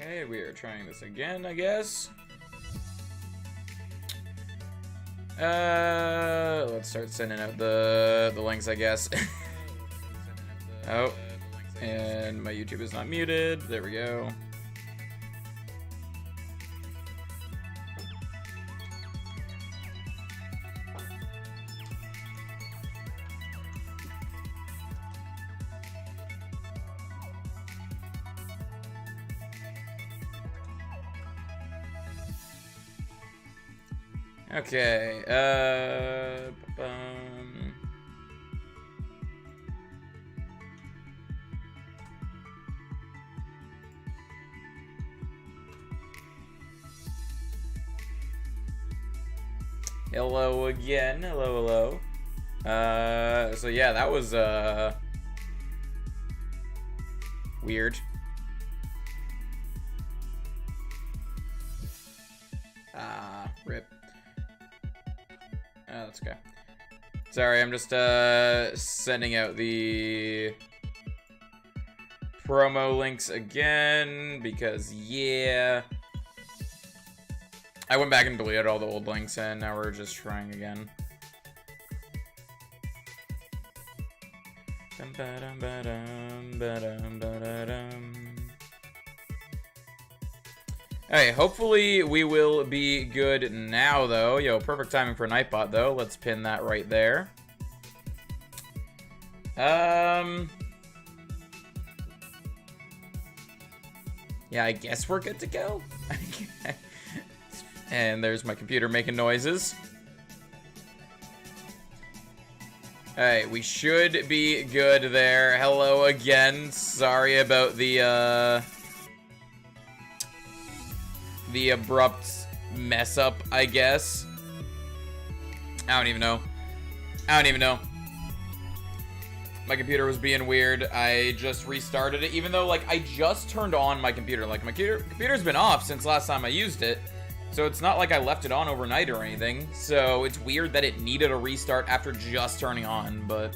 Okay, we are trying this again, I guess. Let's start sending out the links, I guess. Oh, and my YouTube is not muted. There we go. Okay, hello again, hello. So yeah, that was, weird. Rip. Oh, that's okay. Sorry, I'm just, sending out the promo links again, because, yeah. I went back and deleted all the old links, and now we're just trying again. Hey, hopefully we will be good now, though. Yo, perfect timing for Nightbot, though. Let's pin that right there. Yeah, I guess we're good to go. And there's my computer making noises. Alright, we should be good there. Hello again. Sorry about the abrupt mess up, I guess. I don't even know. My computer was being weird. I just restarted it, even though, like, I just turned on my computer. Like, my computer's been off since last time I used it. So it's not like I left it on overnight or anything. So it's weird that it needed a restart after just turning on, but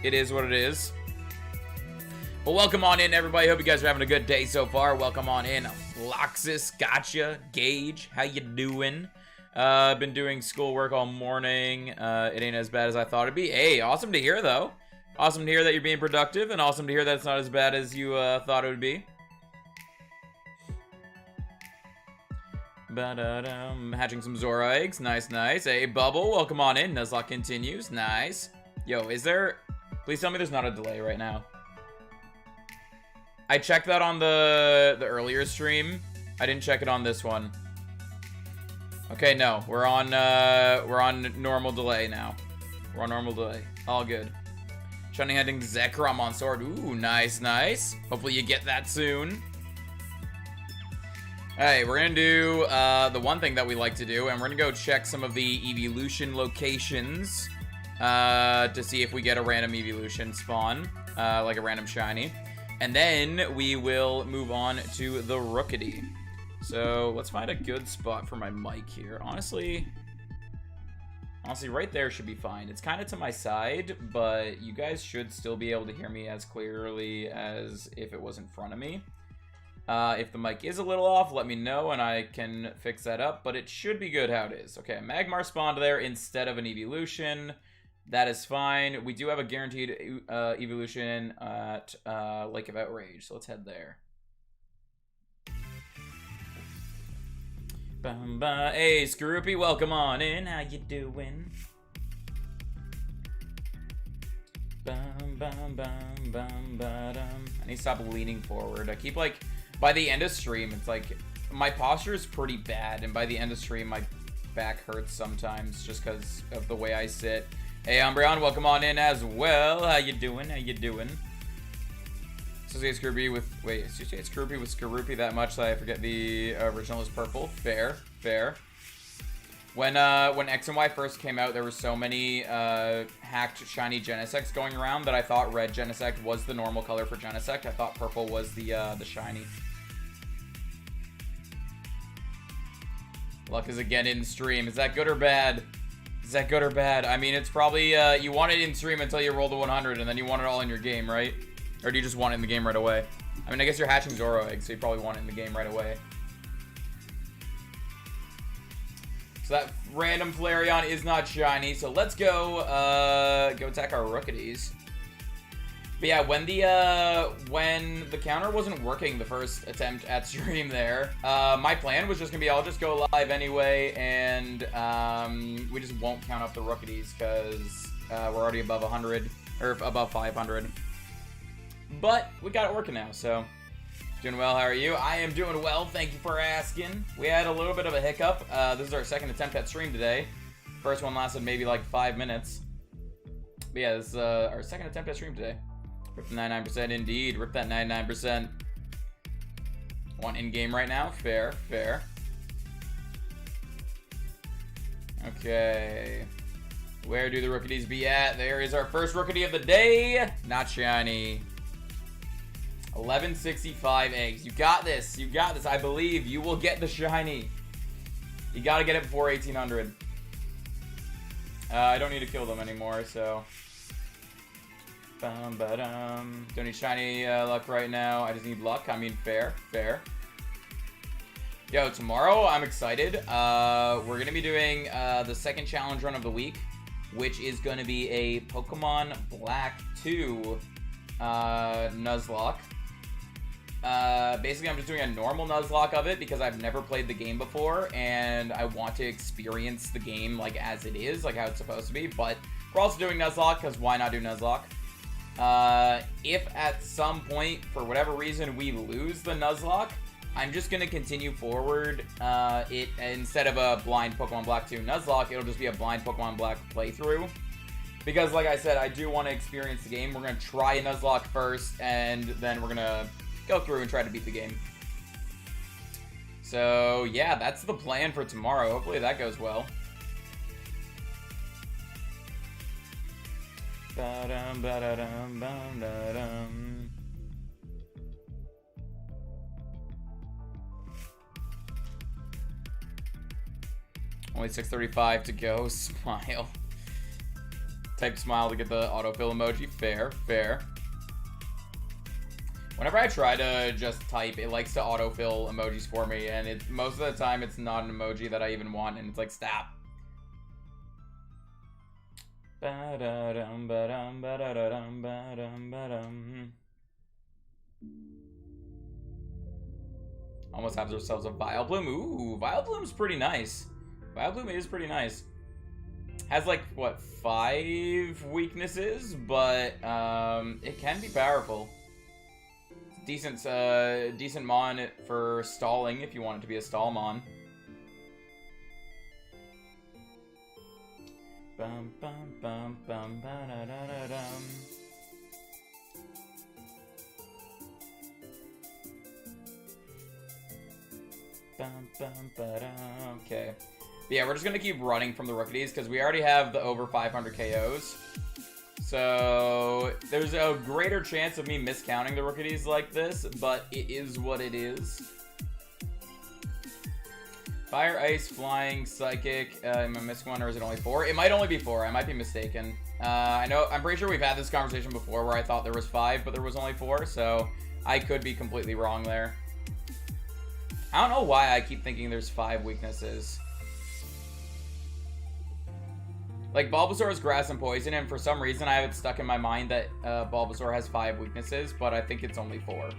it is what it is. Well, welcome on in, everybody. Hope you guys are having a good day so far. Welcome on in. Loxus, gotcha. Gage, how you doing? I've been doing schoolwork all morning. It ain't as bad as I thought it'd be. Hey, awesome to hear, though. Awesome to hear that you're being productive, and awesome to hear that it's not as bad as you thought it would be. Hatching some Zora eggs. Nice. Hey, Bubble, welcome on in. Nuzlocke continues. Nice. Yo, is there... Please tell me there's not a delay right now. I checked that on the earlier stream. I didn't check it on this one. Okay, no. We're on normal delay now. We're on normal delay. All good. Shunning heading Zekrom on sword. Ooh, nice. Hopefully you get that soon. Alright, we're gonna do the one thing that we like to do, and we're gonna go check some of the evolution locations to see if we get a random evolution spawn, like a random shiny. And then we will move on to the Rookity. So let's find a good spot for my mic here. Honestly, right there should be fine. It's kind of to my side, but you guys should still be able to hear me as clearly as if it was in front of me. If the mic is a little off, let me know and I can fix that up, but it should be good how it is. Okay, Magmar spawned there instead of an evolution. That is fine. We do have a guaranteed evolution at Lake of Outrage, so let's head there. Hey, Scroopy, welcome on in. How you doing? I need to stop leaning forward. I keep, like, by the end of stream, it's like, my posture is pretty bad, and by the end of stream, my back hurts sometimes just because of the way I sit. Hey, Umbreon, welcome on in as well. How you doing? Associate Scroopy with... Wait, associate Scroopy with Scroopy that much that I forget the original is purple. Fair. When X and Y first came out, there were so many hacked shiny Genesects going around that I thought red Genesect was the normal color for Genesect. I thought purple was the shiny. Luck is again in stream. Is that good or bad? I mean, it's probably, you want it in stream until you roll the 100, and then you want it all in your game, right? Or do you just want it in the game right away? I mean, I guess you're hatching Zoro eggs, so you probably want it in the game right away. So that random Flareon is not shiny, so let's go attack our Rookies. But yeah, when the counter wasn't working the first attempt at stream there, my plan was just gonna be I'll just go live anyway, and we just won't count up the Rookies because we're already above 100 or above 500. But we got it working now, so doing well. How are you? I am doing well. Thank you for asking. We had a little bit of a hiccup. This is our second attempt at stream today. First one lasted maybe like 5 minutes. But yeah, this is our second attempt at stream today. Rip the 99% indeed. Rip that 99%. Want in-game right now? Fair, fair. Okay. Where do the Rookies be at? There is our first Rookie of the day. Not shiny. 1165 eggs. You got this. You got this. I believe you will get the shiny. You gotta get it before 1800. I don't need to kill them anymore, so... Don't need shiny luck right now. I just need luck. I mean, fair, fair. Yo, tomorrow I'm excited. We're gonna be doing the second challenge run of the week, which is gonna be a Pokemon Black 2 Nuzlocke. Basically, I'm just doing a normal Nuzlocke of it because I've never played the game before, and I want to experience the game like as it is, like how it's supposed to be. But we're also doing Nuzlocke because why not do Nuzlocke? If at some point, for whatever reason, we lose the Nuzlocke, I'm just going to continue forward. Instead of a blind Pokemon Black 2 Nuzlocke, it'll just be a blind Pokemon Black playthrough. Because, like I said, I do want to experience the game. We're going to try a Nuzlocke first, and then we're going to go through and try to beat the game. So, yeah, that's the plan for tomorrow. Hopefully that goes well. Only 635 to go. Smile. Type smile to get the autofill emoji. Fair, fair. Whenever I try to just type, it likes to autofill emojis for me, and most of the time it's not an emoji that I even want, and it's like, stop. Almost have ourselves a Vileplume. Ooh, Vileplume's pretty nice. Vileplume is pretty nice. Has like, what, 5 weaknesses, but it can be powerful. Decent mon for stalling if you want it to be a stall mon. Bum, bum, bum, bum, ba, da, da, da, dum. Bum, bum, ba, da. Okay. But yeah, we're just gonna keep running from the Rookies because we already have the over 500 KOs. So there's a greater chance of me miscounting the Rookies like this, but it is what it is. Fire, Ice, Flying, Psychic. Am I missing one, or is it only 4? It might only be 4. I might be mistaken. I'm pretty sure we've had this conversation before where I thought there was 5, but there was only 4, so I could be completely wrong there. I don't know why I keep thinking there's 5 weaknesses. Like, Bulbasaur is Grass and Poison, and for some reason I have it stuck in my mind that Bulbasaur has 5 weaknesses, but I think it's only 4.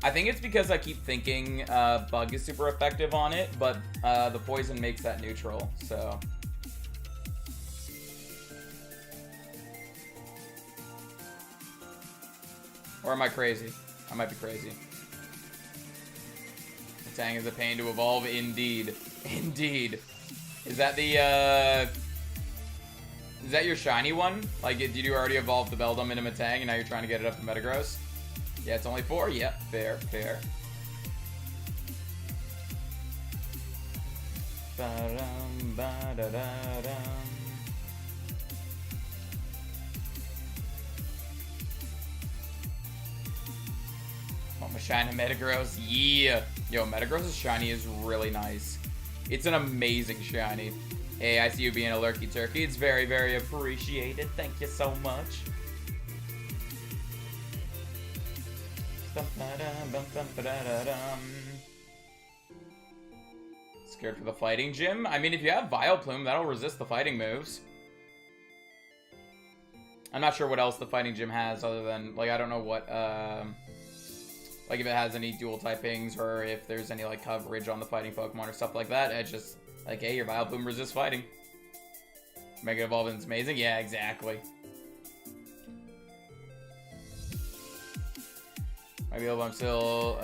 I think it's because I keep thinking Bug is super effective on it, but the Poison makes that neutral, so... Or am I crazy? I might be crazy. Tang is a pain to evolve, indeed. Indeed. Is that the, is that your shiny one? Like, did you already evolve the Beldum into Metang and now you're trying to get it up to Metagross? Yeah, it's only 4? Yep, fair, fair. Ba-dum, ba-da-da-dum. Oh, my shiny Metagross, yeah. Yo, Metagross's shiny is really nice. It's an amazing shiny. Hey, I see you being a lurky turkey. It's very, very appreciated. Thank you so much. Scared for the fighting gym? I mean, if you have Vileplume, that'll resist the fighting moves. I'm not sure what else the fighting gym has other than, like, I don't know what, like, if it has any dual typings or if there's any, like, coverage on the fighting Pokemon or stuff like that. It's just, like, hey, your Vileplume resists fighting. Mega Evolving's amazing? Yeah, exactly. Might be able, I'm still,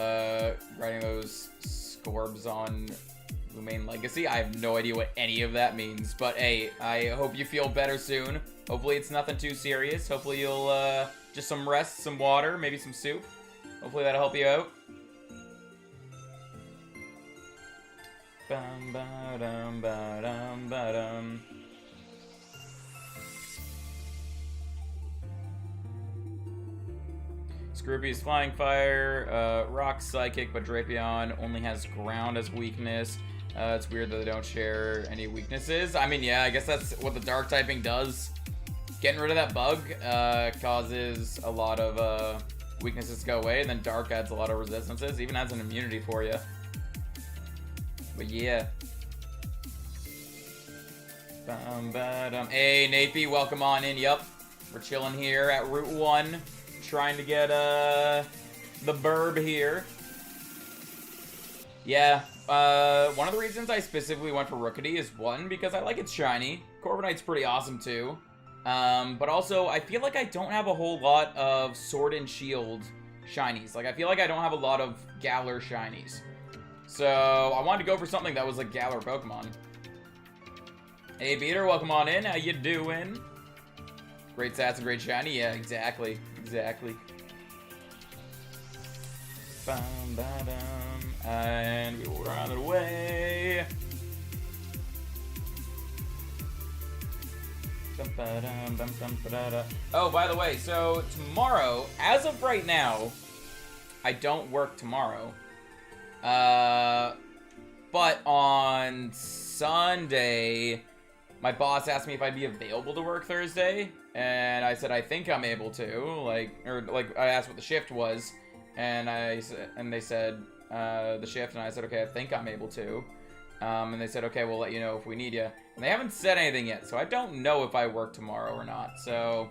writing those Scorbs on Lumaine Legacy. I have no idea what any of that means, but hey, I hope you feel better soon. Hopefully it's nothing too serious. Hopefully you'll, just some rest, some water, maybe some soup. Hopefully that'll help you out. Bum, ba-dum, ba-dum, ba-dum. Scroopy's Flying Fire, Rock Psychic, but Drapion only has Ground as weakness. It's weird that they don't share any weaknesses. I mean, yeah, I guess that's what the Dark typing does. Getting rid of that bug causes a lot of weaknesses to go away, and then Dark adds a lot of resistances, even adds an immunity for you. But yeah. Hey, Nape, welcome on in. Yup, we're chilling here at Route 1. Trying to get the burb here. Yeah, one of the reasons I specifically went for Rookity is one, because I like its shiny. Corviknight's pretty awesome too. But also, I feel like I don't have a whole lot of Sword and Shield shinies. Like, I feel like I don't have a lot of Galar shinies. So, I wanted to go for something that was like Galar Pokemon. Hey, Peter, welcome on in. How you doing? Great stats and great shiny. Yeah, exactly. Exactly. And we will run it away. Oh, by the way, so tomorrow, as of right now, I don't work tomorrow. But on Sunday, my boss asked me if I'd be available to work Thursday, and I said I think I'm able to. I asked what the shift was, and they said the shift, and I said okay, I think I'm able to. And they said okay, we'll let you know if we need you. And they haven't said anything yet, so I don't know if I work tomorrow or not. So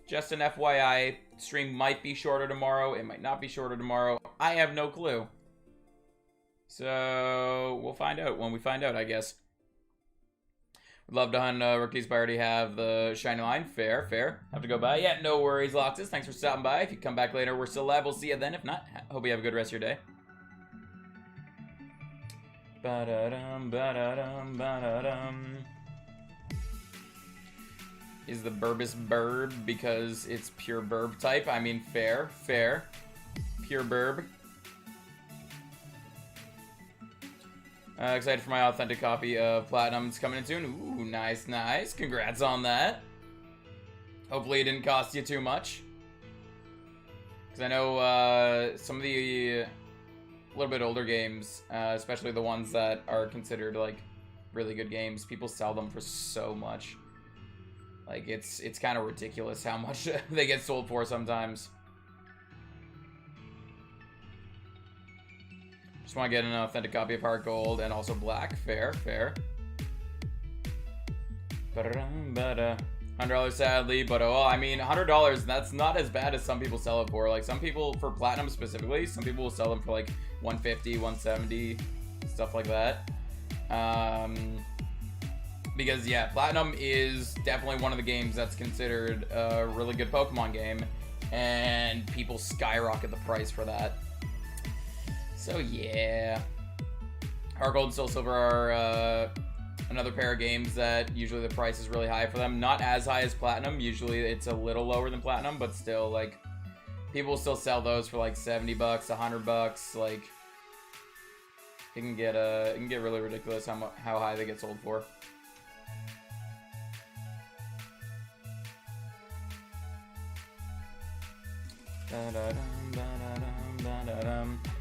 just an FYI, stream might be shorter tomorrow. It might not be shorter tomorrow. I have no clue. So we'll find out when we find out, I guess. Would love to hunt rookies, but I already have the shiny line. Fair. Have to go by. Yeah, no worries, Loxus. Thanks for stopping by. If you come back later, we're still live. We'll see you then. If not, hope you have a good rest of your day. Is the Burbus Burb because it's pure Burb type? I mean, fair. Pure Burb. Excited for my authentic copy of Platinum. It's coming in soon. Ooh, nice. Congrats on that. Hopefully it didn't cost you too much. Because I know some of the little bit older games, especially the ones that are considered like really good games, people sell them for so much. Like it's kind of ridiculous how much they get sold for sometimes. Just want to get an authentic copy of Heart Gold and also Black. Fair. $100 sadly, but oh, I mean, $100, that's not as bad as some people sell it for. Like some people, for Platinum specifically, some people will sell them for like $150, $170, stuff like that. Because yeah, Platinum is definitely one of the games that's considered a really good Pokemon game, and people skyrocket the price for that. So yeah, Heart Gold and Soul Silver are another pair of games that usually the price is really high for them. Not as high as Platinum. Usually it's a little lower than Platinum, but still, like, people still sell those for like $70, $100. Like, it can get really ridiculous how high they get sold for.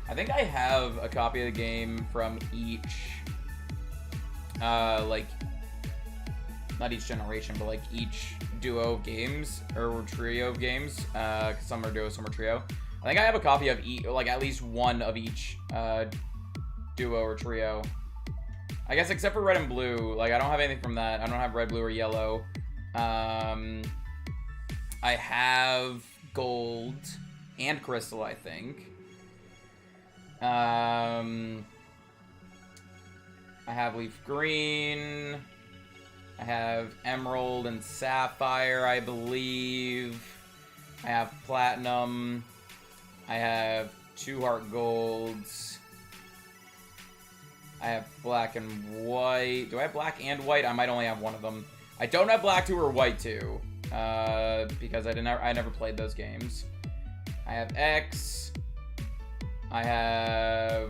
I think I have a copy of the game from each like, not each generation, but like each duo of games, or trio of games. Some are duo, some are trio. I think I have a copy of like at least one of each duo or trio. I guess except for red and blue, like I don't have anything from that. I don't have red, blue, or yellow. I have gold and crystal, I think. I have leaf green. I have emerald and sapphire, I believe. I have platinum. I have 2 heart golds. I have black and white. Do I have black and white? I might only have one of them. I don't have black 2 or white 2. Because I never played those games. I have X. I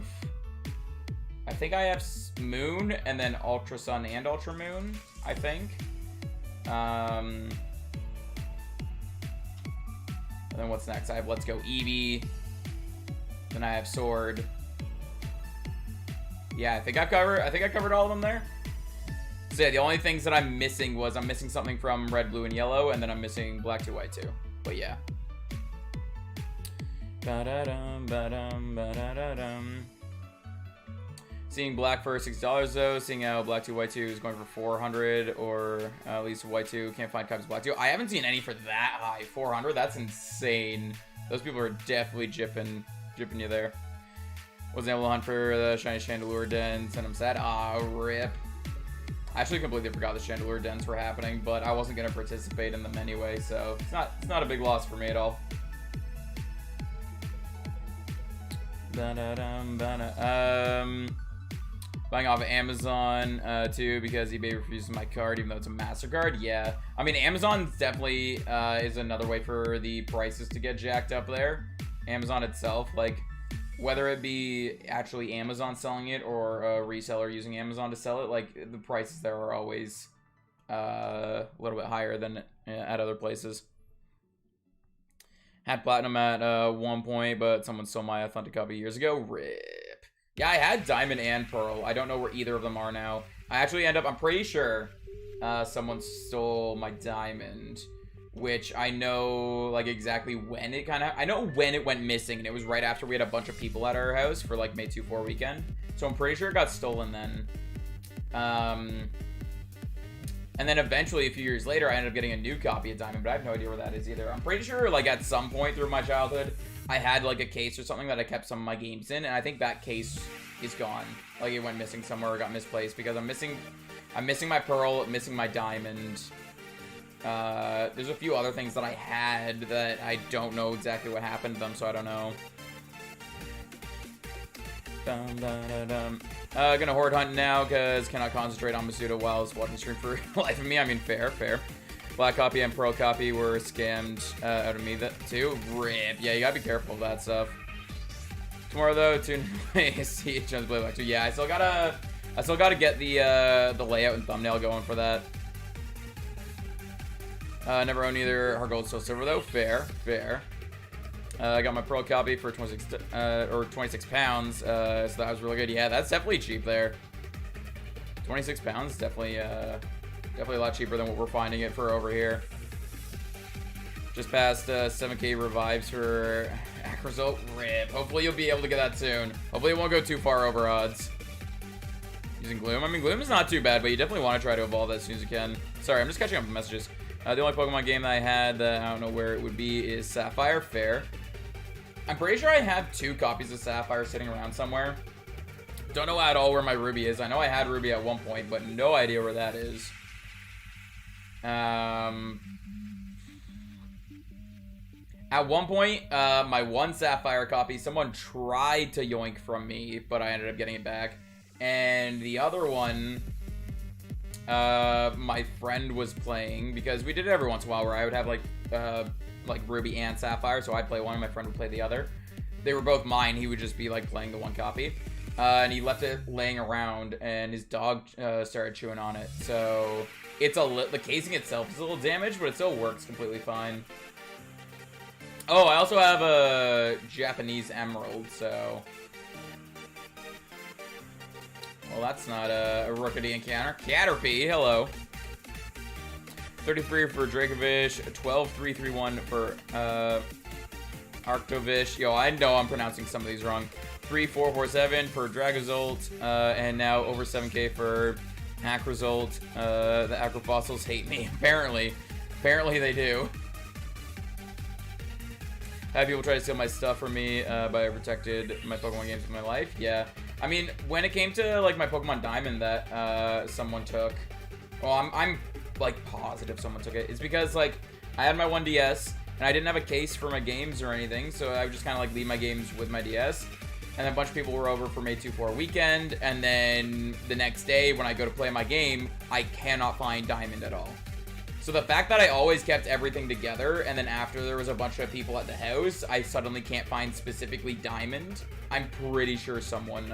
think I have Moon, and then Ultra Sun and Ultra Moon, I think. And then what's next? I have Let's Go Eevee. Then I have Sword. Yeah, I think I covered all of them there. So yeah, the only things that I'm missing was I'm missing something from red, blue, and yellow, and then I'm missing black 2, white 2. But yeah. Ba-da-dum, ba-dum, ba-da-da-dum. Seeing black for $60 though, seeing how black 2, white 2 is going for 400, or at least white 2 can't find copies of black 2. I haven't seen any for that high. 400? That's insane. Those people are definitely jipping you there. Wasn't able to hunt for the shiny Chandelure dens, and I'm sad. Ah, rip. I actually completely forgot the Chandelure dens were happening, but I wasn't gonna participate in them anyway, so it's not a big loss for me at all. Buying off of Amazon too, because eBay refuses my card even though it's a MasterCard. Yeah, I mean Amazon definitely is another way for the prices to get jacked up there. Amazon itself, like whether it be actually Amazon selling it or a reseller using Amazon to sell it, like the prices there are always a little bit higher than at other places. Had platinum at one point, but someone stole my authentic copy years ago. Rip. Yeah, I had diamond and pearl. I don't know where either of them are now. I actually I'm pretty sure someone stole my diamond, which I know like exactly when it I know when it went missing, and it was right after we had a bunch of people at our house for like May 2-4 weekend. So I'm pretty sure it got stolen then. And then eventually, a few years later, I ended up getting a new copy of Diamond, but I have no idea where that is either. I'm pretty sure, like, at some point through my childhood, I had, like, a case or something that I kept some of my games in, and I think that case is gone. Like, it went missing somewhere or got misplaced, because I'm missing my Pearl, missing my Diamond. There's a few other things that I had that I don't know exactly what happened to them, so I don't know. Gonna horde hunt now because cannot concentrate on Masuda while watching stream for life of me. I mean, fair. Black copy and pearl copy were scammed out of me too. Rip. Yeah, you gotta be careful of that stuff. Tomorrow though, see Jonesy play black 2. Yeah, I still gotta get the layout and thumbnail going for that. Never owned either hard gold, still silver though. Fair. I got my pearl copy for 26 pounds, so that was really good. Yeah, that's definitely cheap there. 26 pounds, definitely a lot cheaper than what we're finding it for over here. Just passed 7k revives for Acrosult. Rip. Hopefully you'll be able to get that soon. Hopefully it won't go too far over odds. Using Gloom. I mean, Gloom is not too bad, but you definitely want to try to evolve that as soon as you can. Sorry, I'm just catching up with messages. The only Pokemon game that I had that I don't know where it would be is Sapphire. Fair. I'm pretty sure I have 2 copies of Sapphire sitting around somewhere. Don't know at all where my Ruby is. I know I had Ruby at one point, but no idea where that is. At one point, my one Sapphire copy, someone tried to yoink from me, but I ended up getting it back. And the other one, my friend was playing, because we did it every once in a while where I would have like Ruby and Sapphire, so I'd play one and my friend would play the other. They were both mine. He would just be like playing the one copy, and he left it laying around, and his dog started chewing on it. So it's the casing itself is a little damaged, but it still works completely fine. Oh, I also have a Japanese emerald, so Well, that's not a Rookity encounter. Caterpie, hello. 33 for Dracovish, 12-3-3-1 for Arctovish. Yo, I know I'm pronouncing some of these wrong. 3-4-4-7 for Dragozolt, and now over 7k for Acrozolt. The Acrofossils hate me, apparently. Apparently they do. Have people try to steal my stuff from me, but I protected my Pokemon games in my life? Yeah. I mean, when it came to, like, my Pokemon Diamond that, someone took, well, I'm like, positive someone took it. It's because, like, I had my 1DS, and I didn't have a case for my games or anything, so I would just kind of, like, leave my games with my DS. And then a bunch of people were over for May 2-4 weekend, and then the next day, when I go to play my game, I cannot find Diamond at all. So the fact that I always kept everything together, and then after there was a bunch of people at the house, I suddenly can't find specifically Diamond, I'm pretty sure someone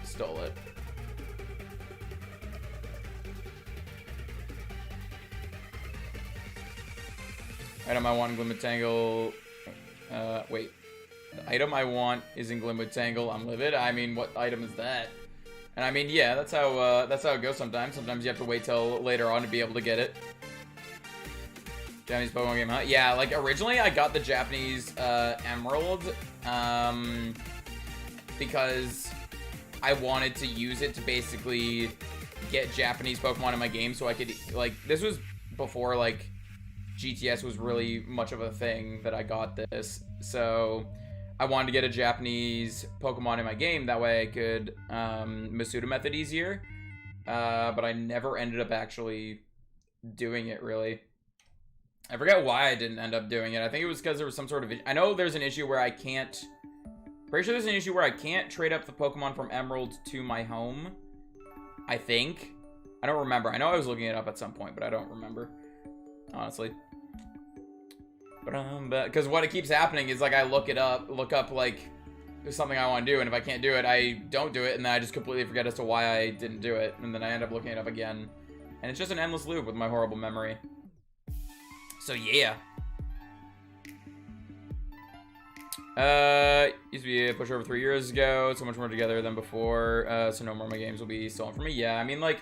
stole it. Item I want in Glimmertangle. Wait. The item I want is in Glimmertangle. I'm livid. I mean, what item is that? And I mean, yeah, that's how it goes sometimes. Sometimes you have to wait till later on to be able to get it. Japanese Pokemon game, huh? Yeah, like originally I got the Japanese Emerald because I wanted to use it to basically get Japanese Pokemon in my game so I could, like, this was before, like, GTS was really much of a thing that I got this. So I wanted to get a Japanese Pokemon in my game, that way I could Masuda method easier. But I never ended up actually doing it, really. I forget why I didn't end up doing it. I think it was because there was some sort of... I know there's an issue where I can't... Pretty sure there's an issue where I can't trade up the Pokemon from Emerald to my home. I think. I don't remember. I know I was looking it up at some point, but I don't remember. Honestly. Because what it keeps happening is, like, I look up, like, there's something I want to do, and if I can't do it, I don't do it, and then I just completely forget as to why I didn't do it, and then I end up looking it up again. And it's just an endless loop with my horrible memory. So, yeah. Used to be a pushover 3 years ago, so much more together than before, so no more of my games will be stolen from me. Yeah, I mean, like,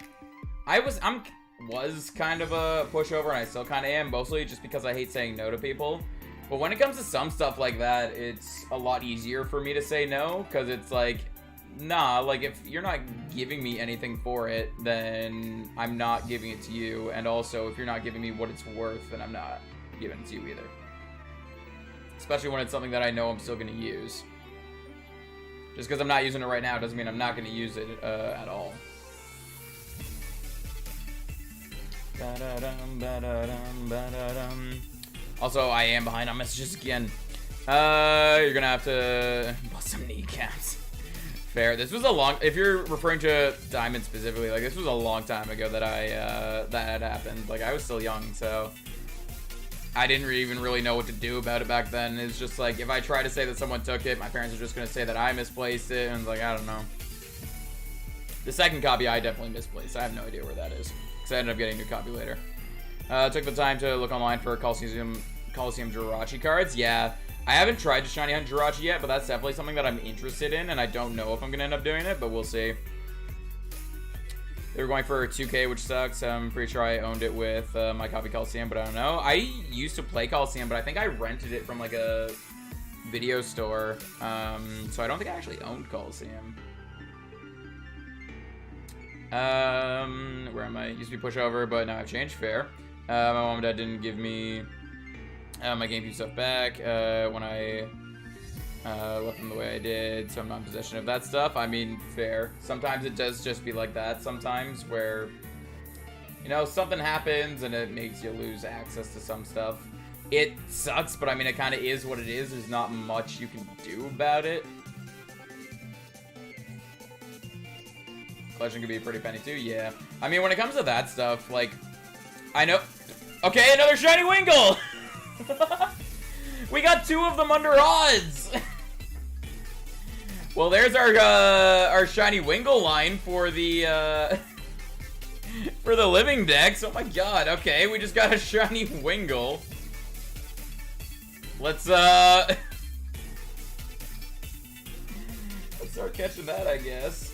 I was kind of a pushover, and I still kind of am, mostly just because I hate saying no to people. But when it comes to some stuff like that, it's a lot easier for me to say no, because it's like, nah, like, if you're not giving me anything for it, then I'm not giving it to you, and also, if you're not giving me what it's worth, then I'm not giving it to you either. Especially when it's something that I know I'm still going to use. Just because I'm not using it right now doesn't mean I'm not going to use it at all. Also, I am behind on messages again. You're gonna have to bust some kneecaps. Fair. This was a long... If you're referring to Diamond specifically, like, this was a long time ago that that had happened. Like, I was still young, so... I didn't even really know what to do about it back then. It's just like, if I try to say that someone took it, my parents are just gonna say that I misplaced it, and it's like, I don't know. The second copy I definitely misplaced. I have no idea where that is. I ended up getting a new copy later. Took the time to look online for Coliseum Jirachi cards. Yeah, I haven't tried to shiny hunt Jirachi yet, but that's definitely something that I'm interested in, and I don't know if I'm gonna end up doing it, but we'll see. They were going for 2K, which sucks. I'm pretty sure I owned it with my copy Coliseum, but I don't know. I used to play Coliseum, but I think I rented it from, like, a video store, so I don't think I actually owned Coliseum. Where am I? Used to be pushover, but now I've changed. Fair. My mom and dad didn't give me my GameCube stuff back when I left them the way I did, so I'm not in possession of that stuff. I mean, fair. Sometimes it does just be like that sometimes, where, you know, something happens and it makes you lose access to some stuff. It sucks, but I mean, it kind of is what it is. There's not much you can do about it. Collection could be a pretty penny too, yeah. I mean, when it comes to that stuff, like, I know... Okay, another shiny Wingull! We got 2 of them under odds! Well, there's our shiny Wingull line for the, for the living decks. Oh my god, okay, we just got a shiny Wingull. Let's Let's start catching that, I guess.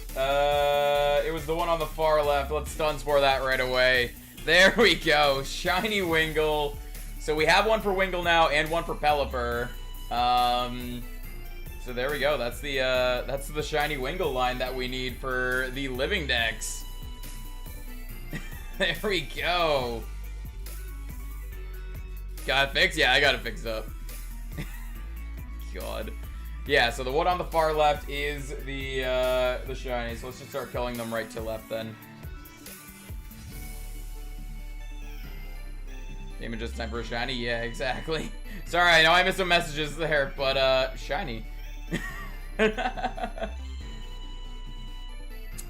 It was the one on the far left. Let's stun spore that right away. There we go. Shiny Wingull. So we have one for Wingull now and one for Pelipper. So there we go. That's the shiny Wingull line that we need for the living decks. There we go. Got it fixed? Yeah, I got it fixed up. God. Yeah, so the one on the far left is the shiny. So let's just start killing them right to left then. Damage just time for a shiny? Yeah, exactly. Sorry, I know I missed some messages there, but shiny.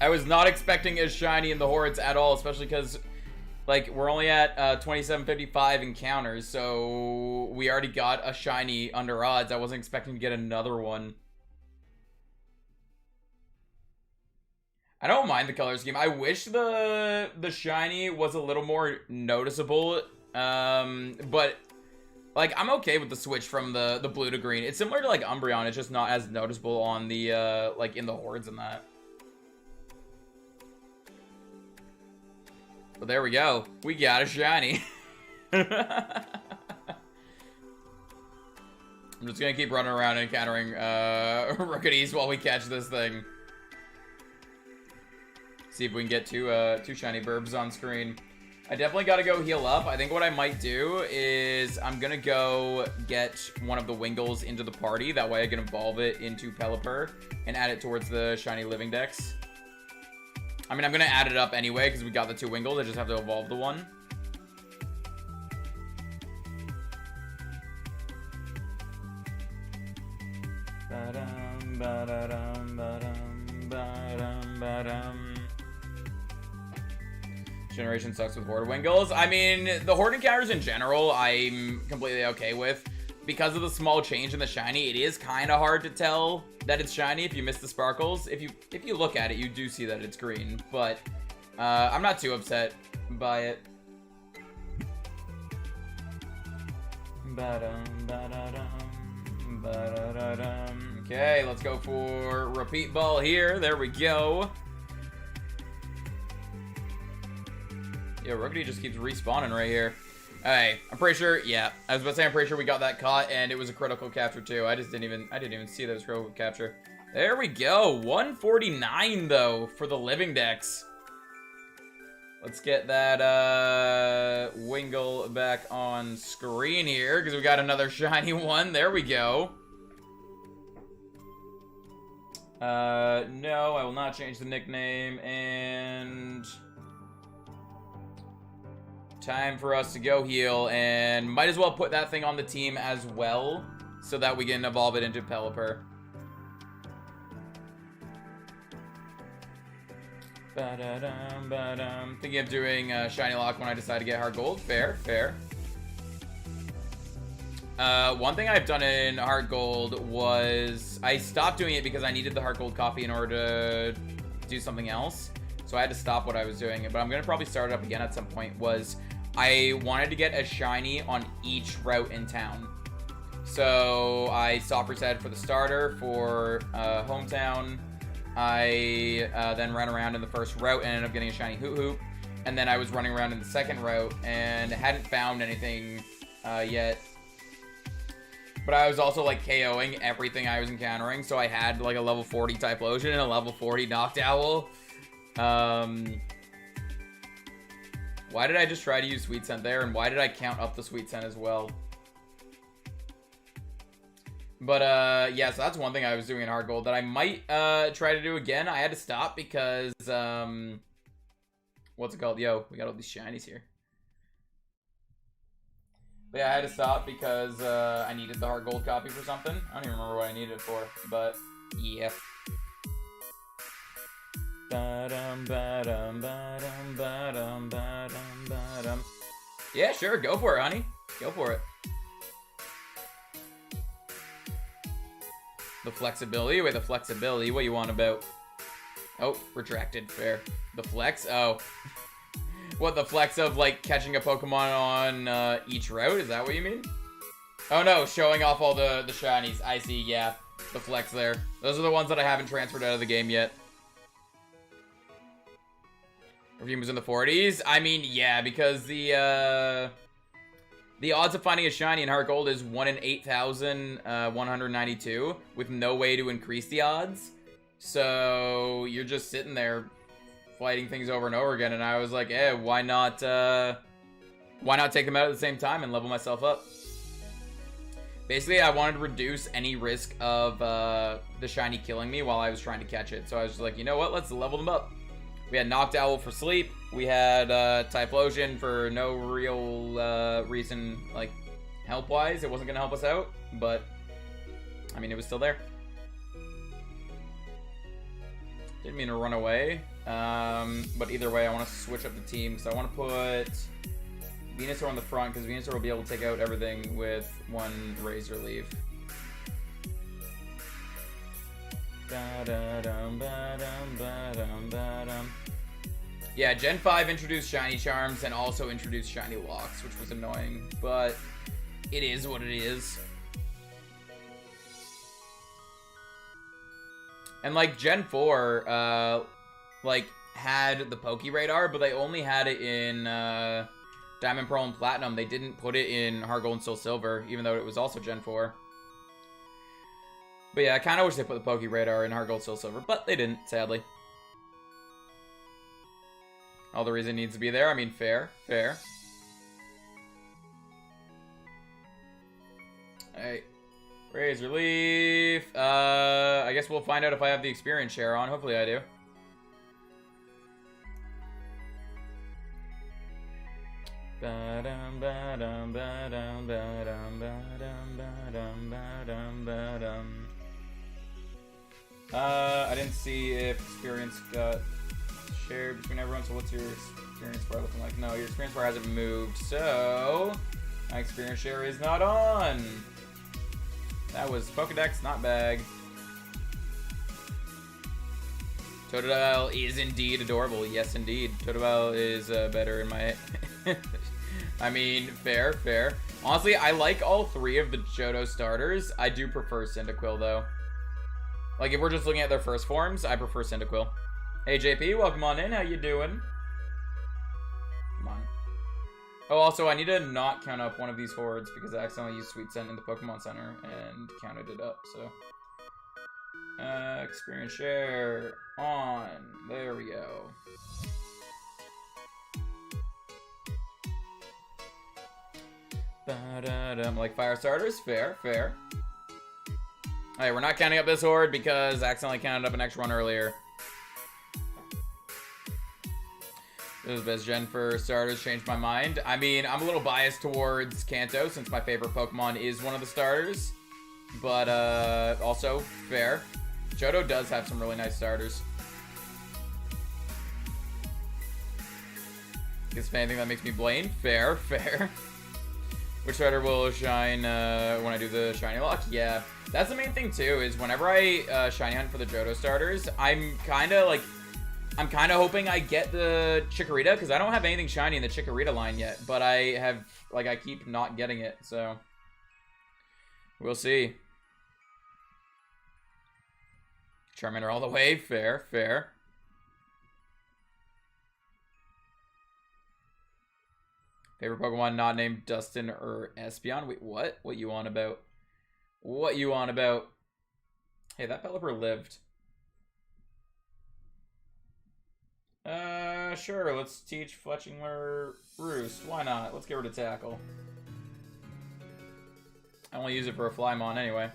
I was not expecting a shiny in the Hordes at all, especially because, like, we're only at 2755 encounters, so we already got a shiny under odds. I wasn't expecting to get another one. I don't mind the color scheme. I wish the shiny was a little more noticeable, but like, I'm okay with the switch from the blue to green. It's similar to like Umbreon. It's just not as noticeable on the like in the Hordes and that. But there we go. We got a shiny. I'm just gonna keep running around and encountering Rookies while we catch this thing. See if we can get two shiny burbs on screen. I definitely gotta go heal up. I think what I might do is I'm gonna go get one of the Wingulls into the party. That way I can evolve it into Pelipper and add it towards the shiny living decks. I mean, I'm gonna add it up anyway because we got the two Wingulls. I just have to evolve the one. Ba-dum, ba-da-dum, ba-dum, ba-dum, ba-dum. Generation sucks with Horde Wingulls. I mean, the Horde encounters in general, I'm completely okay with. Because of the small change in the shiny, it is kind of hard to tell that it's shiny if you miss the sparkles. If you look at it, you do see that it's green. But I'm not too upset by it. Okay, let's go for repeat ball here. There we go. Yeah, Rookity just keeps respawning right here. Hey, I'm pretty sure, yeah. I was about to say, I'm pretty sure we got that caught, and it was a critical capture too. I didn't even see that it was critical capture. There we go. 149 though for the living decks. Let's get that Wingull back on screen here because we got another shiny one. There we go. No, I will not change the nickname, and time for us to go heal, and might as well put that thing on the team as well so that we can evolve it into Pelipper. Thinking of doing shinyluck when I decide to get hard gold. Fair, fair. One thing I've done in hard gold was I stopped doing it because I needed the hard gold copy in order to do something else. So I had to stop what I was doing. But I'm going to probably start it up again at some point. Was I wanted to get a shiny on each route in town. So I soft reset for the starter for hometown. I then ran around in the first route and ended up getting a shiny Hoot Hoot. And then I was running around in the second route and hadn't found anything yet. But I was also like KOing everything I was encountering. So I had like a level 40 Typhlosion and a level 40 Noctowl. Why did I just try to use Sweet Scent there? And why did I count up the Sweet Scent as well? But, yeah, so that's one thing I was doing in hard gold that I might, try to do again. I had to stop because, what's it called? Yo, we got all these shinies here. But yeah, I had to stop because, I needed the hard gold copy for something. I don't even remember what I needed it for, but, yeah. Yeah, sure, go for it, honey. Go for it. The flexibility? Wait, the flexibility? What you want about? Oh, retracted. Fair. The flex? Oh. What, the flex of, like, catching a Pokemon on each route? Is that what you mean? Oh, no, showing off all the shinies. I see, yeah. the flex there. Those are the ones that I haven't transferred out of the game yet. Review was in the 40s. I mean, yeah, because the odds of finding a shiny in Heart Gold is 1 in 8,192 with no way to increase the odds. So you're just sitting there fighting things over and over again, and I was like, why not take them out at the same time and level myself up? Basically, I wanted to reduce any risk of the shiny killing me while I was trying to catch it. So I was just like, you know what? Let's level them up. We had Knocked Owl for sleep. We had Typhlosion for no real reason, like, help-wise. It wasn't going to help us out, but, I mean, it was still there. Didn't mean to run away, but either way, I want to switch up the team, because I want to put Venusaur on the front, because Venusaur will be able to take out everything with one Razor Leaf. Yeah, Gen 5 introduced Shiny Charms and also introduced Shiny Locks, which was annoying, but it is what it is. And like Gen 4, like had the Poke Radar, but they only had it in Diamond, Pearl, and Platinum. They didn't put it in Heart Gold and Soul Silver, even though it was also Gen 4. But yeah, I kind of wish they put the Poke Radar in Heart Gold, Soul Silver, but they didn't, sadly. All the reason it needs to be there. I mean, fair. Alright. Razor Leaf. I guess we'll find out if I have the experience share on. Hopefully I do. I didn't see if experience got shared between everyone, so what's your experience bar looking like? No, your experience bar hasn't moved, so my experience share is not on. That was Pokedex, not bag. Totodile is indeed adorable. Yes, indeed. Totodile is better in my... I mean, fair. Honestly, I like all three of the Johto starters. I do prefer Cyndaquil, though. Like, if we're just looking at their first forms, I prefer Cyndaquil. Hey, JP, welcome on in. How you doing? Come on. Oh, also, I need to not count up one of these hordes because I accidentally used Sweet Scent in the Pokemon Center and counted it up, so... experience share on. There we go. Like fire starters, fair. Alright, we're not counting up this horde because I accidentally counted up an extra one earlier. This is best gen for starters, changed my mind. I mean, I'm a little biased towards Kanto since my favorite Pokemon is one of the starters. But, also, fair. Johto does have some really nice starters. Guess if anything that makes me Blaine, fair. Which starter will shine when I do the shiny lock? Yeah, that's the main thing too, is whenever I shiny hunt for the Johto starters, I'm kind of hoping I get the Chikorita, because I don't have anything shiny in the Chikorita line yet, but I keep not getting it, so we'll see. Charmander all the way, fair. Favorite Pokemon not named Dustin or Espeon? Wait, what? What you on about? Hey, that Pelipper lived. Sure, let's teach Fletchingler Roost. Why not? Let's get rid of Tackle. I only use it for a Flymon anyway.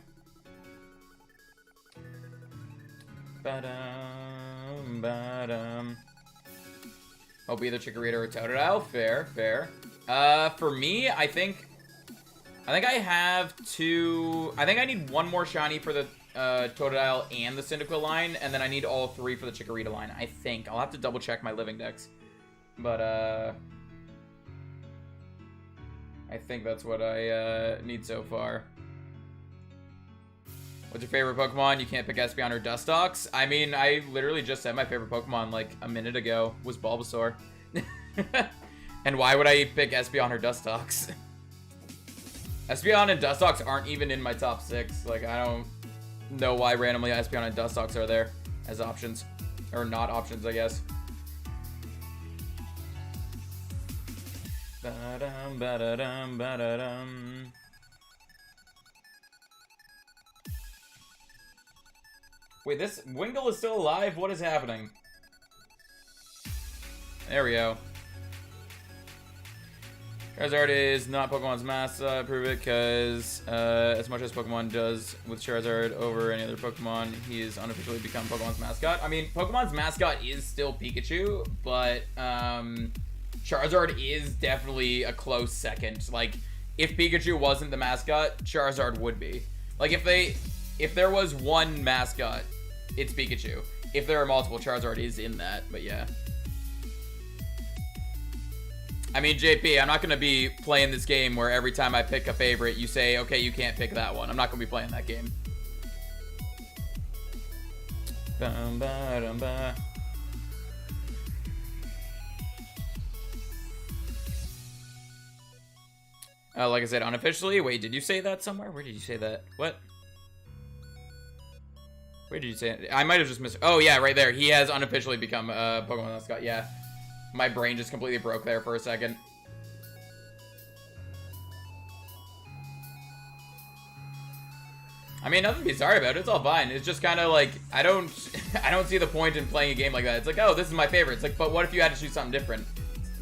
Hope either Chikorita or Totodile. Fair. For me, I think I have two. I think I need one more shiny for the Totodile and the Cyndaquil line, and then I need all three for the Chikorita line. I think I'll have to double check my living dex, but I think that's what I need so far. What's your favorite Pokemon? You can't pick Espeon or Dustox. I mean, I literally just said my favorite Pokemon like a minute ago was Bulbasaur. And why would I pick Espeon or Dustox? Espeon and Dustox aren't even in my top 6. Like, I know why randomly Espeon and Dustox are there as options. Or not options, I guess. Ba-dum, ba-da-dum, ba-da-dum. Wait, this Wingull is still alive? What is happening? There we go. Charizard is not Pokemon's mascot. Prove it, because as much as Pokemon does with Charizard over any other Pokemon, he has unofficially become Pokemon's mascot. I mean, Pokemon's mascot is still Pikachu, but Charizard is definitely a close second. Like, if Pikachu wasn't the mascot, Charizard would be. Like, if there was one mascot, it's Pikachu. If there are multiple, Charizard is in that, but yeah. I mean, JP, I'm not going to be playing this game where every time I pick a favorite, you say, okay, you can't pick that one. I'm not going to be playing that game. Like I said, unofficially. Wait, did you say that somewhere? Where did you say that? What? Where did you say it? I might have just missed. Oh, yeah, right there. He has unofficially become a Pokemon mascot. Yeah. My brain just completely broke there for a second. I mean, nothing to be sorry about. It's all fine. It's just kind of like, I don't see the point in playing a game like that. It's like, oh, this is my favorite. It's like, but what if you had to choose something different?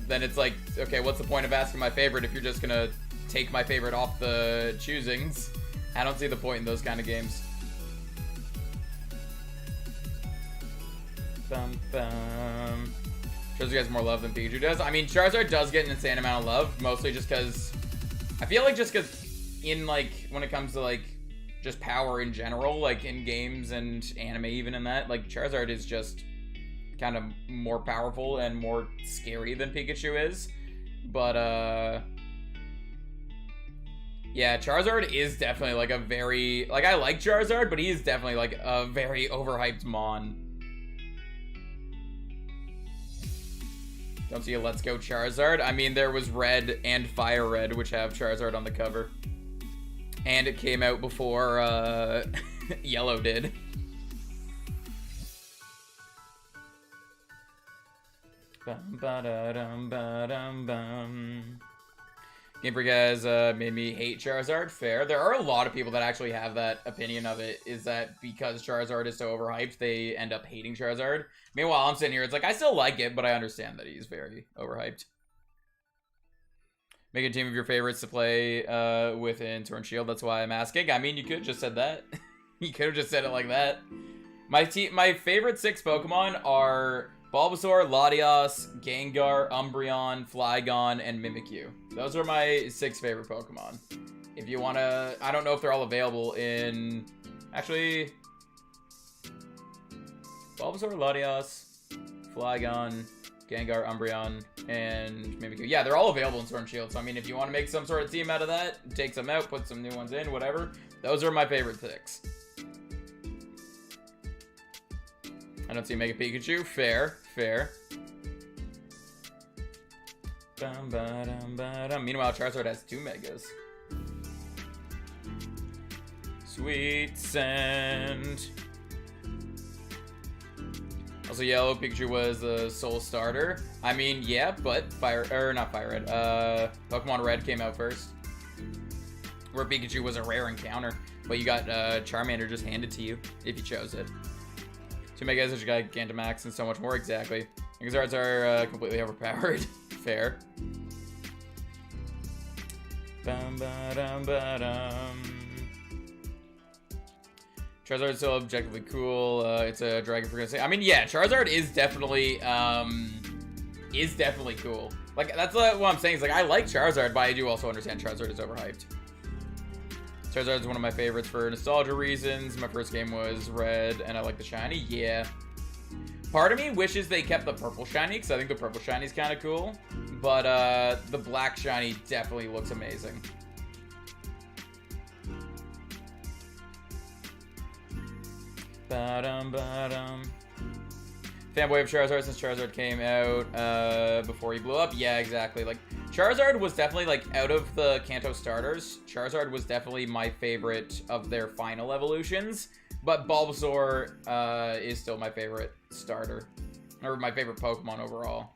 Then it's like, okay, what's the point of asking my favorite if you're just gonna take my favorite off the choosings? I don't see the point in those kind of games. Bum, bum. Charizard gets more love than Pikachu does. I mean, Charizard does get an insane amount of love, mostly just because... I feel like just because in, like, when it comes to, like, just power in general, like, in games and anime even in that, like, Charizard is just kind of more powerful and more scary than Pikachu is. But, yeah, Charizard is definitely, like, a very... Like, I like Charizard, but he is definitely, like, a very overhyped Mon. Don't see a Let's Go Charizard. I mean, there was Red and Fire Red, which have Charizard on the cover. And it came out before Yellow did. Bum, ba-da-dum, ba-dum, bum. Game Freak has made me hate Charizard. Fair. There are a lot of people that actually have that opinion of it, is that because Charizard is so overhyped, they end up hating Charizard. Meanwhile, I'm sitting here, it's like, I still like it, but I understand that he's very overhyped. Make a team of your favorites to play with in Sword and Shield. That's why I'm asking. I mean, you could have just said that. You could have just said it like that. My favorite 6 Pokemon are Bulbasaur, Latios, Gengar, Umbreon, Flygon, and Mimikyu. Those are my 6 favorite Pokemon. If you want to... I don't know if they're all available in... Actually... Bulbasaur, Latios, Flygon, Gengar, Umbreon, and Mimikyu. Yeah, they're all available in Sword and Shield. So, I mean, if you want to make some sort of team out of that, take some out, put some new ones in, whatever. Those are my favorite 6. I don't see Mega Pikachu. Fair, fair. Bum, ba-dum, ba-dum. Meanwhile, Charizard has 2 Megas. Sweet Sand. Also, Yellow Pikachu was the sole starter. I mean, yeah, but not Fire Red. Pokemon Red came out first, where Pikachu was a rare encounter, but you got Charmander just handed to you if you chose it. 2 Megas, which got Gigantamax, and so much more. Exactly. Megazards are completely overpowered. Fair. Bum, ba-dum, ba-dum. Charizard is still objectively cool. It's a dragon for say. I mean, yeah, Charizard is definitely cool. Like, that's what I'm saying. Is like, I like Charizard, but I do also understand Charizard is overhyped. Charizard is one of my favorites for nostalgia reasons. My first game was Red, and I like the shiny. Yeah. Part of me wishes they kept the purple shiny, because I think the purple shiny is kind of cool. But the black shiny definitely looks amazing. Ba-dum. Fanboy of Charizard since Charizard came out before he blew up. Yeah, exactly. Like, Charizard was definitely, like, out of the Kanto starters, Charizard was definitely my favorite of their final evolutions. But Bulbasaur is still my favorite starter. Or my favorite Pokemon overall.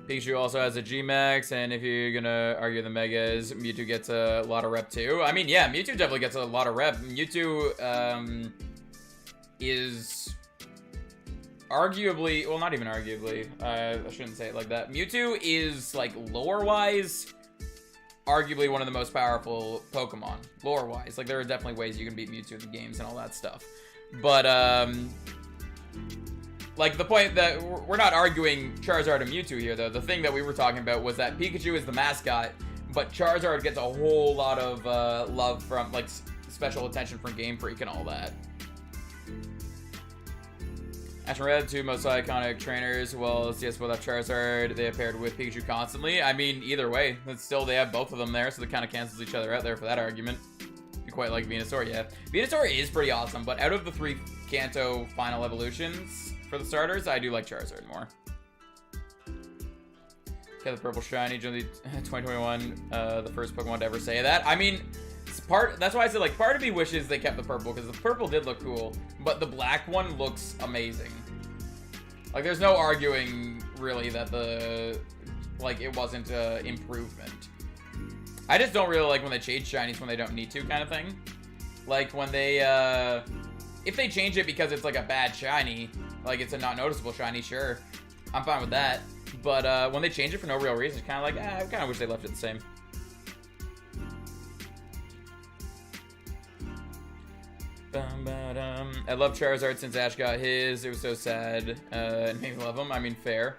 Pikachu also has a G-Max, and if you're gonna argue the Megas, Mewtwo gets a lot of rep too. I mean, yeah, Mewtwo definitely gets a lot of rep. Mewtwo is arguably, well, not even arguably, I shouldn't say it like that. Mewtwo is, like, lore-wise, arguably one of the most powerful Pokemon, lore-wise. Like, there are definitely ways you can beat Mewtwo in the games and all that stuff. But, like, the point that we're not arguing Charizard and Mewtwo here, though. The thing that we were talking about was that Pikachu is the mascot, but Charizard gets a whole lot of love from, like, special attention from Game Freak and all that. Ash and Red, two most iconic trainers. Well, CS both have Charizard. They have paired with Pikachu constantly. I mean, either way, it's still, they have both of them there, so they kind of cancels each other out there for that argument. You quite like Venusaur, yeah. Venusaur is pretty awesome, but out of the 3 Kanto final evolutions for the starters, I do like Charizard more. Okay, the purple shiny, Jonesy 2021, the first Pokemon to ever say that. I mean, that's why I said, like, part of me wishes they kept the purple, because the purple did look cool, but the black one looks amazing. Like, there's no arguing, really, that it wasn't an improvement. I just don't really like when they change shinies when they don't need to, kind of thing. Like, when they, if they change it because it's, like, a bad shiny, like, it's a not noticeable shiny, sure. I'm fine with that. But, when they change it for no real reason, it's kind of like, I kind of wish they left it the same. I love Charizard since Ash got his. It was so sad. And made me love him. I mean, fair.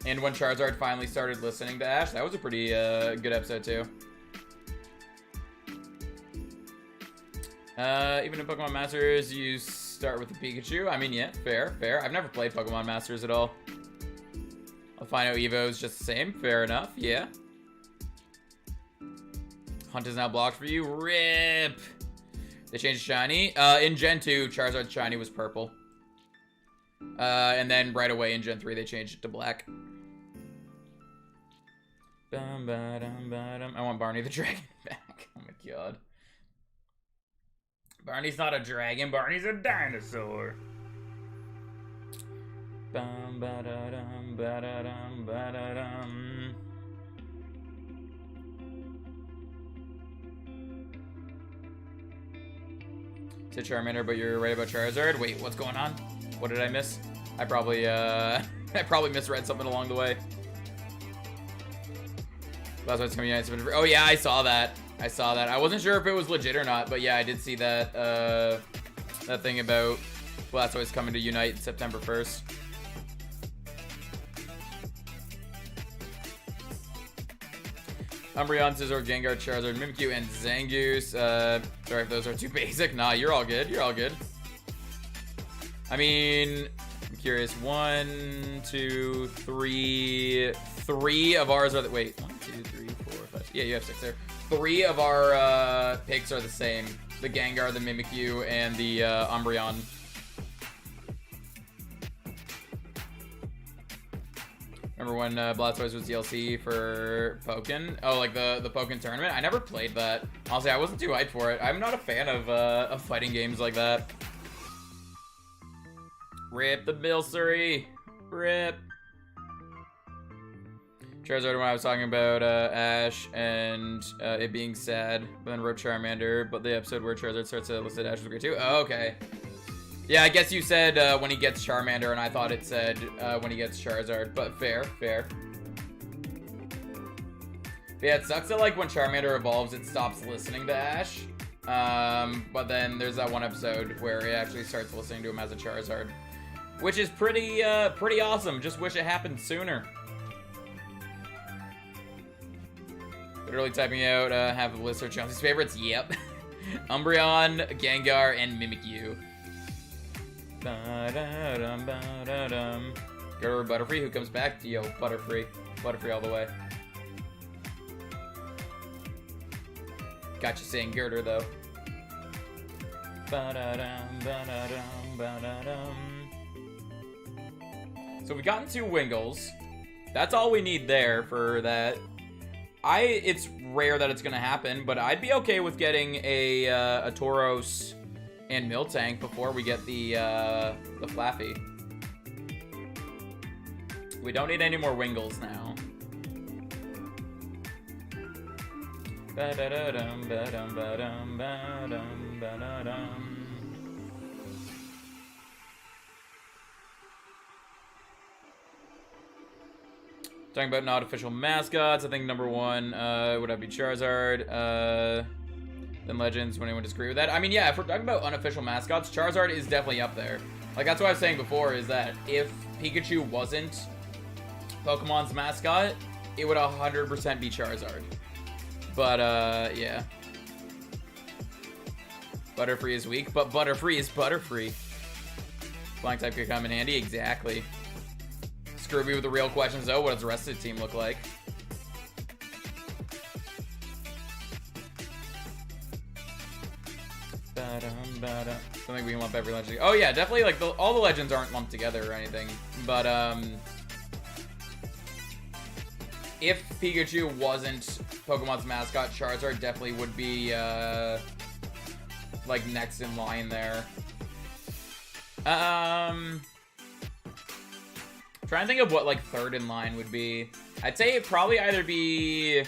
And when Charizard finally started listening to Ash, that was a pretty good episode too. Even in Pokemon Masters, you start with the Pikachu. I mean, yeah, fair. I've never played Pokemon Masters at all. Alfino Evo is just the same. Fair enough, yeah. Hunt is now blocked for you. RIP! They changed shiny. In Gen 2, Charizard's shiny was purple. And then right away in Gen 3, they changed it to black. I want Barney the Dragon back. Oh my god. Barney's not a dragon. Barney's a dinosaur. Said Charmander, but you're right about Charizard. Wait, what's going on? What did I miss? I probably misread something along the way. That's why it's coming out. Oh yeah, I saw that. I wasn't sure if it was legit or not, but yeah, I did see that that thing about Blastoise coming to Unite September 1st. Umbreon, Scizor, Gengar, Charizard, Mimikyu, and Zangoose. Sorry if those are too basic. Nah, you're all good. I mean, I'm curious. 1, 2, 3. 3 of ours are the... Wait. 1, 2, 3, 4, 5. Yeah, you have 6 there. 3 of our picks are the same. The Gengar, the Mimikyu, and the Umbreon. Remember when Blastoise was DLC for Pokken? Oh, like the Pokken tournament? I never played that. Honestly, I wasn't too hyped for it. I'm not a fan of fighting games like that. Rip the Milcery. Rip. Charizard, when I was talking about Ash and it being sad, but then wrote Charmander, but the episode where Charizard starts to listed Ash was great too. Oh, okay. Yeah, I guess you said when he gets Charmander, and I thought it said when he gets Charizard, but fair. But yeah, it sucks that like when Charmander evolves, it stops listening to Ash. But then there's that one episode where it actually starts listening to him as a Charizard, which is pretty awesome. Just wish it happened sooner. Literally typing out half of the list are Jonesy's favorites. Yep. Umbreon, Gengar, and Mimikyu. Go to Butterfree, who comes back? Yo, Butterfree all the way. Got you saying Girder, though. So we've gotten 2 Wingles. That's all we need there for that. It's rare that it's gonna happen, but I'd be okay with getting a Tauros and Miltank before we get the Flaffy. We don't need any more Wingles now. Talking about not official mascots, I think number one would have to be Charizard. Then Legends, would anyone disagree with that? I mean, yeah, if we're talking about unofficial mascots, Charizard is definitely up there. Like, that's what I was saying before, is that if Pikachu wasn't Pokemon's mascot, it would 100% be Charizard. But, yeah. Butterfree is weak, but Butterfree is Butterfree. Flying type could come in handy, exactly. Screw me with the real questions, though. What does the rest of the team look like? Something we can lump every legend. Oh yeah, definitely. Like all the legends aren't lumped together or anything, but if Pikachu wasn't Pokemon's mascot, Charizard definitely would be like next in line there. Trying to think of what like third in line would be. I'd say it'd probably either be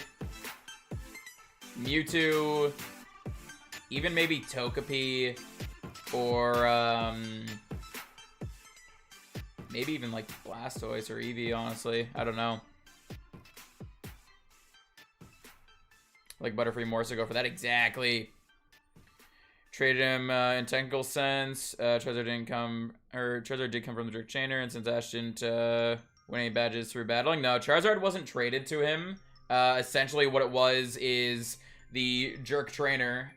Mewtwo, even maybe Togepi, or maybe even like Blastoise or Eevee, honestly. I don't know. Like Butterfree more so go for that. Exactly. Traded him in technical sense. Charizard did come from the Jerk Chainer, and since Ash didn't win any badges through battling, no, Charizard wasn't traded to him. Essentially, what it was is the Jerk Trainer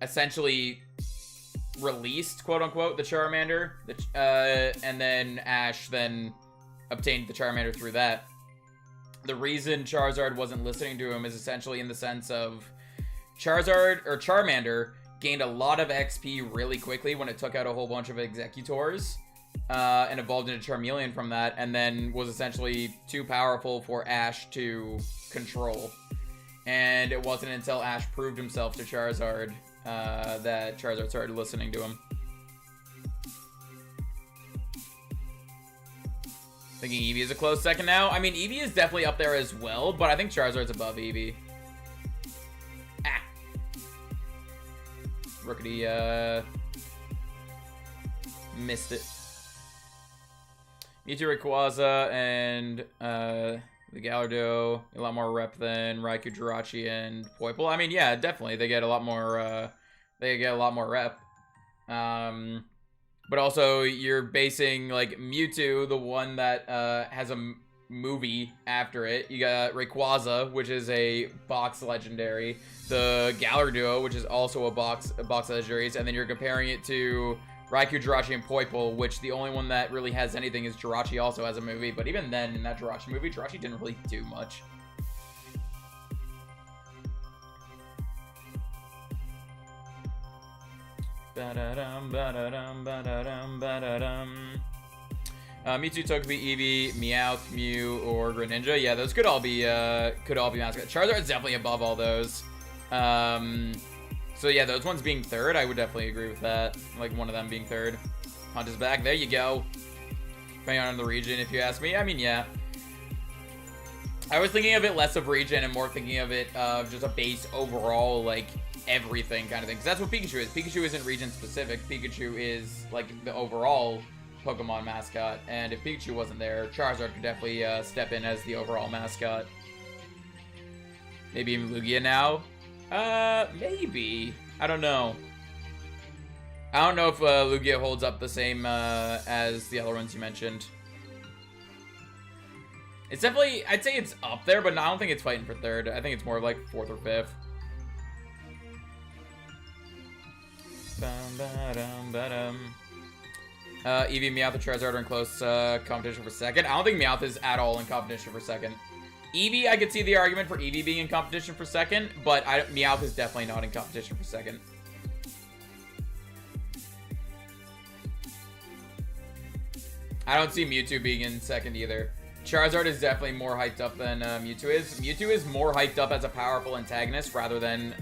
essentially released, quote unquote, the Charmander, and then Ash then obtained the Charmander through that. The reason Charizard wasn't listening to him is essentially in the sense of Charmander gained a lot of XP really quickly when it took out a whole bunch of Executors and evolved into Charmeleon from that, and then was essentially too powerful for Ash to control. And it wasn't until Ash proved himself to Charizard that Charizard started listening to him. Thinking Eevee is a close second now. I mean, Eevee is definitely up there as well, but I think Charizard's above Eevee. Rookity, missed it. Mewtwo, Rayquaza, and the Gyarados, a lot more rep than Raikou, Jirachi, and Poipole. I mean, yeah, definitely, they get a lot more. Rep. But also, you're basing like Mewtwo, the one that has a movie after it. You got Rayquaza, which is a box legendary. The Gyarados, which is also a box legendaries, and then you're comparing it to Raikou, Jirachi, and Poipole, which the only one that really has anything is Jirachi also has a movie, but even then, in that Jirachi movie, Jirachi didn't really do much. Mewtwo, Togepi, Eevee, Meowth, Mew, or Greninja. Yeah, those could all be mascots. Charizard's definitely above all those. So yeah, those ones being third, I would definitely agree with that. Like one of them being third. Hunt is back. There you go. Depending on the region, if you ask me. I mean, yeah. I was thinking of it less of region and more thinking of it of just a base overall, like everything kind of thing. Because that's what Pikachu is. Pikachu isn't region specific. Pikachu is like the overall Pokemon mascot. And if Pikachu wasn't there, Charizard could definitely step in as the overall mascot. Maybe even Lugia now. Maybe. I don't know. I don't know if Lugia holds up the same as the other ones you mentioned. It's definitely, I'd say it's up there, but I don't think it's fighting for third. I think it's more like fourth or fifth. Eevee, Meowth, and Charizard are in close competition for second. I don't think Meowth is at all in competition for second. Eevee, I could see the argument for Eevee being in competition for second, but Meowth is definitely not in competition for second. I don't see Mewtwo being in second either. Charizard is definitely more hyped up than Mewtwo is. Mewtwo is more hyped up as a powerful antagonist rather than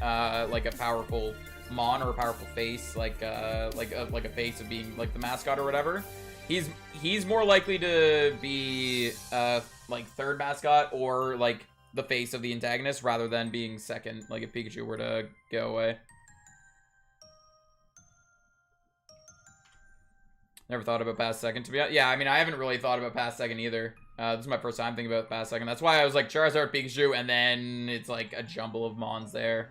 like a powerful mon or a powerful face, like a face of being like the mascot or whatever. He's more likely to be like third mascot or like the face of the antagonist rather than being second, like if Pikachu were to go away. Never thought about past second, to be honest. Yeah, I mean, I haven't really thought about past second either. This is my first time thinking about past second. That's why I was like Charizard, Pikachu, and then it's like a jumble of mons there.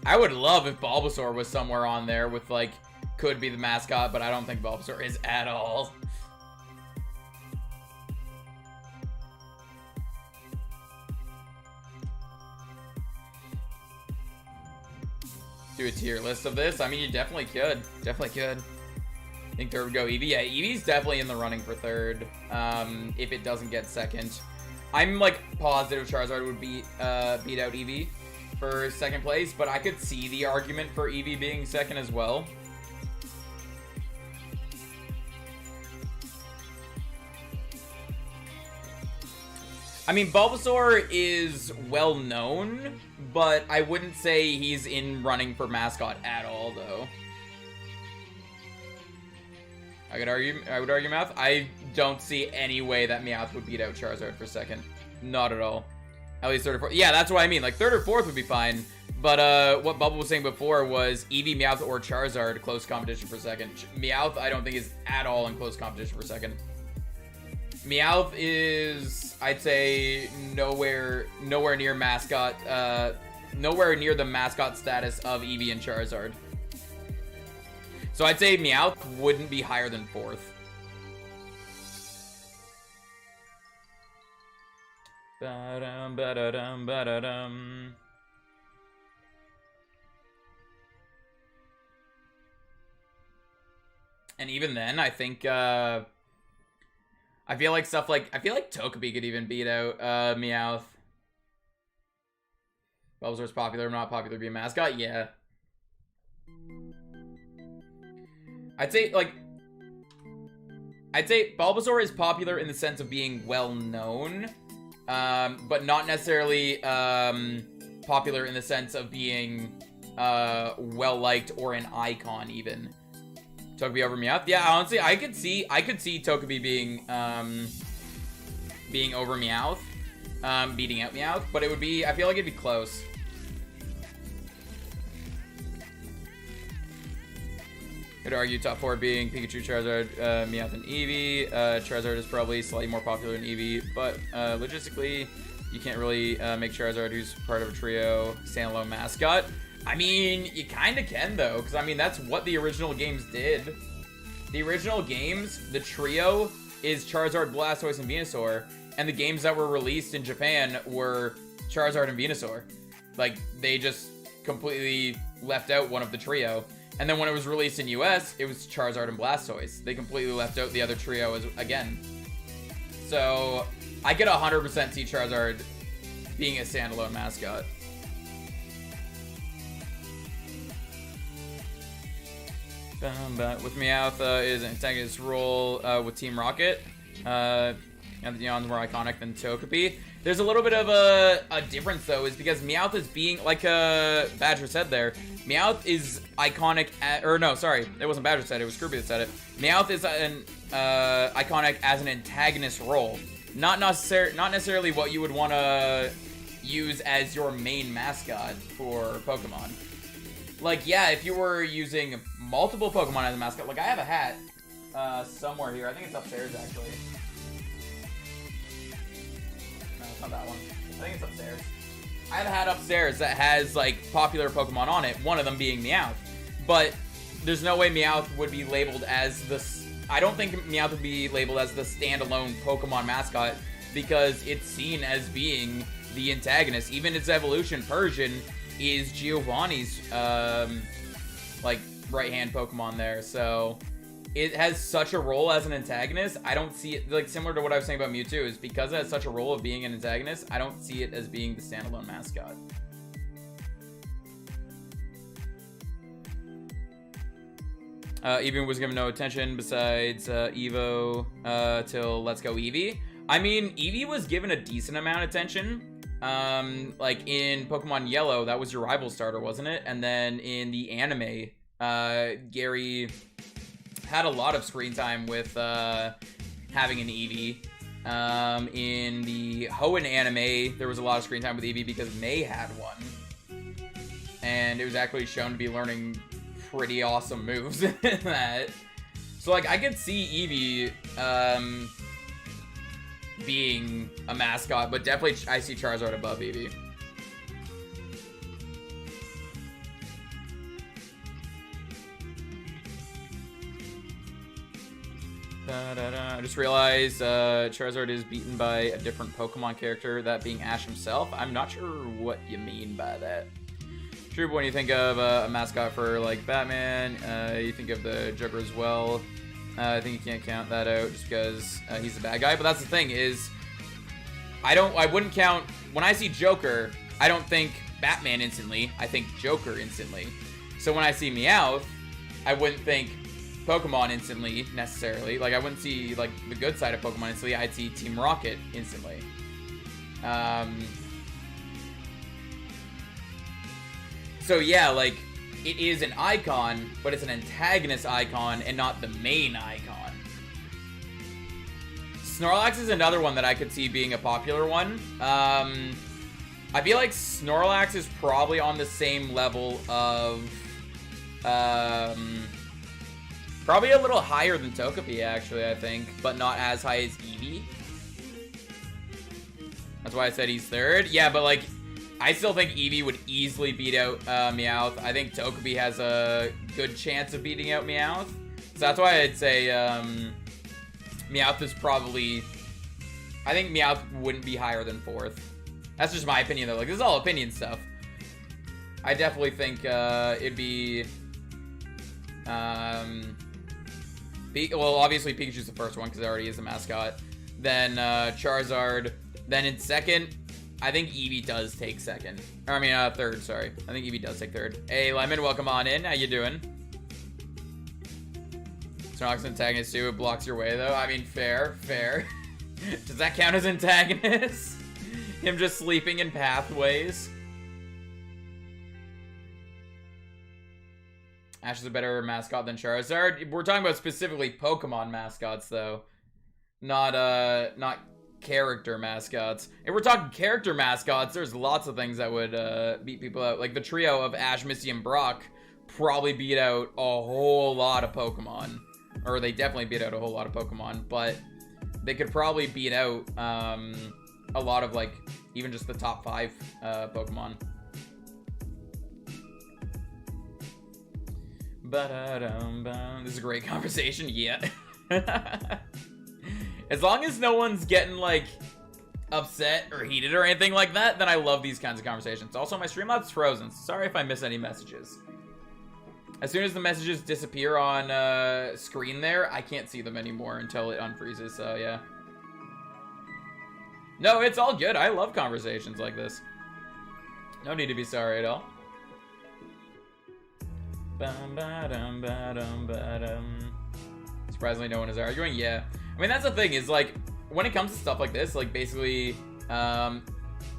I would love if Bulbasaur was somewhere on there with like, could be the mascot, but I don't think Bulbasaur is at all. Do a tier list of this? I mean, you definitely could. Definitely could. I think third would go Eevee. Yeah, Eevee's definitely in the running for third. If it doesn't get second. I'm like positive Charizard would beat out Eevee for second place, but I could see the argument for Eevee being second as well. I mean, Bulbasaur is well known, but I wouldn't say he's in running for mascot at all, though. I would argue Meowth. I don't see any way that Meowth would beat out Charizard for second. Not at all. At least third or fourth. Yeah, that's what I mean. Like, third or fourth would be fine. But what Bubble was saying before was Eevee, Meowth, or Charizard close competition for second. Meowth, I don't think is at all in close competition for second. Meowth is, I'd say, nowhere near mascot, nowhere near the mascot status of Eevee and Charizard. So I'd say Meowth wouldn't be higher than fourth. Ba-dum, ba-da-dum, ba-da-dum. And even then, I think, I feel like Togepi could even beat out Meowth. Bulbasaur's popular, not popular to be a mascot? Yeah. I'd say Bulbasaur is popular in the sense of being well known, but not necessarily popular in the sense of being well liked or an icon even. Togepi over Meowth? Yeah, honestly, I could see Togepi being over Meowth, beating out Meowth, but it would be, I feel like it'd be close. Could argue top four being Pikachu, Charizard, Meowth, and Eevee. Charizard is probably slightly more popular than Eevee, but logistically, you can't really make Charizard, who's part of a trio, standalone mascot. I mean, you kind of can, though, because, I mean, that's what the original games did. The original games, the trio is Charizard, Blastoise, and Venusaur, and the games that were released in Japan were Charizard and Venusaur. Like, they just completely left out one of the trio. And then when it was released in US, it was Charizard and Blastoise. They completely left out the other trio again. So, I could 100% see Charizard being a standalone mascot. But with Meowth is an antagonist role with Team Rocket. And the Neon's more iconic than Togepi. There's a little bit of a difference, though, is because Meowth is being, like Badger said there, Meowth is iconic or no, sorry, it wasn't Badger said it, was Scroopy that said it. Meowth is an iconic as an antagonist role. Not necessarily what you would want to use as your main mascot for Pokemon. Like, yeah, if you were using multiple Pokemon as a mascot, like I have a hat somewhere here. I think it's upstairs, actually. No, it's not that one. I think it's upstairs. I have a hat upstairs that has, like, popular Pokemon on it, one of them being Meowth. But there's no way Meowth would be labeled as the... I don't think Meowth would be labeled as the standalone Pokemon mascot because it's seen as being the antagonist. Even its evolution, Persian, is Giovanni's, like, right-hand Pokemon there. So it has such a role as an antagonist. I don't see it, like, similar to what I was saying about Mewtwo, is because it has such a role of being an antagonist, I don't see it as being the standalone mascot. Eevee was given no attention besides Evo till Let's Go Eevee. I mean, Eevee was given a decent amount of attention. Like in Pokemon Yellow, that was your rival starter, wasn't it? And then in the anime, Gary had a lot of screen time with having an Eevee. In the Hoenn anime, there was a lot of screen time with Eevee because May had one. And it was actually shown to be learning pretty awesome moves in that. So, like, I could see Eevee, being a mascot, but definitely I see Charizard above Eevee. I just realized Charizard is beaten by a different Pokemon character, that being Ash himself. I'm not sure what you mean by that. True, but when you think of a mascot for, like, Batman, you think of the Joker as well. I think you can't count that out just because he's a bad guy. But that's the thing is, I wouldn't count, when I see Joker, I don't think Batman instantly, I think Joker instantly. So when I see Meowth, I wouldn't think Pokemon instantly, necessarily. Like, I wouldn't see, like, the good side of Pokemon instantly. I'd see Team Rocket instantly. So, yeah, like, it is an icon, but it's an antagonist icon and not the main icon. Snorlax is another one that I could see being a popular one. I feel like Snorlax is probably on the same level of... probably a little higher than Togepi, actually, I think, but not as high as Eevee. That's why I said he's third. Yeah, but, like, I still think Eevee would easily beat out Meowth. I think Togepi has a good chance of beating out Meowth. So that's why I'd say Meowth is probably... I think Meowth wouldn't be higher than fourth. That's just my opinion, though. Like, this is all opinion stuff. I definitely think it'd be... well, obviously Pikachu's the first one because it already is a mascot. Then Charizard. Then in second, I think Eevee does take second. Or, I mean, third, sorry. I think Eevee does take third. Hey, Lemon, welcome on in. How you doing? Snorlax antagonist too. It blocks your way, though. I mean, fair. Does that count as antagonist? Him just sleeping in pathways? Ash is a better mascot than Charizard. We're talking about specifically Pokemon mascots, though. Not character mascots. If we're talking character mascots, there's lots of things that would beat people out. Like the trio of Ash, Misty, and Brock probably beat out a whole lot of Pokemon. Or they definitely beat out a whole lot of Pokemon. But they could probably beat out a lot of, like, even just the top 5 Pokemon. This is a great conversation. Yeah. As long as no one's getting, like, upset or heated or anything like that, then I love these kinds of conversations. Also, my Streamlabs frozen. Sorry if I miss any messages. As soon as the messages disappear on screen there, I can't see them anymore until it unfreezes, so yeah. No, it's all good. I love conversations like this. No need to be sorry at all. Surprisingly, no one is arguing. Yeah. I mean, that's the thing, is, like, when it comes to stuff like this, like, basically,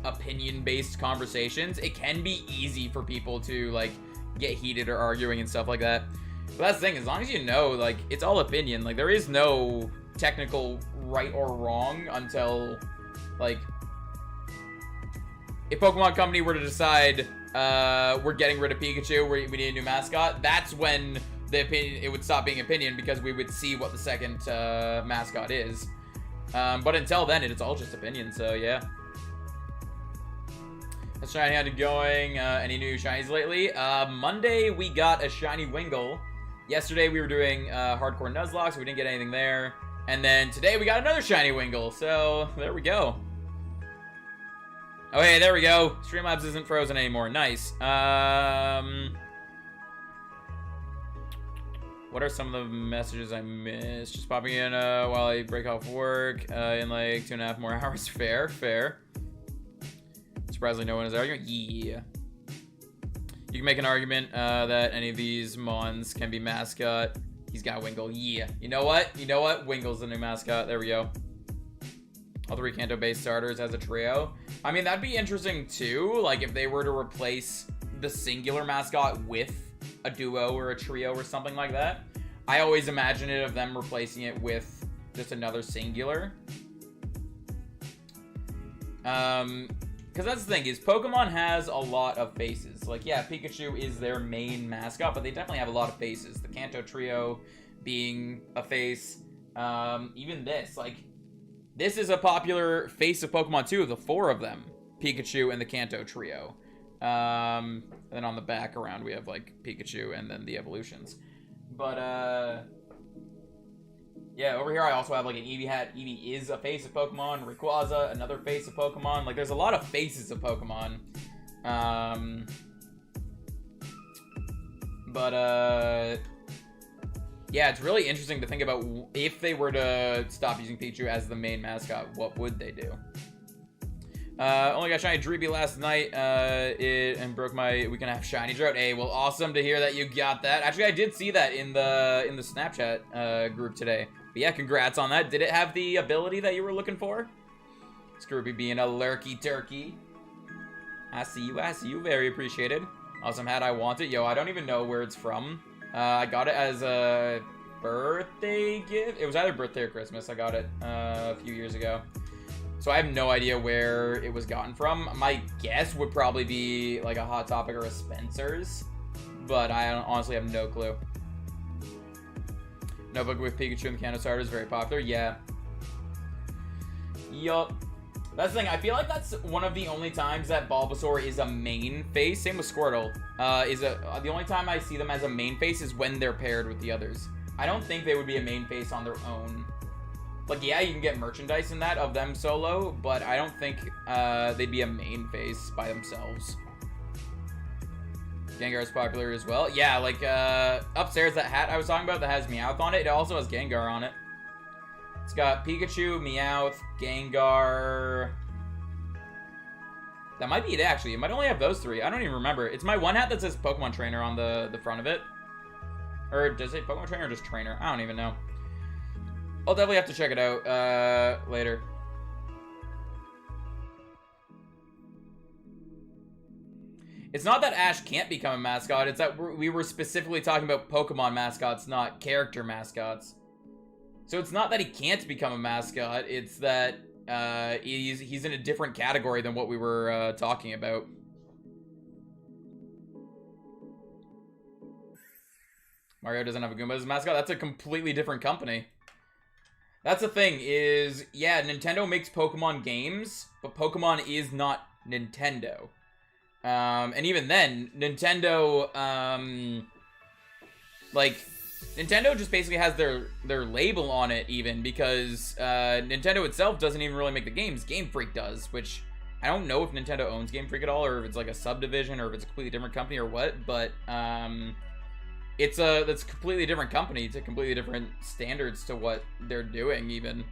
opinion-based conversations, it can be easy for people to, like, get heated or arguing and stuff like that. But that's the thing, as long as you know, like, it's all opinion. Like, there is no technical right or wrong until, like, if Pokemon Company were to decide, we're getting rid of Pikachu, we need a new mascot, that's when the opinion, it would stop being opinion, because we would see what the second mascot is. But until then, it's all just opinion, so yeah. How's Shiny had it going? Any new shinies lately? Monday, we got a shiny Wingull. Yesterday, we were doing Hardcore Nuzlocke, so we didn't get anything there. And then today, we got another shiny Wingull, so there we go. Oh, hey, there we go. Streamlabs isn't frozen anymore. Nice. What are some of the messages I missed? Just popping in while I break off work in like 2.5 more hours. Fair. Surprisingly, no one is arguing. Yeah. You can make an argument that any of these mons can be mascot He's got Wingle. Yeah. You know what? You know what? Wingle's the new mascot. There we go. All 3 Kanto-based starters as a trio. I mean, that'd be interesting too. Like, if they were to replace the singular mascot with a duo or a trio or something like that. I always imagine it of them replacing it with just another singular. Because that's the thing, is Pokemon has a lot of faces. Like, yeah, Pikachu is their main mascot, but they definitely have a lot of faces. The Kanto trio being a face. Even this, like, this is a popular face of Pokemon too, the 4 of them. Pikachu and the Kanto trio. And then on the back around, we have, like, Pikachu and then the evolutions. But, yeah, over here I also have, like, an Eevee hat. Eevee is a face of Pokemon. Rayquaza, another face of Pokemon. Like, there's a lot of faces of Pokemon. Yeah, it's really interesting to think about if they were to stop using Pikachu as the main mascot, what would they do? Only got Shiny Dreepy last night, and broke my We Can Have Shiny Drought. Hey, well, awesome to hear that you got that. Actually, I did see that in the Snapchat group today. But yeah, congrats on that. Did it have the ability that you were looking for? Scroopy being a lurky turkey. I see you. Very appreciated. Awesome hat, I want it. Yo, I don't even know where it's from. I got it as a birthday gift. It was either birthday or Christmas. I got it a few years ago. So I have no idea where it was gotten from. My guess would probably be like a Hot Topic or a Spencer's. But I honestly have no clue. Notebook with Pikachu and the Kanto starter is very popular. Yeah. Yup. That's the thing. I feel like that's one of the only times that Bulbasaur is a main face. Same with Squirtle. The only time I see them as a main face is when they're paired with the others. I don't think they would be a main face on their own. Like, yeah, you can get merchandise in that of them solo, but I don't think they'd be a main face by themselves. Gengar is popular as well. Yeah, like, upstairs, that hat I was talking about that has Meowth on it, it also has Gengar on it. It's got Pikachu, Meowth, Gengar. That might be it, actually. It might only have those 3. I don't even remember. It's my one hat that says Pokemon Trainer on the front of it. Or does it say Pokemon Trainer or just Trainer? I don't even know. I'll definitely have to check it out later. It's not that Ash can't become a mascot. It's that we were specifically talking about Pokemon mascots, not character mascots. So it's not that he can't become a mascot. It's that he's in a different category than what we were talking about. Mario doesn't have a Goomba as a mascot. That's a completely different company. That's the thing is, yeah, Nintendo makes Pokemon games, but Pokemon is not Nintendo. And even then, Nintendo, like, Nintendo just basically has their label on it even, because Nintendo itself doesn't even really make the games. Game Freak does, which I don't know if Nintendo owns Game Freak at all, or if it's like a subdivision, or if it's a completely different company or what, but that's a completely different company to completely different standards to what they're doing even.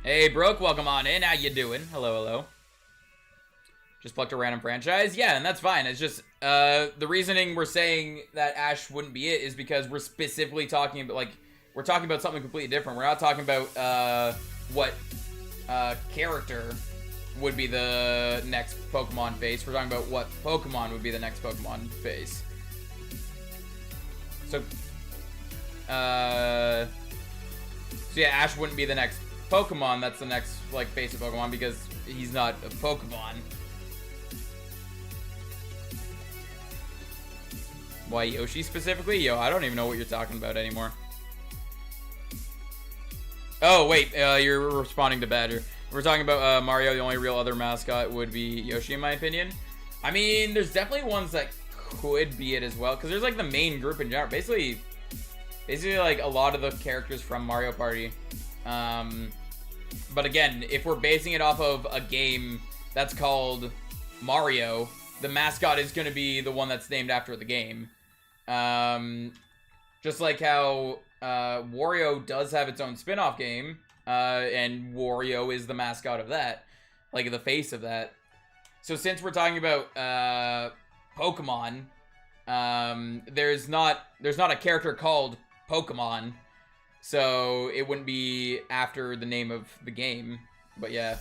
Hey, Brooke, welcome on in. How you doing? Hello, hello. Just plucked a random franchise? Yeah, and that's fine. It's just, the reasoning we're saying that Ash wouldn't be it is because we're specifically talking about, like, we're talking about something completely different. We're not talking about, what, character would be the next Pokemon face. We're talking about what Pokemon would be the next Pokemon face. So, so yeah, Ash wouldn't be the next Pokemon that's the next, like, face of Pokemon because he's not a Pokemon. Why Yoshi specifically? Yo, I don't even know what you're talking about anymore. Oh, wait, you're responding to Badger. We're talking about Mario. The only real other mascot would be Yoshi, in my opinion. I mean, there's definitely ones that could be it as well, because there's, like, the main group in general. Basically, like, a lot of the characters from Mario Party. But again, if we're basing it off of a game that's called Mario, the mascot is going to be the one that's named after the game. Just like how Wario does have its own spin-off game, and Wario is the mascot of that, like the face of that. So since we're talking about Pokemon. There's not a character called Pokemon, so it wouldn't be after the name of the game. But yeah.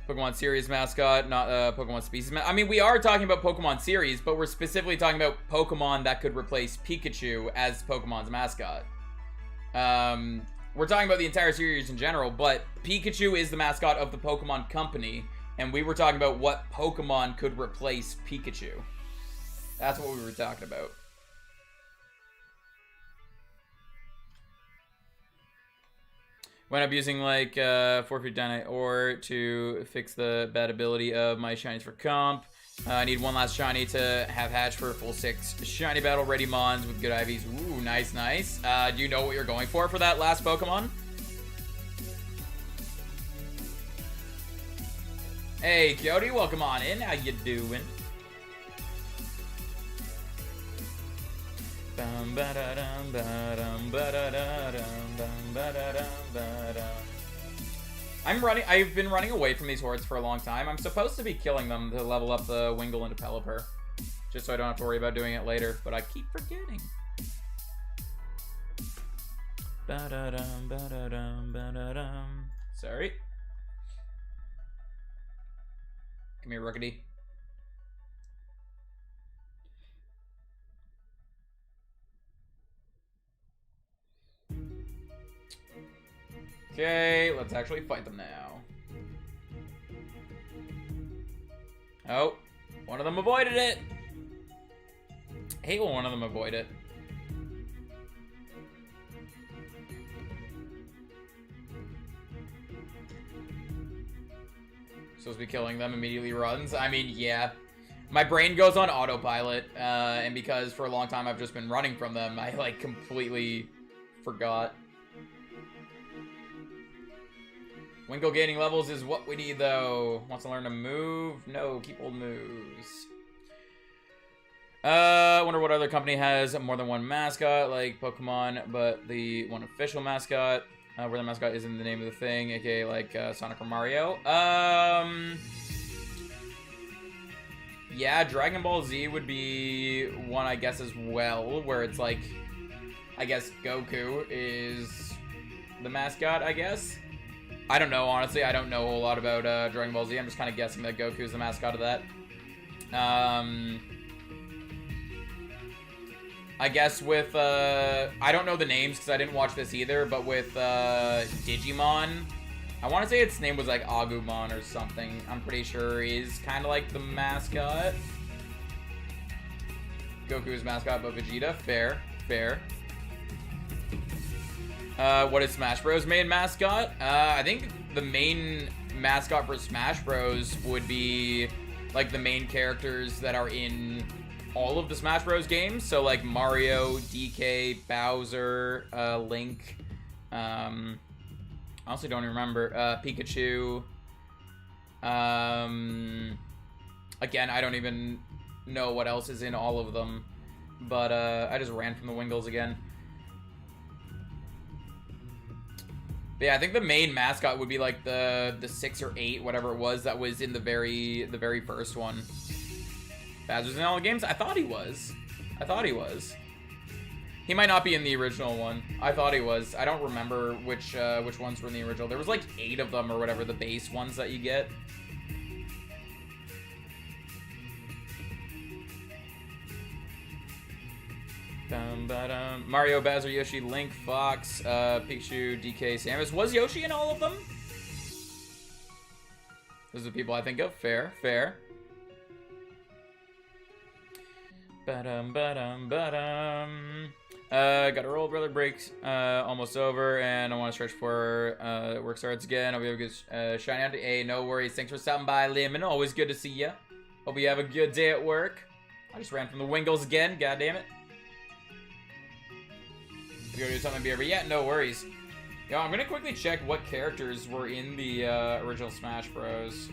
Pokemon series mascot, not Pokemon species. I mean, we are talking about Pokemon series, but we're specifically talking about Pokemon that could replace Pikachu as Pokemon's mascot. We're talking about the entire series in general, but Pikachu is the mascot of the Pokemon Company, and we were talking about what Pokemon could replace Pikachu. That's what we were talking about. When I'm using like 4-feet Dynamite Ore to fix the bad ability of my shinies for comp. I need one last shiny to have hatch for a full 6 shiny battle ready mons with good IVs. Ooh, nice, nice. Do you know what you're going for that last Pokemon? Hey, Kyoti, welcome on in. How you doing? I've been running away from these hordes for a long time. I'm supposed to be killing them to level up the Wingull into Pelipper, just so I don't have to worry about doing it later, but I keep forgetting. Sorry. Come here, Rookity. Okay, let's actually fight them now. Oh, one of them avoided it. I hate when one of them avoid it. Supposed to be killing them, immediately runs. I mean, yeah. My brain goes on autopilot, and because for a long time I've just been running from them, I, like, completely forgot. Wingull gaining levels is what we need, though. Wants to learn to move? No, keep old moves. Wonder what other company has more than one mascot, like Pokemon, but the one official mascot, where the mascot isn't the name of the thing, aka like Sonic or Mario. Yeah, Dragon Ball Z would be one, I guess, as well, where it's like, I guess Goku is the mascot, I guess. I don't know, honestly. I don't know a whole lot about Dragon Ball Z. I'm just kind of guessing that Goku is the mascot of that. I guess with, I don't know the names because I didn't watch this either, but with Digimon, I want to say its name was like Agumon or something. I'm pretty sure he's kind of like the mascot. Goku's mascot, but Vegeta. Fair, fair. What is Smash Bros' main mascot? I think the main mascot for Smash Bros would be like the main characters that are in all of the Smash Bros games. So like Mario, DK, Bowser, Link. I honestly don't remember. Pikachu. Again, I don't even know what else is in all of them. But I just ran from the Wingulls again. But yeah, I think the main mascot would be like the 6 or 8, whatever it was, that was in the very first one. Bowser's in all the games? I thought he was. I thought he was. He might not be in the original one. I thought he was. I don't remember which ones were in the original. There was like 8 of them or whatever, the base ones that you get. Mario, Bowser, Yoshi, Link, Fox, Pikachu, DK, Samus. Was Yoshi in all of them? Those are the people I think of. Fair, fair. Got a roll, brother. Breaks almost over, and I want to stretch for work starts again. Hope you have a good shiny out. Hey, no worries. Thanks for stopping by, Lemon. Always good to see you. Hope you have a good day at work. I just ran from the Wingulls again. God damn it. We gotta do something be over. Yeah, no worries. Yo, I'm gonna quickly check what characters were in the original Smash Bros.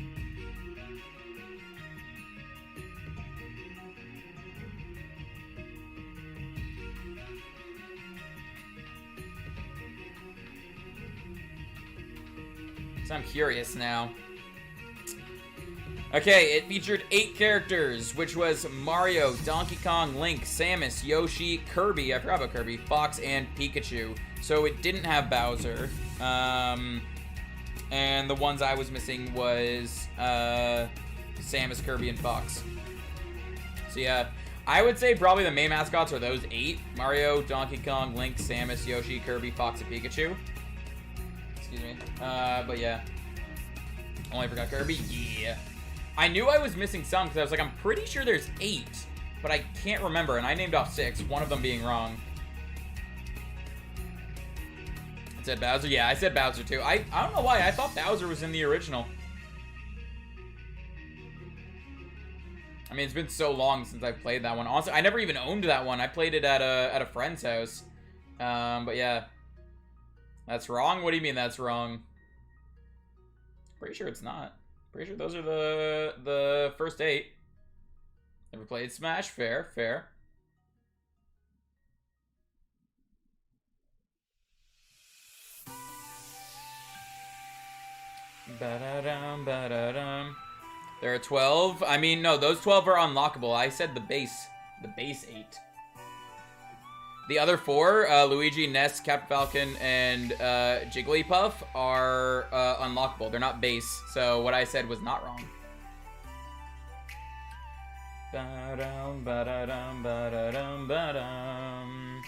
So I'm curious now. Okay, it featured 8 characters, which was Mario, Donkey Kong, Link, Samus, Yoshi, Kirby, I forgot about Kirby, Fox, and Pikachu. So it didn't have Bowser. And the ones I was missing was Samus, Kirby, and Fox. So yeah, I would say probably the main mascots are those 8. Mario, Donkey Kong, Link, Samus, Yoshi, Kirby, Fox, and Pikachu. Excuse me. But yeah. Only forgot Kirby? Yeah. I knew I was missing some because I was like, I'm pretty sure there's 8. But I can't remember, and I named off 6, one of them being wrong. I said Bowser? Yeah, I said Bowser too. I don't know why. I thought Bowser was in the original. I mean, it's been so long since I've played that one. Honestly, I never even owned that one. I played it at a friend's house. But yeah. That's wrong? What do you mean that's wrong? Pretty sure it's not. Pretty sure those are the first 8. Never played Smash? Fair, fair. Ba-da-dum, ba-da-dum. There are 12. I mean, no, those 12 are unlockable. I said the base 8. The other 4, Luigi, Ness, Captain Falcon, and Jigglypuff are unlockable. They're not base, so what I said was not wrong. Ba-dum, ba-da-dum, ba-da-dum, ba-dum.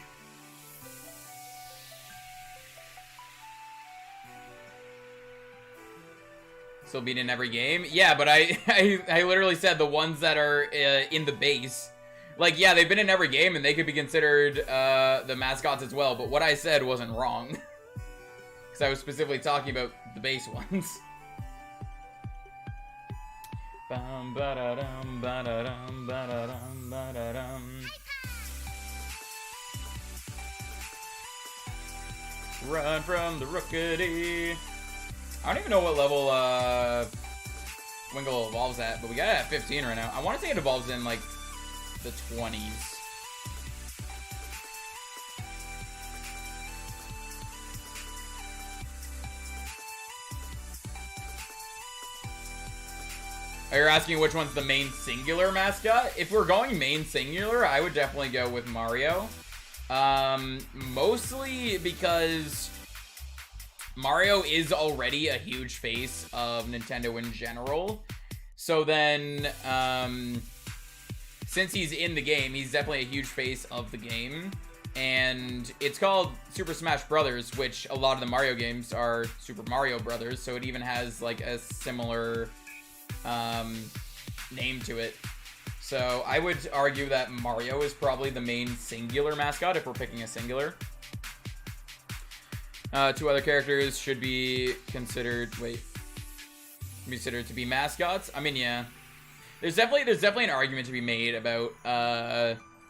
Still beat in every game? Yeah, but I literally said the ones that are in the base. Like, yeah, they've been in every game, and they could be considered the mascots as well, but what I said wasn't wrong. Because I was specifically talking about the base ones. Bum, ba-da-dum, ba-da-dum, ba-da-dum, ba-da-dum. Run from the rookity. I don't even know what level Wingull evolves at, but we got it at 15 right now. I want to say it evolves in, like, the 20s. Are you asking which one's the main singular mascot? If we're going main singular, I would definitely go with Mario. Mostly because Mario is already a huge face of Nintendo in general. So then, since he's in the game, he's definitely a huge face of the game. And it's called Super Smash Brothers, which a lot of the Mario games are Super Mario Brothers. So it even has like a similar name to it. So I would argue that Mario is probably the main singular mascot if we're picking a singular. 2 other characters should be considered to be mascots. I mean, yeah. There's definitely an argument to be made about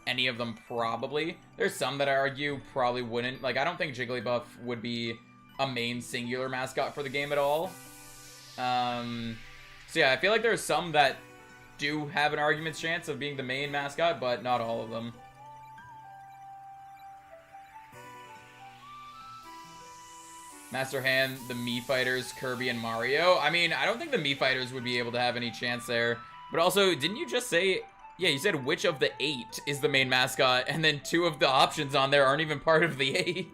any of them probably. There's some that I argue probably wouldn't. Like, I don't think Jigglypuff would be a main singular mascot for the game at all. So yeah, I feel like there's some that do have an argument's chance of being the main mascot, but not all of them. Master Hand, the Mii Fighters, Kirby, and Mario. I mean, I don't think the Mii Fighters would be able to have any chance there. But also, didn't you just say... Yeah, you said which of the 8 is the main mascot, and then 2 of the options on there aren't even part of the 8.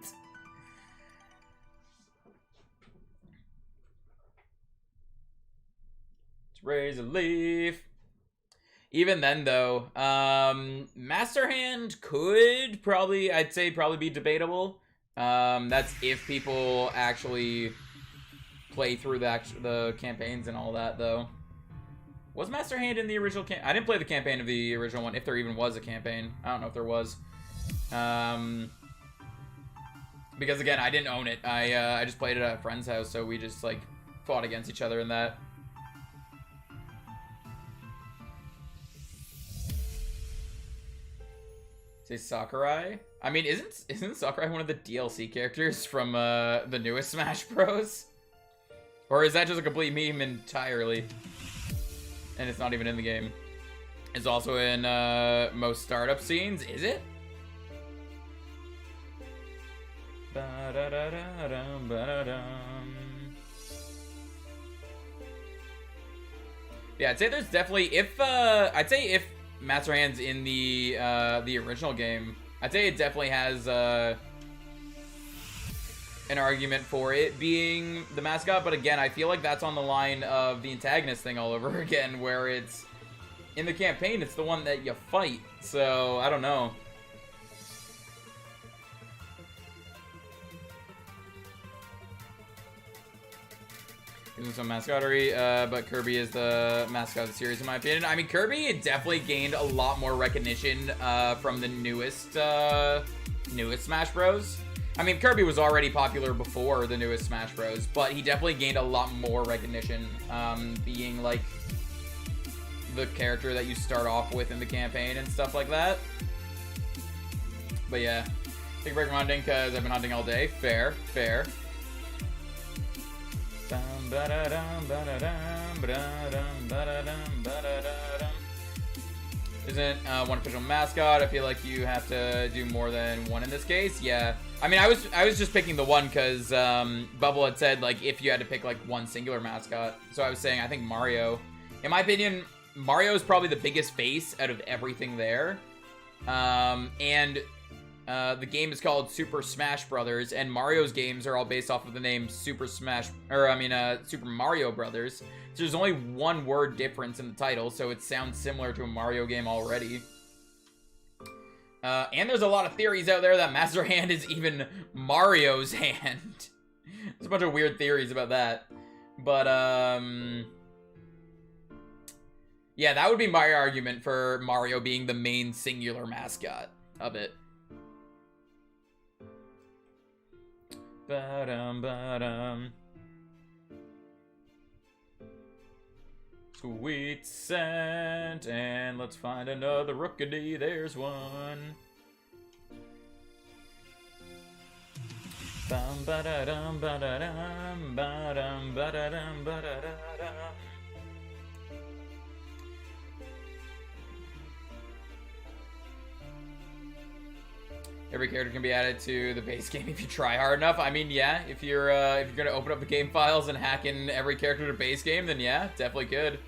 Let's raise a leaf. Even then, though, Master Hand could probably, I'd say, probably be debatable. That's if people actually play through the campaigns and all that, though. Was Master Hand in the original I didn't play the campaign of the original one, if there even was a campaign. I don't know if there was. Because, again, I didn't own it. I just played it at a friend's house, so we just, like, fought against each other in that. Say Sakurai? I mean, isn't Sakurai one of the DLC characters from the newest Smash Bros? Or is that just a complete meme entirely? And it's not even in the game. It's also in most startup scenes, is it? Yeah, I'd say there's definitely, I'd say if Master Hand's in the original game, I'd say it definitely has, an argument for it being the mascot, but again, I feel like that's on the line of the antagonist thing all over again, where it's, in the campaign, it's the one that you fight, so, I don't know. Using some mascottery, but Kirby is the mascot of the series, in my opinion. I mean, Kirby definitely gained a lot more recognition, from the newest Smash Bros. I mean, Kirby was already popular before the newest Smash Bros, but he definitely gained a lot more recognition, being, like, the character that you start off with in the campaign and stuff like that. But yeah, take a break from hunting, because I've been hunting all day. Fair, fair. Isn't one official mascot. I feel like you have to do more than one in this case. Yeah. I mean, I was just picking the one because Bubble had said, like, if you had to pick, like, one singular mascot. So I was saying, I think Mario. In my opinion, Mario is probably the biggest face out of everything there. The game is called Super Smash Brothers, and Mario's games are all based off of the name Super Mario Brothers. So there's only one word difference in the title, so it sounds similar to a Mario game already. And there's a lot of theories out there that Master Hand is even Mario's hand. There's a bunch of weird theories about that. But, yeah, that would be my argument for Mario being the main singular mascot of it. Sweet scent, and let's find another Rookity. There's one. Every character can be added to the base game if you try hard enough. I mean, yeah, if you're gonna open up the game files and hack in every character to base game, then yeah, definitely could.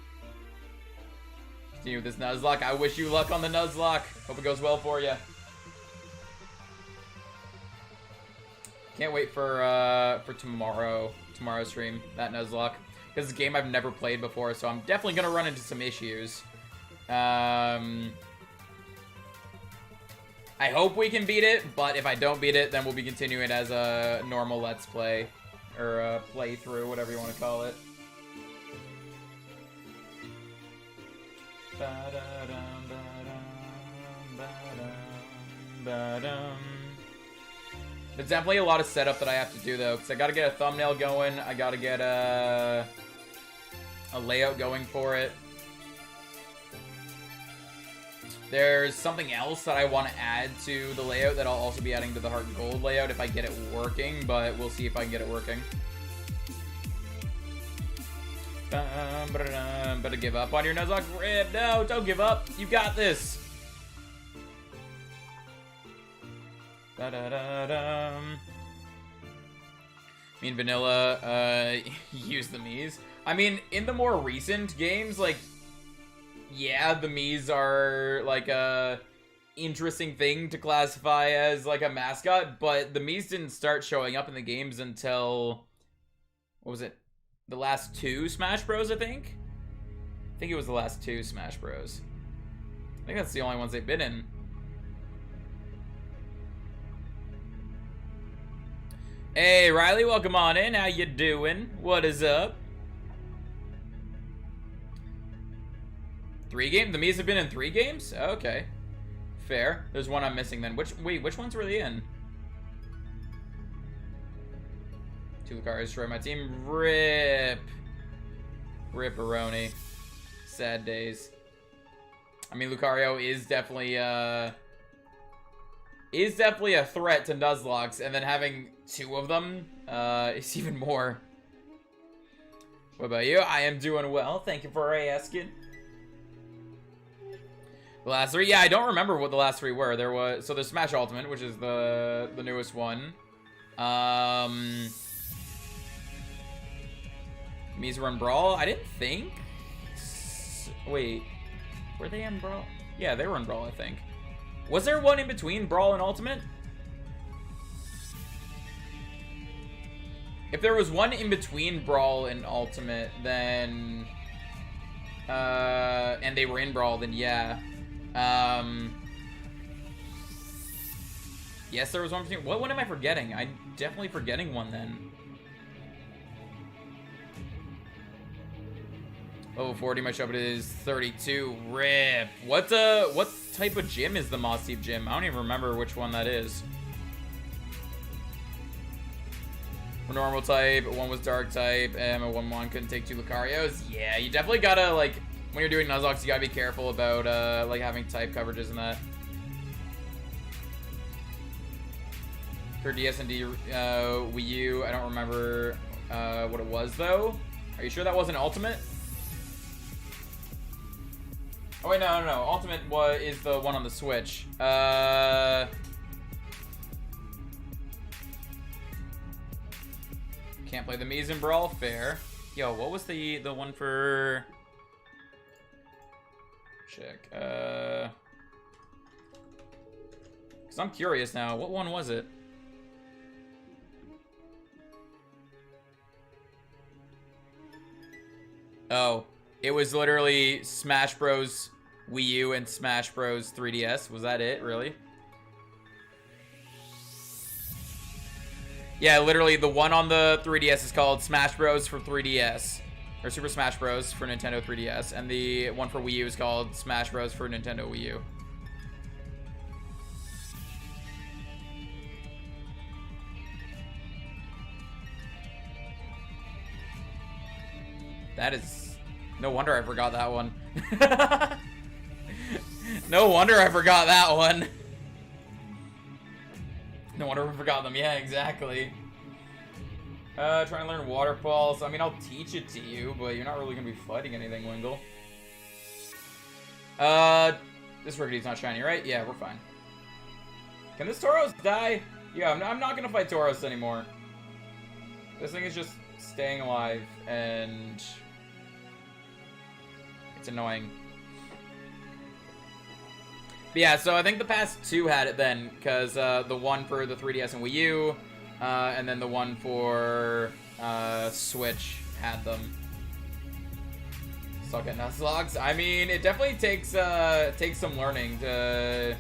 Continue with this Nuzlocke. I wish you luck on the Nuzlocke. Hope it goes well for you. Can't wait for tomorrow's stream, that Nuzlocke, because it's a game I've never played before, so I'm definitely gonna run into some issues. I hope we can beat it, but if I don't beat it, then we'll be continuing as a normal Let's Play, or a playthrough, whatever you want to call it. There's definitely a lot of setup that I have to do, though, because I gotta get a thumbnail going, I gotta get a layout going for it. There's something else that I want to add to the layout that I'll also be adding to the Heart Gold layout if I get it working, but we'll see if I can get it working. Better give up on your Nuzlocke. Rip, no, don't give up. You got this. Me and Vanilla use the Miis. I mean, in the more recent games, like, yeah, the Miis are, like, a interesting thing to classify as, like, a mascot, but the Miis didn't start showing up in the games until, what was it? The last two Smash Bros, I think? I think it was the last two Smash Bros. I think that's the only ones they've been in. Hey, Riley, welcome on in. How you doing? What is up? 3 games? The Miis have been in 3 games? Okay. Fair. There's one I'm missing then. Which ones were they in? Two Lucario destroyed my team. Rip. Ripperoni. Sad days. I mean, Lucario is definitely a threat to Nuzlocke, and then having 2 of them is even more. What about you? I am doing well. Thank you for asking. The last 3? Yeah, I don't remember what the last 3 were. There was, so there's Smash Ultimate, which is the newest one. Miis Run Brawl? I didn't think Wait, were they in Brawl? Yeah, they were in Brawl, I think. Was there one in between Brawl and Ultimate? If there was one in between Brawl and Ultimate, then... and they were in Brawl, then yeah. Yes, there was one between... What one am I forgetting? I'm definitely forgetting one then. Oh, 40, my shop is 32. Rip. What type of gym is the Moss Deep gym? I don't even remember which one that is. For normal type, one was dark type, and a 1-1 couldn't take 2 Lucarios. Yeah, you definitely gotta, like, when you're doing Nuzlocke, you gotta be careful about, like, having type coverages and that. For DS and D, Wii U, I don't remember what it was, though. Are you sure that wasn't Ultimate? Oh, wait, no. Ultimate is the one on the Switch. Can't play the Mies in Brawl, fair. Yo, what was the one for... Check. Because I'm curious now. What one was it? Oh, it was literally Smash Bros. Wii U and Smash Bros. 3DS. Was that it, really? Yeah, literally, the one on the 3DS is called Smash Bros. For 3DS. Or Super Smash Bros. For Nintendo 3DS. And the one for Wii U is called Smash Bros. For Nintendo Wii U. That is... No wonder I forgot that one. No wonder I forgot that one. No wonder I forgot them. Yeah, exactly. Try and learn Water Pulse. I mean, I'll teach it to you, but you're not really going to be fighting anything, Wingle. This Rickety's not shiny, right? Yeah, we're fine. Can this Tauros die? Yeah, I'm not going to fight Tauros anymore. This thing is just staying alive, and... it's annoying. But yeah, so I think the past two had it then, because the one for the 3DS and Wii U, and then the one for Switch had them. Suck at Nuzlocke. I mean, it definitely takes some learning to...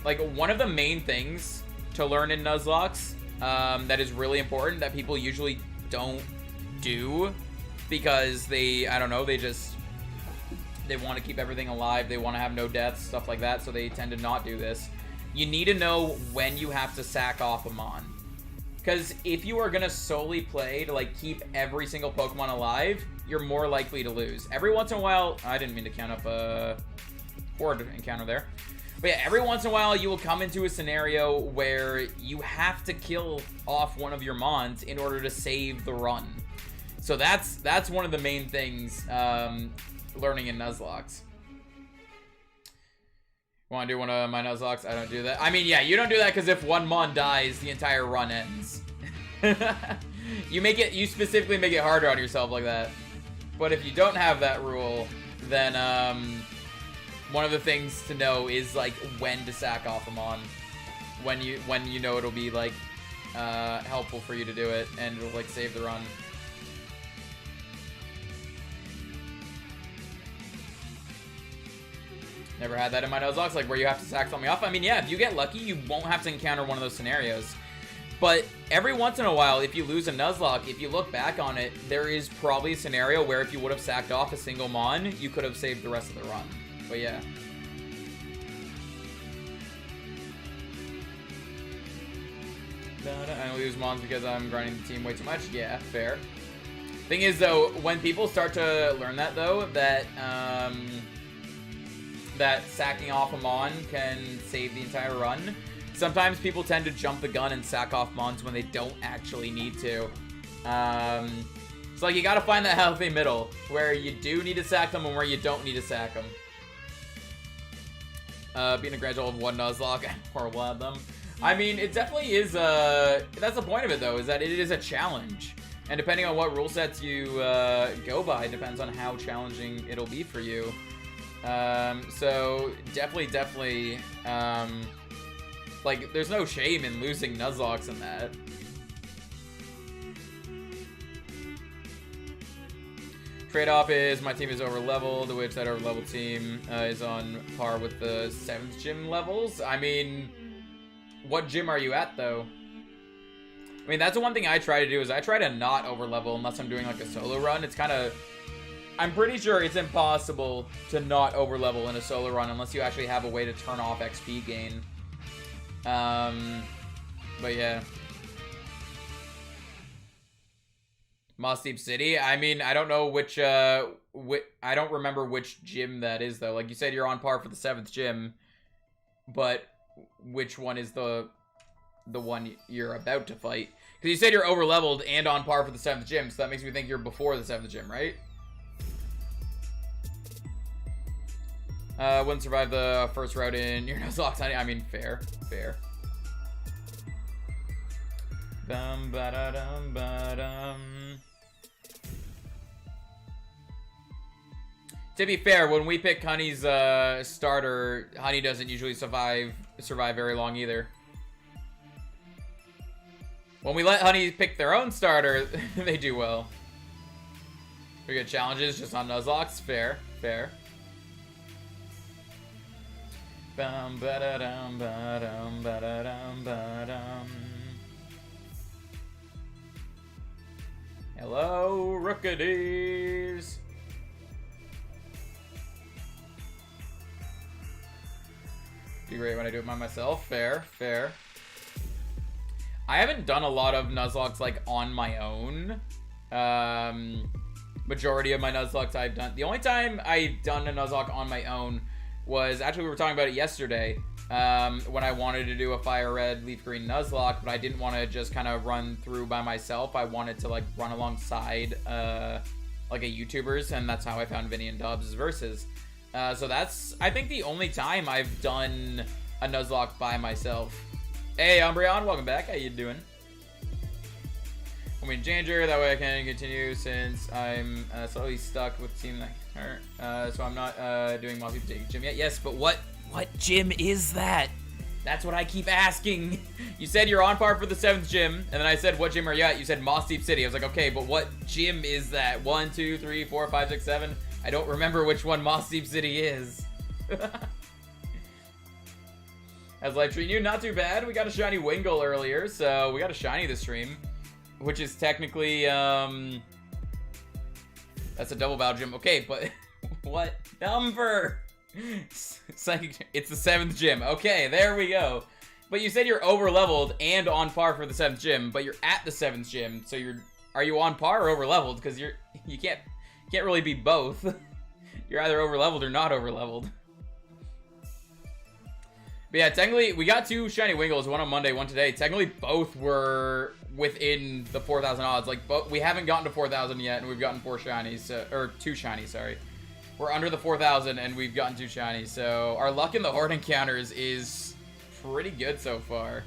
Like, one of the main things to learn in Nuzlocke that is really important that people usually don't do because they, I don't know, they want to keep everything alive, they want to have no deaths, stuff like that, so they tend to not do this. You need to know when you have to sack off a Mon. Because if you are going to solely play to, like, keep every single Pokemon alive, you're more likely to lose. Every once in a while, I didn't mean to count up a Horde encounter there. But yeah, every once in a while, you will come into a scenario where you have to kill off one of your Mons in order to save the run. So that's one of the main things learning in Nuzlocke. Want to do one of my Nuzlocke? I don't do that. I mean, yeah, you don't do that because if one Mon dies, the entire run ends. You specifically make it harder on yourself like that. But if you don't have that rule, then one of the things to know is like when to sack off a Mon. When you know it'll be like helpful for you to do it and it'll like save the run. Never had that in my Nuzlocke, like where you have to sack something off. I mean, yeah, if you get lucky, you won't have to encounter one of those scenarios. But every once in a while, if you lose a Nuzlocke, if you look back on it, there is probably a scenario where if you would have sacked off a single Mon, you could have saved the rest of the run. But yeah. I only lose Mons because I'm grinding the team way too much. Yeah, fair. Thing is, though, when people start to learn that, though, that that sacking off a Mon can save the entire run, sometimes people tend to jump the gun and sack off Mons when they don't actually need to. So, like, you gotta find that healthy middle, where you do need to sack them and where you don't need to sack them. Being a gradual of one Nuzlocke, I'm horrible at them. I mean, it definitely is, that's the point of it, though, is that it is a challenge. And depending on what rule sets you go by, depends on how challenging it'll be for you. So definitely, like, there's no shame in losing Nuzlocke in that. Trade-off is my team is over-leveled, which that over-leveled team is on par with the 7th gym levels. I mean, what gym are you at, though? I mean, that's the one thing I try to do, is I try to not over-level unless I'm doing, like, a solo run. It's kind of... I'm pretty sure it's impossible to not over-level in a solo run unless you actually have a way to turn off XP gain. But yeah. Moss Deep City? I mean, I don't know which, I don't remember which gym that is, though. Like, you said you're on par for the 7th gym, but which one is the one you're about to fight? Because you said you're over-leveled and on par for the 7th gym, so that makes me think you're before the 7th gym, right? Wouldn't survive the first route in your Nuzlocke. I mean, fair. Bum ba da dum ba dum. To be fair, when we pick Honey's starter, Honey doesn't usually survive very long either. When we let Honey pick their own starter, they do well. We get challenges just on Nuzlocke. Fair. Bum ba da dum ba dum ba da dum ba dum. Hello, Rookies. Be great when I do it by myself. Fair. I haven't done a lot of Nuzlocke like on my own. Majority of my Nuzlocke I've done. The only time I've done a Nuzlocke on my own was actually, we were talking about it yesterday. When I wanted to do a fire red, leaf green Nuzlocke, but I didn't want to just kind of run through by myself. I wanted to like run alongside like a YouTubers, and that's how I found Vinny and Dubs versus. So that's, I think, the only time I've done a Nuzlocke by myself. Hey, Umbreon, welcome back. How you doing? I mean, Danger, that way I can continue since I'm slowly stuck with the team that hurt. So I'm not doing Mossy Gym yet. Yes, but what gym is that? That's what I keep asking. You said you're on par for the 7th gym, and then I said, what gym are you at? You said Moss Deep City. I was like, okay, but what gym is that? 1, 2, 3, 4, 5, 6, 7. I don't remember which one Moss Deep City is. How's life treating you? Not too bad. We got a shiny Wingull earlier, so we got a shiny this stream, which is technically, that's a double bow gym. Okay, but what number? It's the 7th gym. Okay, there we go. But you said you're over-leveled and on par for the 7th gym, but you're at the 7th gym, so are you on par or over-leveled? Because you can't really be both. You're either over-leveled or not over-leveled. But yeah, technically, we got 2 shiny Wingles, one on Monday, one today. Technically, both were within the 4,000 odds. Like, we haven't gotten to 4,000 yet, and we've gotten 4 shinies, or 2 shinies, sorry. We're under the 4,000, and we've gotten 2 shinies. So our luck in the Horde encounters is pretty good so far.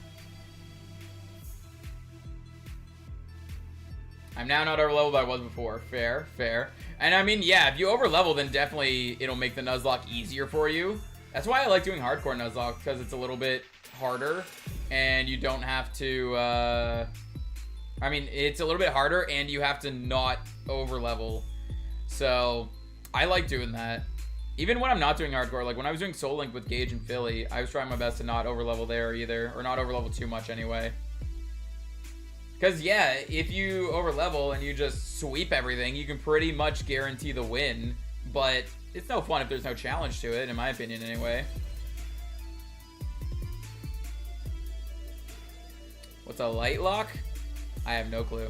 I'm now not over-leveled, but I was before. Fair. And I mean, yeah, if you over-level, then definitely it'll make the Nuzlocke easier for you. That's why I like doing hardcore Nuzlocke, because it's a little bit harder, and you don't have to, I mean, it's a little bit harder, and you have to not over-level. So I like doing that. Even when I'm not doing hardcore, like when I was doing Soul Link with Gage and Philly, I was trying my best to not over-level there either, or not over-level too much anyway. Because, yeah, if you over-level and you just sweep everything, you can pretty much guarantee the win, but it's no fun if there's no challenge to it, in my opinion, anyway. What's a light lock? I have no clue.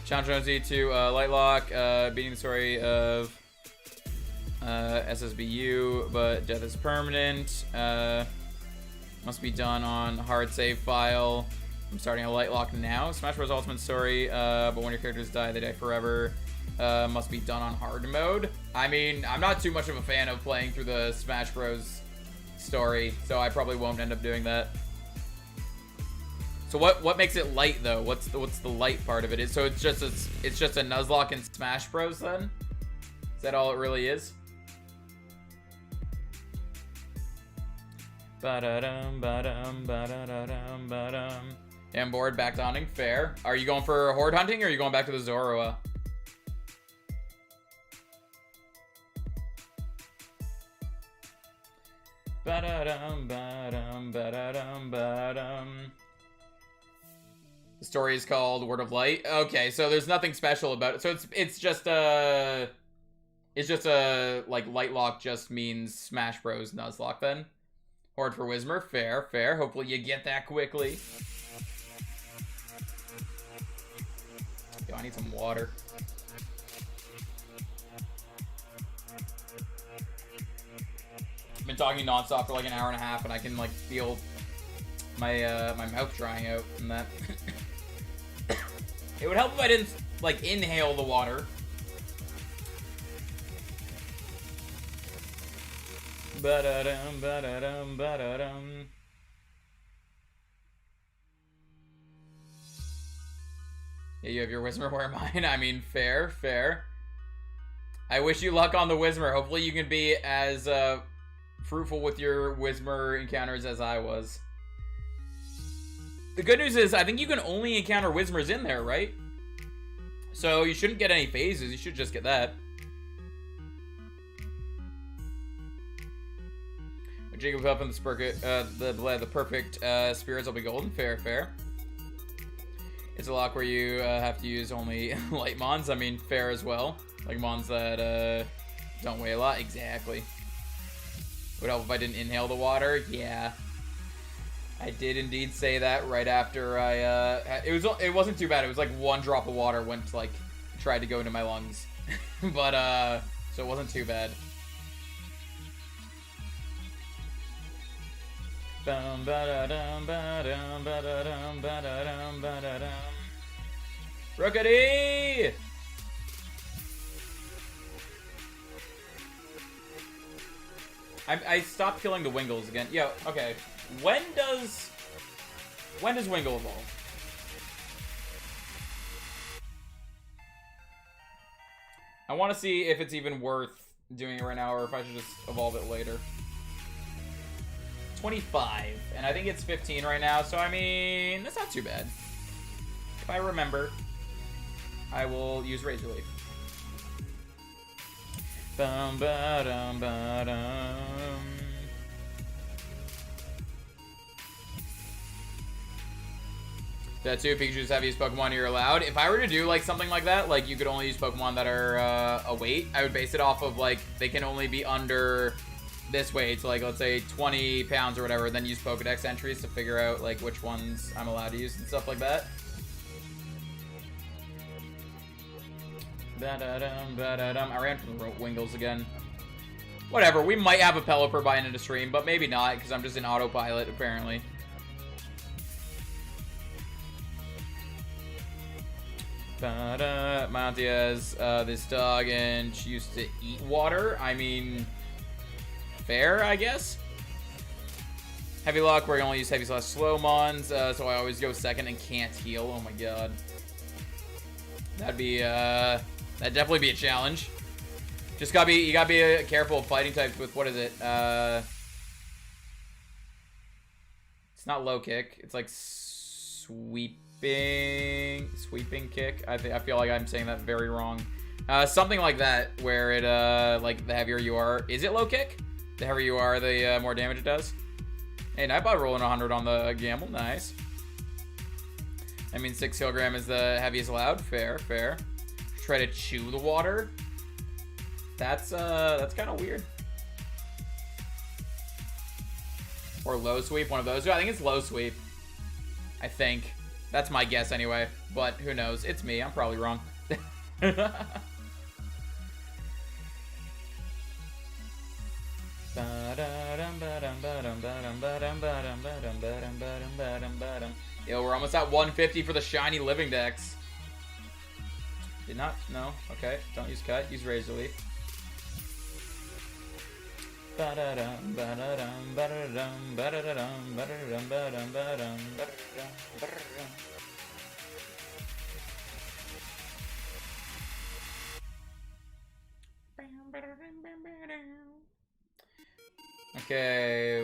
Challenge Jonesy to light lock, beating the story of SSBU, but death is permanent. Must be done on hard save file. I'm starting a light lock now. Smash Bros. Ultimate story, but when your characters die, they die forever. Must be done on hard mode. I mean, I'm not too much of a fan of playing through the Smash Bros. Story, so I probably won't end up doing that. So what makes it light though? What's the light part of it? So it's just a Nuzlocke and Smash Bros then? Is that all it really is? Ba-da-dum, ba-dum, ba-da-da-dum, ba-dum. I'm bored, back to hunting. Fair. Are you going for horde hunting or are you going back to the Zorua? Ba-da-dum, ba-dum, ba-da-dum, ba-dum. The story is called Word of Light. Okay, so there's nothing special about it. So it's just a like Lightlock just means Smash Bros Nuzlocke then. Horde for Whismer, fair, fair. Hopefully you get that quickly. Yo, I need some water. I've been talking nonstop for like an hour and a half, and I can like feel my my mouth drying out and that. It would help if I didn't like inhale the water. Ba-da-dum, ba-da-dum, ba-da-dum. Yeah, you have your Whismer, where mine? I mean, fair, fair. I wish you luck on the Whismer. Hopefully you can be as fruitful with your Whismer encounters as I was. The good news is, I think you can only encounter Whismers in there, right? So you shouldn't get any phases. You should just get that. When Jacob up in the perfect spirits will be golden. Fair, fair. It's a lock where you have to use only light mons. I mean, fair as well. Like mons that don't weigh a lot. Exactly. Would help if I didn't inhale the water. Yeah. I did indeed say that right after I, it wasn't too bad. It was like one drop of water went like, tried to go into my lungs. But, so it wasn't too bad. Bum ba-da-dum, ba-dum, ba-da-dum, ba-da-dum, ba-da-dum. Rookity! I stopped killing the Wingles again. Yo, okay. When does Wingle evolve? I want to see if it's even worth doing it right now or if I should just evolve it later. 25, and I think it's 15 right now, so I mean, that's not too bad. If I remember, I will use Razor Leaf. Bum ba dum ba dum. That too, Pikachu's heaviest Pokemon you're allowed. If I were to do like something like that, like you could only use Pokemon that are a weight, I would base it off of like they can only be under this weight, so like let's say 20 pounds or whatever, then use Pokedex entries to figure out like which ones I'm allowed to use and stuff like that. Ba-da-dum, ba-da-dum. I ran from the Wingles again. Whatever, we might have a Pelipper by end of stream, but maybe not, because I'm just in autopilot, apparently. Ba-da. My auntie has this dog, and she used to eat water. I mean, fair, I guess. Heavy luck, where you only use heavy / slow mons, so I always go second and can't heal. Oh my god. That'd be, that'd definitely be a challenge. Just you gotta be careful of fighting types with, what is it? It's not low kick. It's like sweeping kick. I feel like I'm saying that very wrong. Something like that, where it, like the heavier you are. Is it low kick? The heavier you are, the more damage it does. Hey, Nightbot rolling 100 on the gamble. Nice. I mean, 6 kilogram is the heaviest allowed. Fair, fair. Try to chew the water. That's kind of weird. Or low sweep, one of those. I think it's low sweep. I think. That's my guess anyway. But who knows? It's me. I'm probably wrong. Yo, we're almost at 150 for the shiny living dex. Did not? No? Okay. Don't use cut. Use Razor Leaf. Okay,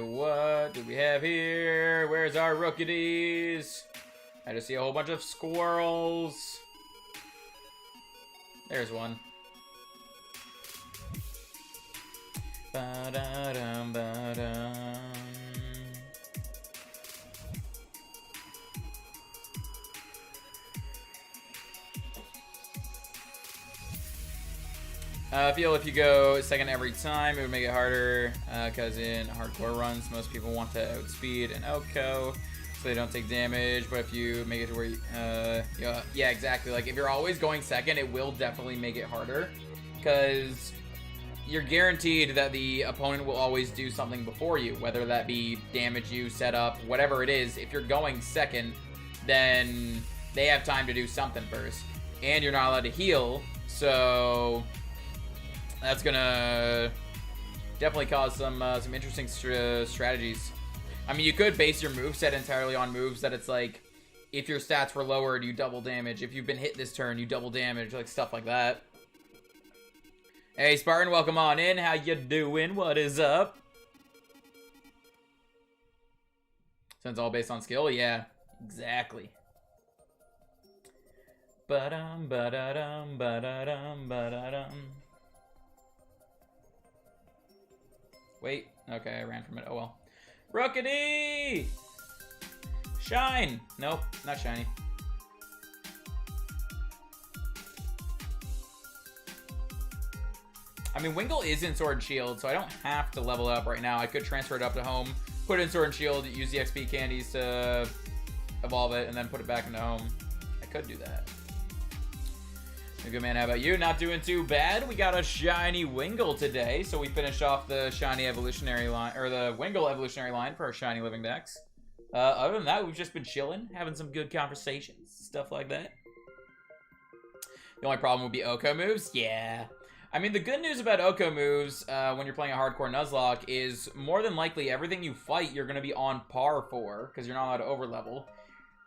what do we have here? Where's our rookies? I just see a whole bunch of squirrels. There's one. Ba-da-dum, ba-dum. I feel if you go second every time, it would make it harder, because in hardcore runs, most people want to outspeed an outco, so they don't take damage, but if you make it to where you, yeah, exactly, like, if you're always going second, it will definitely make it harder, because you're guaranteed that the opponent will always do something before you, whether that be damage you, set up, whatever it is. If you're going second, then they have time to do something first, and you're not allowed to heal, so that's gonna definitely cause some interesting strategies. I mean, you could base your moveset entirely on moves that it's like, if your stats were lowered, you double damage. If you've been hit this turn, you double damage, like stuff like that. Hey, Spartan, welcome on in. How you doing? What is up? So it's all based on skill? Yeah, exactly. Ba-dum, ba-da-dum, ba-da-dum, ba-da-dum. Wait, okay, I ran from it. Oh well. Rookity! Shine! Nope, not shiny. I mean, Wingull is in Sword and Shield, so I don't have to level up right now. I could transfer it up to home, put it in Sword and Shield, use the XP candies to evolve it, and then put it back into home. I could do that. Good man, how about you? Not doing too bad. We got a shiny Wingull today, so we finished off the shiny evolutionary line, or the Wingull evolutionary line for our shiny living decks. Other than that, we've just been chilling, having some good conversations, stuff like that. The only problem would be Oko moves. Yeah. I mean, the good news about Oko moves when you're playing a hardcore Nuzlocke is more than likely everything you fight you're going to be on par for, because you're not allowed to overlevel.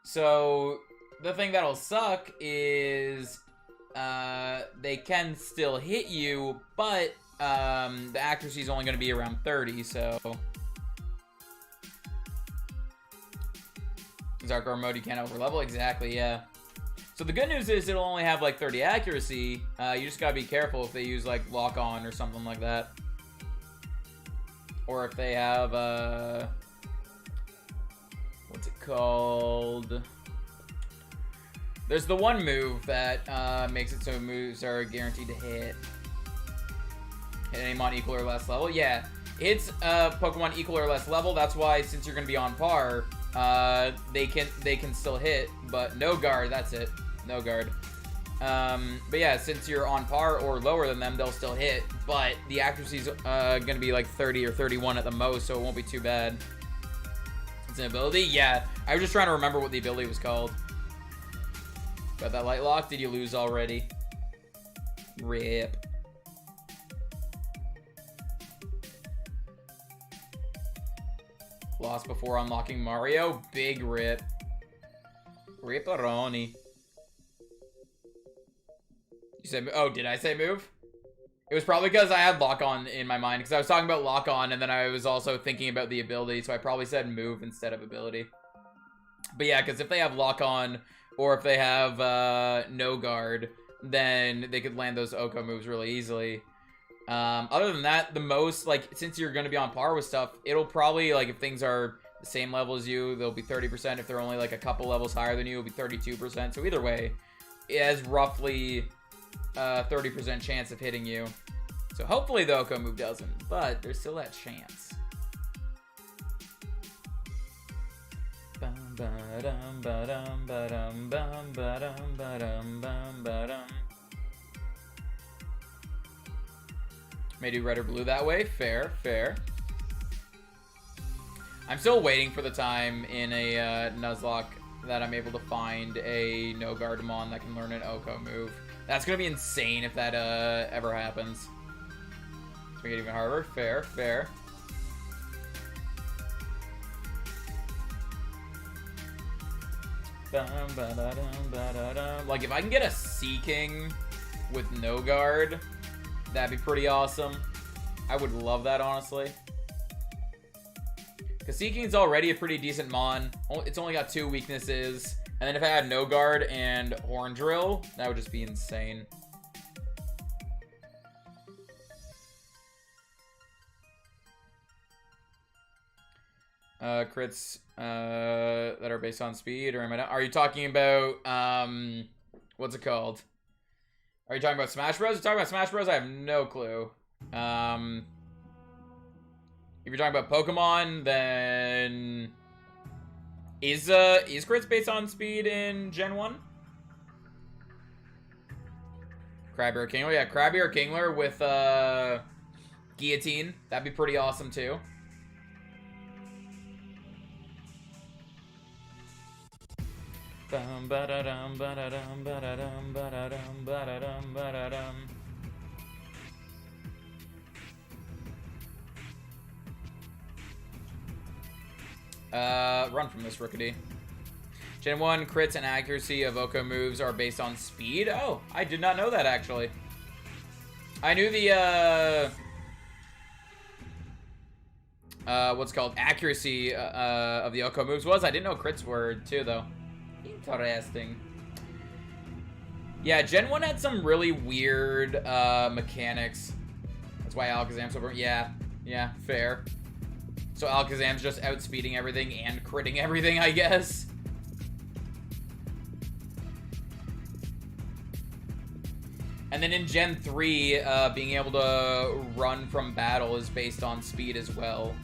So the thing that'll suck is they can still hit you, but the accuracy is only going to be around 30, so Hardcore mode you can't overlevel. Exactly, yeah. So the good news is it'll only have like 30 accuracy. You just gotta be careful if they use like lock on or something like that, or if they have what's it called? There's the one move that makes it so moves are guaranteed to hit any on equal or less level. Yeah, it's Pokemon equal or less level. That's why, since you're gonna be on par, they can still hit, but no guard. That's it, no guard. But yeah, since you're on par or lower than them, they'll still hit, but the accuracy's gonna be like 30 or 31 at the most, so it won't be too bad. It's an ability. Yeah, I was just trying to remember what the ability was called. Got that light lock? Did you lose already? Rip. Lost before unlocking Mario? Big rip. Ripperoni. You said, oh, did I say move? It was probably because I had lock on in my mind, because I was talking about lock on, and then I was also thinking about the ability, so I probably said move instead of ability. But yeah, because if they have lock on, or if they have no guard, then they could land those Oko moves really easily. Other than that, the most, like, since you're going to be on par with stuff, it'll probably, like, if things are the same level as you, they'll be 30%. If they're only, like, a couple levels higher than you, it'll be 32%. So either way, it has roughly 30% chance of hitting you. So hopefully the Oko move doesn't, but there's still that chance. May do red or blue that way. Fair, fair. I'm still waiting for the time in a Nuzlocke that I'm able to find a no Guardamon that can learn an Oko move. That's gonna be insane if that ever happens. make it even harder. Fair, fair. Like, if I can get a Sea King with no guard, that'd be pretty awesome. I would love that, honestly. Because Sea King's already a pretty decent mon. It's only got 2 weaknesses. And then if I had no guard and Horn Drill, that would just be insane. Crits that are based on speed, or am I not? Are you talking about what's it called? Are you talking about Smash Bros? You're talking about Smash Bros? I have no clue. If you're talking about Pokemon, then is crits based on speed in Gen 1? Krabby or Kingler? Yeah, Krabby or Kingler with Guillotine. That'd be pretty awesome too. Run from this, Rookity. Gen 1 crits and accuracy of Oko moves are based on speed. Oh, I did not know that, actually. I knew the what's it called, accuracy of the Oko moves was. I didn't know crits were too, though. Interesting. Yeah, Gen 1 had some really weird mechanics. That's why Alakazam's over. Yeah, fair. So Alakazam's just outspeeding everything and critting everything, I guess. And then in Gen 3, being able to run from battle is based on speed as well.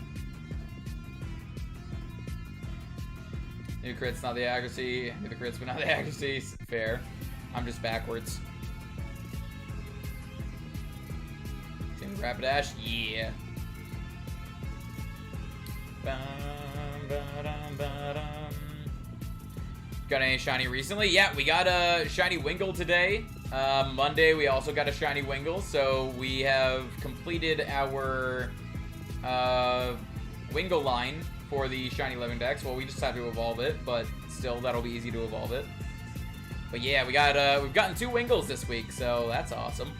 New crits, not the accuracy. New the crits, but not the accuracy. Fair. I'm just backwards. Same Rapid Dash? Yeah. Got any shiny recently? Yeah, we got a shiny Wingull today. Monday, we also got a shiny Wingull. So we have completed our Wingull line for the shiny living dex. Well, we just have to evolve it, but still, that'll be easy to evolve it. But yeah, we've gotten 2 Wingulls this week, so that's awesome.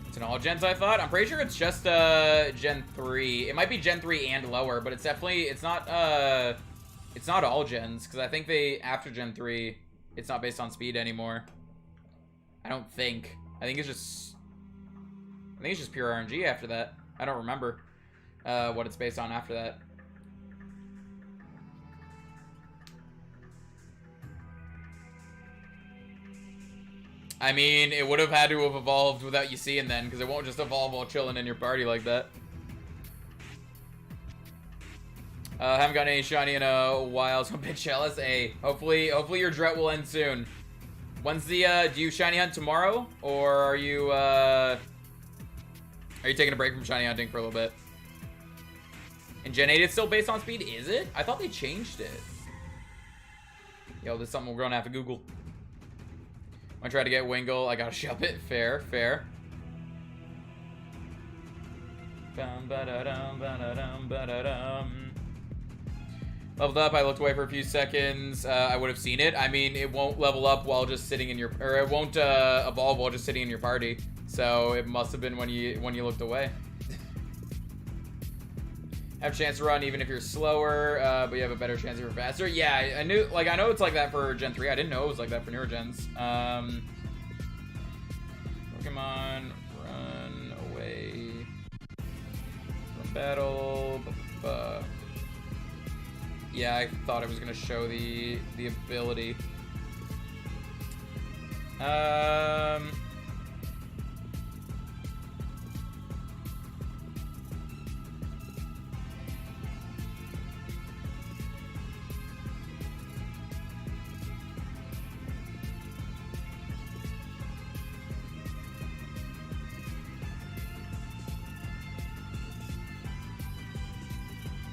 It's in all gens, I thought. I'm pretty sure it's just Gen 3. It might be Gen 3 and lower, but it's definitely it's not all gens, because I think after Gen 3, it's not based on speed anymore. I don't think. I think it's just pure RNG after that. I don't remember what it's based on after that. I mean, it would have had to have evolved without you seeing then, because it won't just evolve while chilling in your party like that. Haven't gotten any shiny in a while, so I'm a bit jealous. Hey, hopefully your drought will end soon. When's the, do you shiny hunt tomorrow? Or are you taking a break from shiny hunting for a little bit? In Gen 8, it's still based on speed, is it? I thought they changed it. Yo, this is something we're gonna have to Google. I try to get Wingull. I gotta shove it. Fair, fair. Leveled up. I looked away for a few seconds. I would have seen it. I mean, it won't level up while just sitting in your, or it won't evolve while just sitting in your party. So it must have been when you looked away. Have a chance to run even if you're slower, but you have a better chance if you're faster. Yeah, I know it's like that for Gen 3. I didn't know it was like that for newer gens. Pokemon, run away from battle. Yeah, I thought it was gonna show the ability.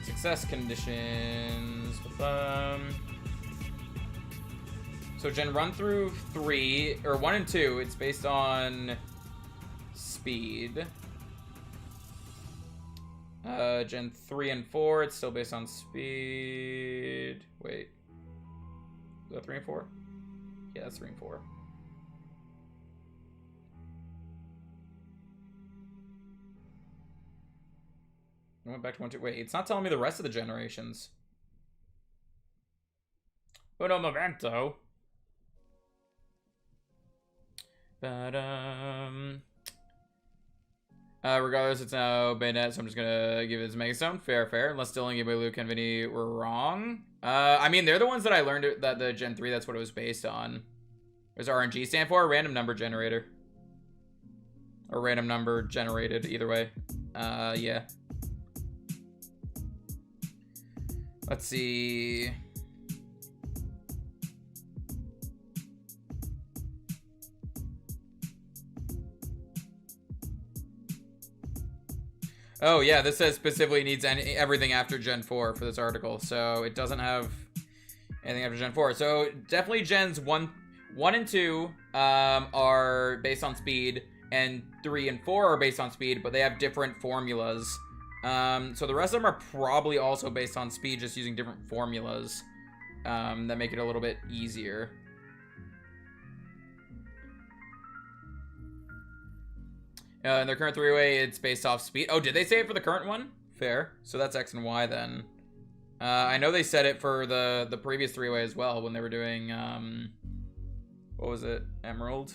Success conditions. So So Gen 1 through 3, or 1 and 2, it's based on speed. Gen 3 and 4, it's still based on speed. Wait. Is that 3 and 4? Yeah, that's 3 and 4. I went back to 1, 2. Wait, it's not telling me the rest of the generations. Uno momento. But, regardless, it's now Bayonet, so I'm just gonna give it as Megastone. Fair, fair. Unless Dylan, Game Boy, Luke, and Vinny were wrong. I mean, they're the ones that I learned that the Gen 3, that's what it was based on. What does RNG stand for? Random number generator. Or random number generated, either way. Yeah. Let's see. Oh, yeah, this says specifically needs everything after Gen 4 for this article, so it doesn't have anything after Gen 4. So definitely Gens 1 and 2 are based on speed, and 3 and 4 are based on speed, but they have different formulas. So the rest of them are probably also based on speed, just using different formulas that make it a little bit easier. In their current three-way, it's based off speed. Oh, did they say it for the current one? Fair. So that's X and Y then. I know they said it for the previous three-way as well when they were doing, what was it? Emerald?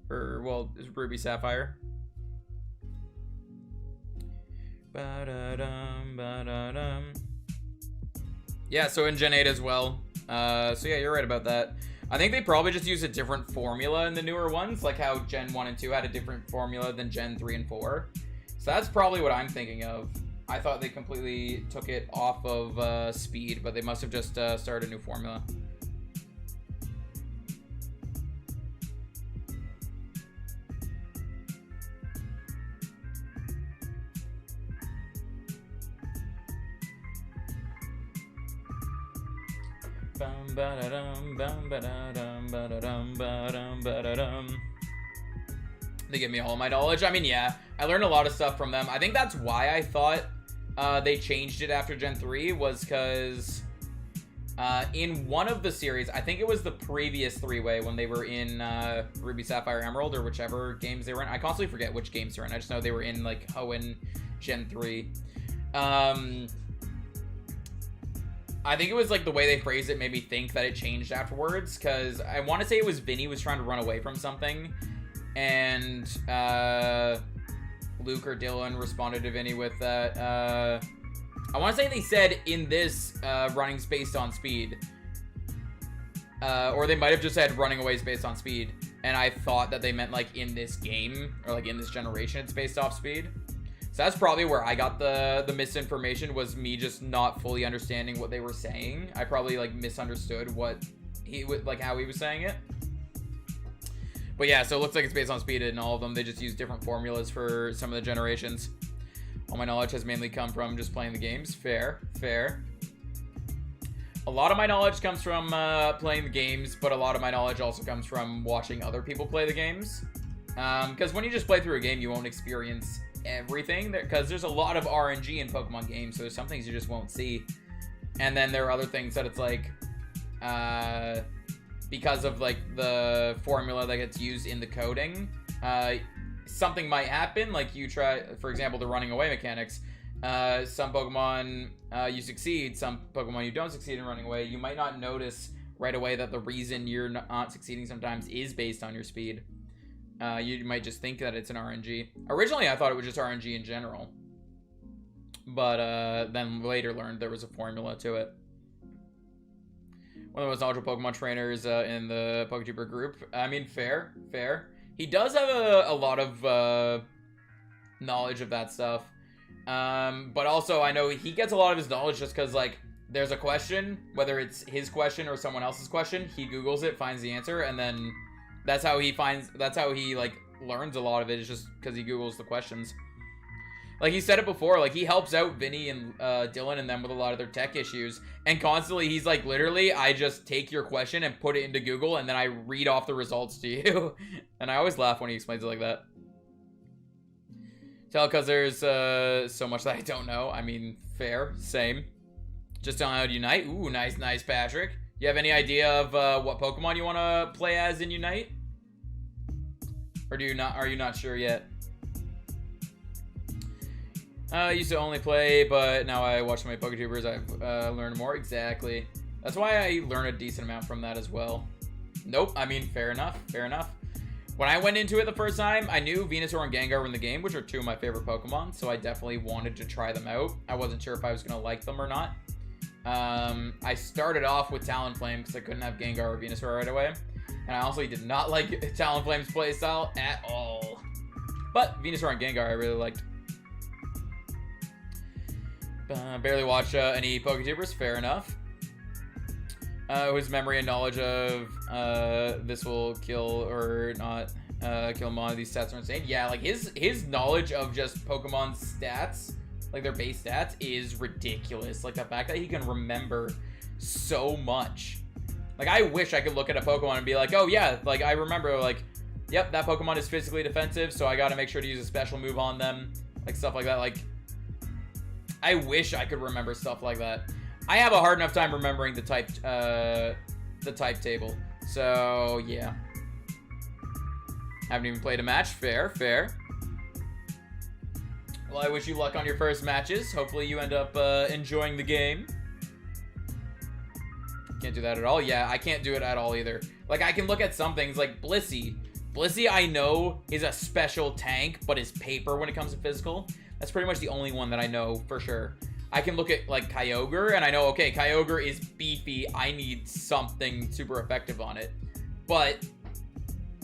Or, well, it's Ruby Sapphire. Ba-da-dum, ba-da-dum. Yeah, so in Gen 8 as well. So yeah, you're right about that. I think they probably just use a different formula in the newer ones, like how Gen 1 and 2 had a different formula than Gen 3 and 4. So that's probably what I'm thinking of. I thought they completely took it off of speed, but they must have just started a new formula. They give me all my knowledge. I mean, yeah, I learned a lot of stuff from them. I think that's why I thought they changed it after Gen 3, was because in one of the series, I think it was the previous three-way when they were in Ruby Sapphire Emerald, or whichever games they were in. I constantly forget which games they're in. I just know they were in like Hoenn Gen 3. I think it was like the way they phrased it made me think that it changed afterwards, because I want to say it was Vinny was trying to run away from something, and Luke or Dylan responded to Vinny with that. I want to say they said in this running's based on speed, or they might have just said running away is based on speed, and I thought that they meant like in this game or like in this generation it's based off speed. So that's probably where I got the misinformation, was me just not fully understanding what they were saying. I probably like misunderstood what he would, like how he was saying it. But yeah, so it looks like it's based on speed in all of them. They just use different formulas for some of the generations. All my knowledge has mainly come from just playing the games. Fair, fair. A lot of my knowledge comes from playing the games, but a lot of my knowledge also comes from watching other people play the games. Because when you just play through a game, you won't experience everything there, because there's a lot of RNG in Pokemon games, so there's some things you just won't see, and then there are other things that it's like because of like the formula that gets used in the coding, something might happen, like you try, for example, the running away mechanics. Some Pokemon you succeed, some Pokemon you don't succeed in running away. You might not notice right away that the reason you're not succeeding sometimes is based on your speed. You might just think that it's an RNG. Originally, I thought it was just RNG in general. But then later learned there was a formula to it. One of the most knowledgeable Pokemon trainers in the PokeTuber group. I mean, fair, fair. He does have a lot of knowledge of that stuff. But also, I know he gets a lot of his knowledge just because, like, there's a question, whether it's his question or someone else's question. He Googles it, finds the answer, and then that's how he like learns a lot of it, is just because he Googles the questions. Like, he said it before, like, he helps out Vinny and Dylan and them with a lot of their tech issues. And constantly, he's like, literally, I just take your question and put it into Google, and then I read off the results to you. And I always laugh when he explains it like that. Tell, because there's so much that I don't know. I mean, fair, same. Just don't know how to Unite. Ooh, nice, nice, Patrick. You have any idea of what Pokemon you want to play as in Unite? Or do you not? Are you not sure yet? I used to only play, but now I watch my PokeTubers. I've learned more. Exactly. That's why I learn a decent amount from that as well. Nope. I mean, fair enough. Fair enough. When I went into it the first time, I knew Venusaur and Gengar were in the game, which are two of my favorite Pokemon, so I definitely wanted to try them out. I wasn't sure if I was going to like them or not. I started off with Talonflame because I couldn't have Gengar or Venusaur right away. And I also did not like Talonflame's playstyle at all. But Venusaur and Gengar I really liked. Barely watch any PokeTubers, fair enough. Whose memory and knowledge of this will kill or not kill him on these stats are insane. Yeah, like his knowledge of just Pokemon's stats, like their base stats, is ridiculous. Like the fact that he can remember so much. Like I wish I could look at a Pokemon and be like, oh yeah, like I remember, like, yep, that Pokemon is physically defensive, so I gotta make sure to use a special move on them, like stuff like that. Like I wish I could remember stuff like that. I have a hard enough time remembering the type table. So, yeah. Haven't even played a match. Fair, fair. Well, I wish you luck on your first matches. Hopefully you end up enjoying the game. Can't do that at all. Yeah, I can't do it at all either. Like, I can look at some things like Blissey. Blissey, I know, is a special tank, but is paper when it comes to physical. That's pretty much the only one that I know for sure. I can look at, like, Kyogre, and I know, okay, Kyogre is beefy. I need something super effective on it. But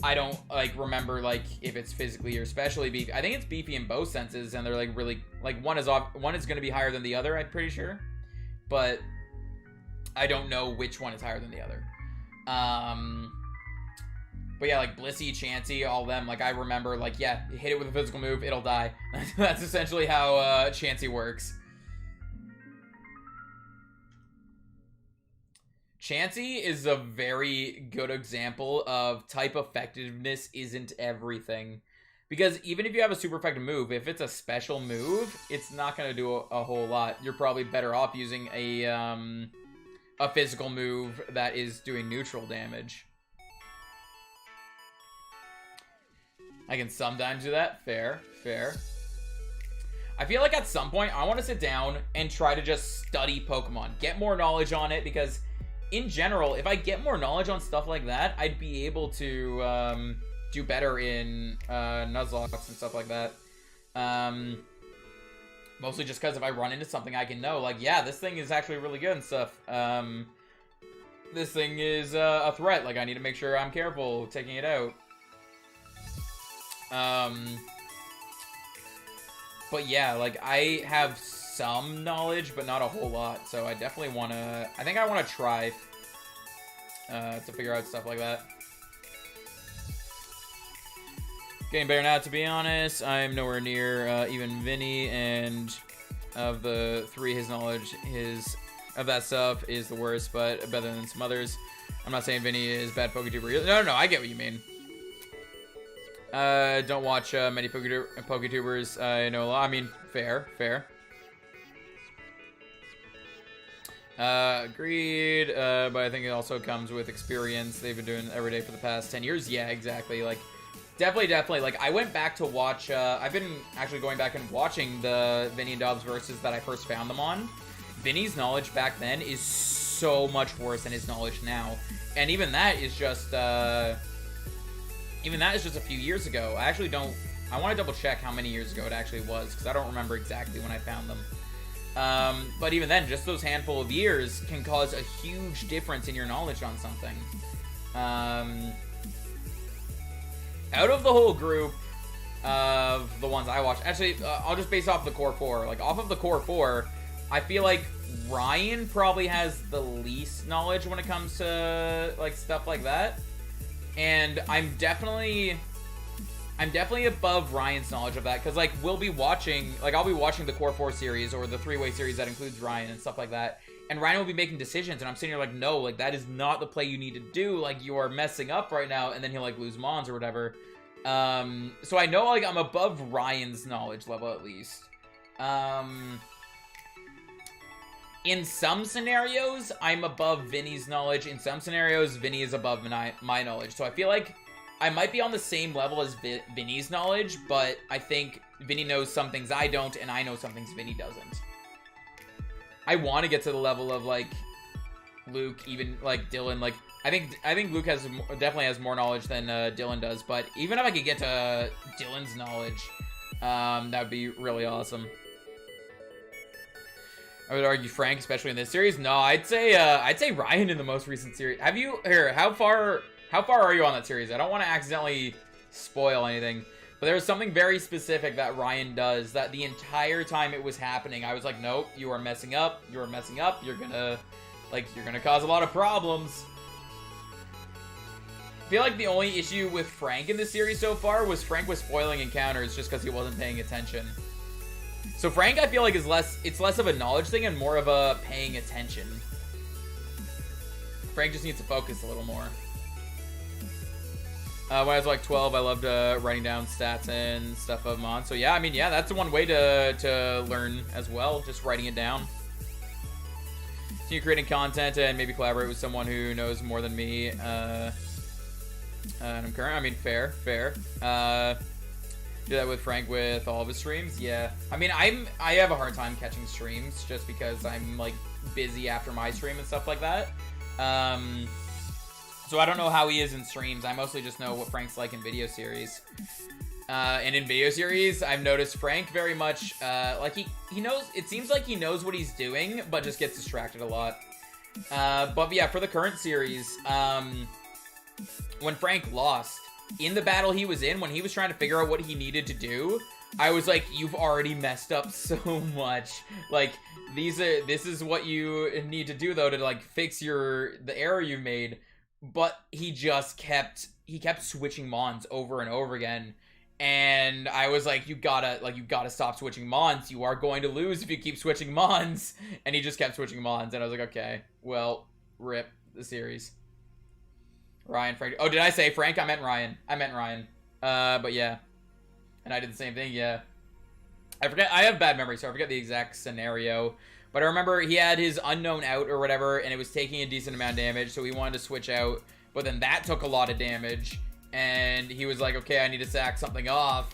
I don't, like, remember, like, if it's physically or specially beefy. I think it's beefy in both senses, and they're, like, really, like, one is going to be higher than the other, I'm pretty sure. But I don't know which one is higher than the other. But yeah, like Blissey, Chansey, all them, like I remember, like, yeah, hit it with a physical move, it'll die. That's essentially how Chansey works. Chansey is a very good example of type effectiveness isn't everything. Because even if you have a super effective move, if it's a special move, it's not going to do a whole lot. You're probably better off using a physical move that is doing neutral damage. I can sometimes do that. Fair, fair. I feel like at some point, I want to sit down and try to just study Pokemon. Get more knowledge on it, because in general, if I get more knowledge on stuff like that, I'd be able to do better in Nuzlocke and stuff like that. Mostly just because if I run into something, I can know, like, yeah, this thing is actually really good and stuff. This thing is a threat. Like, I need to make sure I'm careful taking it out. But yeah, like I have some knowledge, but not a whole lot. So I definitely want to, I think I want to try to figure out stuff like that. Getting better now, to be honest. I'm nowhere near even Vinny, and of the three, his knowledge of that stuff is the worst, but better than some others. I'm not saying Vinny is bad PokeTuber. No, I get what you mean. Don't watch many PokeTubers. I know a lot. I mean, fair. Agreed. But I think it also comes with experience. They've been doing it every day for the past 10 years. Yeah, exactly. Like, definitely. Like, I went back to watch. I've been actually going back and watching the Vinny and Dobbs versus that I first found them on. Vinny's knowledge back then is so much worse than his knowledge now, and even that is just. Even that is just a few years ago. I actually don't... I want to double check how many years ago it actually was, because I don't remember exactly when I found them. But even then, just those handful of years can cause a huge difference in your knowledge on something. Out of the whole group of the ones I watched... Actually, I'll just base off the core four. Like, off of the core four, I feel like Ryan probably has the least knowledge when it comes to, like, stuff like that. And I'm definitely I'm definitely above Ryan's knowledge of that, because, like, we'll be watching, like, I'll be watching the Core 4 series, or the 3-way series that includes Ryan and stuff like that, and Ryan will be making decisions, and I'm sitting here like, no, like, that is not the play you need to do, like, you are messing up right now, and then he'll, like, lose Mons or whatever. So I know, like, I'm above Ryan's knowledge level, at least. In some scenarios, I'm above Vinny's knowledge. In some scenarios, Vinny is above my knowledge. So I feel like I might be on the same level as Vinny's knowledge, but I think Vinny knows some things I don't, and I know some things Vinny doesn't. I want to get to the level of, like, Luke, even, like, Dylan. Like, I think Luke definitely has more knowledge than Dylan does, but even if I could get to Dylan's knowledge, that would be really awesome. I would argue Frank, especially in this series. No, I'd say Ryan in the most recent series. Have you here? How far are you on that series? I don't want to accidentally spoil anything, but there was something very specific that Ryan does that the entire time it was happening, I was like, nope, you are messing up. You are messing up. You're gonna cause a lot of problems. I feel like the only issue with Frank in this series so far was Frank was spoiling encounters just because he wasn't paying attention. So Frank, I feel like, it's less of a knowledge thing and more of a paying attention. Frank just needs to focus a little more. When I was like 12, I loved writing down stats and stuff of Mon. So yeah, I mean, yeah, that's one way to learn as well, just writing it down. Continue creating content and maybe collaborate with someone who knows more than me. And I'm current. I mean, fair. Do that with Frank with all of his streams. Yeah, I mean, I have a hard time catching streams just because I'm, like, busy after my stream and stuff like that. So I don't know how he is in streams. I mostly just know what Frank's like in video series. And in video series, I've noticed Frank very much, like, he knows, it seems like he knows what he's doing, but just gets distracted a lot. But yeah, for the current series, when Frank lost, in the battle he was in, when he was trying to figure out what he needed to do, I was like, you've already messed up so much. Like, this is what you need to do, though, to, like, fix the error you made. But he kept switching Mons over and over again. And I was like, you gotta stop switching Mons. You are going to lose if you keep switching Mons. And he just kept switching Mons. And I was like, okay, well, rip the series. Ryan, Frank. Oh, did I say Frank? I meant Ryan. But yeah. And I did the same thing, yeah. I forget. I have bad memory, so I forget the exact scenario. But I remember he had his unknown out or whatever, and it was taking a decent amount of damage, so he wanted to switch out. But then that took a lot of damage, and he was like, okay, I need to sack something off.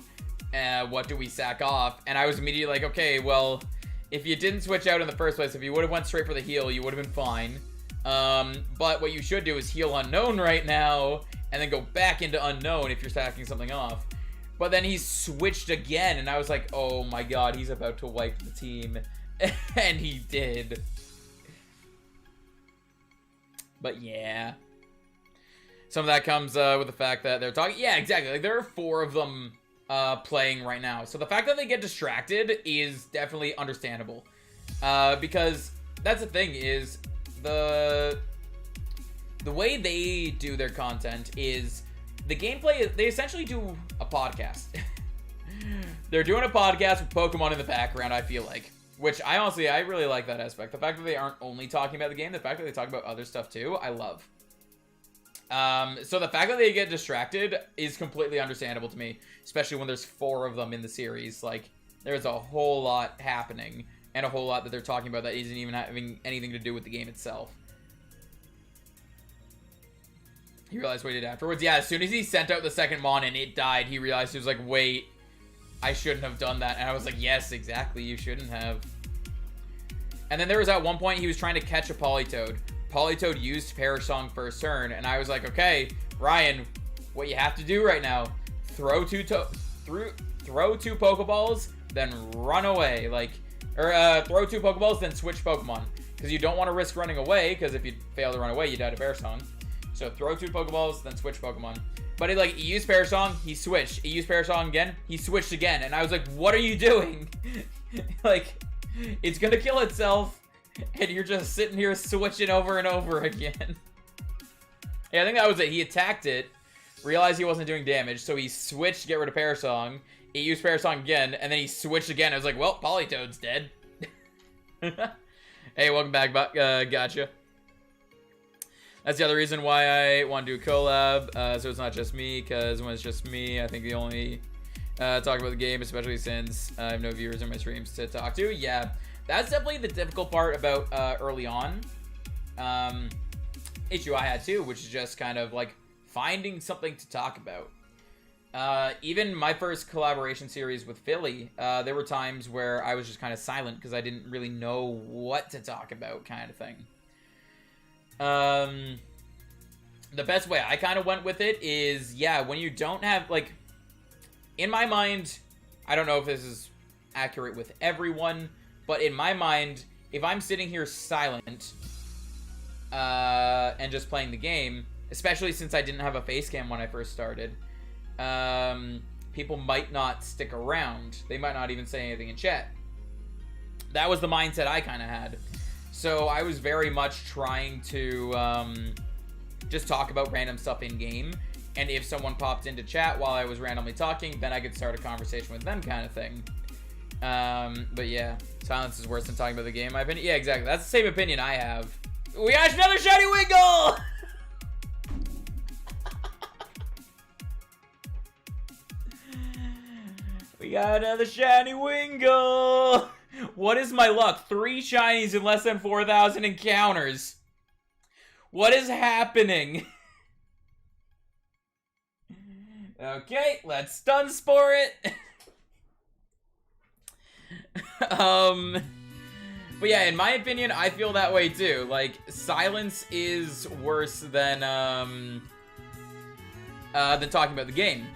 What do we sack off? And I was immediately like, okay, well, if you didn't switch out in the first place, if you would have went straight for the heal, you would have been fine. But what you should do is heal unknown right now, and then go back into unknown if you're sacking something off. But then he switched again, and I was like, oh my god, he's about to wipe the team. And he did. But yeah. Some of that comes with the fact that they're talking. Yeah, exactly. Like, there are 4 of them playing right now. So the fact that they get distracted is definitely understandable. Because that's the thing is, the way they do their content is the gameplay. They essentially do a podcast. They're doing a podcast with Pokemon in the background, I feel like. Which I really like that aspect. The fact that they aren't only talking about the game, the fact that they talk about other stuff too, I love. So the fact that they get distracted is completely understandable to me, especially when there's 4 of them in the series. Like, there's a whole lot happening, and a whole lot that they're talking about that isn't even having anything to do with the game itself. He realized what he did afterwards. Yeah, as soon as he sent out the second Mon and it died, he realized, he was like, wait, I shouldn't have done that. And I was like, yes, exactly, you shouldn't have. And then there was at one point he was trying to catch a Politoed. Politoed used Perish Song first turn, and I was like, okay, Ryan, what you have to do right now, throw two Pokeballs, then run away. Like, or throw 2 Pokeballs, then switch Pokemon. Because you don't want to risk running away, because if you fail to run away, you die to Perish Song. So throw 2 Pokeballs, then switch Pokemon. But he used Perish Song, he switched. He used Perish Song again, he switched again. And I was like, what are you doing? Like, it's gonna kill itself, and you're just sitting here switching over and over again. Yeah, I think that was it. He attacked it, realized he wasn't doing damage, so he switched to get rid of Parasong. He used Parasong again, and then he switched again. I was like, well, Politoed's dead. Hey, welcome back, gotcha. That's the other reason why I want to do a collab, so it's not just me, because when it's just me, I think the only talk about the game, especially since I have no viewers in my streams to talk to. Yeah, that's definitely the difficult part about early on. Issue I had too, which is just kind of like finding something to talk about. Even my first collaboration series with Philly, there were times where I was just kind of silent because I didn't really know what to talk about, kind of thing. The best way I kind of went with it is, yeah, when you don't have, like, in my mind, I don't know if this is accurate with everyone, but in my mind, if I'm sitting here silent, and just playing the game, especially since I didn't have a face cam when I first started, people might not stick around. They might not even say anything in chat. That was the mindset I kind of had. So I was very much trying to just talk about random stuff in game, and if someone popped into chat while I was randomly talking, then I could start a conversation with them, kind of thing. But yeah, silence is worse than talking about the game, in my opinion. Yeah, exactly. That's the same opinion I have. We got another shiny Wingull! We got another shiny Wingull! What is my luck? 3 shinies in less than 4,000 encounters. What is happening? Okay, let's stun spore it. But yeah, in my opinion, I feel that way too. Like, silence is worse than talking about the game.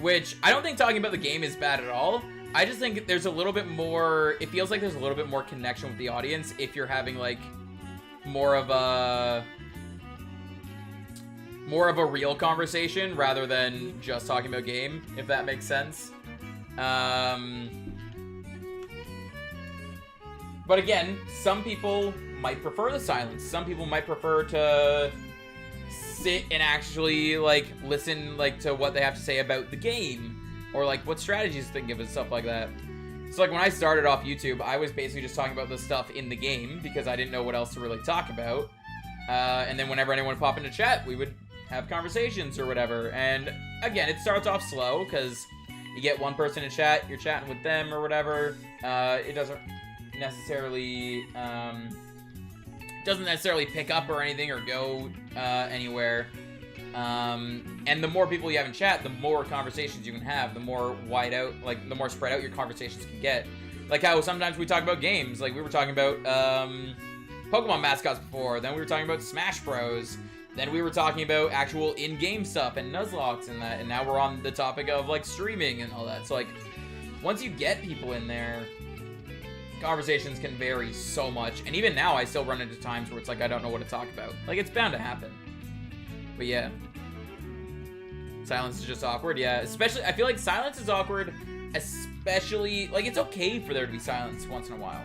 Which, I don't think talking about the game is bad at all. I just think there's a little bit more, it feels like there's a little bit more connection with the audience if you're having, like, more of a real conversation rather than just talking about game, if that makes sense. But again, some people might prefer the silence. Some people might prefer to sit and actually, like, listen, like, to what they have to say about the game, or like what strategies they give and stuff like that. So like when I started off YouTube, I was basically just talking about the stuff in the game because I didn't know what else to really talk about. And then whenever anyone would pop into chat, we would have conversations or whatever. And again, it starts off slow because you get one person in chat, you're chatting with them or whatever. It doesn't necessarily pick up or anything or go anywhere. And the more people you have in chat, the more conversations you can have, the more wide out, like, the more spread out your conversations can get. Like how sometimes we talk about games, like we were talking about Pokemon mascots before, then we were talking about Smash Bros, then we were talking about actual in-game stuff and Nuzlockes and that, and now we're on the topic of, like, streaming and all that. So, like, once you get people in there, conversations can vary so much. And even now, I still run into times where it's like, I don't know what to talk about. Like, it's bound to happen. But yeah. Silence is just awkward, yeah. Especially, I feel like silence is awkward, especially, like, it's okay for there to be silence once in a while.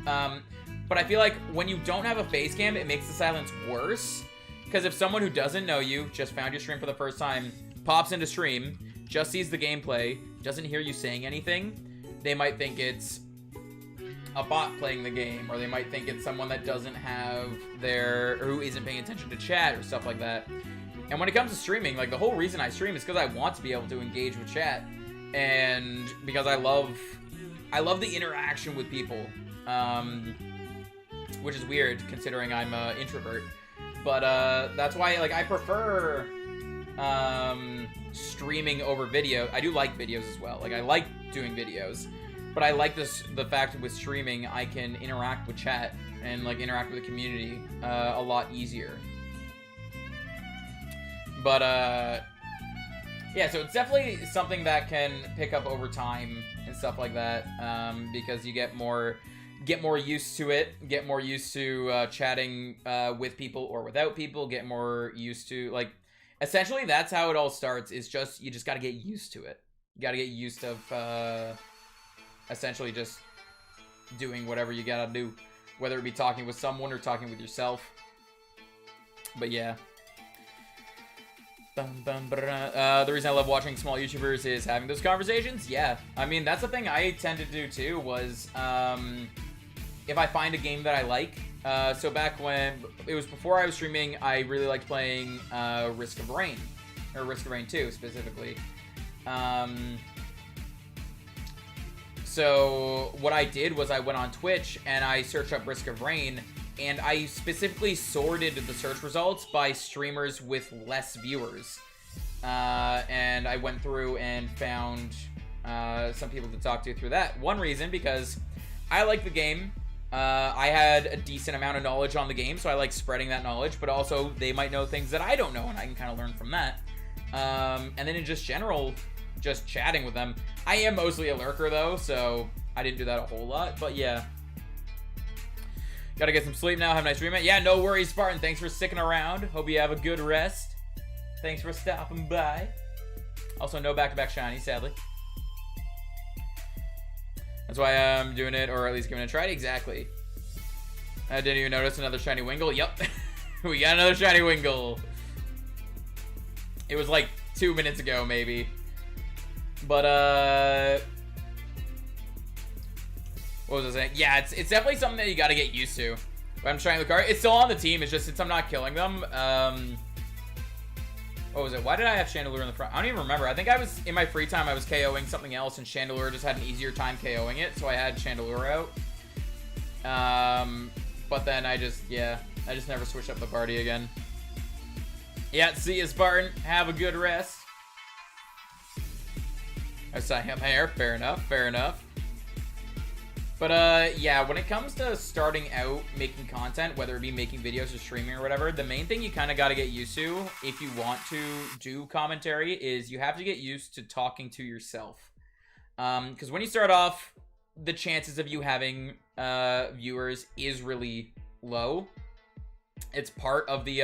But I feel like when you don't have a face cam, it makes the silence worse. Because if someone who doesn't know you, just found your stream for the first time, pops into stream, just sees the gameplay, doesn't hear you saying anything, they might think it's a bot playing the game, or they might think it's someone that doesn't have or who isn't paying attention to chat or stuff like that. And when it comes to streaming, like, the whole reason I stream is because I want to be able to engage with chat, and because I love the interaction with people, which is weird considering I'm an introvert. But that's why, like, I prefer streaming over video. I do like videos as well. Like, I like doing videos. But I like the fact that with streaming, I can interact with chat and, like, interact with the community a lot easier. But, yeah, so it's definitely something that can pick up over time and stuff like that, because you get more used to it, get more used to chatting with people or without people, get more used to, like, essentially that's how it all starts, is just, you just gotta get used to it. You gotta get used to, essentially just doing whatever you gotta do, whether it be talking with someone or talking with yourself. But yeah. The reason I love watching small YouTubers is having those conversations. Yeah, I mean, that's the thing I tend to do too, was if I find a game that I like. So back when it was before I was streaming, I really liked playing Risk of Rain, or Risk of Rain 2 specifically. So what I did was I went on Twitch and I searched up Risk of Rain, and I specifically sorted the search results by streamers with less viewers. And I went through and found some people to talk to through that. One reason, because I like the game. I had a decent amount of knowledge on the game, so I like spreading that knowledge, but also they might know things that I don't know, and I can kind of learn from that. And then in just general, just chatting with them. I am mostly a lurker, though, so I didn't do that a whole lot, but yeah. Gotta get some sleep now. Have a nice dream. Yeah, no worries, Spartan. Thanks for sticking around. Hope you have a good rest. Thanks for stopping by. Also, no back-to-back shiny, sadly. That's why I'm doing it, or at least giving it a try. Exactly. I didn't even notice another shiny Wingull. Yep. We got another shiny Wingull. It was like 2 minutes ago, maybe. But, what was I saying? Yeah, it's definitely something that you gotta get used to. I'm trying the card. It's still on the team. It's just, since I'm not killing them, what was it? Why did I have Chandelure in the front? I don't even remember. I think I was, in my free time, I was KOing something else, and Chandelure just had an easier time KOing it, so I had Chandelure out. But then I just never switched up the party again. Yeah, see you, Spartan. Have a good rest. I was signing up my hair. Fair enough, fair enough. But, yeah, when it comes to starting out making content, whether it be making videos or streaming or whatever, the main thing you kind of got to get used to if you want to do commentary is you have to get used to talking to yourself. Because when you start off, the chances of you having viewers is really low. It's part of the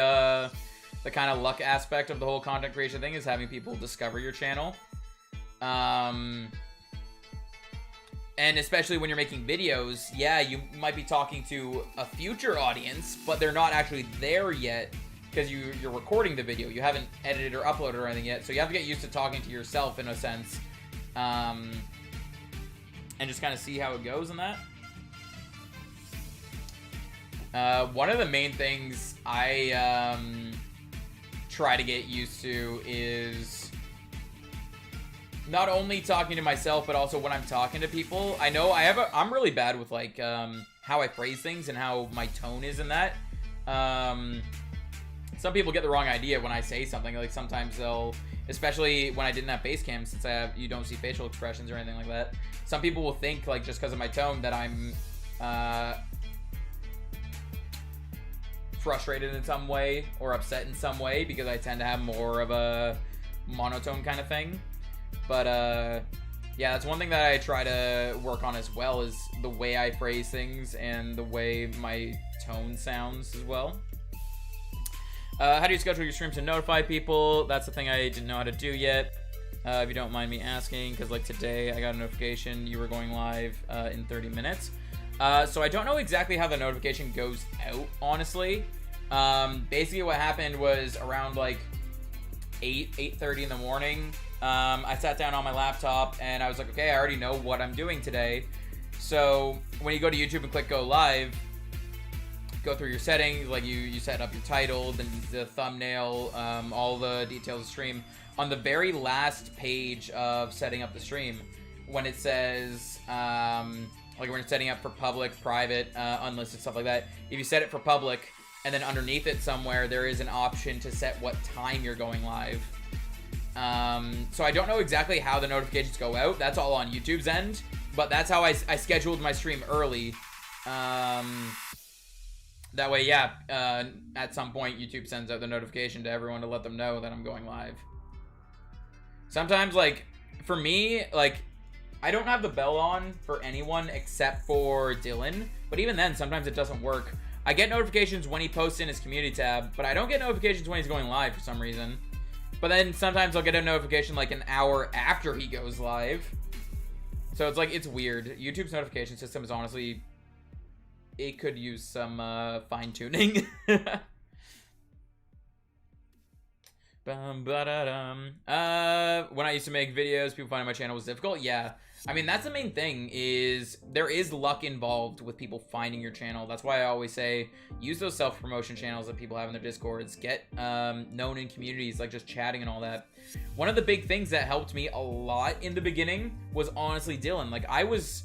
kind of luck aspect of the whole content creation thing, is having people discover your channel. And especially when you're making videos, yeah, you might be talking to a future audience, but they're not actually there yet because you're recording the video. You haven't edited or uploaded or anything yet, so you have to get used to talking to yourself in a sense, and just kind of see how it goes in that. One of the main things I try to get used to is not only talking to myself, but also when I'm talking to people. I know I'm really bad with like how I phrase things and how my tone is in that. Some people get the wrong idea when I say something. Like sometimes they'll, especially when I didn't have face cam, since you don't see facial expressions or anything like that. Some people will think, like, just because of my tone, that I'm frustrated in some way or upset in some way, because I tend to have more of a monotone kind of thing. But, yeah, that's one thing that I try to work on as well, is the way I phrase things and the way my tone sounds as well. How do you schedule your streams to notify people? That's the thing I didn't know how to do yet. If you don't mind me asking, because, like, today I got a notification you were going live in 30 minutes. So I don't know exactly how the notification goes out, honestly. Basically what happened was around, like, 8:30 in the morning, I sat down on my laptop and I was like, okay, I already know what I'm doing today. So when you go to YouTube and click go live, go through your settings, like you set up your title, then the thumbnail, all the details of the stream. On the very last page of setting up the stream, when it says, like when it's setting up for public, private, unlisted, stuff like that, if you set it for public, and then underneath it somewhere, there is an option to set what time you're going live. So I don't know exactly how the notifications go out. That's all on YouTube's end, but that's how I scheduled my stream early. That way, yeah, at some point, YouTube sends out the notification to everyone to let them know that I'm going live. Sometimes, like, for me, like, I don't have the bell on for anyone except for Dylan, but even then, sometimes it doesn't work. I get notifications when he posts in his community tab, but I don't get notifications when he's going live for some reason. But then sometimes I'll get a notification like an hour after he goes live. So it's like, it's weird. YouTube's notification system is honestly, it could use some fine tuning. But When I used to make videos, people finding my channel was difficult. Yeah, I mean, that's the main thing, is there is luck involved with people finding your channel. That's why I always say use those self-promotion channels that people have in their Discords. Get known in communities, like just chatting and all that. One of the big things that helped me a lot in the beginning was honestly Dylan. Like, I was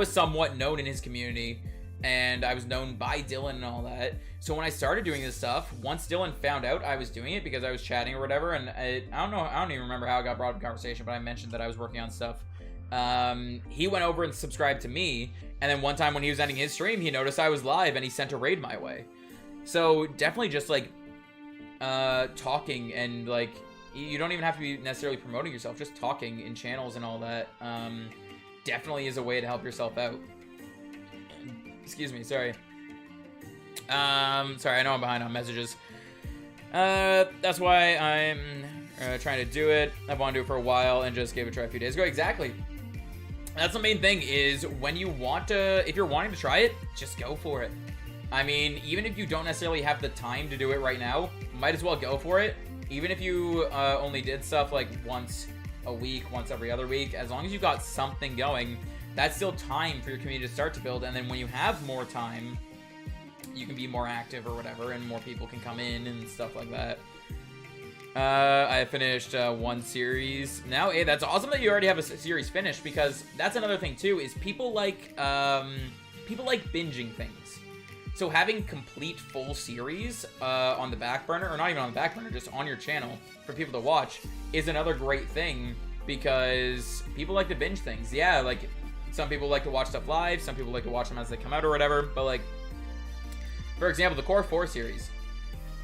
somewhat known in his community, and I was known by Dylan and all that. So when I started doing this stuff, once Dylan found out I was doing it because I was chatting or whatever, and I don't even remember how I got brought up in conversation, but I mentioned that I was working on stuff. He went over and subscribed to me, and then one time when he was ending his stream, he noticed I was live and he sent a raid my way. So definitely just like talking, and like you don't even have to be necessarily promoting yourself, just talking in channels and all that definitely is a way to help yourself out. Excuse me, sorry. Sorry, I know I'm behind on messages. That's why I'm trying to do it. I've wanted to do it for a while and just gave it a try a few days ago. Exactly. That's the main thing, is when you want to, if you're wanting to try it, just go for it. I mean, even if you don't necessarily have the time to do it right now, might as well go for it. Even if you only did stuff like once a week, once every other week, as long as you got something going, that's still time for your community to start to build. And then when you have more time, you can be more active or whatever, and more people can come in and stuff like that. I finished one series now. Hey, that's awesome that you already have a series finished, because that's another thing too, is people like binging things. So having complete full series on the back burner, or not even on the back burner, just on your channel for people to watch, is another great thing, because people like to binge things. Yeah, like some people like to watch stuff live, some people like to watch them as they come out or whatever, but like, for example, the Core 4 series.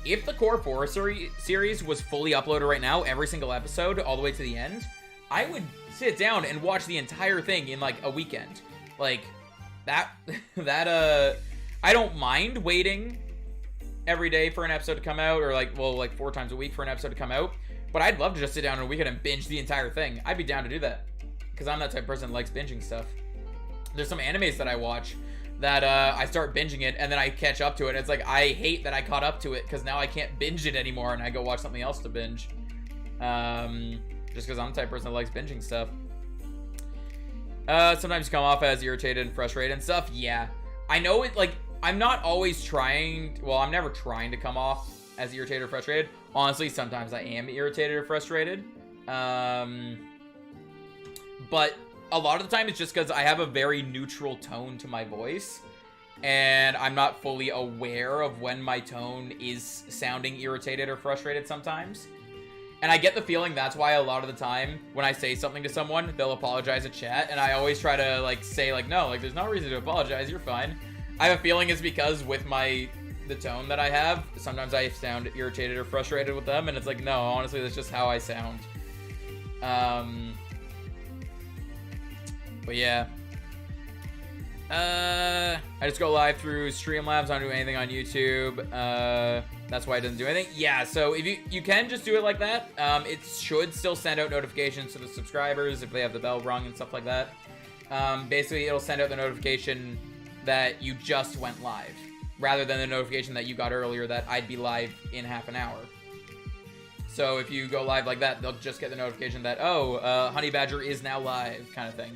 If the Core 4 series was fully uploaded right now, every single episode, all the way to the end, I would sit down and watch the entire thing in, like, a weekend. Like, that, I don't mind waiting every day for an episode to come out, or, like, well, like, 4 times a week for an episode to come out, but I'd love to just sit down on a weekend and binge the entire thing. I'd be down to do that, because I'm that type of person that likes binging stuff. There's some animes that I watch that I start binging it, and then I catch up to it. It's like, I hate that I caught up to it, because now I can't binge it anymore, and I go watch something else to binge. Just because I'm the type of person that likes binging stuff. Sometimes you come off as irritated and frustrated and stuff. Yeah. I know it, like, I'm not always trying, well, I'm never trying to come off as irritated or frustrated. Honestly, sometimes I am irritated or frustrated. But a lot of the time it's just because I have a very neutral tone to my voice, and I'm not fully aware of when my tone is sounding irritated or frustrated sometimes. And I get the feeling that's why a lot of the time when I say something to someone, they'll apologize in chat, and I always try to like say like, no, like there's no reason to apologize, you're fine. I have a feeling it's because with the tone that I have, sometimes I sound irritated or frustrated with them, and it's like, no, honestly, that's just how I sound. But yeah, I just go live through Streamlabs. I don't do anything on YouTube. That's why it doesn't do anything. Yeah, so if you can just do it like that. It should still send out notifications to the subscribers if they have the bell rung and stuff like that. Basically, it'll send out the notification that you just went live, rather than the notification that you got earlier that I'd be live in half an hour. So if you go live like that, they'll just get the notification that, oh, Honey Badger is now live, kind of thing.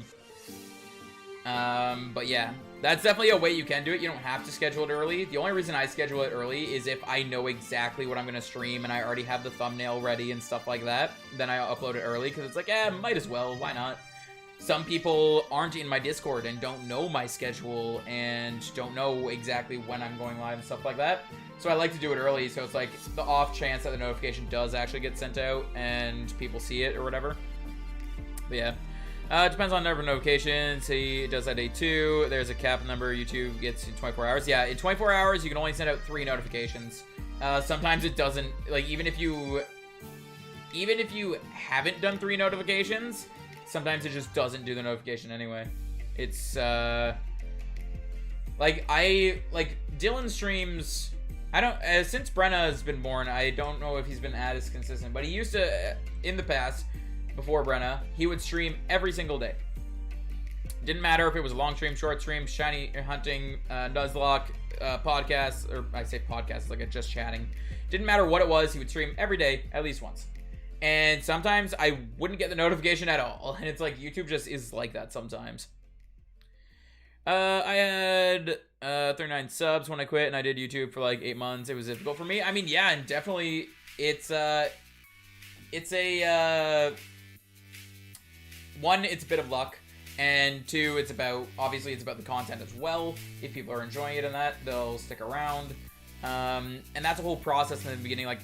But yeah, that's definitely a way you can do it. You don't have to schedule it early. The only reason I schedule it early is if I know exactly what I'm going to stream and I already have the thumbnail ready and stuff like that, then I upload it early, because it's like, might as well, why not? Some people aren't in my Discord and don't know my schedule and don't know exactly when I'm going live and stuff like that. So I like to do it early, so it's like the off chance that the notification does actually get sent out and people see it or whatever. But yeah. It depends on number of notifications. See, it does that day 2. There's a cap number YouTube gets in 24 hours. Yeah, in 24 hours, you can only send out 3 notifications. Sometimes it doesn't, like, even if you haven't done 3 notifications, sometimes it just doesn't do the notification anyway. It's, like, Dylan streams, since Brenna has been born, I don't know if he's been as consistent, but he used to, in the past, before Brenna, he would stream every single day. Didn't matter if it was a long stream, short stream, shiny hunting, Nuzlocke, podcasts, or I say podcasts like a just chatting. Didn't matter what it was, he would stream every day, at least once. And sometimes I wouldn't get the notification at all. And it's like, YouTube just is like that sometimes. I had 39 subs when I quit, and I did YouTube for like 8 months. It was difficult for me. I mean, yeah, and definitely one, it's a bit of luck, and two, obviously it's about the content as well. If people are enjoying it and that, they'll stick around. And that's a whole process in the beginning. Like,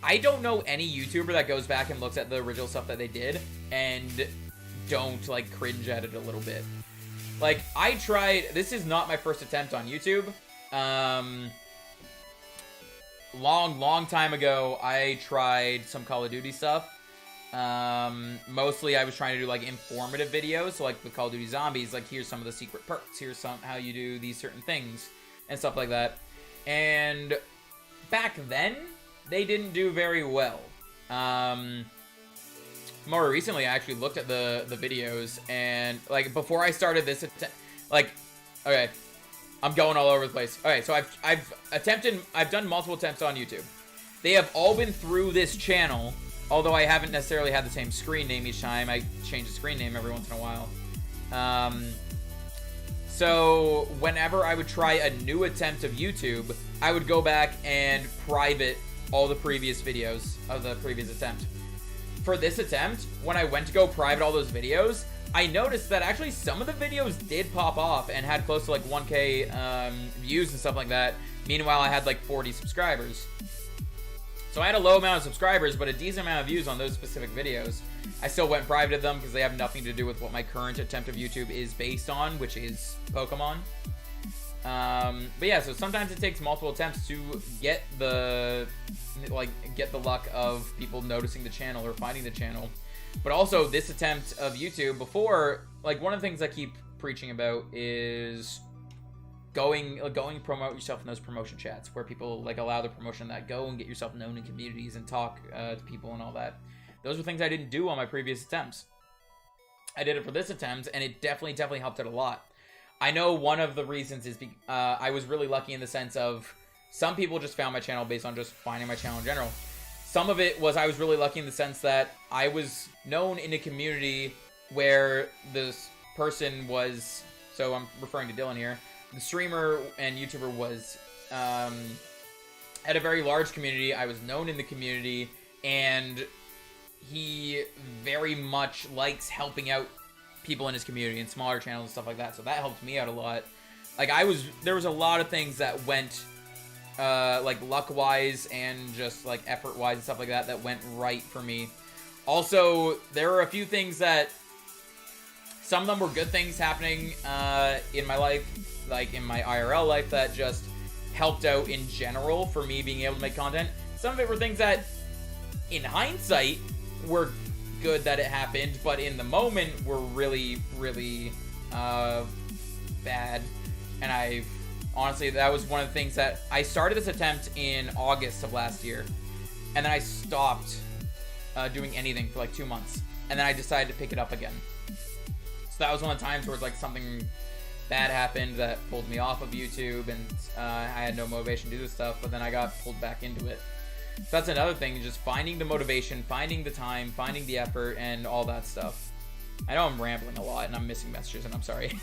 I don't know any YouTuber that goes back and looks at the original stuff that they did and don't like cringe at it a little bit. Like, this is not my first attempt on YouTube. Long time ago, I tried some Call of Duty stuff. Mostly I was trying to do like informative videos. So like with Call of Duty Zombies, like here's some of the secret perks. Here's how you do these certain things and stuff like that. And back then, they didn't do very well. More recently, I actually looked at the videos, and like before I started this, okay, I'm going all over the place. Okay, so I've done multiple attempts on YouTube. They have all been through this channel, although I haven't necessarily had the same screen name each time. I change the screen name every once in a while. So whenever I would try a new attempt of YouTube, I would go back and private all the previous videos of the previous attempt. For this attempt, when I went to go private all those videos, I noticed that actually some of the videos did pop off and had close to like 1K views and stuff like that. Meanwhile, I had like 40 subscribers. So I had a low amount of subscribers, but a decent amount of views on those specific videos. I still went private at them because they have nothing to do with what my current attempt of YouTube is based on, which is Pokemon. But yeah, so sometimes it takes multiple attempts to get the luck of people noticing the channel or finding the channel. But also this attempt of YouTube before, like one of the things I keep preaching about is going promote yourself in those promotion chats where people like allow the promotion that go and get yourself known in communities and talk to people and all that. Those were things I didn't do on my previous attempts. I did it for this attempt, and it definitely helped it a lot. I know one of the reasons is I was really lucky in the sense of some people just found my channel based on just finding my channel in general. Some of it was I was really lucky in the sense that I was known in a community where this person was, so I'm referring to Dylan here, the streamer and YouTuber was at a very large community. I was known in the community, and he very much likes helping out people in his community and smaller channels and stuff like that, so that helped me out a lot. Like there was a lot of things that went like luck-wise and just like effort-wise and stuff like that that went right for me. Also, there were a few things that some of them were good things happening in my life, like in my IRL life, that just helped out in general for me being able to make content. Some of it were things that in hindsight were good that it happened, but in the moment were really bad. And honestly, that was one of the things that I started this attempt in August of last year, and then I stopped doing anything for like 2 months, and then I decided to pick it up again. So that was one of the times where it's like something bad happened that pulled me off of YouTube, and I had no motivation to do this stuff, but then I got pulled back into it. So that's another thing, just finding the motivation, finding the time, finding the effort, and all that stuff. I know I'm rambling a lot, and I'm missing messages, and I'm sorry.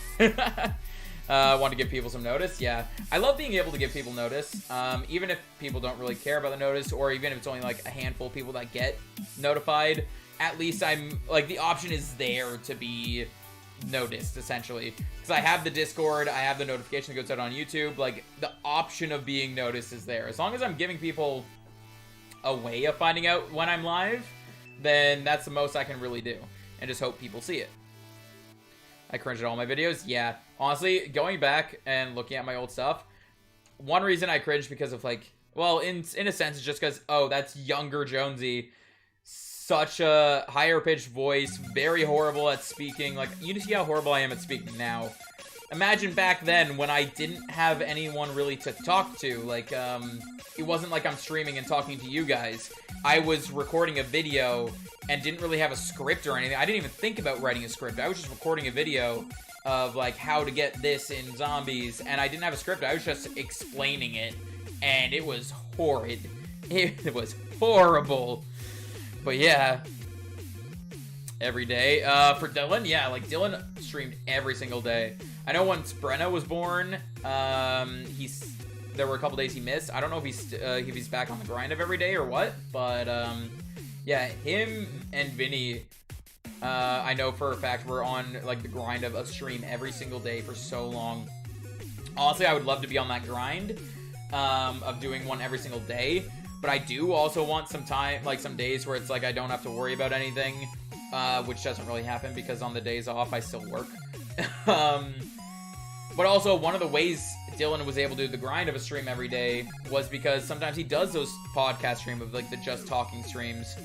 Want to give people some notice? Yeah. I love being able to give people notice, even if people don't really care about the notice, or even if it's only like a handful of people that get notified. At least I'm, like, the option is there to be noticed, essentially. Because I have the Discord, I have the notification that goes out on YouTube. Like, the option of being noticed is there. As long as I'm giving people a way of finding out when I'm live, then that's the most I can really do, and just hope people see it. I cringe at all my videos. Yeah, honestly, going back and looking at my old stuff, one reason I cringe because of like, well, in a sense, it's just because, oh, that's younger Jonesy, such a higher pitched voice, very horrible at speaking. Like, you see how horrible I am at speaking now. Imagine back then when I didn't have anyone really to talk to. Like, it wasn't like I'm streaming and talking to you guys. I was recording a video and didn't really have a script or anything. I didn't even think about writing a script. I was just recording a video of like how to get this in zombies, and I didn't have a script. I was just explaining it, and it was horrid. It was horrible. But yeah, every day. For Dylan, yeah, like Dylan streamed every single day. I know once Brenna was born, there were a couple days he missed. I don't know if he's back on the grind of every day or what, but yeah, him and Vinny, I know for a fact we're on like the grind of a stream every single day for so long. Honestly, I would love to be on that grind of doing one every single day, but I do also want some time, like some days where it's like I don't have to worry about anything, which doesn't really happen because on the days off I still work. But also one of the ways Dylan was able to do the grind of a stream every day was because sometimes he does those podcast stream of like the just talking streams.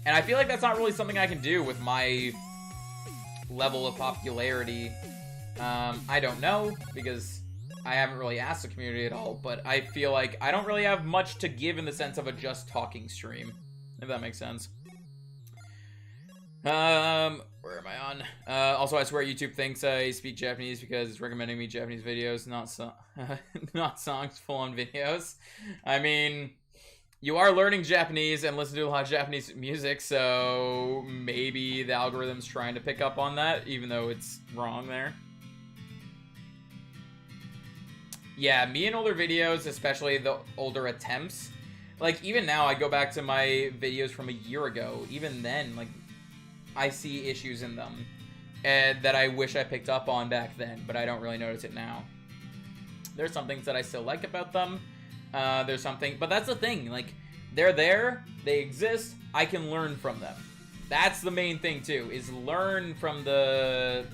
And I feel like that's not really something I can do with my level of popularity. I don't know, because I haven't really asked the community at all, but I feel like I don't really have much to give in the sense of a just talking stream, if that makes sense. Where am I on? Also, I swear YouTube thinks I speak Japanese because it's recommending me Japanese videos, not songs, full-on videos. I mean, you are learning Japanese and listen to a lot of Japanese music, so maybe the algorithm's trying to pick up on that, even though it's wrong there. Yeah, me and older videos, especially the older attempts, like, even now, I go back to my videos from a year ago, even then, like, I see issues in them and that I wish I picked up on back then, but I don't really notice it now. There's some things that I still like about them. There's something, but that's the thing, like, they're there, they exist, I can learn from them. That's the main thing too, is learn from the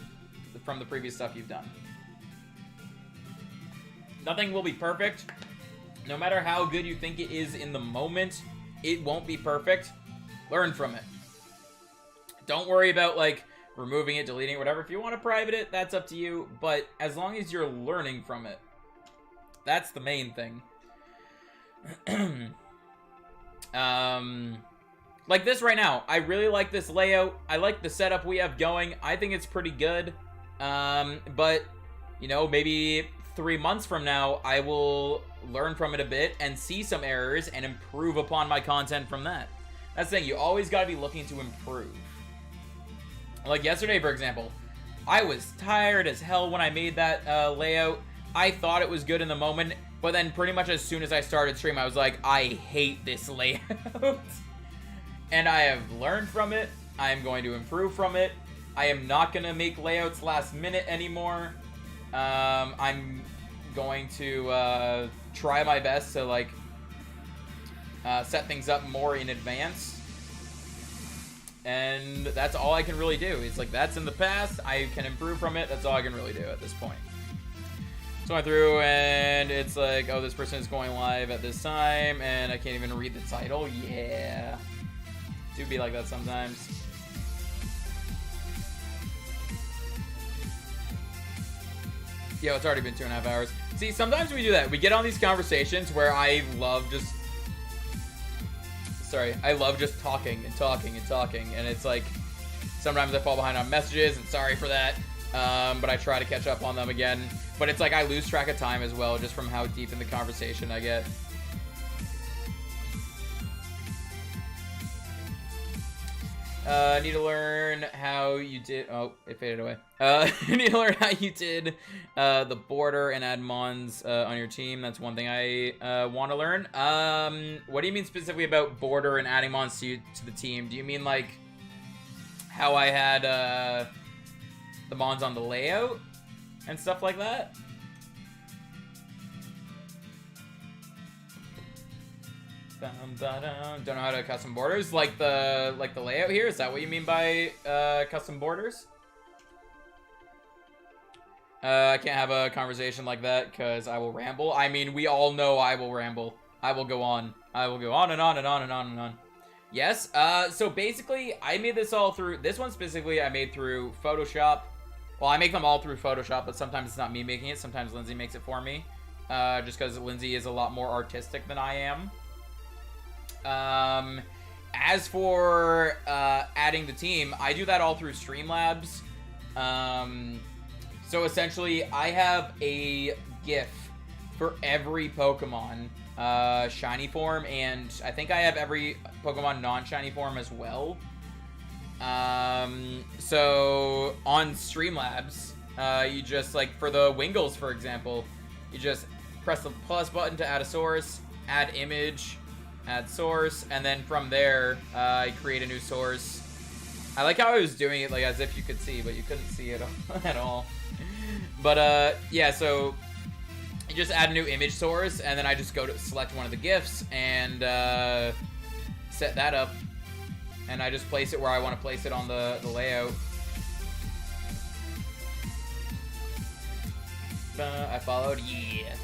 previous stuff you've done. Nothing will be perfect. No matter how good you think it is in the moment, it won't be perfect. Learn from it. Don't worry about, like, removing it, deleting it, whatever. If you want to private it, that's up to you. But as long as you're learning from it, that's the main thing. Like this right now. I really like this layout. I like the setup we have going. I think it's pretty good. But, you know, maybe 3 months from now, I will learn from it a bit and see some errors and improve upon my content from that. That's the thing. You always got to be looking to improve. Like yesterday, for example, I was tired as hell when I made that layout. I thought it was good in the moment, but then pretty much as soon as I started stream, I was like, I hate this layout. And I have learned from it. I am going to improve from it. I am not going to make layouts last minute anymore. I'm going to try my best to like set things up more in advance. And that's all I can really do. It's like, that's in the past. I can improve from it. That's all I can really do at this point. So I through and it's like, oh, this person is going live at this time, and I can't even read the title. Yeah. Do be like that sometimes. Yo, it's already been 2.5 hours. See, sometimes we do that. We get on these conversations where I love just... I love just talking and talking and talking, and it's like sometimes I fall behind on messages, and sorry for that, but I try to catch up on them again. But it's like I lose track of time as well, just from how deep in the conversation I get. Need to learn how you did... Oh, it faded away. Need to learn how you did the border and add mons on your team. That's one thing I want to learn. What do you mean specifically about border and adding mons to the team? Do you mean like how I had the mons on the layout and stuff like that? Don't know how to custom borders, like the layout here. Is that what you mean by custom borders? I can't have a conversation like that because I will ramble. I mean, we all know I will ramble. I will go on. I will go on and on and on and on and on. Yes. So basically, I made this all through. This one specifically, I made through Photoshop. Well, I make them all through Photoshop, but sometimes it's not me making it. Sometimes Lindsay makes it for me, just because Lindsay is a lot more artistic than I am. As for adding the team, I do that all through Streamlabs. So essentially, I have a GIF for every Pokemon shiny form, and I think I have every Pokemon non-shiny form as well. So on Streamlabs, you just, like, for the Wingles, for example, you just press the plus button to add a source, add image, add source, and then from there, I create a new source. I like how I was doing it, like, as if you could see, but you couldn't see it at all. But, yeah, so you just add a new image source, and then I just go to select one of the GIFs and set that up. And I just place it where I want to place it on the layout. I followed, yeah.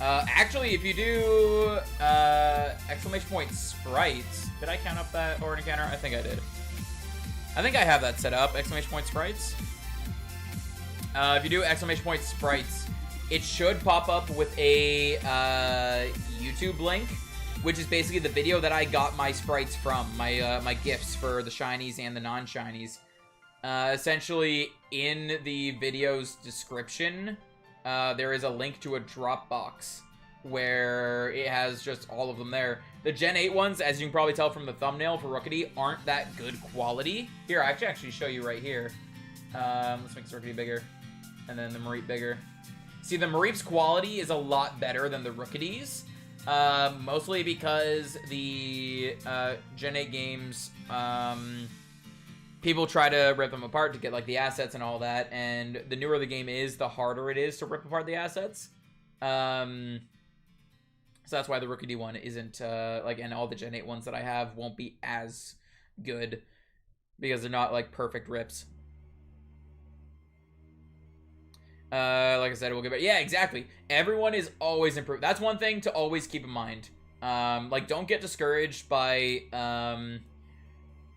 Actually, if you do exclamation point sprites, did I count up that Horde encounter? I think I did. I think I have that set up, exclamation point sprites. If you do exclamation point sprites, it should pop up with a YouTube link, which is basically the video that I got my sprites from, my GIFs for the shinies and the non-shinies. Essentially, in the video's description, there is a link to a Dropbox where it has just all of them there. The Gen 8 ones, as you can probably tell from the thumbnail for Rookity, aren't that good quality. Here, I can actually show you right here. Let's make this Rookity bigger, and then the Mareep bigger. See, the Mareep's quality is a lot better than the Rookity's. Mostly because the Gen 8 games, people try to rip them apart to get, like, the assets and all that, and the newer the game is, the harder it is to rip apart the assets. So that's why the Rookity one isn't, like, and all the Gen 8 ones that I have won't be as good, because they're not, like, perfect rips. Like I said, we'll get back. Yeah, exactly. Everyone is always improved. That's one thing to always keep in mind. Like, don't get discouraged by,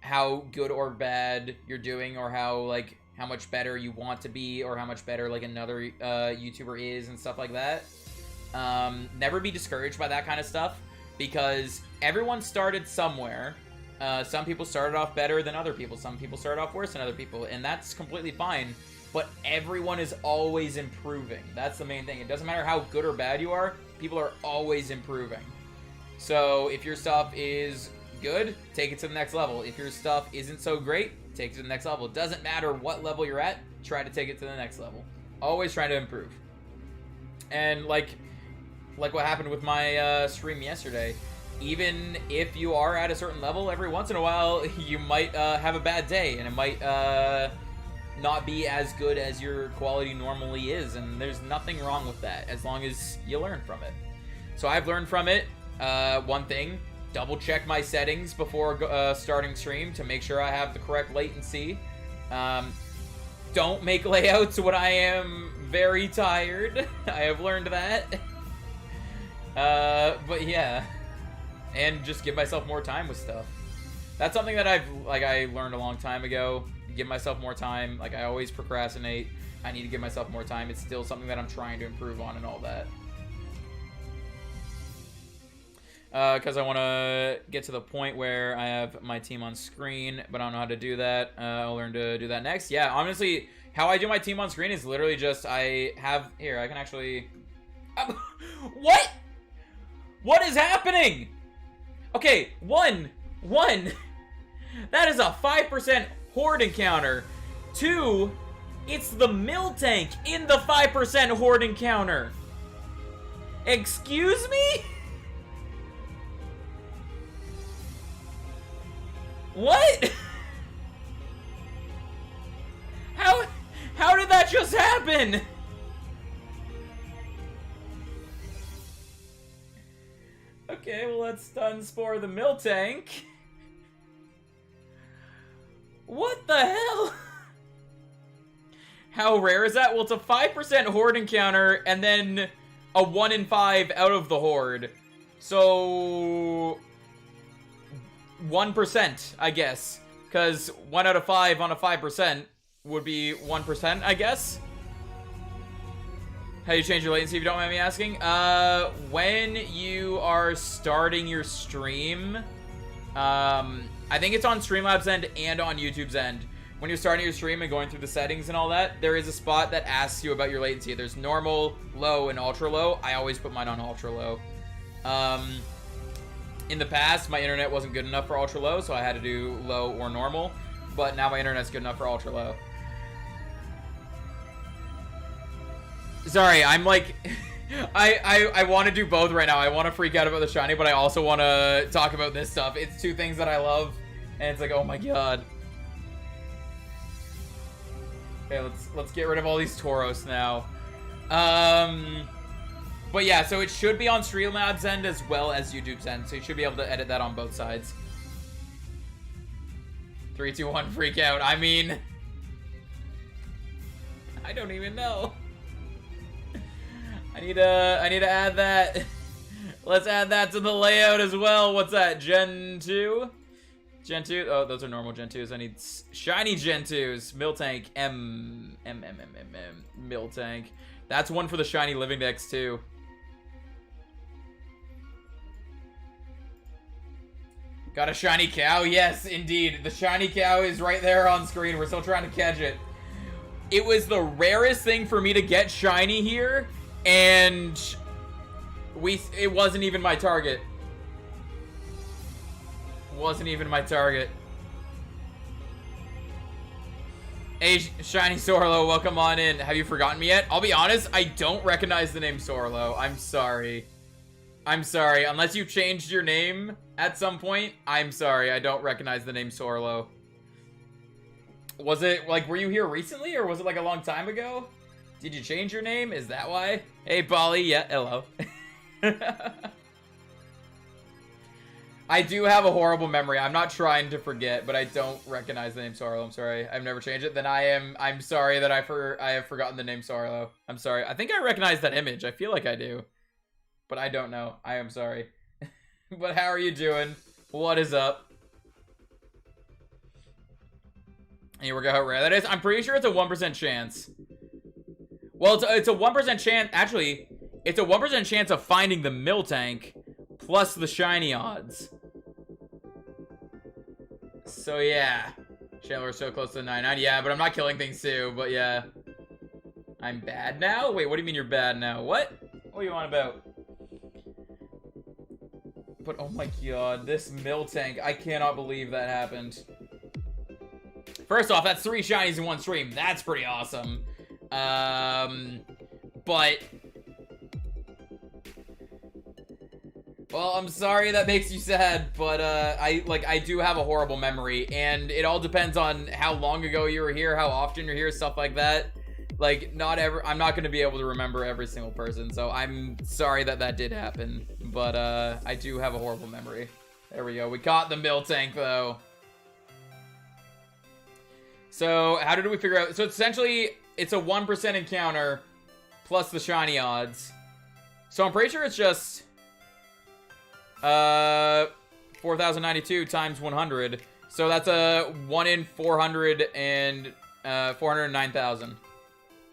how good or bad you're doing, or how much better you want to be, or how much better, like, another, YouTuber is, and stuff like that. Never be discouraged by that kind of stuff, because everyone started somewhere. Some people started off better than other people. Some people started off worse than other people, and that's completely fine. But everyone is always improving. That's the main thing. It doesn't matter how good or bad you are, people are always improving. So if your stuff is good, take it to the next level. If your stuff isn't so great, take it to the next level. It doesn't matter what level you're at, try to take it to the next level. Always trying to improve. And like what happened with my stream yesterday, even if you are at a certain level, every once in a while, you might have a bad day, and it might not be as good as your quality normally is, and there's nothing wrong with that, as long as you learn from it. So I've learned from it. One thing, double check my settings before starting stream to make sure I have the correct latency. Don't make layouts when I am very tired. I have learned that. But yeah, and just give myself more time with stuff. That's something that I learned a long time ago. Give myself more time. Like, I always procrastinate. I need to give myself more time. It's still something that I'm trying to improve on and all that. Because I want to get to the point where I have my team on screen, but I don't know how to do that. I'll learn to do that next. Yeah, honestly, how I do my team on screen is literally just, I can actually... What? What is happening? Okay, one. That is a 5% Horde encounter. 2, it's the Miltank in the 5% Horde encounter. Excuse me? What? How did that just happen? Okay, well, let's stun spore the Miltank. What the hell? How rare is that? Well, it's a 5% Horde encounter, and then a 1 in 5 out of the Horde. So... 1%, I guess. Because 1 out of 5 on a 5% would be 1%, I guess. How do you change your latency if you don't mind me asking? When you are starting your stream, I think it's on Streamlabs' end and on YouTube's end. when you're starting your stream and going through the settings and all that, there is a spot that asks you about your latency. There's normal, low, and ultra low. I always put mine on ultra low. In the past, my internet wasn't good enough for ultra low, so I had to do low or normal. But now my internet's good enough for ultra low. Sorry, I'm like... I want to do both right now. I want to freak out about the shiny, but I also want to talk about this stuff. It's two things that I love, and it's like, oh my god. Okay, let's get rid of all these Tauros now. But yeah, so it should be on Streamlabs' end as well as YouTube's end, so you should be able to edit that on both sides. 3, 2, 1, freak out. I mean, I don't even know. I need to add that. Let's add that to the layout as well. What's that? Gen 2? Gen 2? Oh, those are normal Gen 2s. I need shiny Gen 2s. Miltank. Miltank. That's one for the shiny living decks too. Got a shiny cow? Yes, indeed. The shiny cow is right there on screen. We're still trying to catch it. It was the rarest thing for me to get shiny here, and it wasn't even my target. Wasn't even my target. Hey, shiny Sorlo, welcome on in. Have you forgotten me yet? I'll be honest, I don't recognize the name Sorlo. I'm sorry. I'm sorry. Unless you changed your name at some point, I'm sorry. I don't recognize the name Sorlo. Was it, like, were you here recently, or was it, like, a long time ago? Did you change your name? Is that why? Hey, Polly. Yeah, hello. I do have a horrible memory. I'm not trying to forget, but I don't recognize the name Sorlo. I'm sorry. I've never changed it. Then I'm sorry that I have forgotten the name Sorlo. I'm sorry. I think I recognize that image. I feel like I do. But I don't know. I am sorry. But how are you doing? What is up? Here we go, how rare that is. I'm pretty sure it's a 1% chance. Well, it's a 1% chance. Actually, it's a 1% chance of finding the Miltank plus the shiny odds. So, yeah. Chandler's so close to 99. Yeah, but I'm not killing things too. But, yeah. I'm bad now? Wait, what do you mean you're bad now? What? What are you on about? But, oh my god, this Miltank. I cannot believe that happened. First off, that's 3 shinies in one stream. That's pretty awesome. But... well, I'm sorry that makes you sad, but, I do have a horrible memory, and it all depends on how long ago you were here, how often you're here, stuff like that. Like, I'm not gonna be able to remember every single person, so I'm sorry that that did happen, but, I do have a horrible memory. There we go. We caught the Miltank, though. So, how did we figure out? So, essentially, it's a 1% encounter plus the shiny odds. So, I'm pretty sure it's just 4,092 times 100. So, that's a 1 in 400 and 409,000.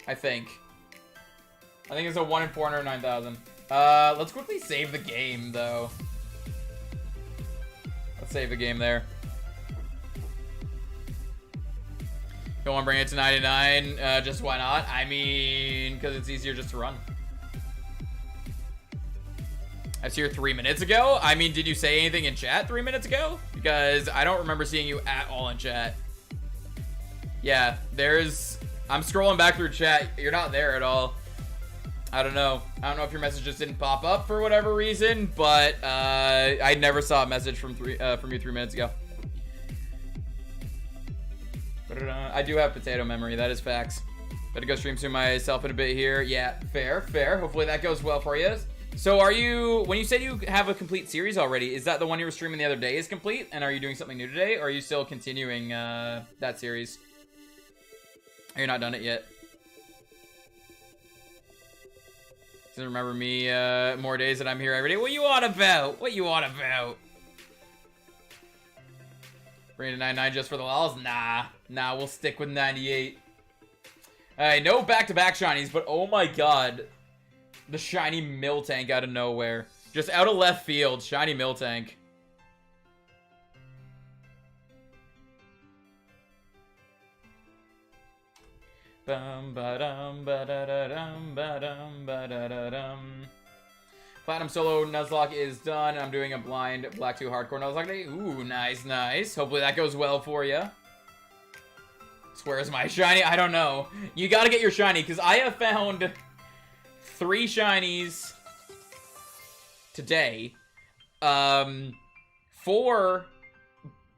I think it's a 1 in 409,000. Let's quickly save the game, though. Let's save the game there. Don't want to bring it to 99, just why not? I mean, because it's easier just to run. I was here 3 minutes ago. I mean, did you say anything in chat 3 minutes ago? Because I don't remember seeing you at all in chat. Yeah, I'm scrolling back through chat. You're not there at all. I don't know. I don't know if your message just didn't pop up for whatever reason, but I never saw a message from you 3 minutes ago. I do have potato memory. That is facts. Better go stream soon myself in a bit here. Yeah, fair. Hopefully that goes well for you. So when you said you have a complete series already, is that the one you were streaming the other day is complete? And are you doing something new today? Or are you still continuing that series? Or you're not done it yet? Doesn't remember me more days that I'm here every day. What you on about? What you on about? Bring it to 99 just for the lols? Nah, we'll stick with 98. Alright, no back-to-back shinies, but oh my god. The shiny Miltank out of nowhere. Just out of left field, shiny Miltank. Bum ba-dum ba-da-da-dum ba-dum ba-da-da-dum. Platinum solo Nuzlocke is done. I'm doing a blind Black 2 hardcore Nuzlocke day. Ooh, nice, nice. Hopefully that goes well for you. Where's my shiny? I don't know. You gotta get your shiny, because I have found 3 shinies today. 4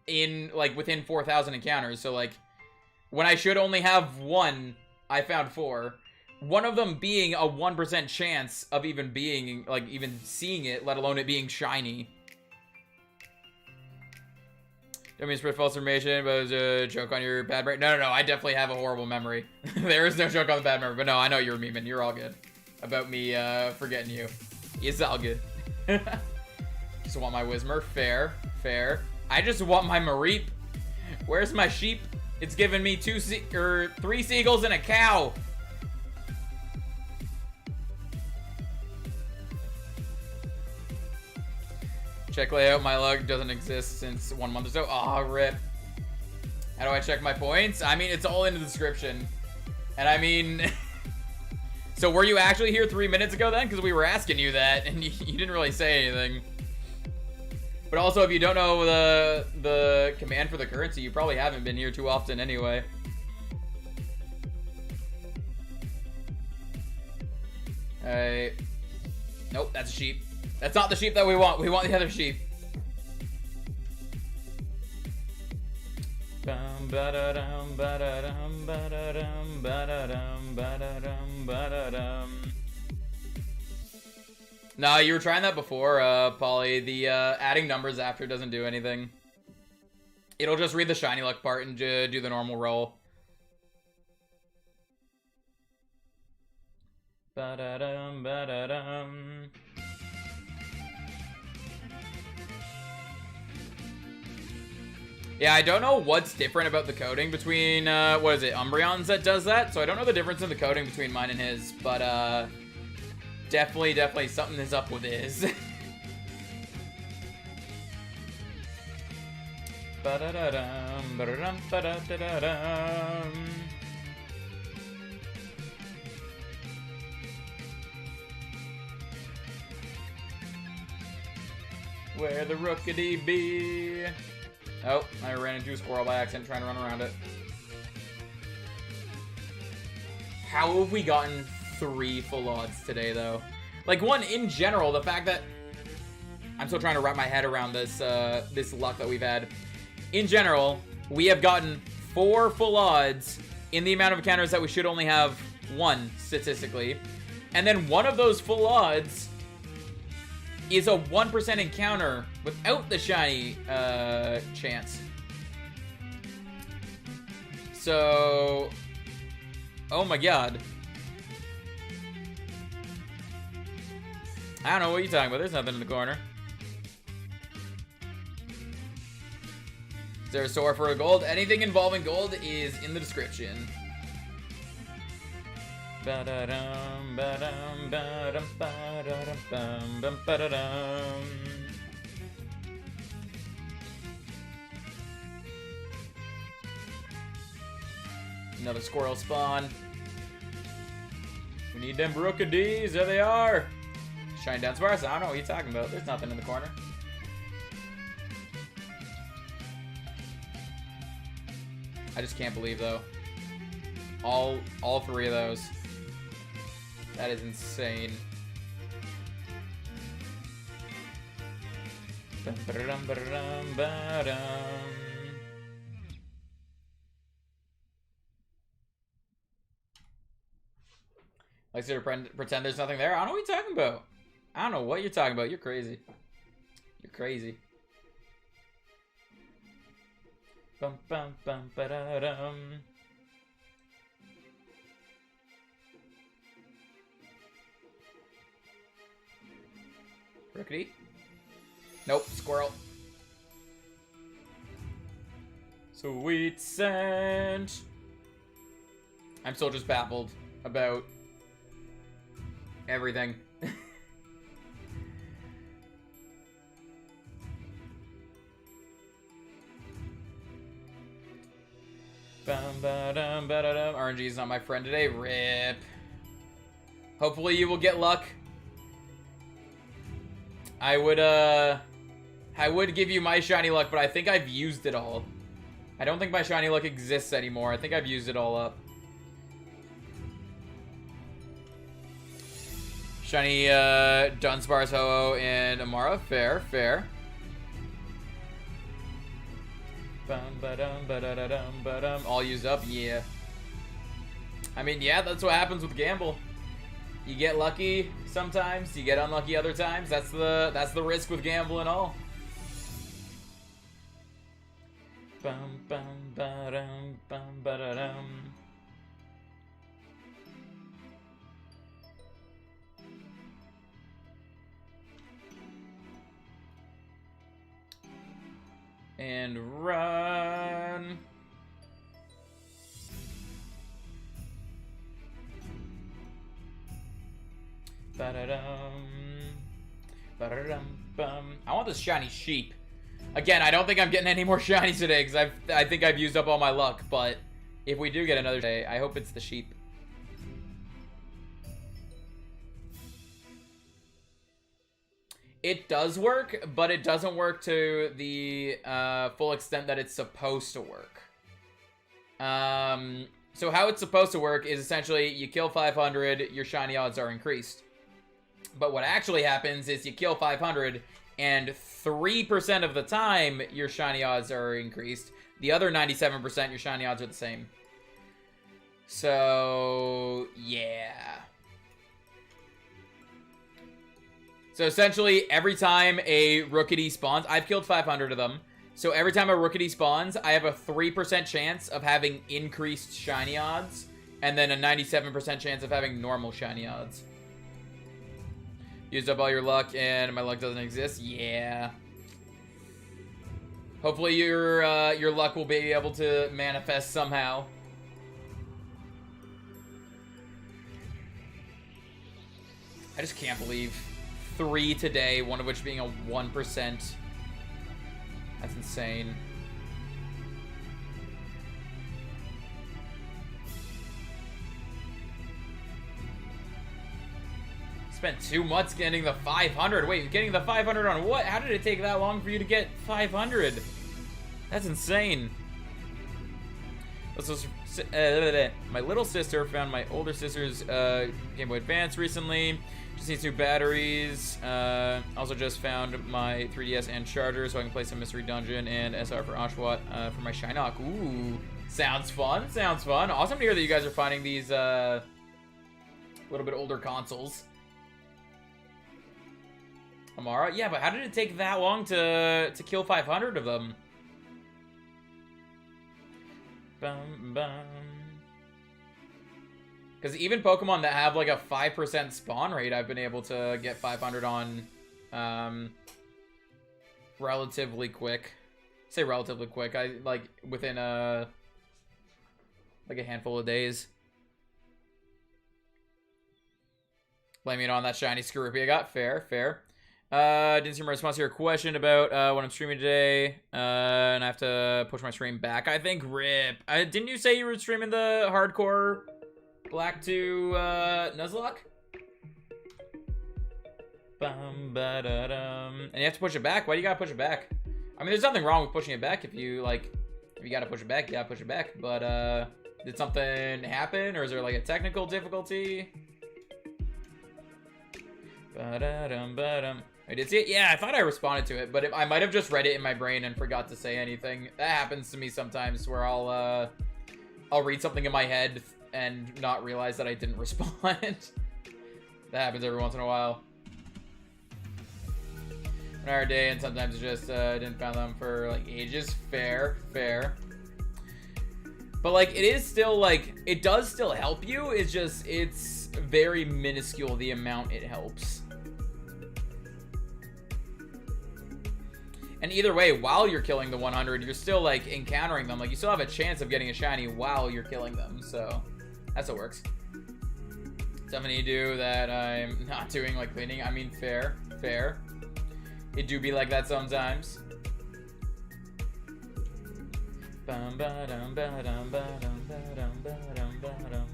in, like, within 4,000 encounters. So, like, when I should only have 1, I found 4. One of them being a 1% chance of even being, like, even seeing it, let alone it being shiny. Don't mean to spread false information, but it was a joke on your bad brain. No, I definitely have a horrible memory. There is no joke on the bad memory, but no, I know you're memeing. You're all good. About me, forgetting you. It's all good. Just want my Whismer. Fair. I just want my Mareep. Where's my sheep? It's giving me 3 seagulls and a cow. Check layout. My log doesn't exist since 1 month or so. Aw, rip. How do I check my points? I mean, it's all in the description. And I mean... So were you actually here 3 minutes ago then? Because we were asking you that, and you didn't really say anything. But also, if you don't know the command for the currency, you probably haven't been here too often anyway. Nope, that's a sheep. That's not the sheep that we want. We want the other sheep. No, you were trying that before, Polly. The adding numbers after doesn't do anything. It'll just read the shiny luck part and do the normal roll. Yeah, I don't know what's different about the coding between, what is it, Umbreon's that does that? So I don't know the difference in the coding between mine and his, but, definitely something is up with his. Where the rookity be? Oh, I ran into a squirrel by accident trying to run around it. How have we gotten 3 full odds today, though? Like, one, in general, the fact that... I'm still trying to wrap my head around this, this luck that we've had. In general, we have gotten 4 full odds in the amount of encounters that we should only have 1, statistically. And then one of those full odds is a 1% encounter without the shiny chance. So, oh my god. I don't know what you're talking about. There's nothing in the corner. Is there a store for a gold? Anything involving gold is in the description. Ba-da-dum, ba-dum, ba-dum, ba-da-dum, bum, bum, ba-da-dum. Another squirrel spawn. We need them Brookadies. There they are. Shine down sparse. I don't know what you're talking about. There's nothing in the corner. I just can't believe, though. All 3 of those. That is insane. Like to pretend there's nothing there. I don't know what you're talking about. I don't know what you're talking about. You're crazy. You're crazy. Bum bum bum ba da dum. Rookity? Nope, squirrel. Sweet scent. I'm still just baffled about everything. RNG is not my friend today. Rip. Hopefully you will get luck. I would give you my shiny luck, but I think I've used it all. I don't think my shiny luck exists anymore. I think I've used it all up. Shiny Dunsparce, Ho-Oh, and Amara. Fair, fair. All used up, yeah. I mean, yeah, that's what happens with Gamble. You get lucky sometimes, you get unlucky other times. That's the risk with Gamble and all. And run. I want this shiny sheep. Again, I don't think I'm getting any more shinies today because I think I've used up all my luck. But if we do get another day, I hope it's the sheep. It does work, but it doesn't work to the full extent that it's supposed to work. So how it's supposed to work is essentially you kill 500, your shiny odds are increased. But what actually happens is you kill 500, and 3% of the time your shiny odds are increased. The other 97%, your shiny odds are the same. So, yeah. So essentially, every time a Rookity spawns, I've killed 500 of them. So every time a Rookity spawns, I have a 3% chance of having increased shiny odds, and then a 97% chance of having normal shiny odds. Used up all your luck, and my luck doesn't exist. Yeah. Hopefully your luck will be able to manifest somehow. I just can't believe 3 today, one of which being a 1%. That's insane. Spent 2 months getting the 500. Wait, getting the 500 on what? How did it take that long for you to get 500? That's insane. My little sister found my older sister's Game Boy Advance recently. Just needs new batteries. Also just found my 3DS and charger so I can play some Mystery Dungeon and SR for Oshawott for my Shinyluck. Ooh, sounds fun. Sounds fun. Awesome to hear that you guys are finding these little bit older consoles. Amara? Yeah, but how did it take that long to kill 500 of them? Bum, bum. Because even Pokemon that have like a 5% spawn rate, I've been able to get 500 on relatively quick. I say relatively quick. I like within a handful of days. Blaming it on that shiny Skorupi I got. Fair, fair. Didn't see my response to your question about when I'm streaming today, and I have to push my stream back. I think rip. Didn't you say you were streaming the hardcore Black to Nuzlocke? And you have to push it back. Why do you gotta push it back? I mean, there's nothing wrong with pushing it back if you gotta push it back, you gotta push it back. But did something happen, or is there like a technical difficulty? I did see it? Yeah, I thought I responded to it, but I might have just read it in my brain and forgot to say anything. That happens to me sometimes where I'll read something in my head and not realize that I didn't respond. That happens every once in a while. An hour a day, and sometimes it just didn't find them for like ages. Fair, fair. But like, it is still like, it does still help you. It's just, it's very minuscule the amount it helps. And either way, while you're killing the 100, you're still like encountering them. Like, you still have a chance of getting a shiny while you're killing them. So that's what works. Something you do that I'm not doing, like cleaning. I mean, fair, fair. It do be like that sometimes. Bum, ba-dum, ba-dum, ba-dum, ba-dum, ba-dum, ba-dum.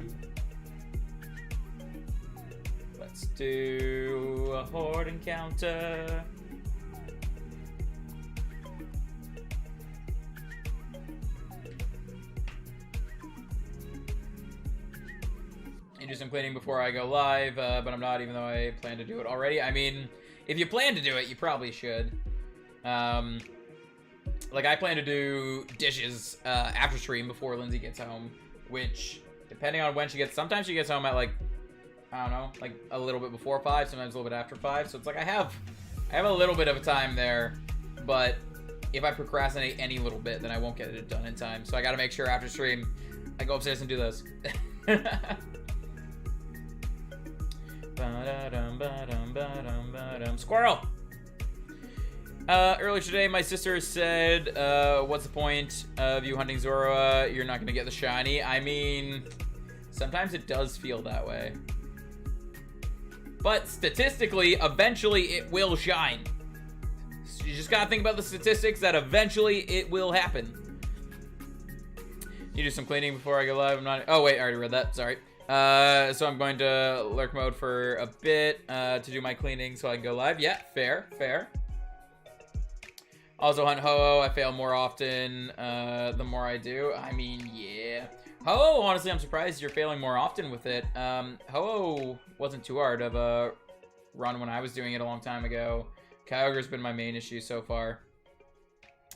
Let's do a Horde encounter. And do some cleaning before I go live, but I'm not, even though I plan to do it already. I mean, if you plan to do it, you probably should. Like, I plan to do dishes after stream before Lindsay gets home, which, depending on when she gets, sometimes she gets home at, like, I don't know, like a little bit before 5, sometimes a little bit after 5. So it's like I have a little bit of a time there, but if I procrastinate any little bit, then I won't get it done in time. So I got to make sure after stream I go upstairs and do those. Squirrel. Earlier today, my sister said, what's the point of you hunting Zoroa? You're not going to get the shiny. I mean, sometimes it does feel that way. But statistically, eventually it will shine. So you just got to think about the statistics that eventually it will happen. You do some cleaning before I go live. I'm not... Oh, wait, I already read that. Sorry. So I'm going to lurk mode for a bit to do my cleaning so I can go live. Yeah, fair, fair. Also hunt Ho-Oh. I fail more often the more I do. I mean, yeah. Ho-Oh, honestly, I'm surprised you're failing more often with it. Ho-Oh wasn't too hard of a run when I was doing it a long time ago. Kyogre's been my main issue so far.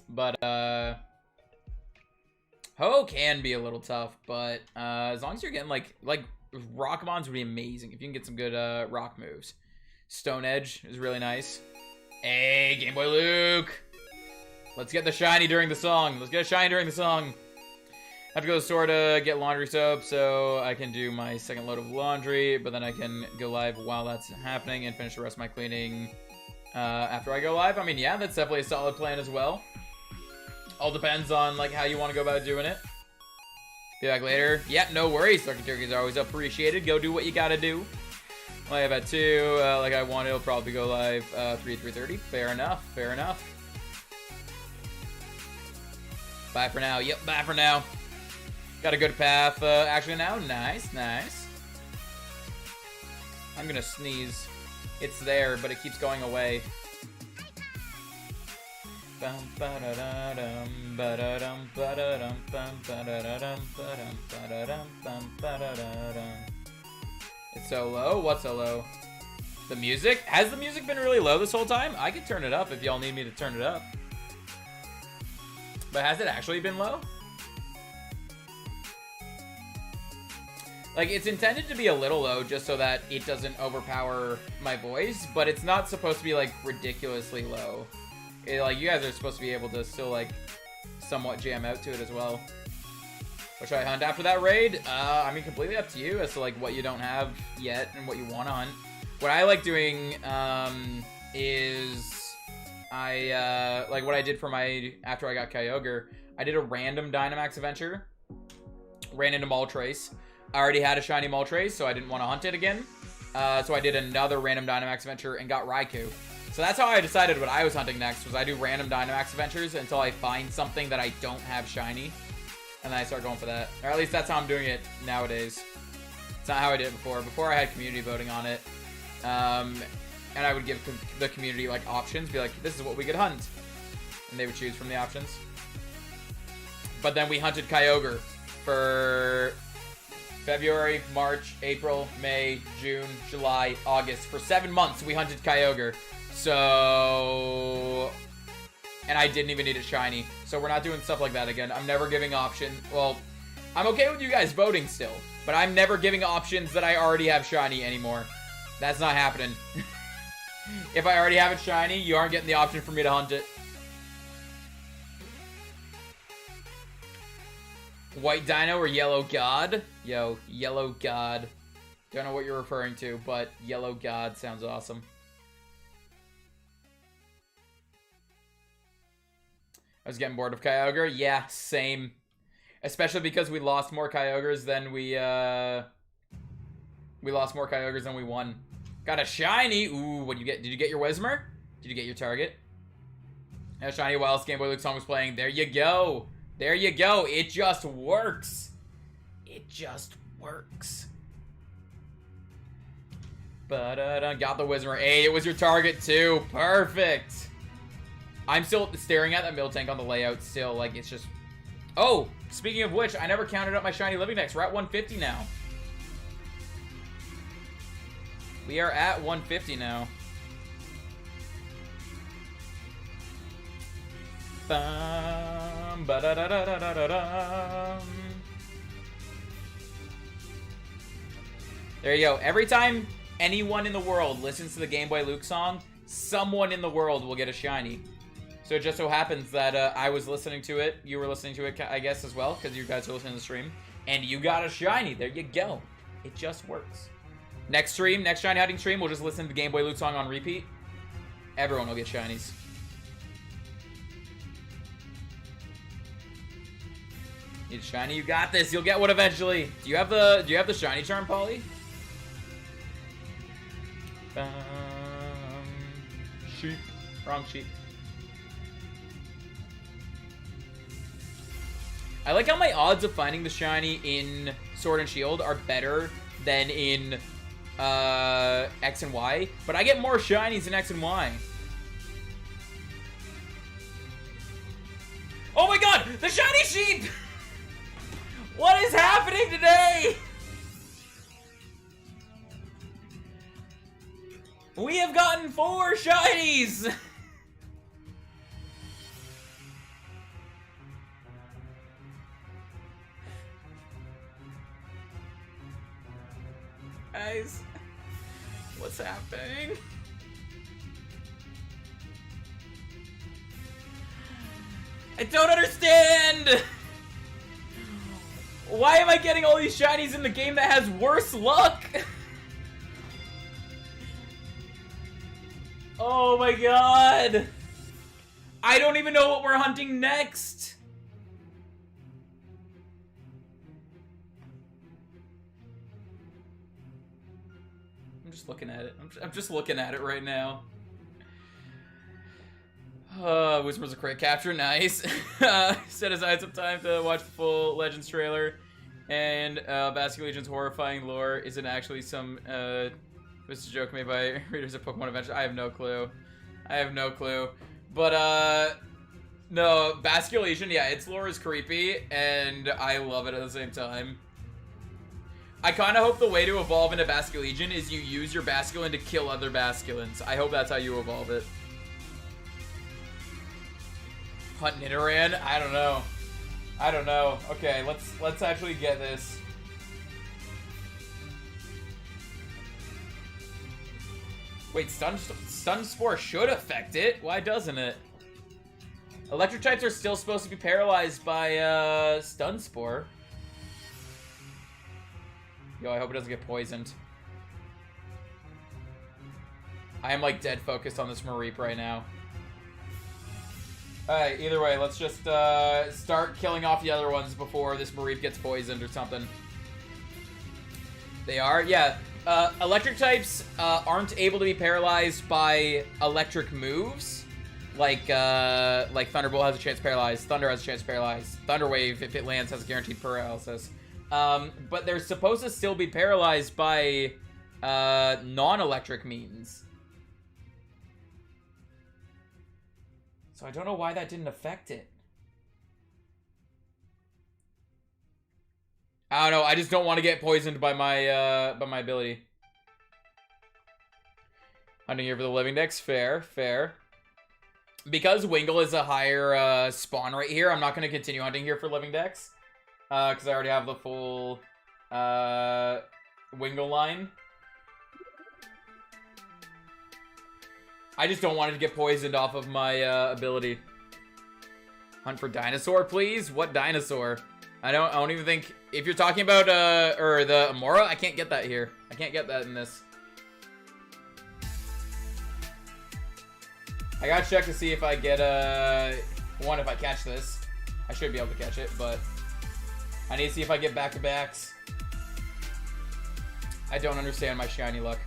But, Ho-Oh can be a little tough, but as long as you're getting, like Rockabons would be amazing if you can get some good rock moves. Stone Edge is really nice. Hey, Game Boy Luke! Let's get the shiny during the song. Let's get a shiny during the song. I have to go to the store to get laundry soap so I can do my second load of laundry, but then I can go live while that's happening and finish the rest of my cleaning after I go live. I mean, yeah, that's definitely a solid plan as well. All depends on, like, how you want to go about doing it. Be back later. Yeah, no worries. Turkey turkeys are always appreciated. Go do what you gotta do. Live at 2, like I want, it'll probably go live 3:30. Fair enough, fair enough. Bye for now. Yep, bye for now. Got a good path actually now. Nice, nice. I'm gonna sneeze. It's there, but it keeps going away. It's so low? What's so low? The music? Has the music been really low this whole time? I could turn it up if y'all need me to turn it up. But has it actually been low? Like, it's intended to be a little low just so that it doesn't overpower my voice, but it's not supposed to be, like, ridiculously low. Like, you guys are supposed to be able to still, like, somewhat jam out to it as well. What should I hunt after that raid? I mean, completely up to you as to, like, what you don't have yet and what you want to hunt. What I like doing, is... like, what I did for my... After I got Kyogre, I did a random Dynamax adventure. Ran into Moltres. I already had a shiny Moltres, so I didn't want to hunt it again. So I did another random Dynamax adventure and got Raikou. So that's how I decided what I was hunting next, was I do random Dynamax adventures until I find something that I don't have shiny. And then I start going for that. Or at least that's how I'm doing it nowadays. It's not how I did it before. Before I had community voting on it. And I would give the community, like, options. Be like, this is what we could hunt. And they would choose from the options. But then we hunted Kyogre for February, March, April, May, June, July, August. For 7 months, we hunted Kyogre. So... And I didn't even need a shiny. So we're not doing stuff like that again. I'm never giving option. Well, I'm okay with you guys voting still. But I'm never giving options that I already have shiny anymore. That's not happening. If I already have it shiny, you aren't getting the option for me to hunt it. White Dino or Yellow God? Yo, Yellow God. Don't know what you're referring to, but Yellow God sounds awesome. I was getting bored of Kyogre. Yeah, same. Especially because we lost more Kyogres than we lost more Kyogres than we won. Got a shiny. Ooh, what did you get? Did you get your Whismur? Did you get your target? A shiny whilst Game Boy Luke song was playing. There you go. There you go. It just works. It just works. Got the Wizard. Hey, it was your target too. Perfect. I'm still staring at that Miltank on the layout still. Like, it's just... Oh, speaking of which, I never counted up my shiny living decks. We're at 150 now. We are at 150 now. Bum, ba-da-da-da-da-da-dum. There you go. Every time anyone in the world listens to the Game Boy Luke song, someone in the world will get a shiny. So it just so happens that I was listening to it. You were listening to it, I guess, as well, because you guys are listening to the stream. And you got a shiny. There you go. It just works. Next stream, next shiny hunting stream, we'll just listen to the Game Boy Luke song on repeat. Everyone will get shinies. Need a shiny? You got this. You'll get one eventually. Do you have the shiny charm, Polly? Sheep. Wrong sheep. I like how my odds of finding the shiny in Sword and Shield are better than in X and Y, but I get more shinies in X and Y. Oh my god! The shiny sheep! What is happening today? We have gotten 4 shinies! Guys, what's happening? I don't understand! Why am I getting all these shinies in the game that has worse luck? Oh my god! I don't even know what we're hunting next! I'm just looking at it. I'm just looking at it right now. Whispers of Crate Capture, nice. Set aside some time to watch the full Legends trailer. And Basket Legion's horrifying lore isn't actually some was a joke made by readers of Pokemon Adventure. I have no clue. I have no clue. But no, Basket Legion, yeah, its lore is creepy, and I love it at the same time. I kind of hope the way to evolve into Basket Legion is you use your Basculin to kill other Basculins. I hope that's how you evolve it. Hunt Nidoran? I don't know. I don't know. Okay, let's actually get this. Wait, Stun Spore should affect it. Why doesn't it? Electric types are still supposed to be paralyzed by Stun Spore. Yo, I hope it doesn't get poisoned. I am like dead focused on this Mareep right now. Alright, either way, let's just start killing off the other ones before this Mareep gets poisoned or something. They are? Yeah. Electric types aren't able to be paralyzed by electric moves. Like Thunderbolt has a chance to paralyze. Thunder has a chance to paralyze. Thunder Wave, if it lands, has a guaranteed paralysis. But they're supposed to still be paralyzed by non-electric means. So I don't know why that didn't affect it. I don't know. I just don't want to get poisoned by my ability. Hunting here for the living decks. Fair, fair. Because Wingull is a higher spawn rate here, I'm not going to continue hunting here for living decks. Because I already have the full Wingull line. I just don't want it to get poisoned off of my ability. Hunt for dinosaur, please? What dinosaur? I don't even think... If you're talking about, or the Amora, I can't get that here. I can't get that in this. I gotta check to see if I get, one if I catch this. I should be able to catch it, but... I need to see if I get back-to-backs. I don't understand my shiny luck.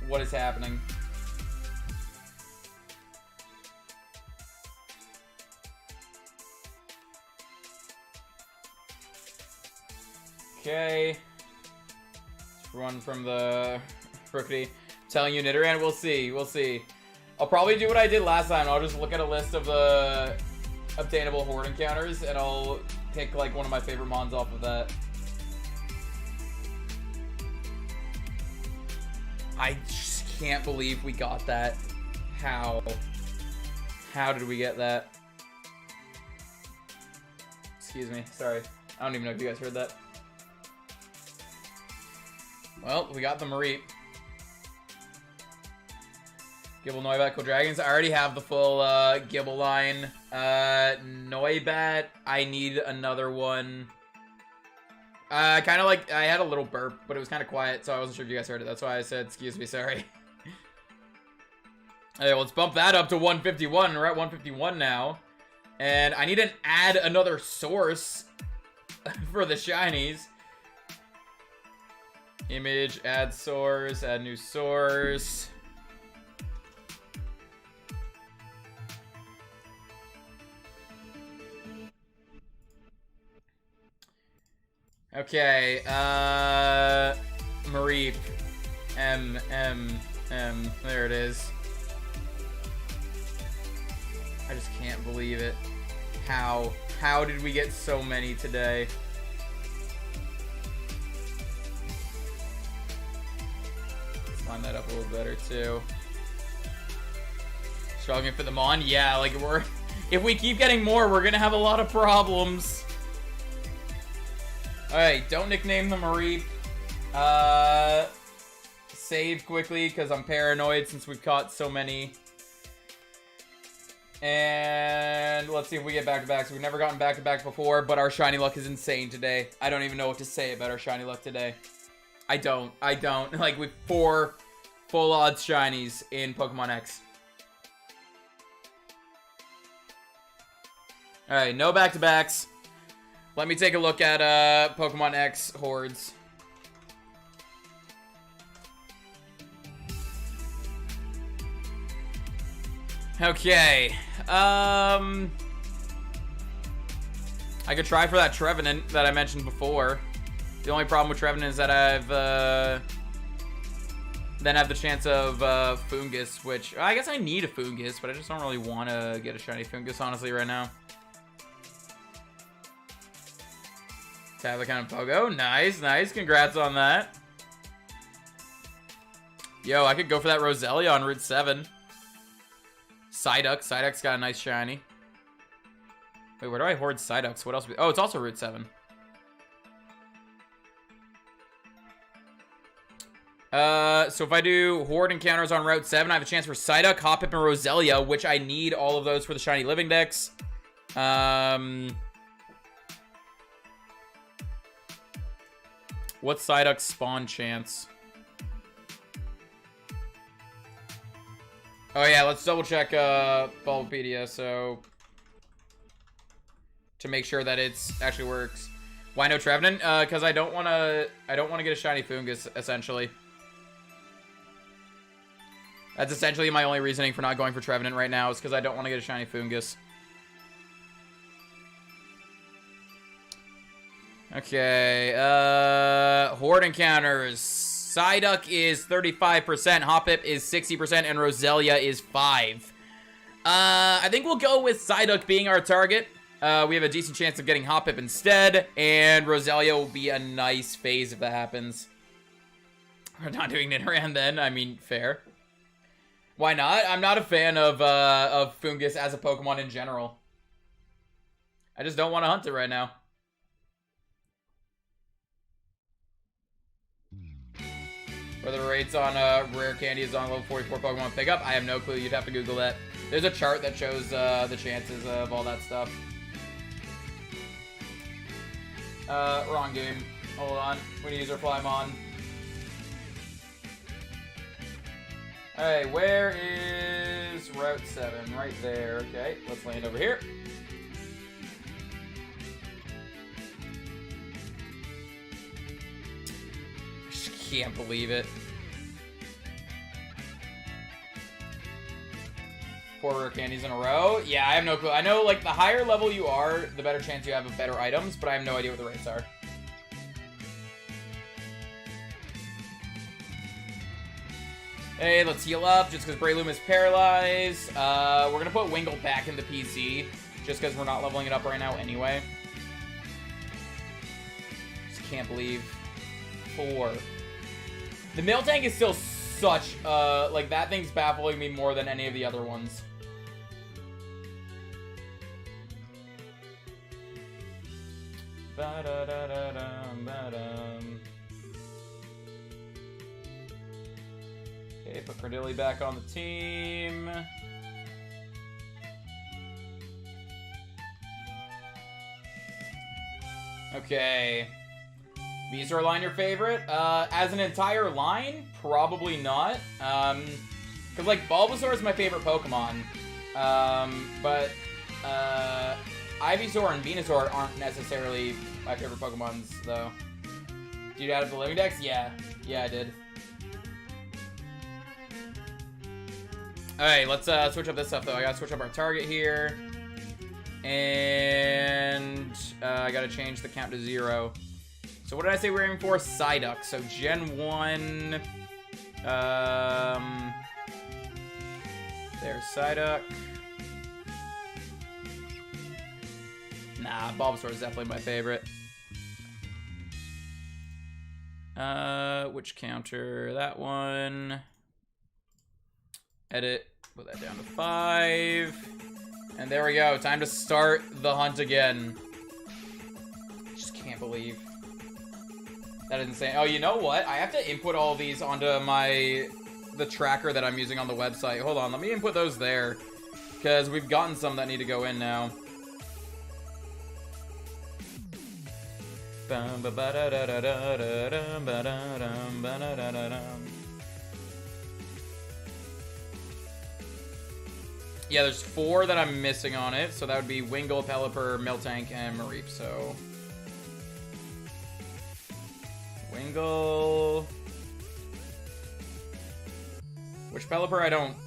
What is happening? Okay. Run from the Rookity. Telling you, Nidoran, we'll see. We'll see. I'll probably do what I did last time. I'll just look at a list of the obtainable Horde encounters, and I'll pick, like, one of my favorite mons off of that. I just can't believe we got that. How? How did we get that? Excuse me. Sorry. I don't even know if you guys heard that. Well, we got the Mareep. Gibble, Noibat, Cool Dragons. I already have the full Gibble line. Noibat, I need another one. Kind of like, I had a little burp, but it was kind of quiet, so I wasn't sure if you guys heard it. That's why I said, excuse me, sorry. Okay, well, let's bump that up to 151. We're at 151 now. And I need to add another source for the shinies. Image, add source, add new source. Okay, Mareep. M. There it is. I just can't believe it. How did we get so many today? Let's line that up a little better too. Struggling to fit them on? Yeah, like if we keep getting more, we're gonna have a lot of problems. Alright, don't nickname them Mareep. Save quickly, because I'm paranoid since we've caught so many. And let's see if we get back-to-backs. We've never gotten back-to-back before, but our shiny luck is insane today. I don't even know what to say about our shiny luck today. I don't. Like, with 4 full odds shinies in Pokemon X. Alright, no back-to-backs. Let me take a look at Pokemon X Hordes. Okay. I could try for that Trevenant that I mentioned before. The only problem with Trevenant is that I've then have the chance of Fungus, which I guess I need a Fungus, but I just don't really want to get a shiny Fungus honestly right now. Have the kind of Pogo. Nice. Congrats on that. Yo, I could go for that Roselia on Route 7. Psyduck's got a nice shiny. Wait, where do I hoard Psyducks? What else? Oh, it's also Route 7. So if I do Horde encounters on Route 7, I have a chance for Psyduck, Hoppip, and Roselia, which I need all of those for the shiny living dex. What's Psyduck's spawn chance? Oh yeah, let's double check Bulbapedia, so to make sure that it actually works. Why no Trevenant? Because I don't wanna get a shiny Fungus, essentially. That's essentially my only reasoning for not going for Trevenant right now, is because I don't want to get a shiny Fungus. Okay, Horde encounters. Psyduck is 35%, Hoppip is 60%, and Roselia is 5%. I think we'll go with Psyduck being our target. We have a decent chance of getting Hoppip instead, and Roselia will be a nice phase if that happens. We're not doing Nidoran then, I mean, fair. Why not? I'm not a fan of Fungus as a Pokemon in general. I just don't want to hunt it right now. Whether the rates on rare candy is on level 44 Pokemon pickup, I have no clue. You'd have to Google that. There's a chart that shows the chances of all that stuff. Wrong game. Hold on. We need to use our Flymon. Alright, where is Route 7? Right there. Okay, let's land over here. I just can't believe it. 4 rare candies in a row? Yeah, I have no clue. I know, like, the higher level you are, the better chance you have of better items, but I have no idea what the rates are. Hey, let's heal up just because Breloom is paralyzed. We're going to put Wingull back in the PC just because we're not leveling it up right now anyway. Just can't believe 4. The Miltank is still such, like, that thing's baffling me more than any of the other ones. Okay, put Cordilli back on the team. Okay. Venusaur line your favorite? As an entire line, probably not. Cause like Bulbasaur is my favorite Pokemon. But Ivysaur and Venusaur aren't necessarily my favorite Pokemons though. Did you add up the living dex? Yeah. Yeah, I did. Alright, let's switch up this stuff though. I gotta switch up our target here. And I gotta change the count to 0. So what did I say we were aiming for? Psyduck. So Gen 1. There's Psyduck. Nah, Bulbasaur is definitely my favorite. Which counter? That one. Edit. Put that down to 5. And there we go. Time to start the hunt again. Just can't believe. That is insane. Oh, you know what? I have to input all these onto the tracker that I'm using on the website. Hold on, let me input those there. Because we've gotten some that need to go in now. Yeah, there's 4 that I'm missing on it. So that would be Wingull, Pelipper, Miltank, and Mareep. So Wingull. Which Pelipper I don't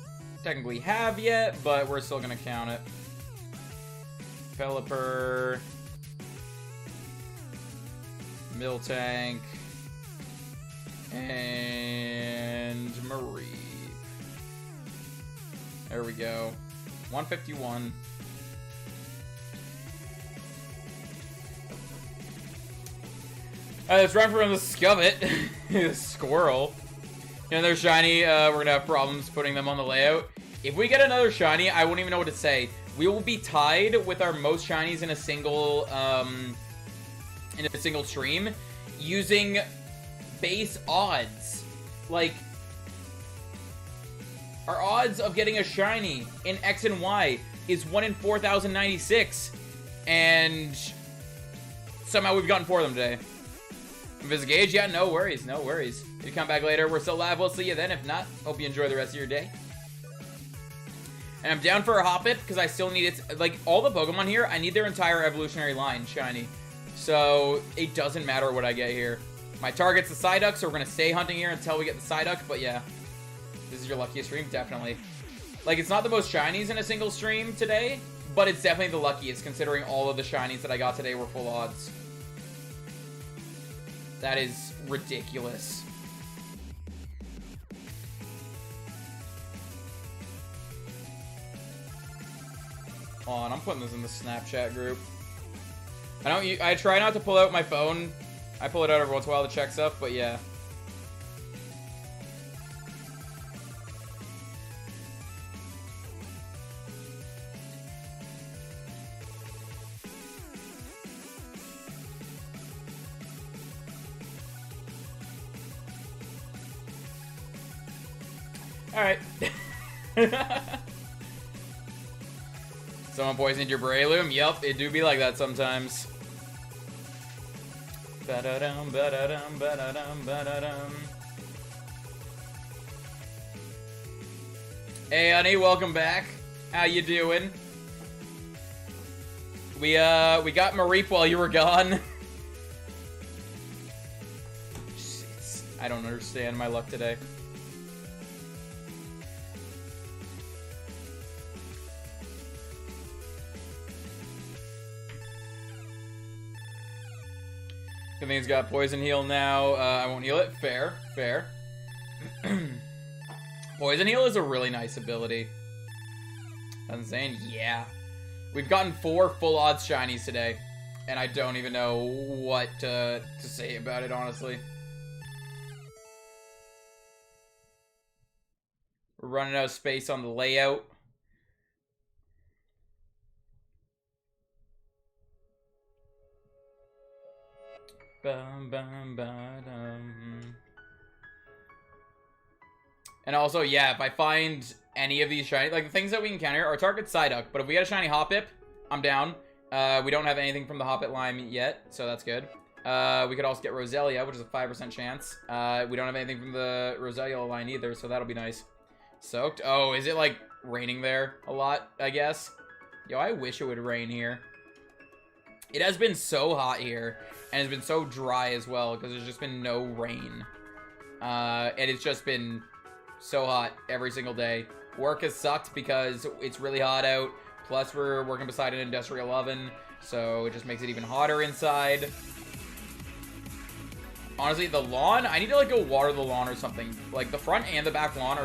technically have yet, but we're still gonna count it. Pelipper, Miltank, and Mareep. There we go. 151. Alright, let's run from the Scubbit. The squirrel. And they're shiny. We're gonna have problems putting them on the layout. If we get another shiny, I won't even know what to say. We will be tied with our most shinies in a single stream using base odds. Like, our odds of getting a shiny in X and Y is 1 in 4,096. And somehow we've gotten 4 of them today. Visgage? Yeah, no worries, no worries. If you come back later, we're still live. We'll see you then. If not, hope you enjoy the rest of your day. And I'm down for a Hoppip because I still need it. Like, all the Pokemon here, I need their entire evolutionary line shiny. So, it doesn't matter what I get here. My target's the Psyduck, so we're going to stay hunting here until we get the Psyduck. But yeah, this is your luckiest stream, definitely. Like, it's not the most shinies in a single stream today, but it's definitely the luckiest considering all of the shinies that I got today were full odds. That is ridiculous. Hold on, I'm putting this in the Snapchat group. I try not to pull out my phone. I pull it out every once in a while to check stuff, but yeah. Alright. Someone poisoned your Breloom? Yup, it do be like that sometimes. Ba-da-dum, ba-da-dum, ba-da-dum, ba-da-dum. Hey, honey, welcome back. How you doing? We got Mareep while you were gone. I don't understand my luck today. Good thing he's got poison heal now. I won't heal it. Fair, fair. Poison Heal is a really nice ability. I'm saying, yeah. We've gotten 4 full odds shinies today, and I don't even know what to say about it, honestly. We're running out of space on the layout. And also, yeah, if I find any of these shiny, like the things that we encounter, our target's Psyduck, but if we get a shiny Hoppip, I'm down. We don't have anything from the Hoppip line yet, so that's good. We could also get Roselia, which is a 5% chance. We don't have anything from the Roselia line either, so that'll be nice. Soaked. Oh, is it like raining there a lot, I guess? Yo, I wish it would rain here. It has been so hot here, and it's been so dry as well, because there's just been no rain. And it's just been so hot every single day. Work has sucked because it's really hot out, plus we're working beside an industrial oven, so it just makes it even hotter inside. Honestly, the lawn, I need to like go water the lawn or something. Like the front and the back lawn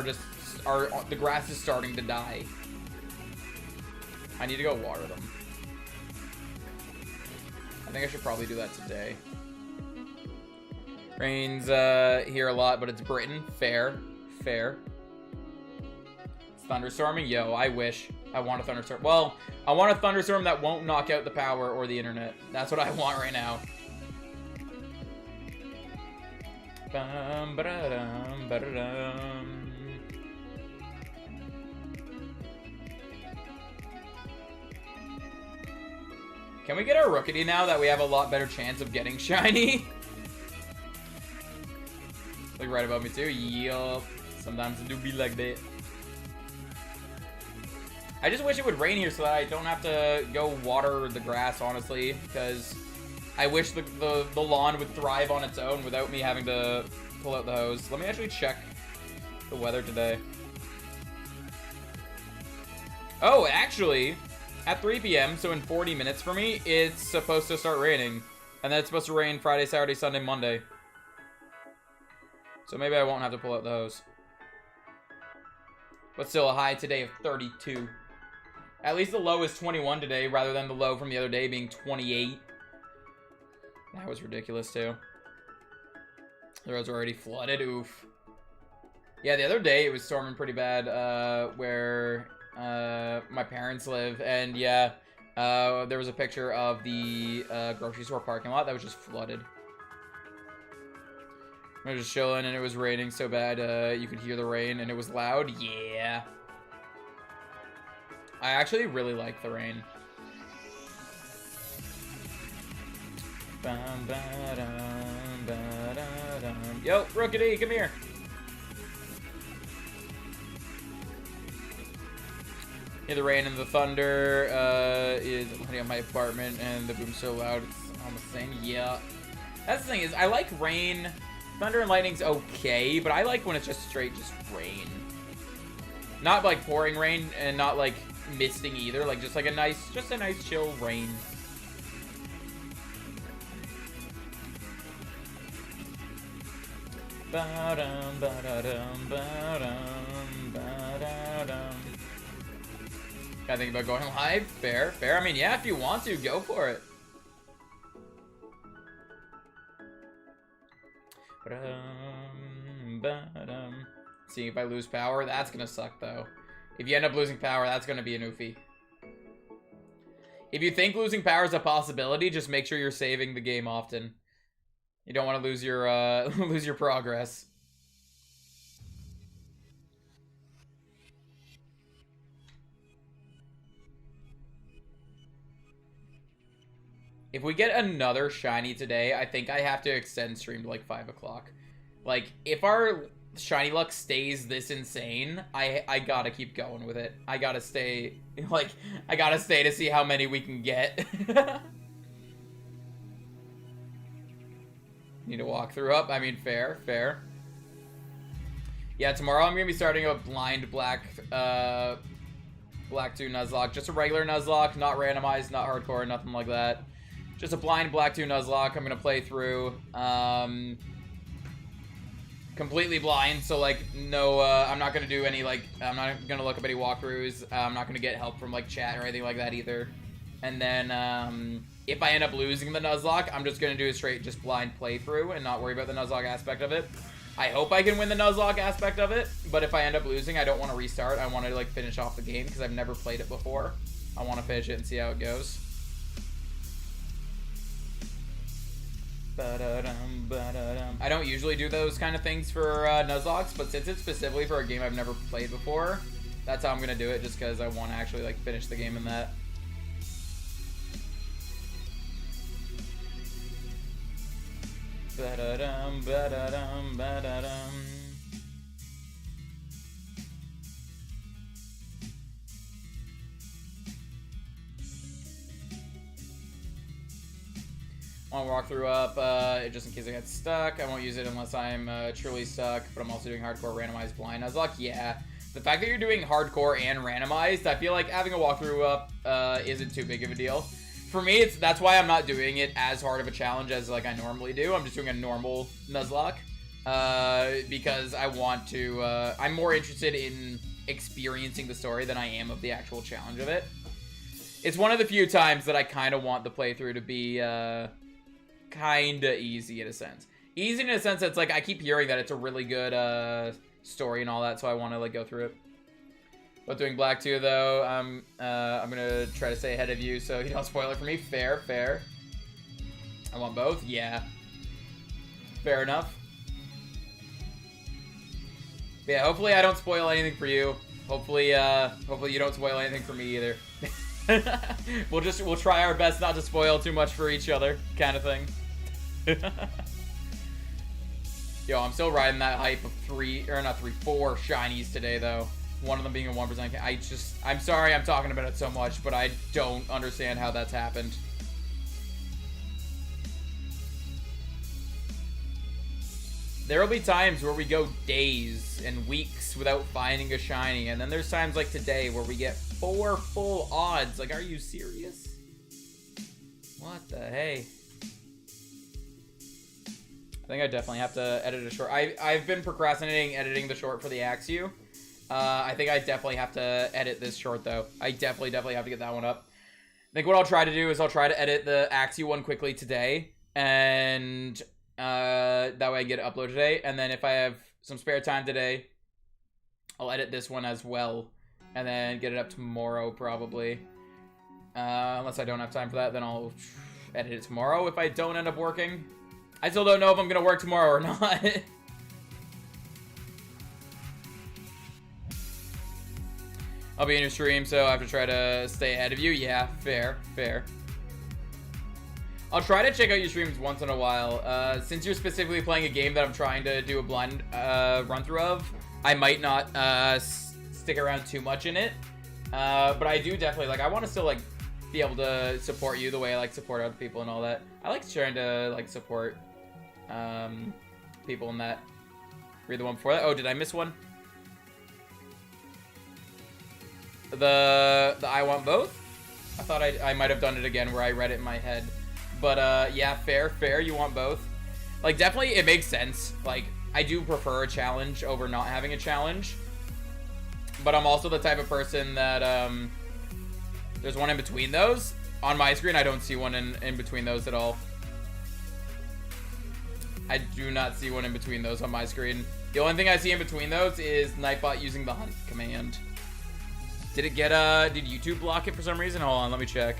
the grass is starting to die. I need to go water them. I think I should probably do that today. Rain's here a lot, but it's Britain. Fair. Fair. It's thunderstorming. Yo, I wish. I want a thunderstorm. Well, I want a thunderstorm that won't knock out the power or the internet. That's what I want right now. Can we get our Rookity now that we have a lot better chance of getting shiny? Like right above me too. Yup. Sometimes it do be like that. I just wish it would rain here so that I don't have to go water the grass, honestly, because I wish the lawn would thrive on its own without me having to pull out the hose. Let me actually check the weather today. Oh, actually, at 3 p.m., so in 40 minutes for me, it's supposed to start raining. And then it's supposed to rain Friday, Saturday, Sunday, Monday. So maybe I won't have to pull out the hose. But still a high today of 32. At least the low is 21 today, rather than the low from the other day being 28. That was ridiculous, too. The roads were already flooded. Oof. Yeah, the other day it was storming pretty bad where my parents live. And yeah, there was a picture of the grocery store parking lot that was just flooded. I was just chilling and it was raining so bad you could hear the rain and it was loud. Yeah. I actually really like the rain. Yo, Rookity, come here. Yeah, the rain and the thunder is hitting on my apartment and the boom's so loud it's almost saying, yeah. That's the thing is, I like rain. Thunder and lightning's okay, but I like when it's just straight just rain. Not like pouring rain and not like misting either, like just a nice chill rain. Gotta think about going live. Fair. I mean, yeah, if you want to, go for it. See, if I lose power, that's gonna suck though. If you end up losing power, that's gonna be an oofy. If you think losing power is a possibility, just make sure you're saving the game often. You don't want to lose your lose your progress. If we get another shiny today, I think I have to extend stream to like 5 o'clock. Like, if our shiny luck stays this insane, I gotta keep going with it. I gotta stay, like, I gotta stay to see how many we can get. Need to walk through up. I mean, fair. Yeah, tomorrow I'm gonna be starting a blind Black 2 Nuzlocke. Just a regular Nuzlocke, not randomized, not hardcore, nothing like that. Just a blind Black 2 Nuzlocke I'm gonna play through. completely blind, so like no, I'm not gonna do any like, I'm not gonna look up any walkthroughs. I'm not gonna get help from like chat or anything like that either. And then if I end up losing the Nuzlocke, I'm just gonna do a straight just blind playthrough and not worry about the Nuzlocke aspect of it. I hope I can win the Nuzlocke aspect of it, but if I end up losing, I don't want to restart. I want to like finish off the game because I've never played it before. I want to finish it and see how it goes. I don't usually do those kind of things for Nuzlocks, but since it's specifically for a game I've never played before, that's how I'm gonna do it, just because I want to actually like finish the game in that. Want walkthrough up, just in case I get stuck. I won't use it unless I'm truly stuck, but I'm also doing hardcore randomized blind Nuzlocke. Yeah, the fact that you're doing hardcore and randomized, I feel like having a walkthrough up isn't too big of a deal. For me, that's why I'm not doing it as hard of a challenge as like I normally do. I'm just doing a normal Nuzlocke because I want to. I'm more interested in experiencing the story than I am of the actual challenge of it. It's one of the few times that I kind of want the playthrough to be kind of easy in a sense. Easy in a sense that's like I keep hearing that it's a really good story and all that, so I want to like go through it. But doing Black 2 though, I'm gonna try to stay ahead of you so you don't spoil it for me. Fair, fair. I want both. Yeah. Fair enough. But yeah, hopefully I don't spoil anything for you. Hopefully you don't spoil anything for me either. We'll try our best not to spoil too much for each other, kind of thing. Yo, I'm still riding that hype of 4 shinies today though. One of them being a 1%. I'm sorry I'm talking about it so much, but I don't understand how that's happened. There will be times where we go days and weeks without finding a shiny, and then there's times like today where we get 4 full odds. Like, are you serious? What the hey? I think I definitely have to edit a short. I've been procrastinating editing the short for the Axew. I think I definitely have to edit this short though. I definitely have to get that one up. I think what I'll try to do is I'll try to edit the Axew one quickly today, and that way I get it uploaded today. And then if I have some spare time today, I'll edit this one as well, and then get it up tomorrow probably. Unless I don't have time for that, then I'll edit it tomorrow if I don't end up working. I still don't know if I'm gonna work tomorrow or not. I'll be in your stream, so I have to try to stay ahead of you. Yeah, fair, fair. I'll try to check out your streams once in a while. Since you're specifically playing a game that I'm trying to do a blind run-through of, I might not stick around too much in it. But I do definitely, like, I want to still, like, be able to support you the way I, like, support other people and all that. I like trying to, like, support people in that. Read the one before that. Oh, did I miss one? The I want both? I thought I might have done it again where I read it in my head. But, yeah, fair, you want both. Like, definitely, it makes sense. Like, I do prefer a challenge over not having a challenge. But I'm also the type of person that, there's one in between those. On my screen, I don't see one in between those at all. I do not see one in between those on my screen. The only thing I see in between those is Nightbot using the hunt command. Did it get, did YouTube block it for some reason? Hold on, let me check.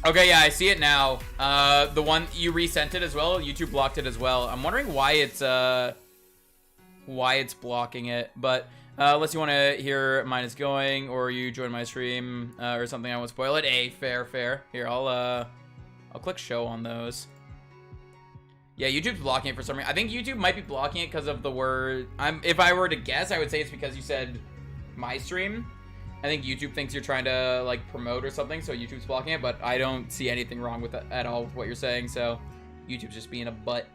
Okay, yeah, I see it now. The one you resent it as well. YouTube blocked it as well. I'm wondering why it's blocking it. But unless you want to hear mine is going, or you join my stream or something, I won't spoil it. Hey, fair. Here, I'll click show on those. Yeah, YouTube's blocking it for some reason. I think YouTube might be blocking it because of the word. If I were to guess, I would say it's because you said my stream. I think YouTube thinks you're trying to, like, promote or something, so YouTube's blocking it, but I don't see anything wrong with that at all with what you're saying, so YouTube's just being a butt.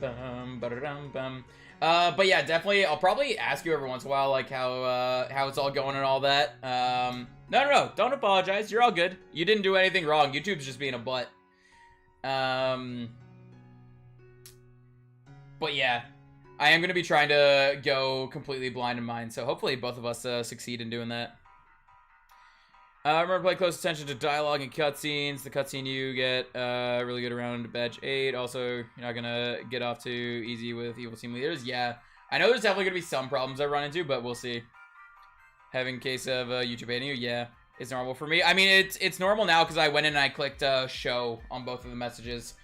But yeah, definitely, I'll probably ask you every once in a while, like, how it's all going and all that. No. Don't apologize. You're all good. You didn't do anything wrong. YouTube's just being a butt. But yeah, I am going to be trying to go completely blind in mine, so hopefully both of us succeed in doing that. Remember to pay close attention to dialogue and cutscenes. The cutscene you get really good around badge 8. Also, you're not going to get off too easy with evil team leaders. Yeah, I know there's definitely going to be some problems I run into, but we'll see. Having case of YouTube banning you, yeah, it's normal for me. I mean, it's normal now because I went in and I clicked show on both of the messages.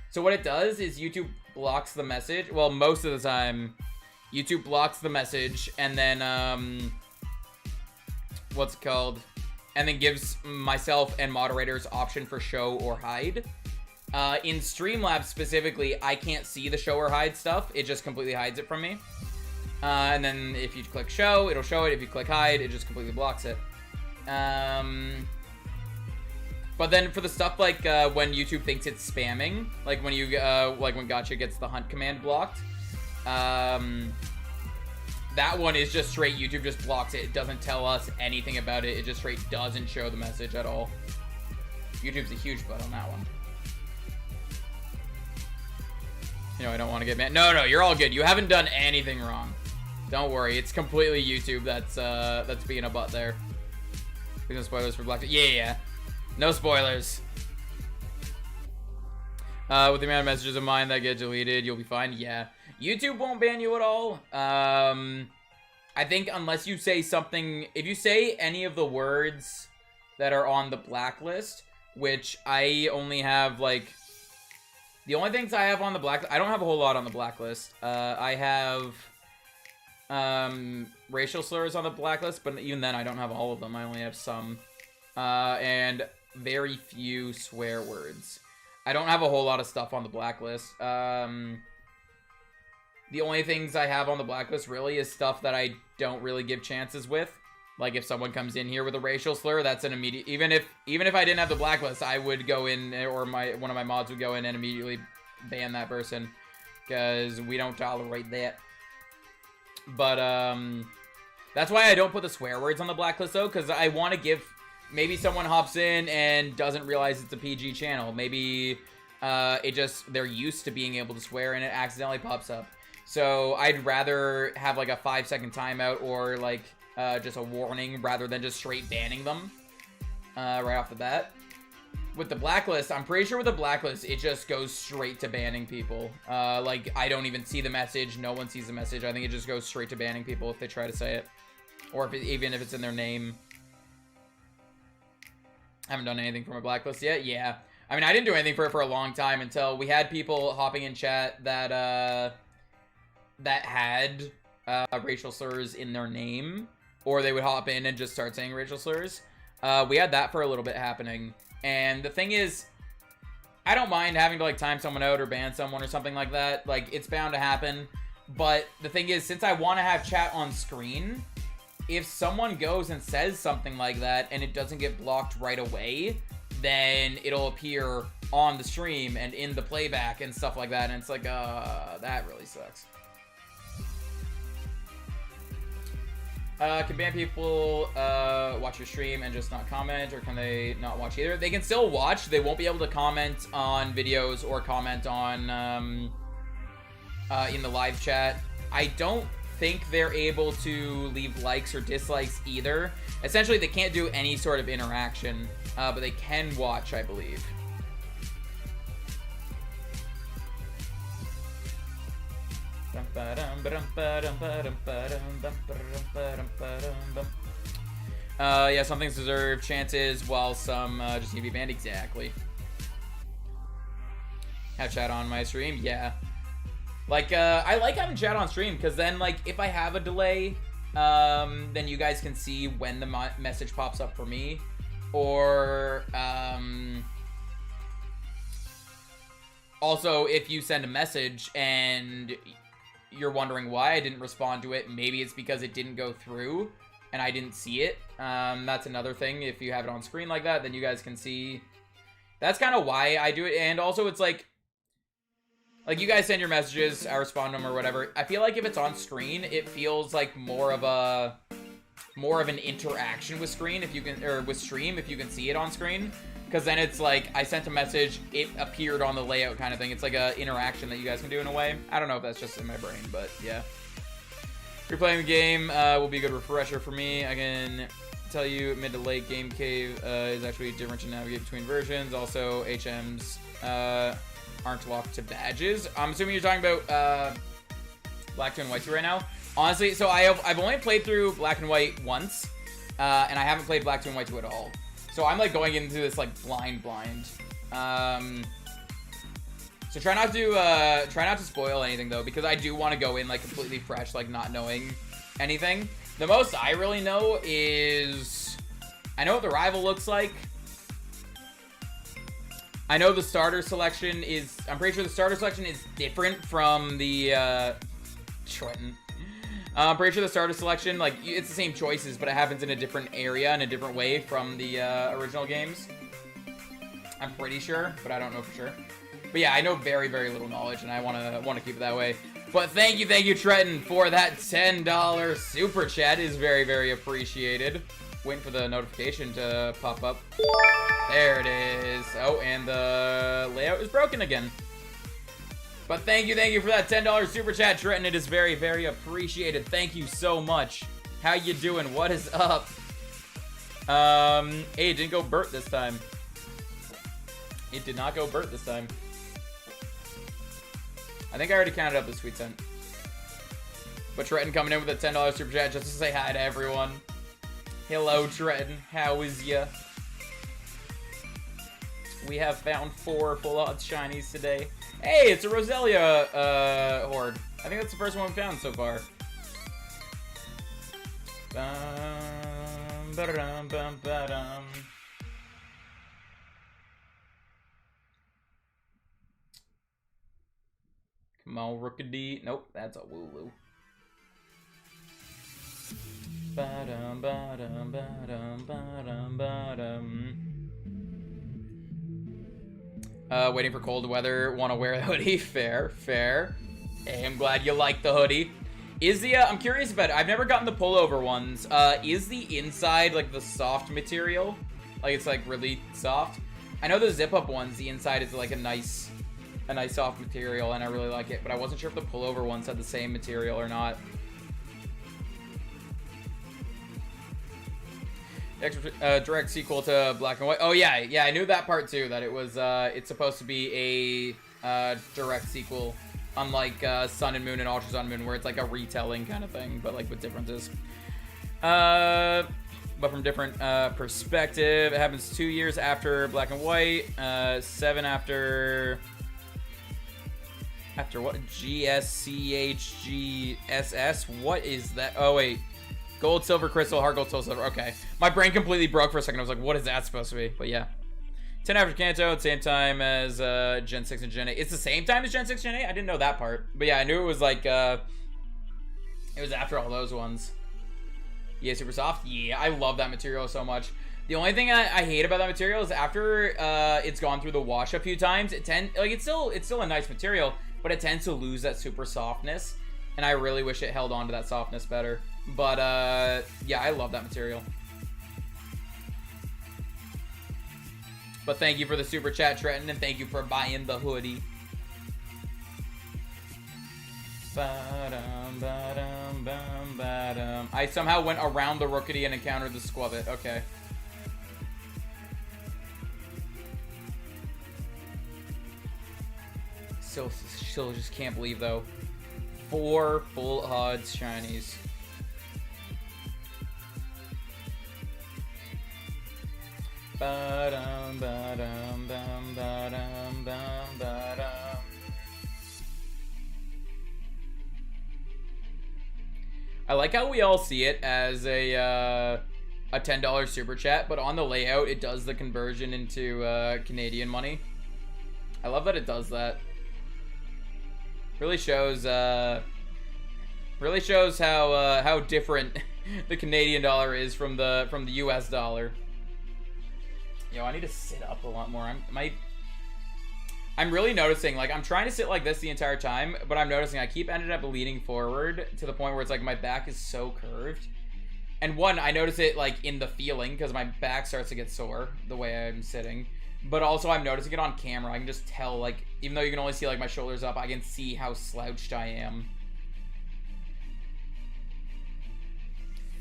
So what it does is YouTube blocks the message. Well, most of the time, YouTube blocks the message and then, what's it called? And then gives myself and moderators option for show or hide. In Streamlabs specifically, I can't see the show or hide stuff. It just completely hides it from me. And then if you click show, it'll show it. If you click hide, it just completely blocks it. But then for the stuff like when YouTube thinks it's spamming, like when you like when Gotcha gets the hunt command blocked, that one is just straight YouTube just blocks it. It doesn't tell us anything about it. It just straight doesn't show the message at all. YouTube's a huge butt on that one. You know, I don't want to get mad. No, you're all good. You haven't done anything wrong. Don't worry. It's completely YouTube that's being a butt there. There's no spoilers for Black. Yeah. No spoilers. With the amount of messages of mine that get deleted, you'll be fine. Yeah. YouTube won't ban you at all. I think unless you say something... If you say any of the words that are on the blacklist, which I only have, like... The only things I have on the blacklist... I don't have a whole lot on the blacklist. I have... racial slurs on the blacklist, but even then I don't have all of them. I only have some. And very few swear words. I don't have a whole lot of stuff on the blacklist. The only things I have on the blacklist really is stuff that I don't really give chances with. Like if someone comes in here with a racial slur, that's an immediate... Even if I didn't have the blacklist, I would go in, or one of my mods would go in and immediately ban that person. Because we don't tolerate that. But, that's why I don't put the swear words on the blacklist, though, because I want to give... Maybe someone hops in and doesn't realize it's a PG channel. Maybe, they're used to being able to swear and it accidentally pops up. So, I'd rather have, like, a 5-second timeout or, like, just a warning rather than just straight banning them, right off the bat. With the blacklist, I'm pretty sure with the blacklist, it just goes straight to banning people. Like, I don't even see the message. No one sees the message. I think it just goes straight to banning people if they try to say it. Or even if it's in their name. I haven't done anything for my blacklist yet. Yeah. I mean, I didn't do anything for it for a long time until we had people hopping in chat that had racial slurs in their name. Or they would hop in and just start saying racial slurs. We had that for a little bit happening. And the thing is, I don't mind having to, like, time someone out or ban someone or something like that. Like, it's bound to happen. But the thing is, since I want to have chat on screen, if someone goes and says something like that and it doesn't get blocked right away, then it'll appear on the stream and in the playback and stuff like that. And it's like, that really sucks. Can ban people watch your stream and just not comment, or can they not watch either? They can still watch. They won't be able to comment on videos or comment on in the live chat. I don't think they're able to leave likes or dislikes either. Essentially, they can't do any sort of interaction, but they can watch, I believe. Yeah, some things deserve chances while some just need to be banned. Exactly. Have chat on my stream? Yeah. Like, I like having chat on stream, because then, like, if I have a delay, then you guys can see when the message pops up for me. Or, also, if you send a message and you're wondering why I didn't respond to it, maybe it's because it didn't go through and I didn't see it. That's another thing. If you have it on screen like that, then you guys can see. That's kind of why I do it. And also, it's like you guys send your messages, I respond to them or whatever. I feel like if it's on screen, it feels like more of a more of an interaction with screen if you can, or with stream if you can see it on screen. Because then it's like, I sent a message, it appeared on the layout kind of thing. It's like a interaction that you guys can do in a way. I don't know if that's just in my brain, but yeah. Replaying the game will be a good refresher for me. I can tell you mid to late game cave is actually different to navigate between versions. Also, HMs aren't locked to badges. I'm assuming you're talking about Black 2 and White 2 right now. Honestly, so I've only played through Black and White once, and I haven't played Black 2 and White 2 at all. So I'm like going into this like blind. So try not to spoil anything though, because I do want to go in like completely fresh, like not knowing anything. The most I really know is I know what the rival looks like. I know the starter selection is, I'm pretty sure the starter selection is different from the Trenton. I'm pretty sure the starter selection, like, it's the same choices, but it happens in a different area, in a different way from the original games. I'm pretty sure, but I don't know for sure. But yeah, I know very, very little knowledge, and I want to keep it that way. But thank you, Trenton, for that $10 super chat. Is very, very appreciated. Waiting for the notification to pop up. There it is. Oh, and the layout is broken again. But thank you for that $10 super chat, Trenton. It is very, very appreciated. Thank you so much. How you doing? What is up? Hey, it didn't go Bert this time. It did not go Bert this time. I think I already counted up the sweet cent. But Trenton coming in with a $10 super chat just to say hi to everyone. Hello, Trenton. How is ya? We have found 4 full odds shinies today. Hey, it's a Roselia Horde. I think that's the first one we found so far. Come on, Rookity. Nope, that's a Wooloo. Waiting for cold weather. Want to wear a hoodie? Fair. Hey, I'm glad you like the hoodie. Is the I'm curious about it. I've never gotten the pullover ones. Is the inside like the soft material? Like it's like really soft. I know the zip up ones. The inside is like a nice soft material, and I really like it. But I wasn't sure if the pullover ones had the same material or not. Extra, direct sequel to Black and White. Oh yeah, I knew that part too. That it was it's supposed to be a direct sequel, unlike Sun and Moon and Ultra Sun and Moon, where it's like a retelling kind of thing, but like with differences. But from different perspective. It happens 2 years after Black and White, 7 after what? GSCHGSS. What is that? Oh wait. Gold, silver, crystal, heart, gold, soul, silver. Okay. My brain completely broke for a second. I was like, what is that supposed to be? But yeah. 10 after Kanto, at the same time as Gen 6 and Gen 8. It's the same time as Gen 6, Gen 8? I didn't know that part. But yeah, I knew it was like, it was after all those ones. Yeah, super soft. Yeah, I love that material so much. The only thing I hate about that material is after it's gone through the wash a few times, it's still a nice material, but it tends to lose that super softness. And I really wish it held on to that softness better. But, yeah, I love that material. But thank you for the super chat, Trenton, and thank you for buying the hoodie. I somehow went around the Rookity and encountered the Squavit. Okay. Still just can't believe, though. 4 full odds shinies. I like how we all see it as a $10 super chat, but on the layout it does the conversion into Canadian money. I love that it does that. Really shows how different the Canadian dollar is from the US dollar. Yo, I need to sit up a lot more. I'm really noticing, like, I'm trying to sit like this the entire time, but I'm noticing I keep ended up leaning forward to the point where it's like my back is so curved And one, I notice it like in the feeling because my back starts to get sore the way I'm sitting. But also I'm noticing it on camera. I can just tell, like, even though you can only see like my shoulders up, I can see how slouched I am.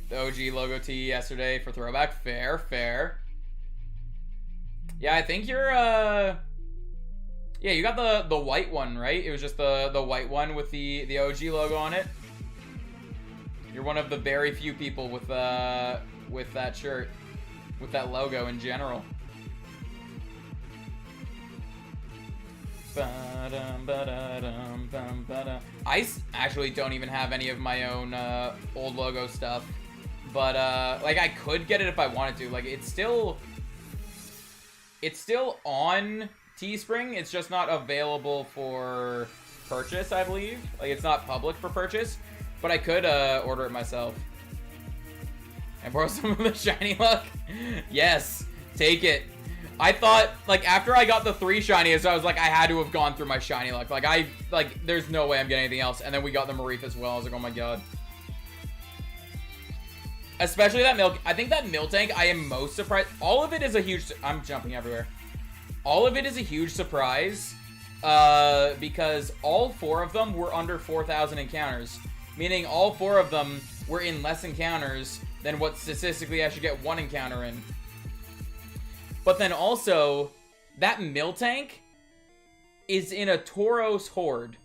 The OG logo tee yesterday for throwback. Fair, fair. Yeah, I think you're yeah, you got the white one, right? It was just the white one with the OG logo on it. You're one of the very few people with that shirt, with that logo in general. I actually don't even have any of my own old logo stuff, but like I could get it if I wanted to. Like it's still on Teespring. It's just not available for purchase, I believe. Like it's not public for purchase, but I could order it myself. And borrow some of the shinyluck. Yes, take it. I thought, like, after I got the 3 shiniest, I was like, I had to have gone through my shinyluck. Like, there's no way I'm getting anything else. And then we got the Marif as well. I was like, oh my god. Especially that milk. I think that Miltank, I am most surprised. All of it is a huge... I'm jumping everywhere. All of it is a huge surprise. Because all 4 of them were under 4,000 encounters. Meaning all 4 of them were in less encounters than what statistically I should get 1 encounter in. But then also, that Miltank is in a Tauros Horde.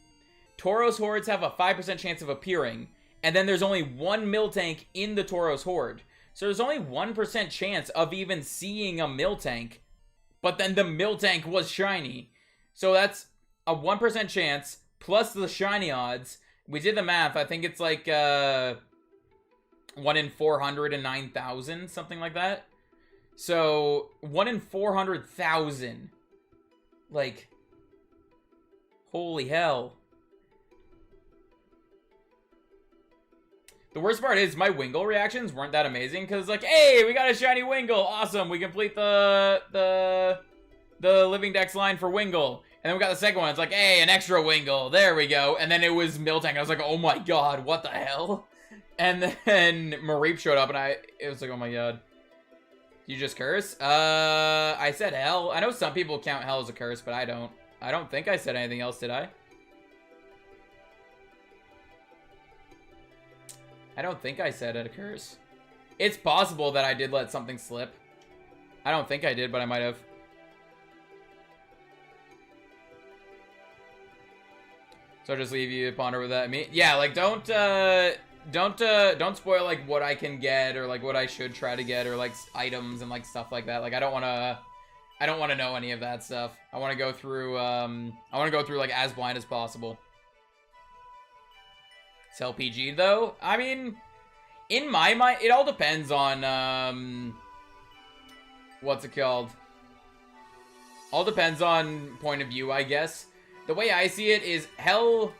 Tauros Hordes have a 5% chance of appearing. And then there's only 1 Miltank in the Tauros Horde. So there's only 1% chance of even seeing a Miltank. But then the Miltank was shiny. So that's a 1% chance plus the shiny odds. We did the math. I think it's like 1 in 409,000, something like that. So 1 in 400,000. Like, holy hell. The worst part is my Wingull reactions weren't that amazing because, like, hey, we got a shiny Wingull, awesome. We complete the Living Dex line for Wingull. And then we got the second one. It's like, hey, an extra Wingull. There we go. And then it was Miltank. I was like, oh my god, what the hell? And then Mareep showed up, and it was like, oh my god. You just curse? I said hell. I know some people count hell as a curse, but I don't. I don't think I said anything else, did I? I don't think I said a curse. It's possible that I did let something slip. I don't think I did, but I might have. So I'll just leave you to ponder with that. Yeah, like don't spoil like what I can get or like what I should try to get or like items and like stuff like that. Like I don't want to know any of that stuff. I want to go through like as blind as possible. Sell PG though? I mean, in my mind, it all depends on what's it called? All depends on point of view, I guess. The way I see it is hell.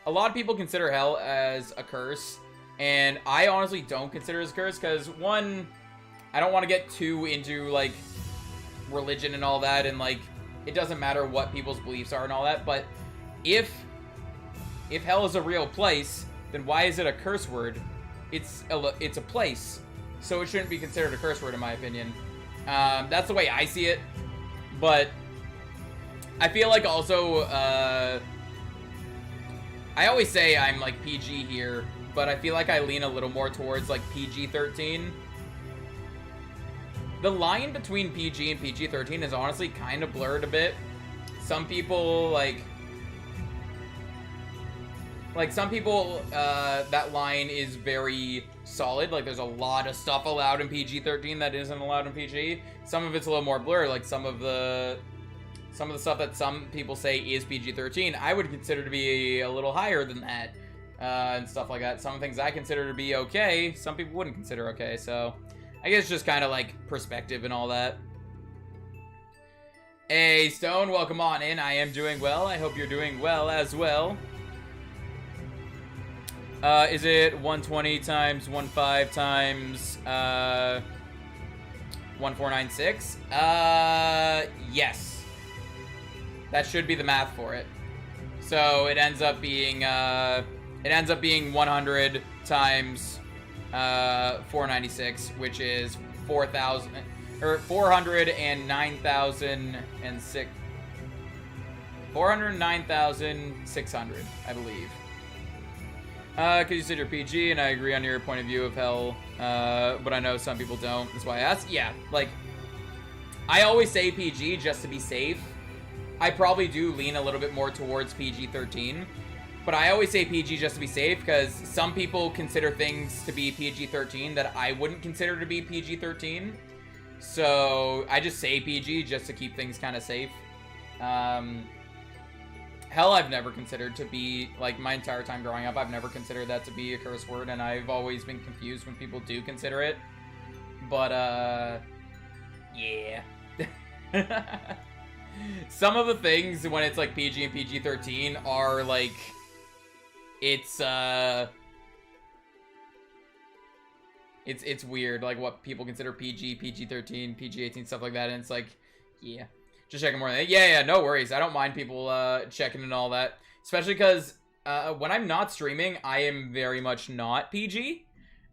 A lot of people consider hell as a curse. And I honestly don't consider it as a curse because, one, I don't want to get too into, like, religion and all that. And, like, it doesn't matter what people's beliefs are and all that. But if hell is a real place, then why is it a curse word? It's a place. So it shouldn't be considered a curse word, in my opinion. That's the way I see it. But I feel like also, I always say I'm, like, PG here. But I feel like I lean a little more towards, like, PG-13. The line between PG and PG-13 is honestly kind of blurred a bit. Some people, some people, that line is very solid. Like, there's a lot of stuff allowed in PG-13 that isn't allowed in PG. Some of it's a little more blurred. Like, some of the stuff that some people say is PG-13, I would consider to be a little higher than that. And stuff like that. Some things I consider to be okay, some people wouldn't consider okay, so I guess just kind of like perspective and all that. Hey, Stone, welcome on in. I am doing well. I hope you're doing well as well. Is it 120 times 15 times 1496? Yes. That should be the math for it. So it ends up being 100 times 496, which is 4,000 or 409,006. 409,600, I believe. Because you said you're PG, and I agree on your point of view of hell, but I know some people don't. That's why I asked. Yeah, like, I always say PG just to be safe. I probably do lean a little bit more towards PG-13, but I always say PG just to be safe, because some people consider things to be PG-13 that I wouldn't consider to be PG-13. So I just say PG just to keep things kind of safe. Hell, I've never considered to be, like, my entire time growing up, I've never considered that to be a curse word, and I've always been confused when people do consider it. But, yeah. Some of the things when it's, like, PG and PG-13 are, like, it's weird, like, what people consider PG, PG-13, PG-18, stuff like that, and it's like, yeah. Just checking more than that. Yeah, no worries. I don't mind people checking and all that. Especially because when I'm not streaming, I am very much not PG.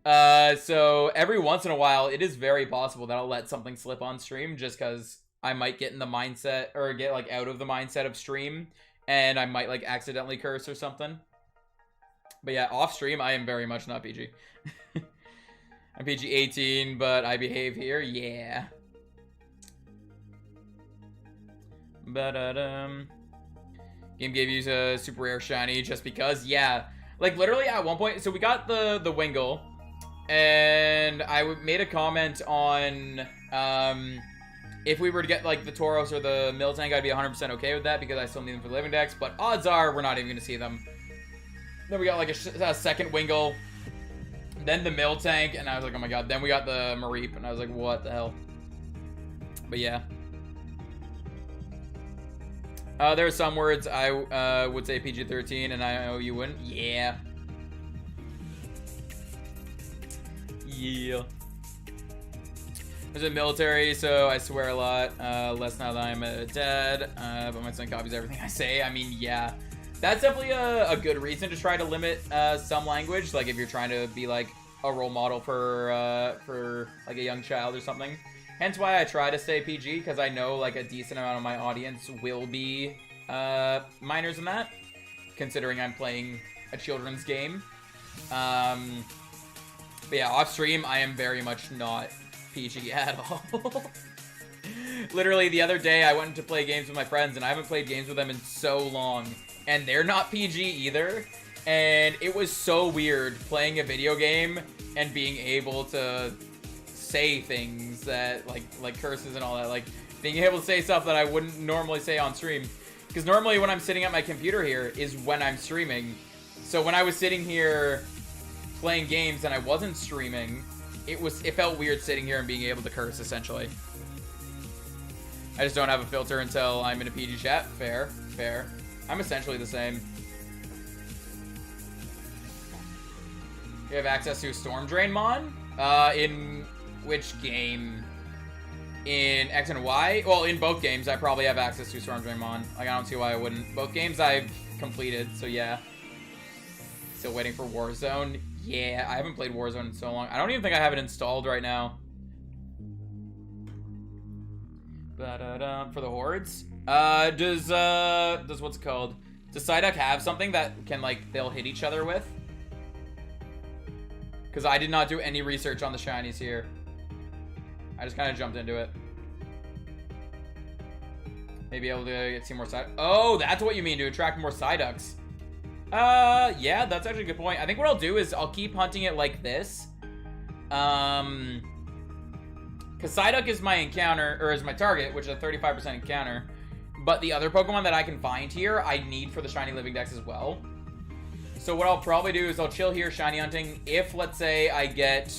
So every once in a while, it is very possible that I'll let something slip on stream just because I might get in the mindset, or get, like, out of the mindset of stream, and I might, like, accidentally curse or something. But yeah, off stream, I am very much not PG. I'm PG-18, but I behave here. Yeah. But, game gave you a super rare shiny just because, yeah. Like, literally at one point, so we got the Wingull, and I made a comment on, if we were to get, like, the Tauros or the Miltank, I'd be 100% okay with that, because I still need them for the living decks, but odds are we're not even gonna see them. Then we got, like, a second Wingull, then the Miltank, and I was like, oh my god. Then we got the Mareep, and I was like, what the hell? But yeah. There are some words I would say PG-13, and I know you wouldn't. Yeah. Yeah. There's a military, so I swear a lot. Less now that I'm dead. But my son copies everything I say. I mean, yeah. That's definitely a good reason to try to limit some language. Like, if you're trying to be, like, a role model for like, a young child or something. Hence why I try to stay PG, because I know, like, a decent amount of my audience will be minors in that, considering I'm playing a children's game. But yeah, off stream, I am very much not PG at all. Literally, the other day, I went to play games with my friends, and I haven't played games with them in so long, and they're not PG either. And it was so weird playing a video game and being able to say things that, like curses and all that, like being able to say stuff that I wouldn't normally say on stream, because normally when I'm sitting at my computer here is when I'm streaming. So when I was sitting here playing games and I wasn't streaming, it felt weird sitting here and being able to curse, essentially. I just don't have a filter until I'm in a PG chat. Fair. I'm essentially the same. You have access to a Storm Drain Mon? In which game? In X and Y? Well, in both games, I probably have access to Storm Drain Mon. Like, I don't see why I wouldn't. Both games I've completed, so yeah. Still waiting for Warzone. Yeah, I haven't played Warzone in so long. I don't even think I have it installed right now. For the Hordes? Does what's it called? Does Psyduck have something that can, like, they'll hit each other with? Because I did not do any research on the shinies here. I just kind of jumped into it. Maybe able to see more side. Oh, that's what you mean, to attract more Psyducks. Yeah, that's actually a good point. I think what I'll do is I'll keep hunting it like this. Because Psyduck is my encounter, or is my target, which is a 35% encounter. But the other Pokemon that I can find here, I need for the shiny living decks as well. So what I'll probably do is I'll chill here shiny hunting. If, let's say, I get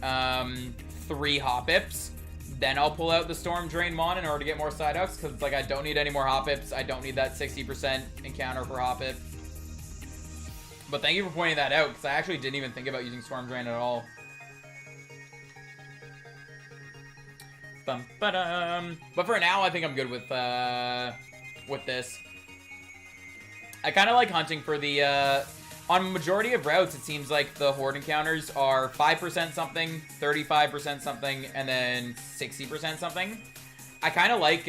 3 Hoppips, then I'll pull out the Storm Drain Mon in order to get more Psyducks, because, like, I don't need any more Hoppips. I don't need that 60% encounter for Hoppip. But thank you for pointing that out, because I actually didn't even think about using Storm Drain at all. But for now, I think I'm good with this. I kind of like hunting for the On majority of routes, it seems like the Horde encounters are 5% something, 35% something, and then 60% something. I kind of like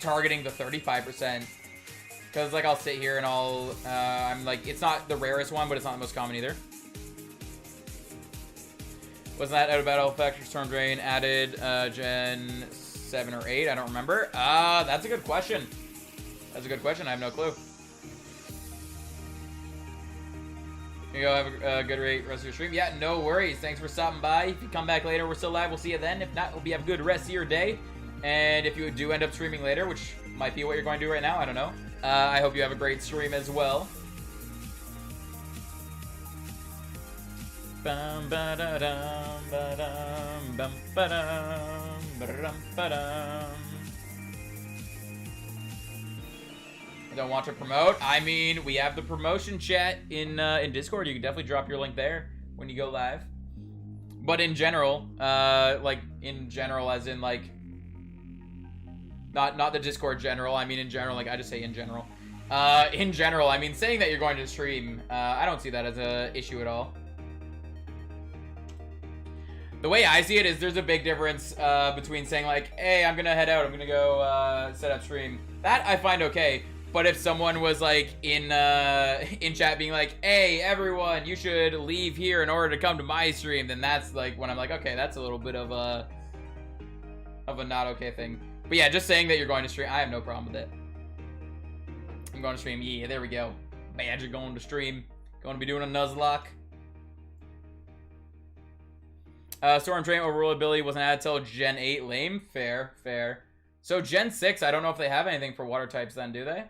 targeting the 35%. Because, like, I'll sit here and I'm like, it's not the rarest one, but it's not the most common either. Wasn't that out of battle effect or Storm Drain added Gen 7 or 8? I don't remember. That's a good question. That's a good question. I have no clue. You go have a good rest of your stream. Yeah, no worries. Thanks for stopping by. If you come back later, we're still live. We'll see you then. If not, hope you have a good rest of your day. And if you do end up streaming later, which might be what you're going to do right now, I don't know. I hope you have a great stream as well. Bum, ba-da-dum, ba-dum, bum, ba-dum, ba-da-dum, ba-dum. I don't want to promote. I mean, we have the promotion chat in Discord. You can definitely drop your link there when you go live. But in general, like in general, as in like not the Discord general. I mean in general, like I just say in general. In general, I mean saying that you're going to stream. I don't see that as a issue at all. The way I see it is there's a big difference between saying like, hey, I'm gonna head out, I'm gonna go set up stream. That I find okay. But if someone was like in chat being like, hey, everyone, you should leave here in order to come to my stream, then that's like when I'm like, okay, that's a little bit of a not okay thing. But yeah, just saying that you're going to stream, I have no problem with it. I'm going to stream. Yeah, there we go. Badger going to stream. Going to be doing a Nuzlocke. Storm Drain Overrule ability wasn't added till Gen 8. Lame. Fair, fair. So Gen 6, I don't know if they have anything for water types then, do they?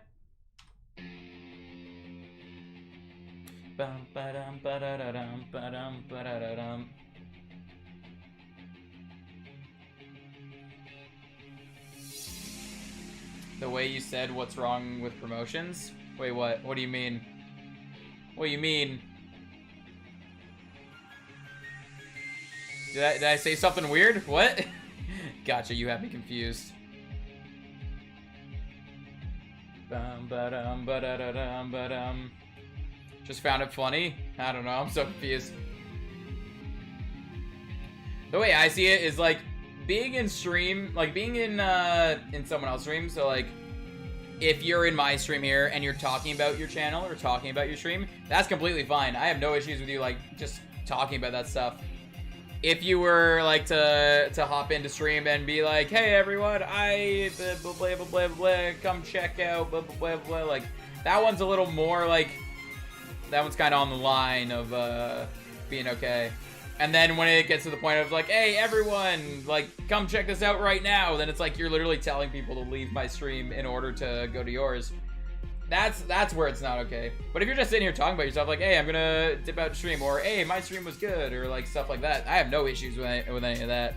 Bum, ba-dum, ba-da-da-dum, ba-dum, ba-da-da-dum. The way you said what's wrong with promotions? Wait, what? What do you mean? What do you mean? Did I say something weird? What? Gotcha, you have me confused. Bum, ba-dum, ba-da-da-dum, ba-dum. Just found it funny? I don't know, I'm so confused. The way I see it is like being in stream, like being in someone else's stream. So like if you're in my stream here and you're talking about your channel or talking about your stream, that's completely fine. I have no issues with you like just talking about that stuff. If you were like to hop into stream and be like, hey everyone, I blah blah blah blah blah, come check out blah blah blah blah, like that one's a little more like, that one's kind of on the line of being okay. And then when it gets to the point of like, hey everyone, like come check this out right now, then it's like you're literally telling people to leave my stream in order to go to yours. That's where it's not okay. But if you're just sitting here talking about yourself, like, hey, I'm gonna dip out to stream, or hey, my stream was good, or like stuff like that, I have no issues with any of that.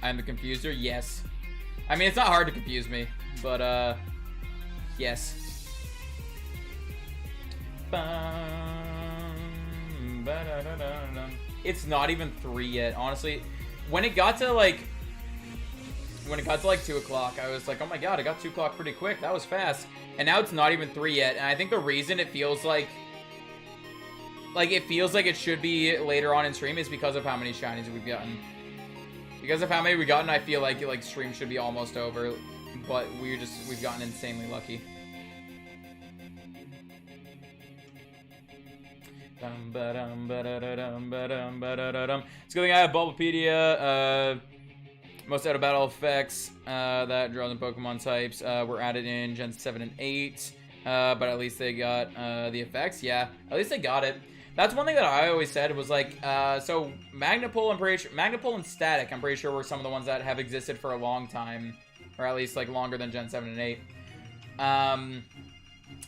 I'm the confuser, yes. I mean, it's not hard to confuse me, but yes. It's not even 3 yet, honestly. When it got to like 2 o'clock, I was like, oh my god, I got 2 o'clock pretty quick. That was fast. And now it's not even 3 yet. And I think the reason it feels like it should be later on in stream is because of how many shinies we've gotten. Because of how many we've gotten, I feel like stream should be almost over. But we've gotten insanely lucky. It's a good thing I have Bulbapedia. Most out of battle effects that draws in Pokemon types were added in Gen 7 and 8. But at least they got the effects. Yeah, at least they got it. That's one thing that I always said was like, so Magnapole, I'm pretty sure, Magnapole and Static, I'm pretty sure were some of the ones that have existed for a long time. Or at least like longer than Gen 7 and 8.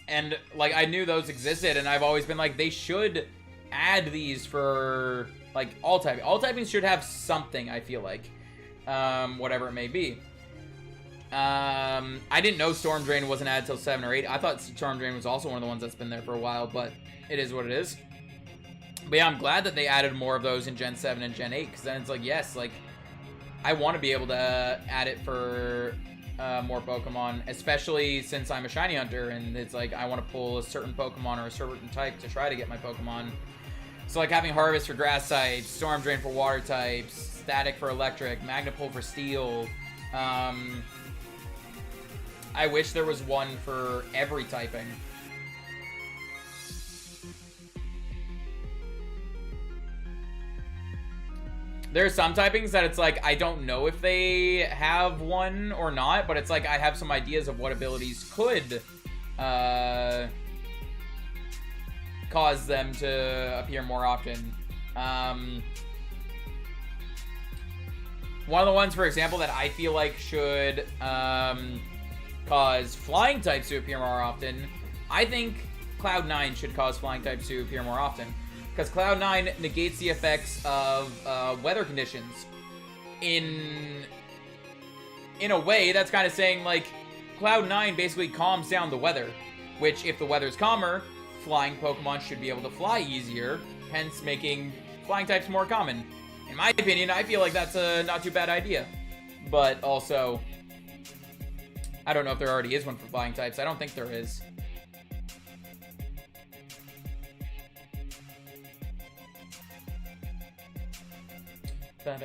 And like I knew those existed, and I've always been like, they should add these for like all typing. All typing should have something, I feel like. Whatever it may be. I didn't know Storm Drain wasn't added till 7 or 8. I thought Storm Drain was also one of the ones that's been there for a while, but it is what it is. But yeah, I'm glad that they added more of those in Gen 7 and Gen 8, because then it's like, yes, like, I want to be able to add it for more Pokemon, especially since I'm a shiny hunter, and it's like I want to pull a certain Pokemon or a certain type to try to get my Pokemon. So like having Harvest for grass types, Storm Drain for water types, Static for electric, Magnet Pull for steel. I wish there was one for every typing. There are some typings that it's like, I don't know if they have one or not, but it's like I have some ideas of what abilities could cause them to appear more often. One of the ones, for example, that I feel like should cause flying types to appear more often, I think Cloud9 should cause flying types to appear more often. Because Cloud9 negates the effects of weather conditions. In a way, that's kind of saying, like, Cloud9 basically calms down the weather. Which, if the weather's calmer, flying Pokemon should be able to fly easier, hence making flying types more common. In my opinion, I feel like that's a not too bad idea. But also, I don't know if there already is one for flying types. I don't think there is. I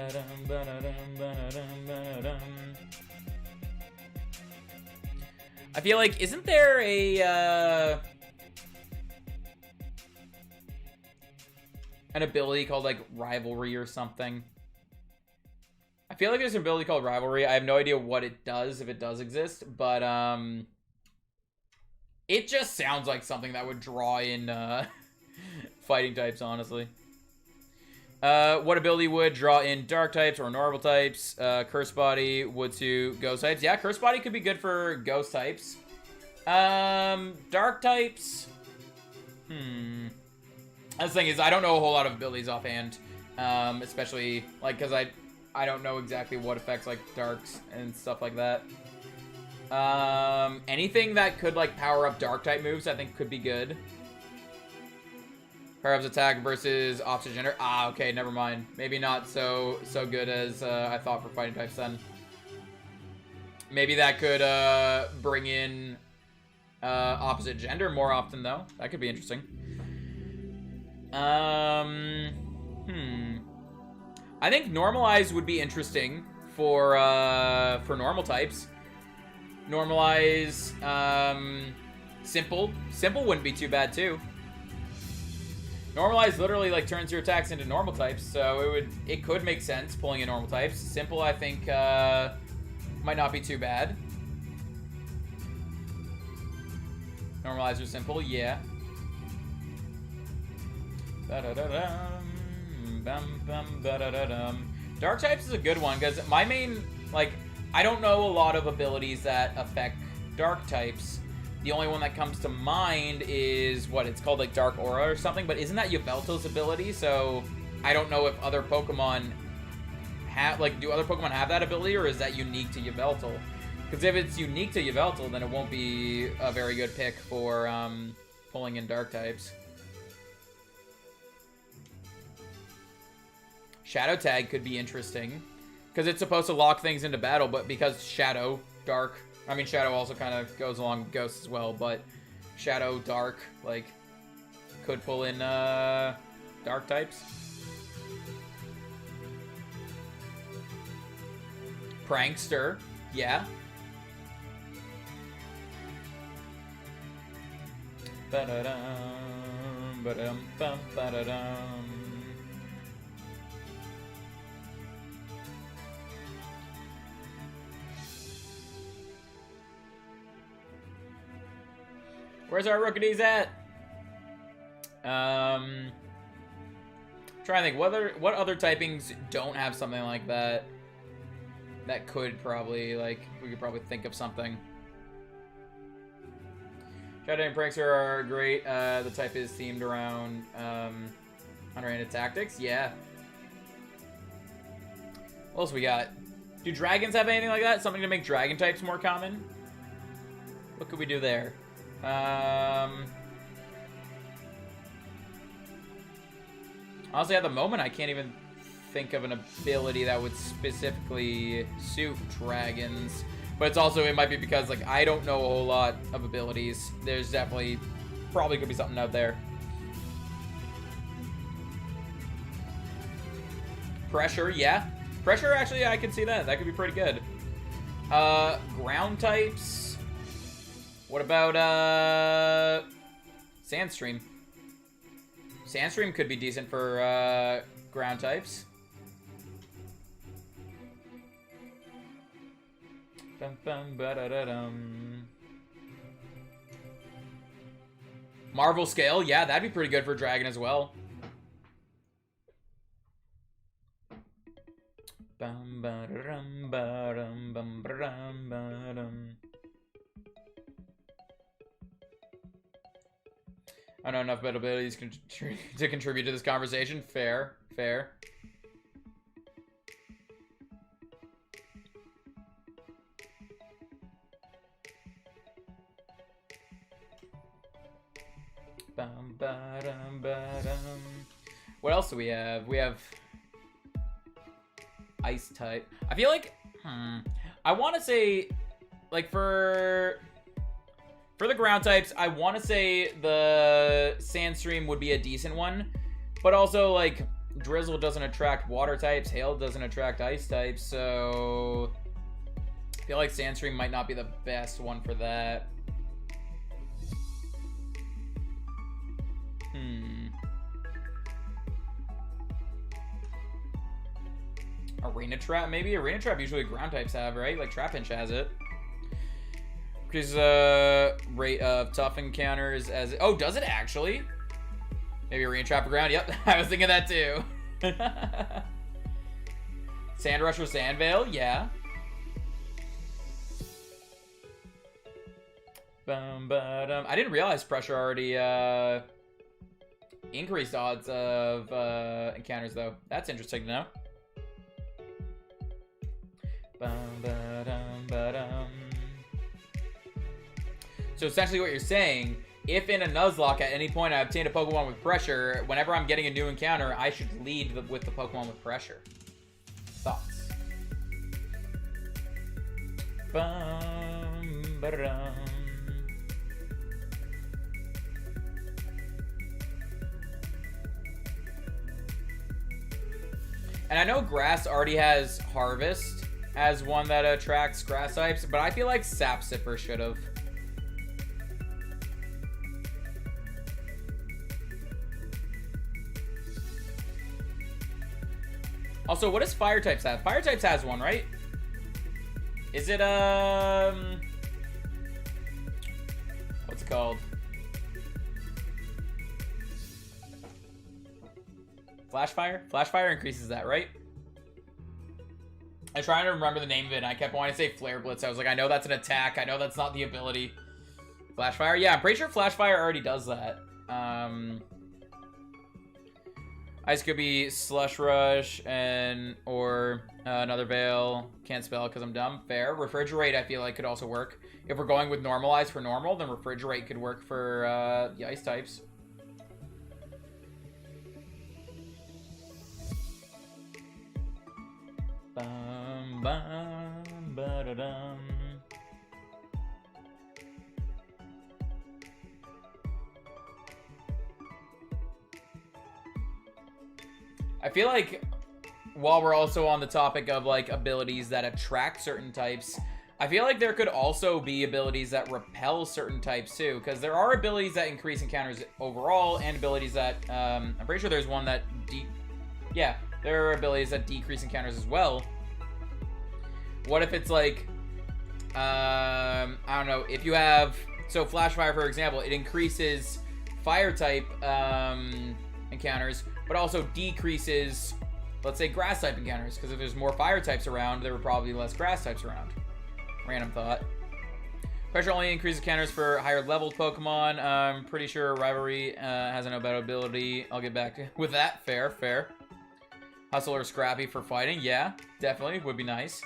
feel like, isn't there a an ability called like Rivalry or something? I feel like there's an ability called Rivalry. I have no idea what it does, if it does exist, but it just sounds like something that would draw in fighting types, honestly. What ability would draw in dark types or normal types? Curse Body would to ghost types. Yeah, Curse Body could be good for ghost types. Dark types. The thing is, I don't know a whole lot of abilities offhand. Especially, like, because I don't know exactly what affects, like, darks and stuff like that. Anything that could, like, power up dark type moves, I think could be good. Power-ups attack versus opposite gender. Ah, okay, never mind. Maybe not so good as I thought for fighting types then. Maybe that could bring in opposite gender more often though. That could be interesting. I think Normalize would be interesting for normal types. Normalize Simple. Simple wouldn't be too bad too. Normalize literally like turns your attacks into normal types, so it could make sense pulling in normal types. Simple, I think, might not be too bad. Normalize or Simple, yeah. Dark types is a good one because my main, like, I don't know a lot of abilities that affect dark types. The only one that comes to mind is, what, it's called, like, Dark Aura or something, but isn't that Yveltal's ability? So, I don't know if other Pokemon have, like, do other Pokemon have that ability, or is that unique to Yveltal? Because if it's unique to Yveltal, then it won't be a very good pick for, pulling in Dark types. Shadow Tag could be interesting, because it's supposed to lock things into battle, but because Shadow, Dark... I mean, Shadow also kind of goes along with Ghost as well, but Shadow, Dark, like, could pull in, Dark types. Prankster, yeah. Ba-da-dum, ba-dum, bum, ba-da-dum. Where's our Rookies at? Trying to think, what other typings don't have something like that? That could probably, like, we could probably think of something. Shadow and Prankster are great. The type is themed around underhanded tactics. Yeah. What else we got? Do dragons have anything like that? Something to make dragon types more common? What could we do there? Honestly, at the moment, I can't even think of an ability that would specifically suit dragons. But it's also, it might be because, like, I don't know a whole lot of abilities. There's definitely, probably could be something out there. Pressure, yeah. Pressure, actually, I can see that. That could be pretty good. Ground types. What about, Sandstream? Sandstream could be decent for, ground types. Bum, bum, ba-da-da-dum. Marvel Scale, yeah, that'd be pretty good for Dragon as well. Bum, ba-da-dum, ba-dum, bum, ba-dum, ba-dum. I don't know enough about abilities to contribute to this conversation. Fair, fair. Bum, ba-dum, ba-dum. What else do we have? We have Ice type. I feel like, I want to say, like, for the ground types, I want to say the Sandstream would be a decent one. But also, like, Drizzle doesn't attract water types. Hail doesn't attract ice types. So I feel like Sandstream might not be the best one for that. Arena Trap, maybe? Arena Trap usually ground types have, right? Like, Trapinch has it. Increases rate of tough encounters as... Oh, does it actually? Maybe Arena Trap for ground? Yep, I was thinking that too. Sand Rush with Sandveil? Yeah. I didn't realize Pressure already increased odds of encounters, though. That's interesting to know. So essentially what you're saying, if in a Nuzlocke at any point I obtain a Pokemon with Pressure, whenever I'm getting a new encounter, I should lead with the Pokemon with Pressure. Thoughts? And I know Grass already has Harvest as one that attracts grass types, but I feel like Sapsipper should have. Also, what does Fire types have? Fire types has one, right? Is it, what's it called? Flashfire? Flashfire increases that, right? I'm trying to remember the name of it, and I kept wanting to say Flare Blitz. I was like, I know that's an attack. I know that's not the ability. Flashfire? Yeah, I'm pretty sure Flashfire already does that. Ice could be Slush Rush or another Veil. Can't spell because I'm dumb. Fair. Refrigerate, I feel like, could also work. If we're going with Normalize for normal, then Refrigerate could work for the ice types. Bum, bum, ba-da-dum. I feel like while we're also on the topic of like abilities that attract certain types, I feel like there could also be abilities that repel certain types too, because there are abilities that increase encounters overall and abilities that I'm pretty sure there's one that there are abilities that decrease encounters as well. What if it's like I don't know, if you have, so Flashfire for example, it increases fire type encounters, but also decreases, let's say, grass type encounters, because if there's more fire types around, there were probably less grass types around. Random thought. Pressure only increases encounters for higher leveled Pokemon. I'm pretty sure Rivalry has an about ability. I'll get back with that. Fair, fair. Hustle or Scrappy for fighting. Yeah, definitely. Would be nice.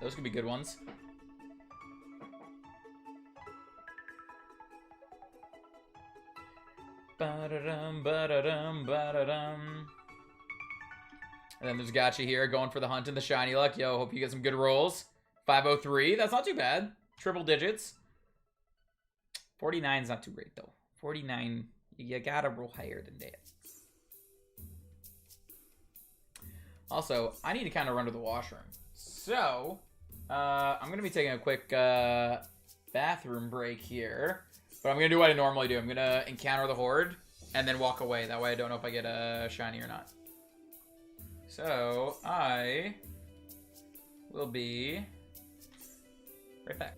Those could be good ones. Ba-da-dum, ba-da-dum, ba-da-dum. And then there's Gotcha here going for the hunt and the shiny luck. Yo, hope you get some good rolls. 503. That's not too bad. Triple digits. 49's not too great, though. 49, you gotta roll higher than that. Also, I need to kind of run to the washroom. So, I'm going to be taking a quick bathroom break here. But I'm going to do what I normally do. I'm going to encounter the Horde and then walk away. That way I don't know if I get a shiny or not. So, I will be right back.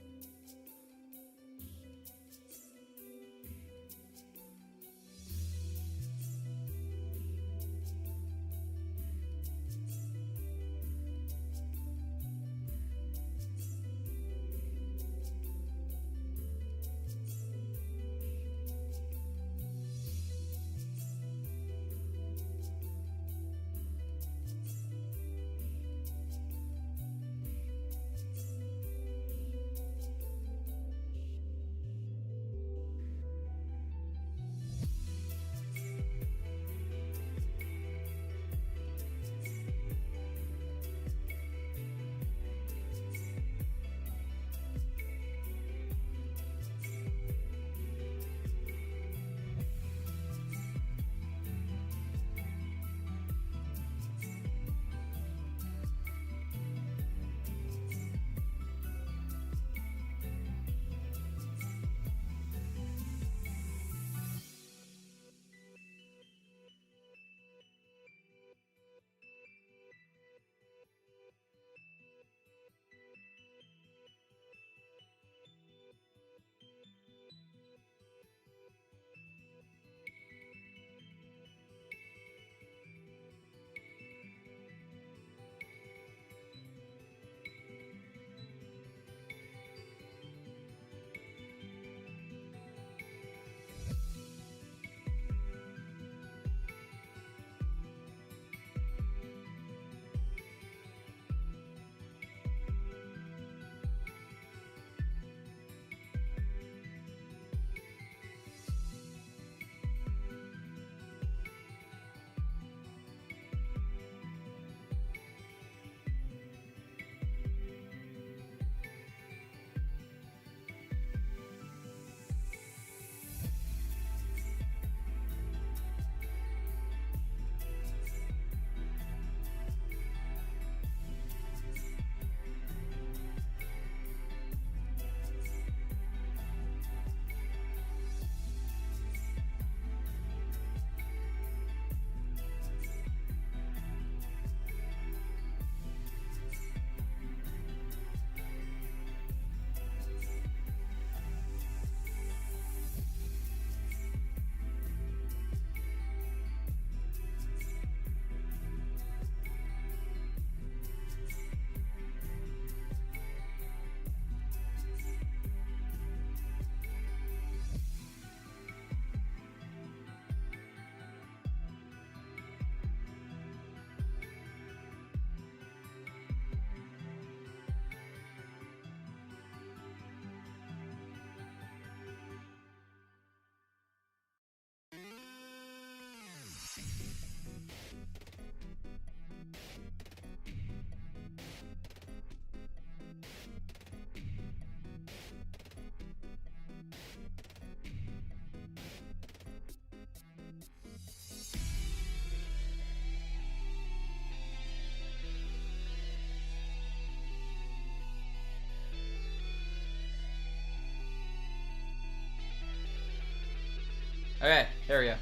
Okay, there we go.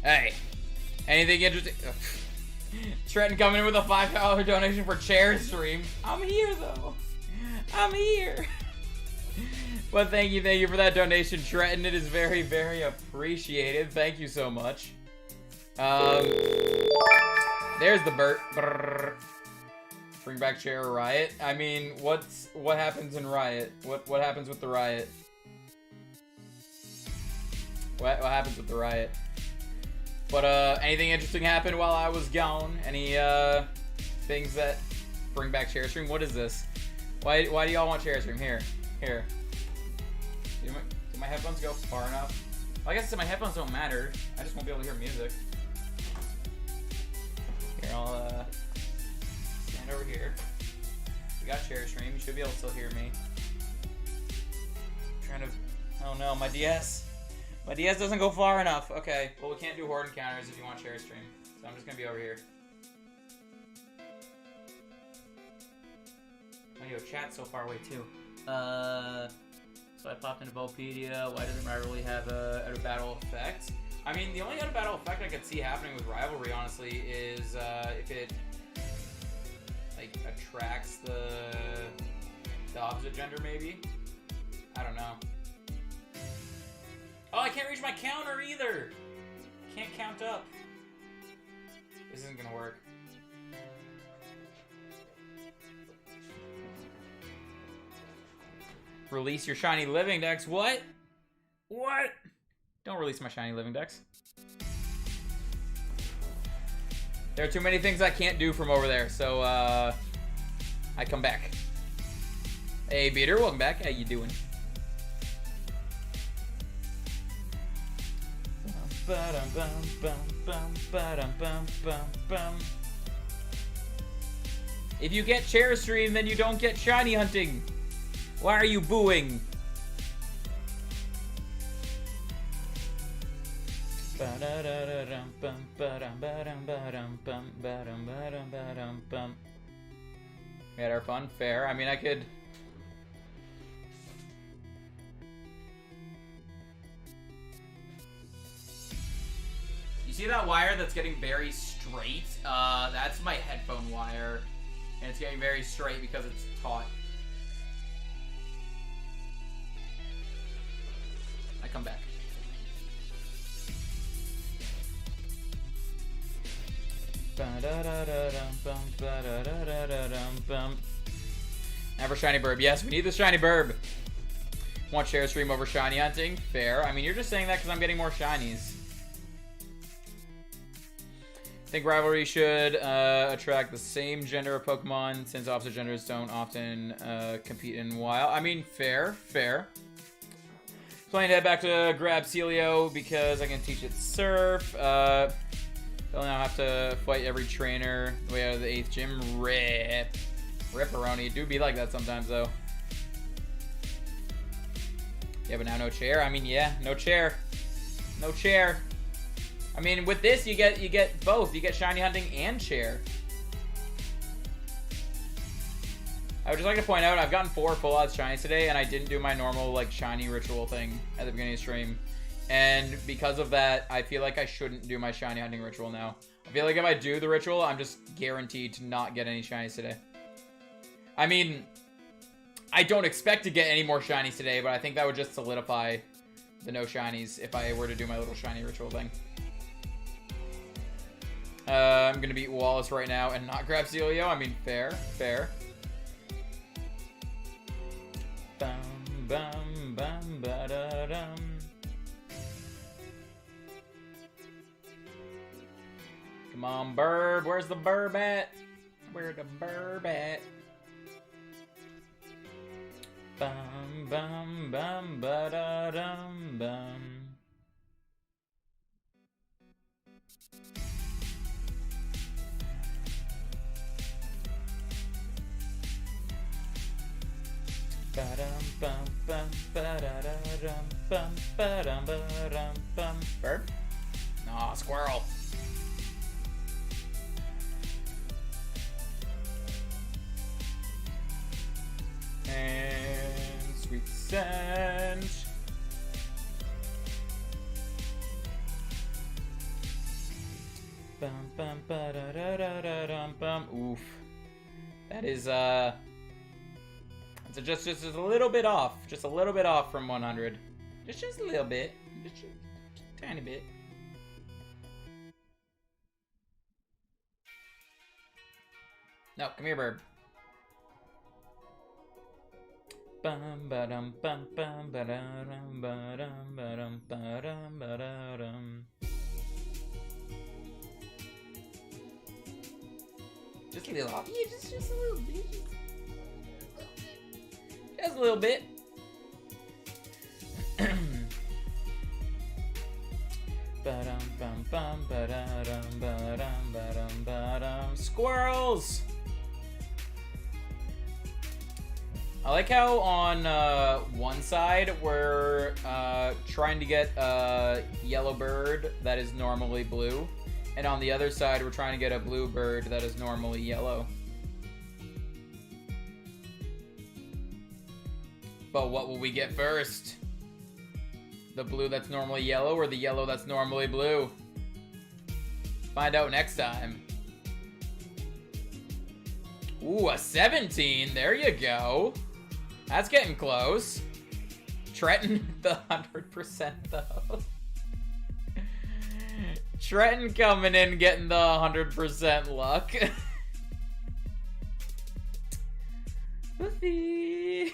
Hey, anything interesting? Trenton coming in with a $5 donation for chair stream. I'm here though. I'm here. But thank you for that donation, Trenton. It is very, very appreciated. Thank you so much. There's the Burt. Brrr. Bring back chair riot. I mean, what happens in riot? What happens with the riot? What happens with the riot? But anything interesting happened while I was gone? Any things that bring back chair stream? What is this? Why do y'all want chair stream? Here. Do my headphones go far enough? Well, I guess my headphones don't matter. I just won't be able to hear music. I'll stand over here. We got share stream. You should be able to still hear me. I'm trying to. Oh no, my DS. My DS doesn't go far enough. Okay, well we can't do Horde encounters if you want share stream. So I'm just gonna be over here. Oh, yo, chat's so far away too. So I popped into Bulpedia. Why doesn't Rivalry have a out of battle effect? I mean, the only out of battle effect I could see happening with Rivalry, honestly, is if it like attracts the opposite gender, maybe. I don't know. Oh, I can't reach my counter either. Can't count up. This isn't gonna work. Release your shiny living dex. What? What? Don't release my shiny living dex. There are too many things I can't do from over there, so I come back. Hey, Beater, welcome back. How you doing? If you get chair stream, then you don't get shiny hunting. Why are you booing? We had our fun. Fair. I mean, I could... You see that wire that's getting very straight? That's my headphone wire. And it's getting very straight because it's taut. I come back. Never shiny burb. Yes, we need the shiny burb. Want share stream over shiny hunting? Fair. I mean, you're just saying that because I'm getting more shinies. I think Rivalry should attract the same gender of Pokemon since opposite genders don't often compete in WoW. I mean, fair, fair. Planning to head back to grab Celio because I can teach it Surf. They'll now have to fight every trainer the way out of the 8th gym. Rip. Ripperoni. Do be like that sometimes, though. Yeah, but now no chair? I mean, yeah, no chair. No chair. I mean, with this, you get both. You get shiny hunting and chair. I would just like to point out, I've gotten 4 full odds shinies today, and I didn't do my normal, like, shiny ritual thing at the beginning of the stream. And because of that, I feel like I shouldn't do my shiny hunting ritual now. I feel like if I do the ritual, I'm just guaranteed to not get any shinies today. I mean, I don't expect to get any more shinies today, but I think that would just solidify the no shinies if I were to do my little shiny ritual thing. I'm going to beat Wallace right now and not grab Celio. I mean, fair, fair. Bum, bum, bum, ba-da-dum. Come on, Burb. Where's the Burb at? Where's the Burb at? Bum, bum, bum, ba-da-dum, bum. Burb? Aw, squirrel. And sweet scent. Bum bum ba da da da da dum bum. Oof. That is it's just a little bit off. Just a little bit off from 100. Just a little bit. Just a tiny bit. No, come here, Burb. Bum ba dum bum bum ba dum ba dum ba dum ba dum ba dum. Just a little off. Yeah, just a little bit. Just a little bit. Ba dum bum Bum, ba-da-dum, ba-dum, ba-dum, ba-dum. Squirrels! I like how on one side we're trying to get a yellow bird that is normally blue, and on the other side we're trying to get a blue bird that is normally yellow. But what will we get first? The blue that's normally yellow or the yellow that's normally blue? Find out next time. Ooh, a 17. There you go. That's getting close. Trenton, the 100% though. Trenton coming in, getting the 100% luck. Woofy.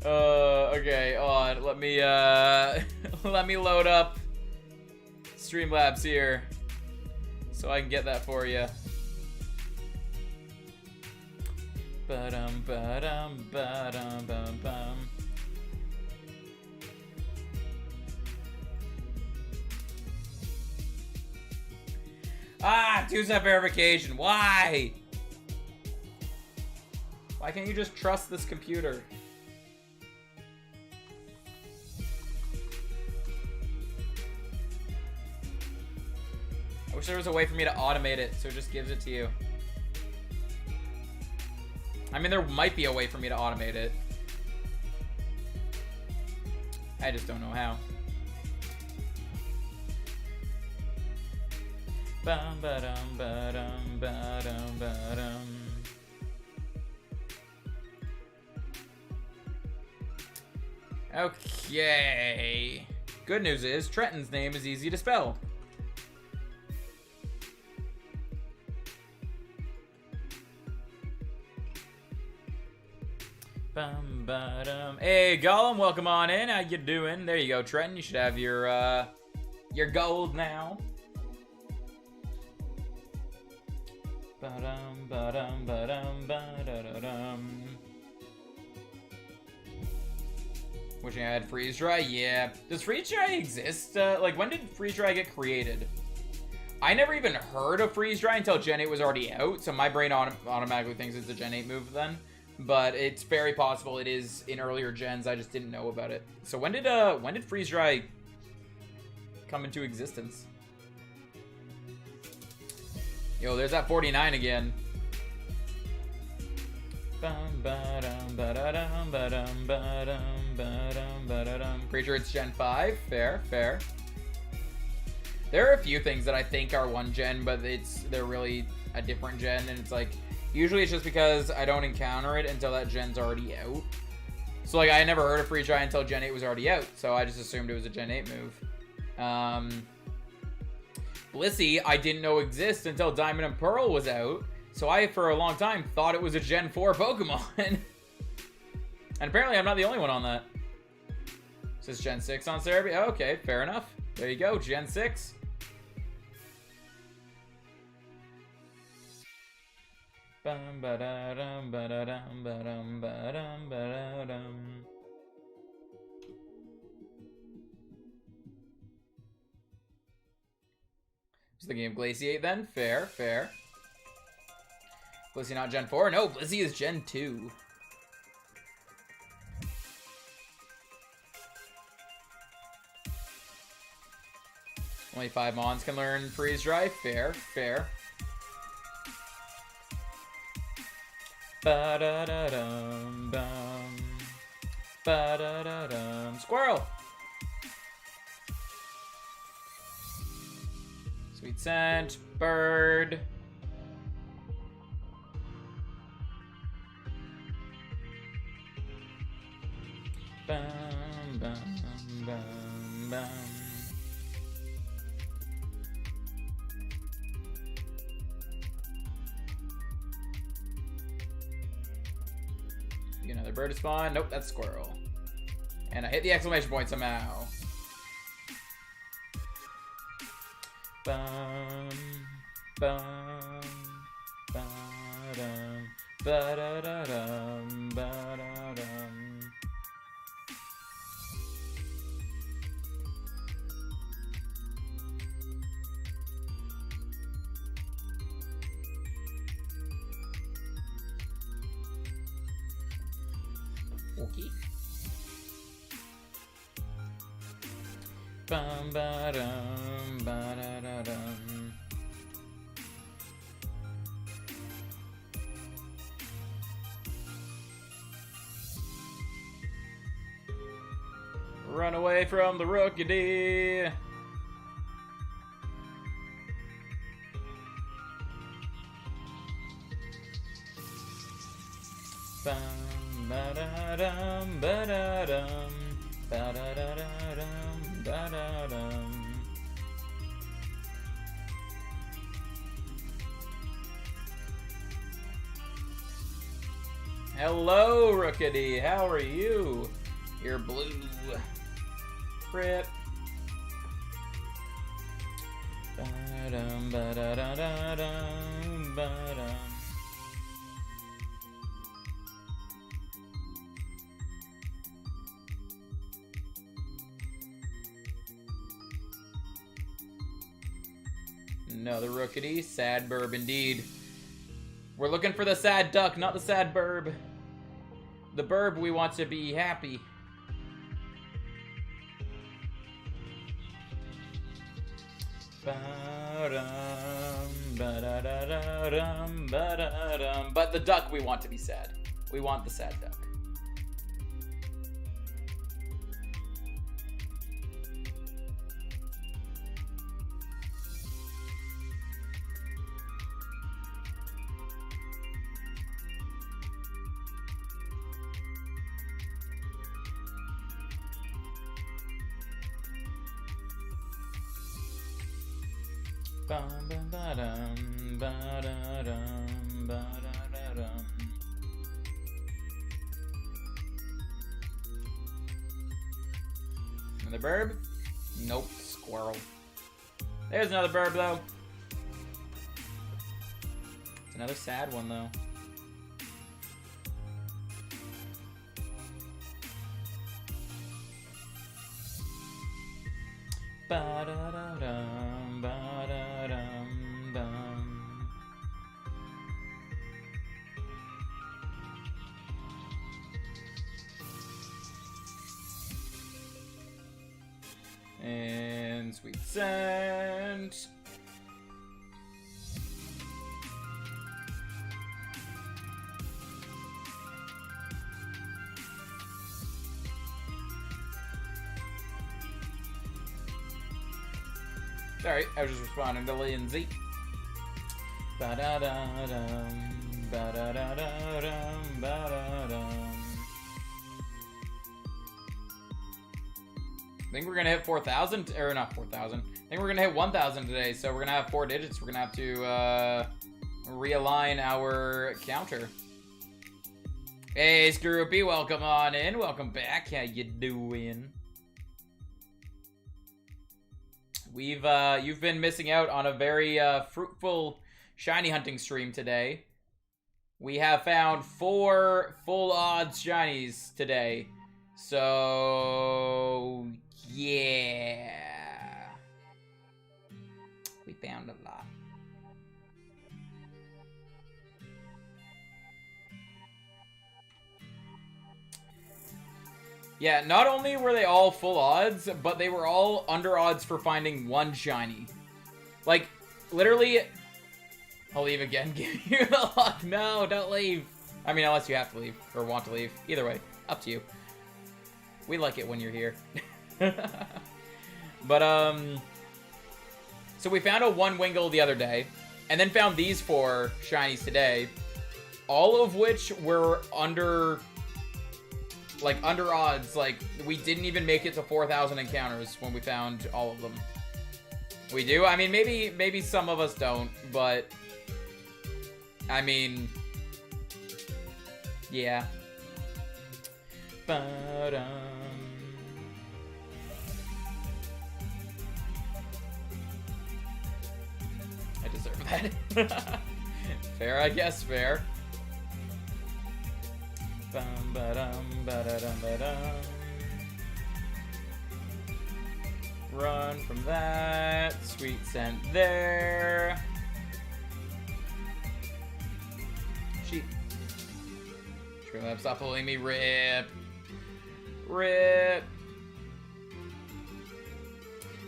Okay, on. Let me let me load up Streamlabs here so I can get that for you. Ba-dum, ba-dum, ba-dum, bum, bum. Ah, two-step verification. Why? Why can't you just trust this computer? I wish there was a way for me to automate it so it just gives it to you. I mean, there might be a way for me to automate it. I just don't know how. Bum, ba-dum, ba-dum, ba-dum, ba-dum. Okay. Good news is Trenton's name is easy to spell. Bum, ba-dum. Hey, Gollum, welcome on in. How you doing? There you go, Trenton. You should have your gold now. Ba-dum, ba-dum, ba-dum, ba-da-da-dum. Wishing I had freeze dry. Yeah. Does freeze dry exist? Like, when did freeze dry get created? I never even heard of freeze dry until Gen 8 was already out, so my brain automatically thinks it's a Gen 8 move then. But it's very possible it is in earlier gens. I just didn't know about it. So when did freeze dry come into existence? Yo, there's that 49 again. Pretty sure it's Gen 5. Fair, fair. There are a few things that I think are one gen, but they're really a different gen, and it's like, usually it's just because I don't encounter it until that gen's already out. So like, I never heard of freeze dry until Gen 8 was already out, so I just assumed it was a Gen 8 move. Blissey, I didn't know exists until Diamond and Pearl was out, so I, for a long time, thought it was a Gen 4 Pokemon. And apparently I'm not the only one on that. Is this Gen 6 on Cerebi? Oh, okay, fair enough. There you go, Gen 6. Bum, ba-da-dum, ba-da-dum, ba-dum, ba-dum, ba-da-dum. Just thinking of Glaciate then. Fair, fair. Blissey not Gen 4? No, Blissey is Gen 2. Only 5 Mons can learn Freeze Dry. Fair, fair. Ba-da-da-dum, bum. Ba-da-da-dum. Squirrel! Sweet Scent. Bird. Bum, bum, bum, bum. Another bird to spawn. Nope, that's squirrel. And I hit the exclamation point somehow. Bum, bum, ba-dum, ba-da-da-dum, ba-da-dum. Okay. Bum ba dum ba da da dum. Run away from the Rookity. Bum ba da dum ba da dum ba da da da dum ba da dum. Hello, Rookity. How are you? You're blue. Rip. Ba-dum, ba-da-da-da-dum, ba-dum. Another Rookity. Sad burb indeed. We're looking for the sad duck, not the sad burb. The burb, we want to be happy. But the duck, we want to be sad. We want the sad duck. Ba-dum, ba-da-dum, ba-da-da-dum. Another burb? Nope, squirrel. There's another burb, though. It's another sad one, though. Ba-da-da-dum, ba-da-dum, bum. And sweet scent. Sorry, I was just responding to Lindsay. Ba-da-da-dum, ba-da-da-da-dum, ba-da-dum. I think we're gonna hit 4,000, or not 4,000. I think we're gonna hit 1,000 today, so we're gonna have 4 digits. We're gonna have to realign our counter. Hey, Scroopy, welcome on in. Welcome back. How you doing? You've been missing out on a very fruitful shiny hunting stream today. We have found 4 full odds shinies today. So yeah. We found a lot. Yeah, not only were they all full odds, but they were all under odds for finding 1 shiny. Like, literally... I'll leave again. Give you the luck. No, don't leave. I mean, unless you have to leave, or want to leave. Either way, up to you. We like it when you're here. But, so we found a 1 Wingull the other day, and then found these 4 shinies today, all of which were under odds. Like, we didn't even make it to 4,000 encounters when we found all of them. We do? I mean, maybe some of us don't, but I mean, yeah. Ba-dum. I deserve that. Fair, I guess, fair. Bum, ba-dum, ba-da-dum, ba-dum. Run from that. Sweet scent there. Sheep. Streamlabs, stop pulling me. Rip. Rip.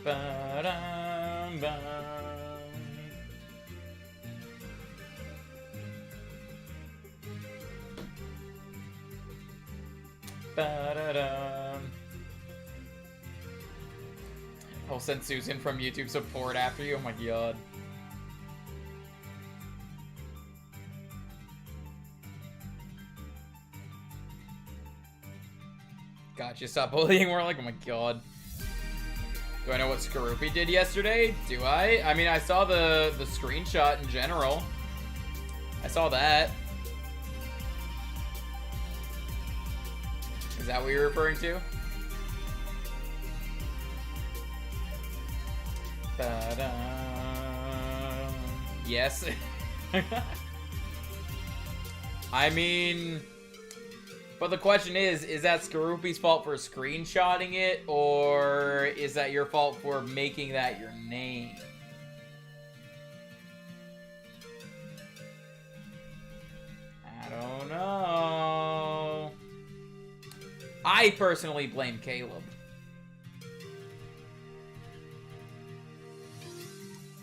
Ba-dum-bum. Ba-da-dum. I'll send Susan from YouTube support after you. Oh my god. Gotcha, stop bullying. We're like, oh my god. Do I know what Skorupi did yesterday? Do I? I mean, I saw the screenshot in general. I saw that. Is that what you're referring to? Ta-da. Yes. I mean, but the question is that Skorupi's fault for screenshotting it, or is that your fault for making that your name? I don't know. I personally blame Caleb.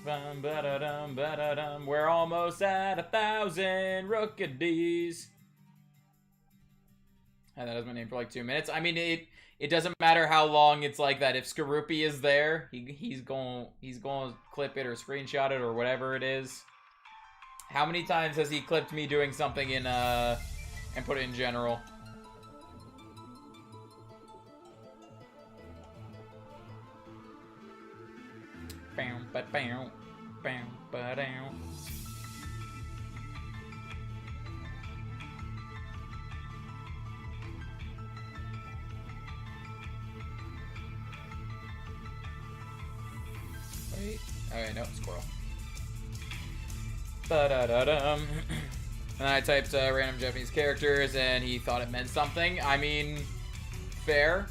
Bum, ba-da-dum, ba-da-dum. We're almost at 1,000 rookies. And that was my name for like 2 minutes. I mean, it doesn't matter how long it's like that. If Skorupi is there, he's going to clip it or screenshot it or whatever it is. How many times has he clipped me doing something in and put it in general? Bam, ba, bam, bam, ba, down. Wait. Okay, no, squirrel. Ba-da-da-dum. And I typed random Japanese characters, and he thought it meant something. I mean, fair.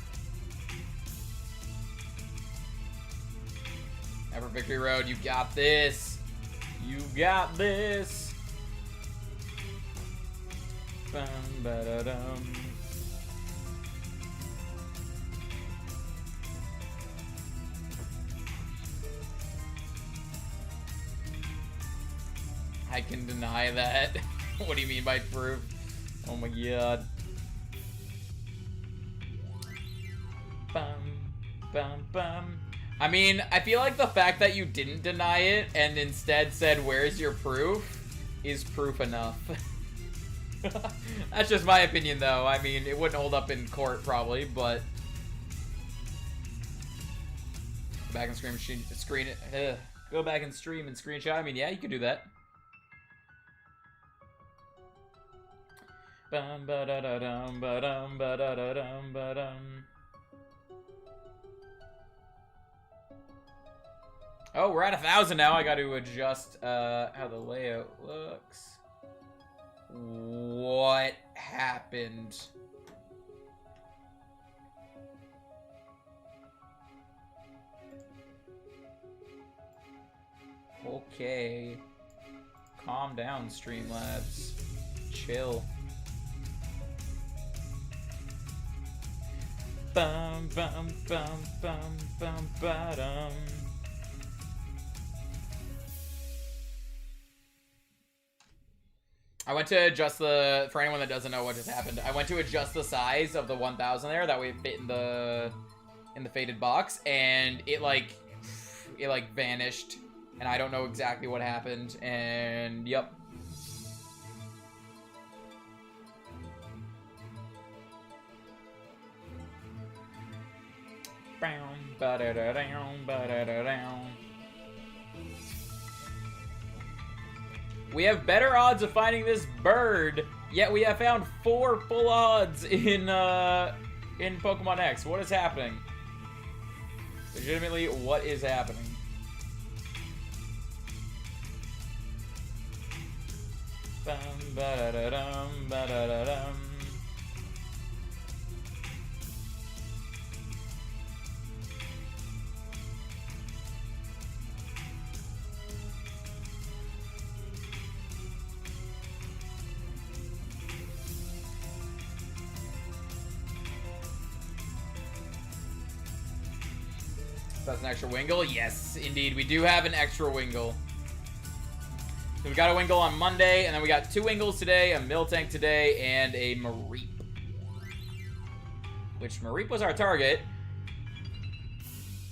Ever Victory Road, you got this. You got this. Bum, ba-da-dum. I can deny that. What do you mean by proof? Oh my god. Bum, bum, bum. I mean, I feel like the fact that you didn't deny it and instead said, "Where's your proof?" is proof enough. That's just my opinion, though. I mean, it wouldn't hold up in court, probably, but... Go back and screen it. Go back and stream and screenshot. I mean, yeah, you could do that. Bum, ba-da-da-dum, ba-dum, ba-da-da-dum, ba-dum. Oh, we're at 1,000 now. I got to adjust how the layout looks. What happened? Okay. Calm down, Streamlabs. Chill. Bum, bum, bum, bum, bum, ba-dum. I went to adjust the, for anyone that doesn't know what just happened, I went to adjust the size of the 1,000 there, that way it fit in the faded box, and it like vanished, and I don't know exactly what happened, and yep. We have better odds of finding this bird, yet we have found 4 full odds in Pokemon X. What is happening? Legitimately, what is happening? Bum, ba-da-da-dum, ba-da-da-dum. That's an extra Wingle? Yes, indeed. We do have an extra Wingle. So we got a Wingle on Monday, and then we got 2 Wingles today, a Miltank today, and a Mareep. Which Mareep was our target.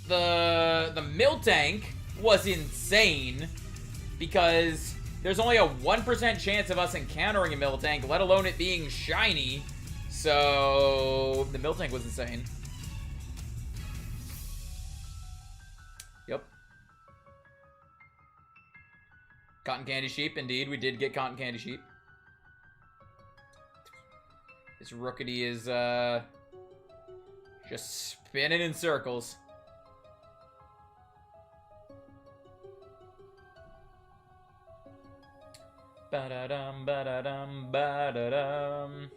The Miltank was insane because there's only a 1% chance of us encountering a Miltank, let alone it being shiny. So the Miltank was insane. Yep. Cotton Candy Sheep, indeed. We did get Cotton Candy Sheep. This Rookity is just spinning in circles. Ba-da-dum, ba-da-dum, ba-da-dum.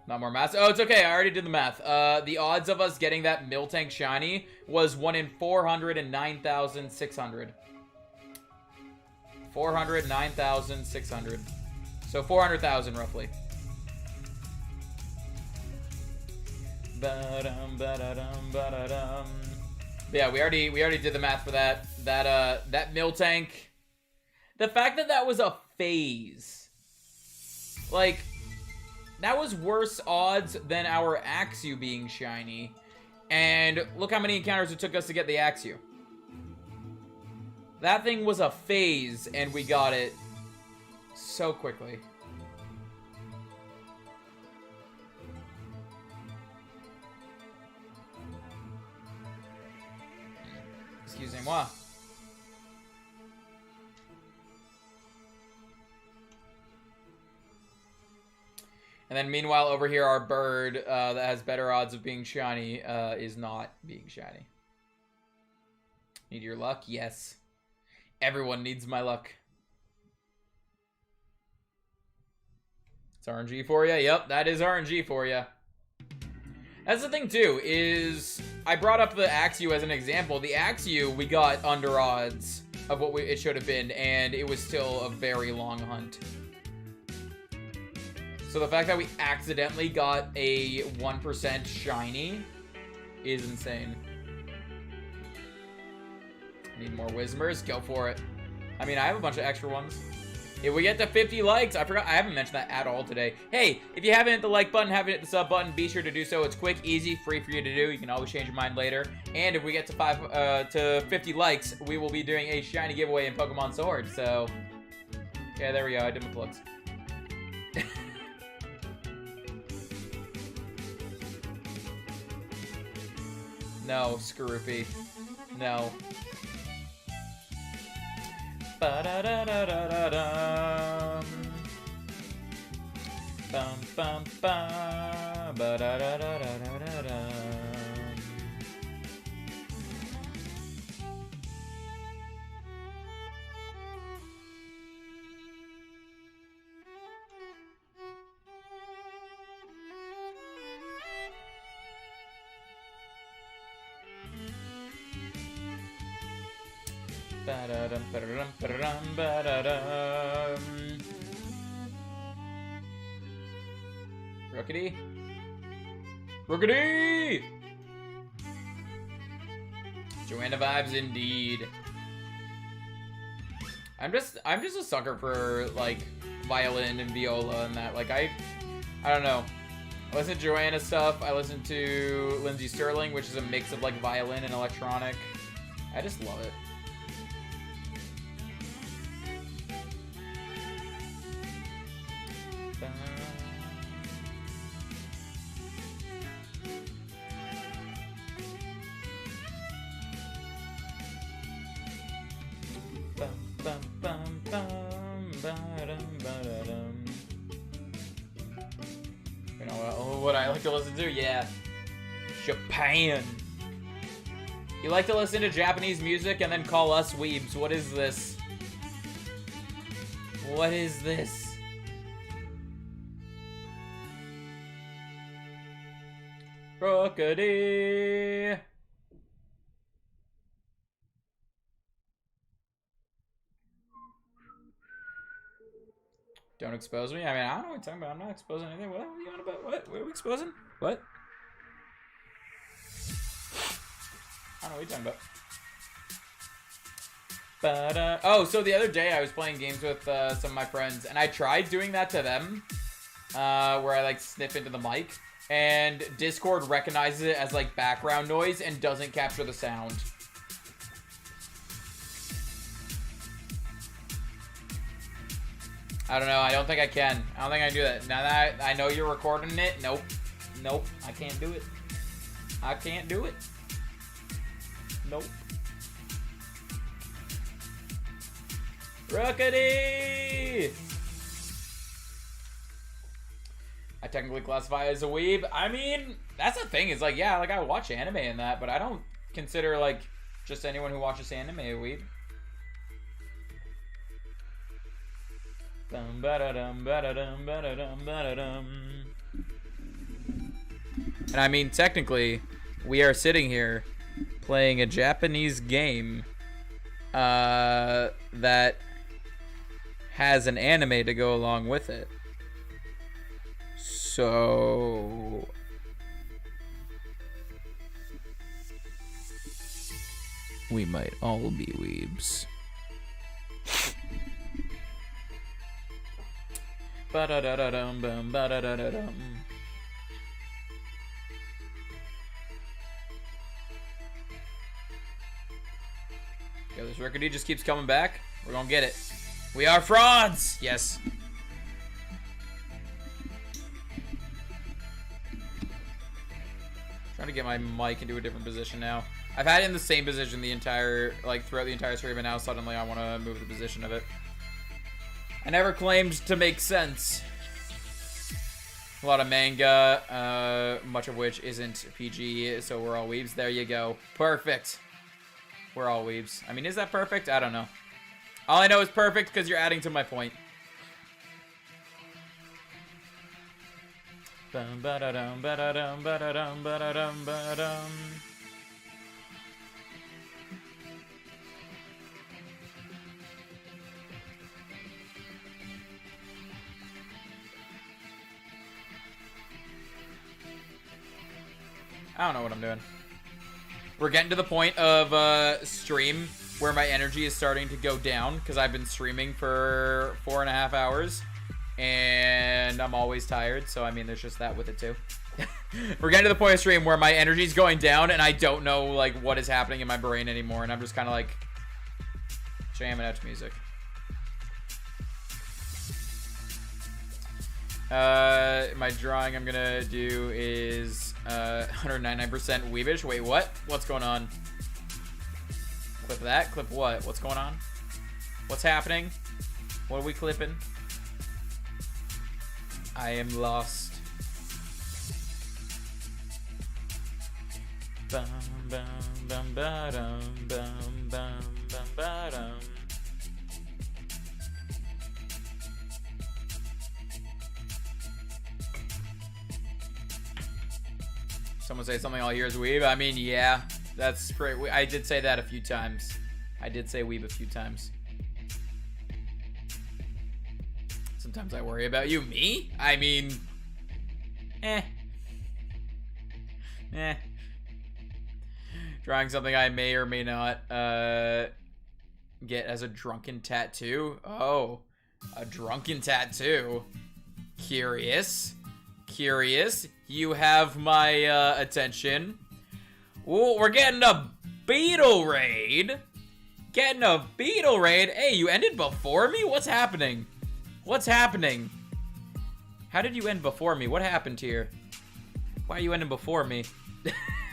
Not more math. Oh, it's okay. I already did the math. The odds of us getting that Miltank shiny was 1 in 409,600. 409,600. So 400,000 roughly. Ba-dum, ba-da-dum, ba-da-dum. But yeah, we already did the math for that. That Miltank. The fact that that was a phase, like, that was worse odds than our Axew being shiny. And look how many encounters it took us to get the Axew. That thing was a phase, and we got it so quickly. Excusez-moi. And then meanwhile, over here, our bird that has better odds of being shiny is not being shiny. Need your luck? Yes. Everyone needs my luck. It's RNG for you? Yep, that is RNG for you. That's the thing, too, is I brought up the Axew as an example. The Axew, we got under odds of what it should have been, and it was still a very long hunt. So the fact that we accidentally got a 1% shiny is insane. Need more Whismers? Go for it. I mean, I have a bunch of extra ones. If we get to 50 likes, I haven't mentioned that at all today. Hey, if you haven't hit the like button, haven't hit the sub button, be sure to do so. It's quick, easy, free for you to do. You can always change your mind later. And if we get to 50 likes, we will be doing a shiny giveaway in Pokemon Sword. So, yeah, there we go. I did my plugs. No, Skorupi. No. Ba-da-da-da-da-da-dum. Bum bum bum. Ba-da-da-da-da-da-dum. Ba-da-dum, ba-da-dum, ba-da-dum, ba-da-dum. Rookity? Rookity! Joanna vibes indeed. I'm just a sucker for like violin and viola and that. Like I don't know. I listen to Joanna stuff. I listen to Lindsey Sterling, which is a mix of like violin and electronic. I just love it. You know what I like to listen to? Yeah. Japan. You like to listen to Japanese music and then call us weebs. What is this? What is this? Rookity. Don't expose me? I mean, I don't know what you're talking about. I'm not exposing anything. What are you on about? What? What are we exposing? What? don't know what you're talking about. But, oh, so the other day I was playing games with some of my friends, and I tried doing that to them, where I, like, sniff into the mic, and Discord recognizes it as, like, background noise and doesn't capture the sound. I don't know. I don't think I can. I don't think I can do that. Now that I know you're recording it, nope. Nope. I can't do it. I can't do it. Nope. Rockety! I technically classify as a weeb. I mean, that's the thing. Is like, yeah, like I watch anime and that, but I don't consider like just anyone who watches anime a weeb. Dum ba-da-dum ba-da-dum ba-da-dum ba-da-dum. And I mean, technically, we are sitting here playing a Japanese game that has an anime to go along with it. So we might all be weebs. Ba-da-da-da-dum, bum, ba-da-da-da-dum. Yo, this rickety just keeps coming back. We're gonna get it. We are frauds! Yes. Trying to get my mic into a different position now. I've had it in the same position the entire, like, throughout the entire stream, and now suddenly I want to move the position of it. I never claimed to make sense. A lot of manga, much of which isn't PG, so we're all weebs. There you go. Perfect. We're all weebs. I mean, is that perfect? I don't know. All I know is perfect because you're adding to my point. Bum ba-da-dum ba-da-dum ba-da-dum ba-da-dum ba-dum. I don't know what I'm doing. We're getting to the point of stream where my energy is starting to go down because I've been streaming for 4.5 hours and I'm always tired. So, I mean, there's just that with it too. We're getting to the point of stream where my energy is going down and I don't know like what is happening in my brain anymore. And I'm just kind of like jamming out to music. My drawing I'm gonna do is 199% weebish. Wait, what? What's going on? Clip that? Clip what? What's going on? What's happening? What are we clipping? I am lost. Bum bum bum ba dum bum bum bum ba dum. Someone say something all hear is weeb. I mean, yeah, that's great. I did say that a few times. I did say weeb a few times. Sometimes I worry about you. Me? I mean, Drawing something I may or may not get as a drunken tattoo. Oh, a drunken tattoo. Curious. Curious. You have my attention. Ooh, we're getting a beetle raid. Getting a beetle raid. Hey, you ended before me? What's happening? What's happening? How did you end before me? What happened here? Why are you ending before me?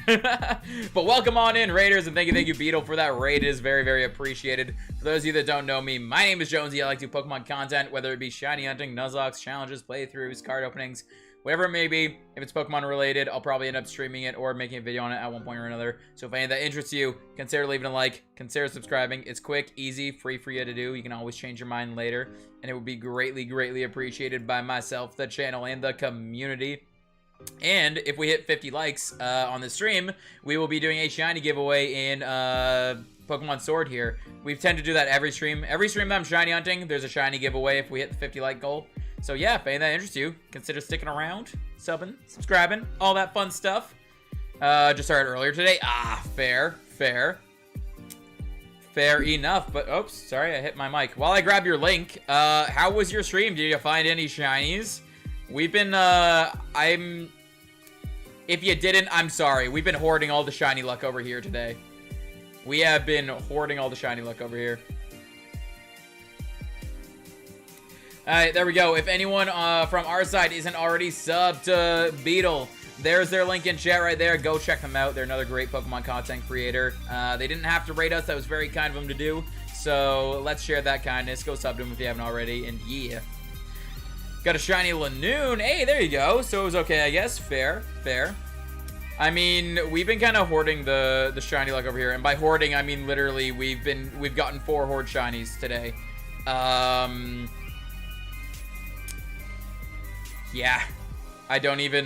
But welcome on in, raiders, and thank you, Beetle, for that raid. It is very, very appreciated. For those of you that don't know me, my name is Jonesy. I like to do Pokemon content, whether it be shiny hunting, Nuzlocke, challenges, playthroughs, card openings, whatever it may be. If it's Pokemon related, I'll probably end up streaming it or making a video on it at one point or another. So if any of that interests you, consider leaving a like, consider subscribing. It's quick, easy, free for you to do. You can always change your mind later, and it would be greatly, greatly appreciated by myself, the channel, and the community. And if we hit 50 likes on the stream, we will be doing a shiny giveaway in Pokemon Sword here. We tend to do that every stream. Every stream that I'm shiny hunting, there's a shiny giveaway if we hit the 50 like goal. So yeah, if any of that interests you, consider sticking around, subbing, subscribing, all that fun stuff. Just started earlier today. Ah, fair. Fair enough, but oops, sorry, I hit my mic. While I grab your link, how was your stream? Did you find any shinies? We've been, if you didn't, I'm sorry. We've been hoarding all the shiny luck over here today. We have been hoarding all the shiny luck over here. Alright, there we go. If anyone from our side isn't already subbed to Beetle, there's their link in chat right there. Go check them out. They're another great Pokemon content creator. They didn't have to rate us. That was very kind of them to do. So let's share that kindness. Go sub to them if you haven't already. And yeah. Got a shiny Lanoon. Hey, there you go. So it was okay, I guess. Fair. I mean, we've been kind of hoarding the shiny luck over here. And by hoarding, I mean literally we've gotten 4 Horde shinies today. Yeah. I don't even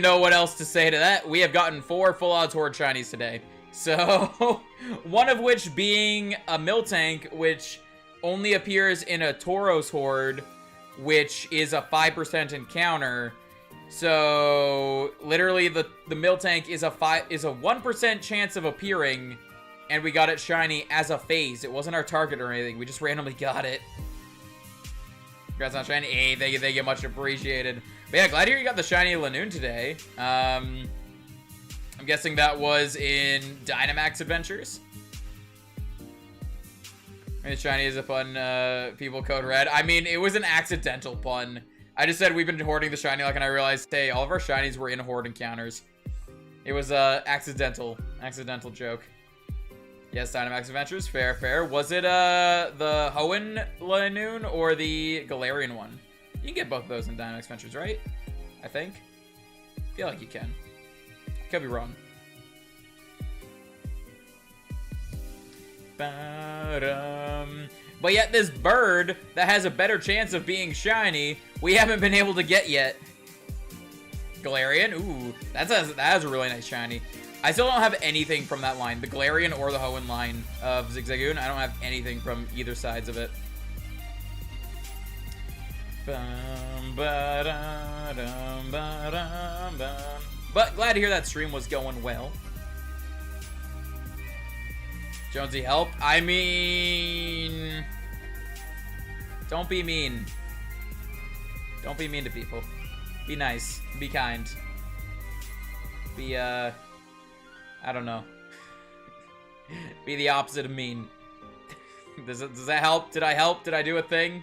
know what else to say to that. We have gotten 4 full odds Horde shinies today. So, one of which being a Miltank, which only appears in a Tauros Horde, which is a 5% encounter. So, literally the Miltank is a 1% chance of appearing, and we got it shiny as a phase. It wasn't our target or anything. We just randomly got it. Congrats on shiny. Hey, they get much appreciated. But yeah, glad to hear you got the shiny Lanoon today. I'm guessing that was in Dynamax Adventures. And shiny is a pun. People code red. I mean, it was an accidental pun. I just said we've been hoarding the shiny luck, and I realized, hey, all of our shinies were in Horde encounters. It was a accidental joke. Yes, Dynamax Adventures, fair. Was it the Hoenn Lanoon or the Galarian one? You can get both of those in Dynamax Adventures, right? I think. I feel like you can. I could be wrong. But yet this bird that has a better chance of being shiny, we haven't been able to get yet. Galarian, ooh, that has a really nice shiny. I still don't have anything from that line, the Galarian or the Hoenn line of Zigzagoon. I don't have anything from either sides of it. But glad to hear that stream was going well. Jonesy, help. I mean, don't be mean. Don't be mean to people. Be nice. Be kind. Be, I don't know. Be the opposite of mean. Does that help? Did I help? Did I do a thing?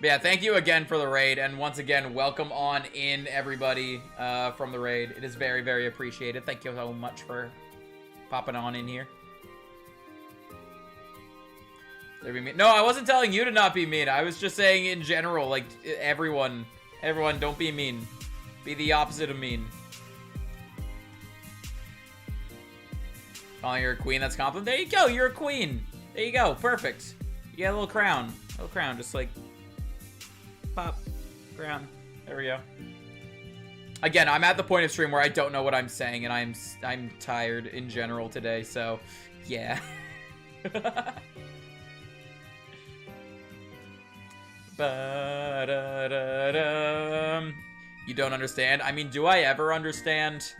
But yeah, thank you again for the raid, and once again, welcome on in, everybody, from the raid. It is very, very appreciated. Thank you so much for popping on in here. No, I wasn't telling you to not be mean. I was just saying in general, like, everyone, don't be mean. Be the opposite of mean. Calling her a queen, that's a compliment. There you go, you're a queen. There you go, perfect. You get a little crown. A little crown, just like, pop, crown. There we go. Again, I'm at the point of stream where I don't know what I'm saying, and I'm tired in general today, so, yeah. You don't understand? I mean, do I ever understand?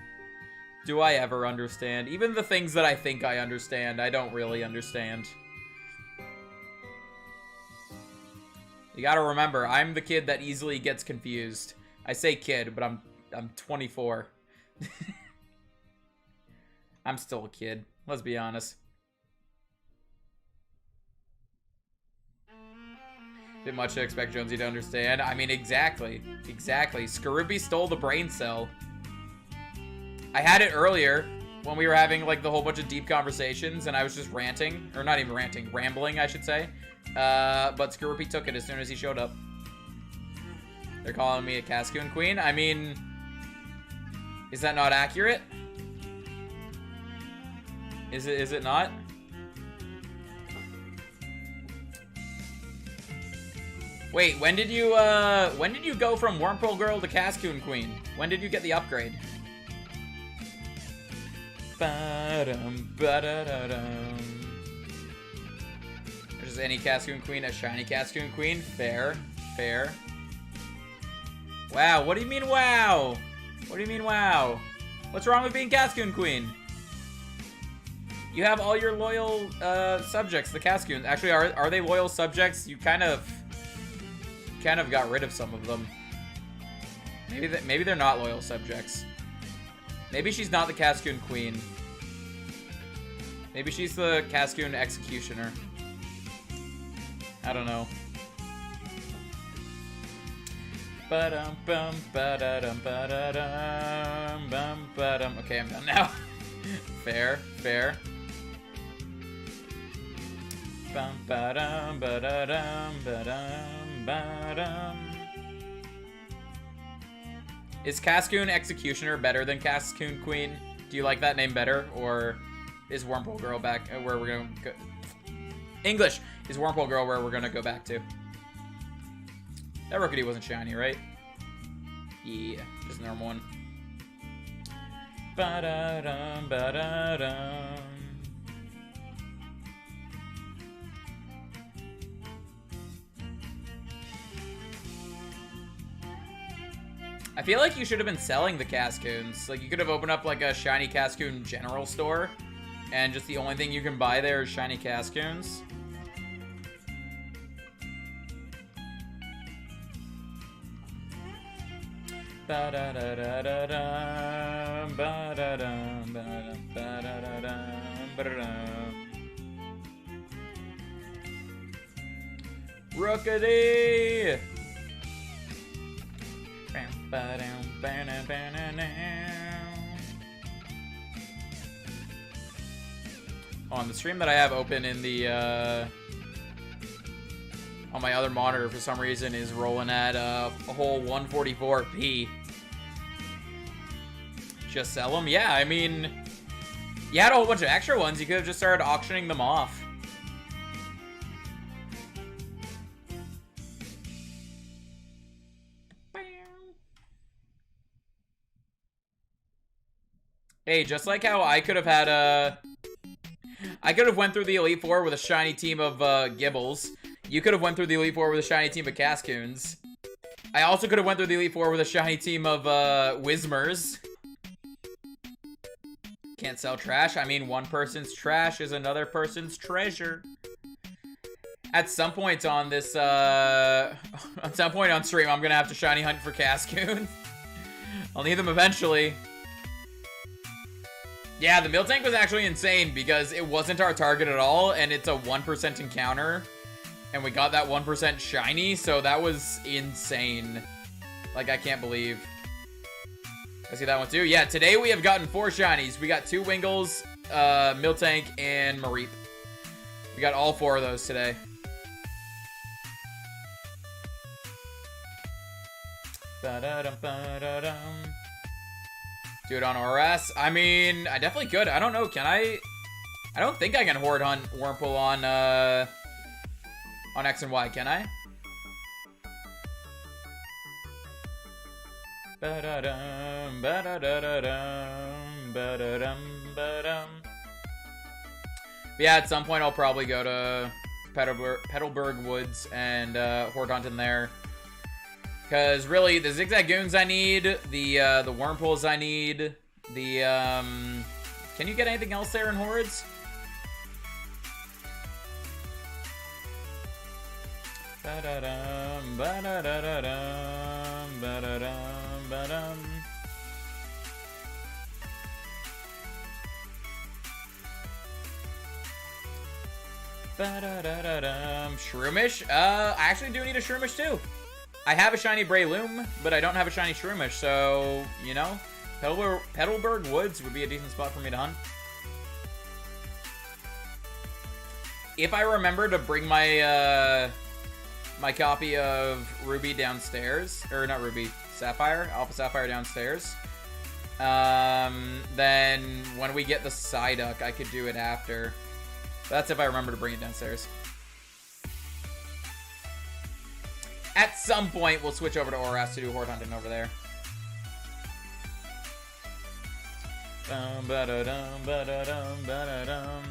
Do I ever understand? Even the things that I think I understand, I don't really understand. You gotta remember, I'm the kid that easily gets confused. I say kid, but I'm 24. I'm still a kid. Let's be honest. Bit much to expect Jonesy to understand. I mean, exactly. Skorupi stole the brain cell. I had it earlier when we were having, like, the whole bunch of deep conversations, and I was just ranting. Or not even ranting, rambling, I should say. But Skorupi took it as soon as he showed up. They're calling me a Cascoon Queen. I mean, is that not accurate? Is it not? Wait, when did you go from Wurmple Girl to Cascoon Queen? When did you get the upgrade? There's any Cascoon Queen, a shiny Cascoon Queen. Fair. Wow, what do you mean wow? What do you mean wow? What's wrong with being Cascoon Queen? You have all your loyal subjects, the Cascoons. Actually, are they loyal subjects? You kind of got rid of some of them. Maybe they're not loyal subjects. Maybe she's not the Cascoon Queen. Maybe she's the Cascoon Executioner. I don't know. Ba-dum bum ba-da-dum ba-da-dum bum ba-dum. Okay, I'm done now. Fair. Bum ba-dum ba-da-dum ba-dum ba-dum. Is Cascoon Executioner better than Cascoon Queen? Do you like that name better, or is Wormhole Girl back where we're gonna go? English. Is Wormhole Girl where we're gonna go back to? That Rookity wasn't shiny, right? Yeah, just a normal one. Ba-da-dum, ba-da-dum. I feel like you should have been selling the Cascoons. Like, you could have opened up, like, a shiny Cascoon general store, and just the only thing you can buy there is shiny Cascoons. Ba-da-da-da-da-dum, ba-da-dum, ba-dum, ba-da-da-dum, ba-da-dum. Rookity! On the stream that I have open in the on my other monitor for some reason is rolling at a whole 144p. Just sell them? Yeah, I mean, you had a whole bunch of extra ones. You could have just started auctioning them off. Hey, just like how I could have had I could have went through the Elite Four with a shiny team of Gibbles. You could have went through the Elite Four with a shiny team of Cascoons. I also could have went through the Elite Four with a shiny team of Whismers. Can't sell trash. I mean, one person's trash is another person's treasure. At some point on this, at some point on stream, I'm gonna have to shiny hunt for Cascoon. I'll need them eventually. Yeah, the Miltank was actually insane because it wasn't our target at all, and it's a 1% encounter. And we got that 1% shiny, so that was insane. Like, I can't believe. I see that one too. Yeah, today we have gotten 4 shinies. We got 2 Wingles, Miltank, and Mareep. We got all 4 of those today. Ba-da-dum, ba-da-dum. Do it on ORS. I mean, I definitely could. I don't know. Can I? I don't think I can Horde hunt Wurmple on X and Y. Can I? Ba-da-dum, ba-da-da-da-dum, ba-da-dum, ba-dum. Yeah, at some point I'll probably go to Petalburg Woods and Horde hunt in there. Because really, the Zigzagoons I need, the Wurmples I need, the can you get anything else there in Hordes? Ba-da-dum, ba-da-da-da-dum, ba-da-dum, ba-dum. Ba-da-da-da-dum. Shroomish? I actually do need a Shroomish too. I have a shiny Breloom, but I don't have a shiny Shroomish, so, you know, Petalburg Woods would be a decent spot for me to hunt. If I remember to bring my, my copy of Ruby downstairs, or not Ruby, Sapphire, Alpha Sapphire downstairs, then when we get the Psyduck, I could do it after. That's if I remember to bring it downstairs. At some point, we'll switch over to ORAS to do Horde hunting over there. Ba-da-dum, ba-da-dum, ba-da-dum.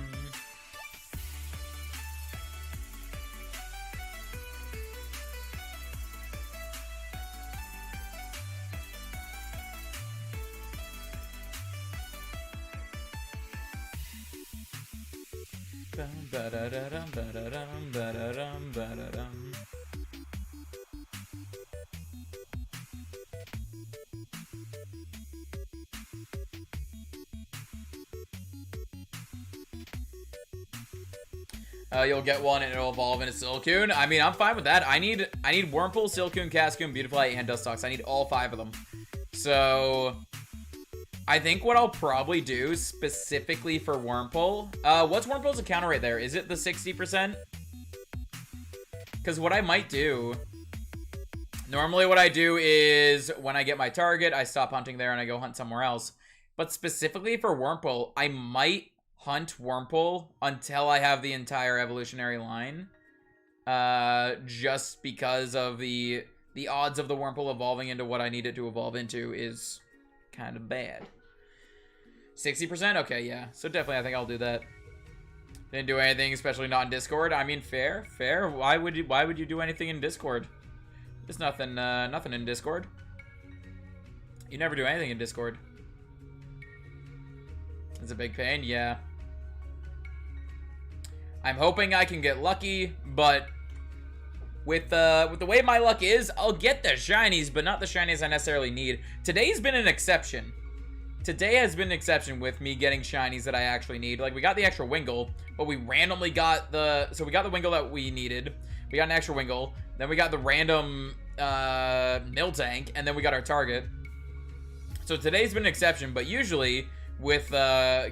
You'll get one and it'll evolve into Silcoon. I mean, I'm fine with that. I need Wurmple, Silcoon, Cascoon, Beautifly, and Dustox. I need all 5 of them. So I think what I'll probably do specifically for Wurmple, what's Wurmple's encounter rate there? Is it the 60%? Because what I might do, normally what I do is when I get my target, I stop hunting there and I go hunt somewhere else. But specifically for Wurmple, I might hunt Wurmple until I have the entire evolutionary line. Just because of the odds of the Wurmple evolving into what I need it to evolve into is kind of bad. 60%? Okay, yeah. So definitely I think I'll do that. Didn't do anything, especially not in Discord. I mean, fair. Why would you do anything in Discord? There's nothing in Discord. You never do anything in Discord. It's a big pain, yeah. I'm hoping I can get lucky, but with the way my luck is, I'll get the shinies, but not the shinies I necessarily need. Today's been an exception. Today has been an exception with me getting shinies that I actually need. Like, we got the extra Wingull, but we randomly got the... So we got the Wingull that we needed. We got an extra Wingull. Then we got the random Miltank, and then we got our target. So today's been an exception, but usually with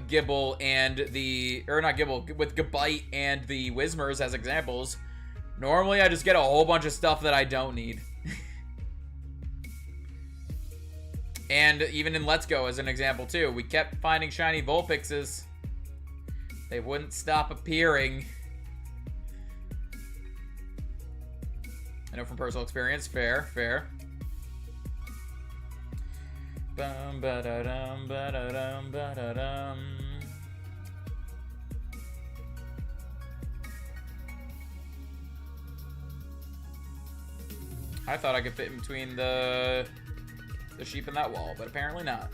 Gibble and the... Or not Gibble, with Gabite and the Whismers as examples, normally I just get a whole bunch of stuff that I don't need. And even in Let's Go, as an example, too, we kept finding shiny Vulpixes. They wouldn't stop appearing. I know from personal experience. Fair. Bum, ba-da-dum, ba-da-dum, ba-da-dum. I thought I could fit in between the sheep in that wall, but apparently not.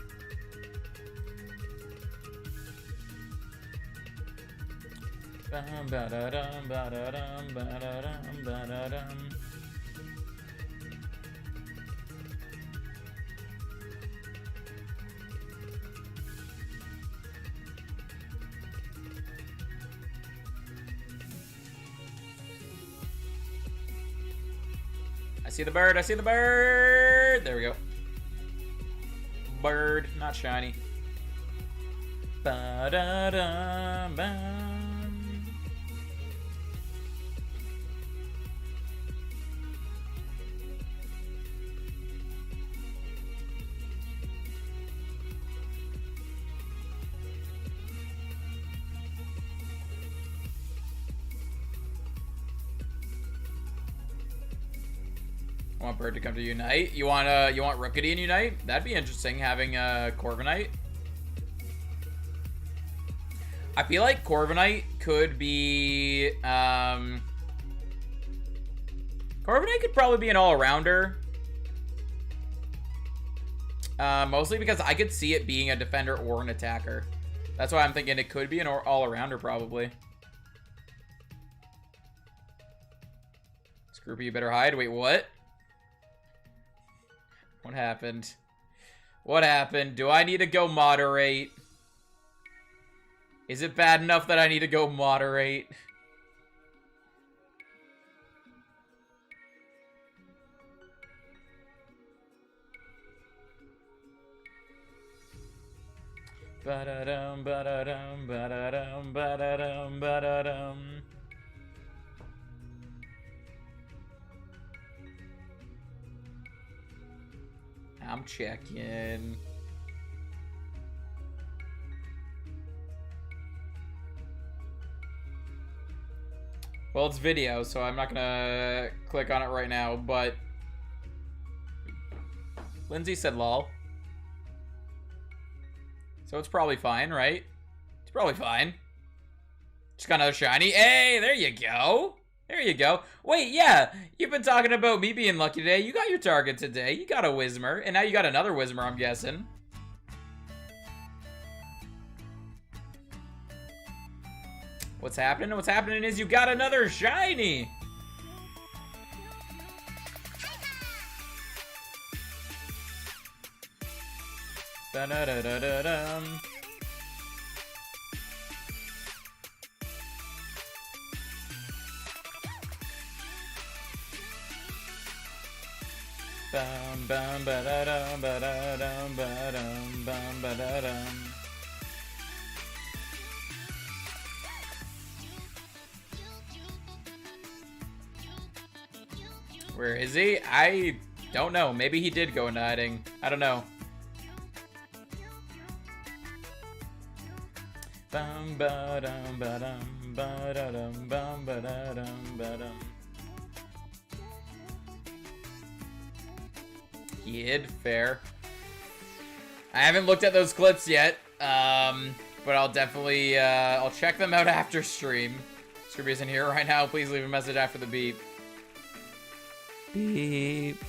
I see the bird, I see the bird! There we go. Bird, not shiny. Ba-da-da-bum. I want Bird to come to Unite. You want Rookity in Unite? That'd be interesting, having Corviknight. I feel like Corviknight could be Corviknight could probably be an all-arounder. Mostly because I could see it being a defender or an attacker. That's why I'm thinking it could be an all-arounder, probably. Scroopy, you better hide. Wait, what? What happened? What happened? Do I need to go moderate? Is it bad enough that I need to go moderate? Ba-da-dum, ba-da-dum, ba-da-dum, ba-da-dum, ba-da-dum. I'm checking. Well, it's video, so I'm not gonna click on it right now, but Lindsay said lol. So it's probably fine, right? It's probably fine. Just got another shiny. Hey, there you go. There you go. Wait, yeah, you've been talking about me being lucky today. You got your target today. You got a Whismer, and now you got another Whismer, I'm guessing. What's happening? What's happening is you got another shiny. Da-da-da-da-da-dum. Bum bum ba da dum ba da dum ba dum bum ba da dum. Where is he? I don't know. Maybe he did go into hiding. I don't know. Bum ba dum ba dum ba da dum bum ba da dum ba dum. Hid, fair. I haven't looked at those clips yet, but I'll definitely I'll check them out after stream. Scrooby isn't here right now. Please leave a message after the beep. Beep.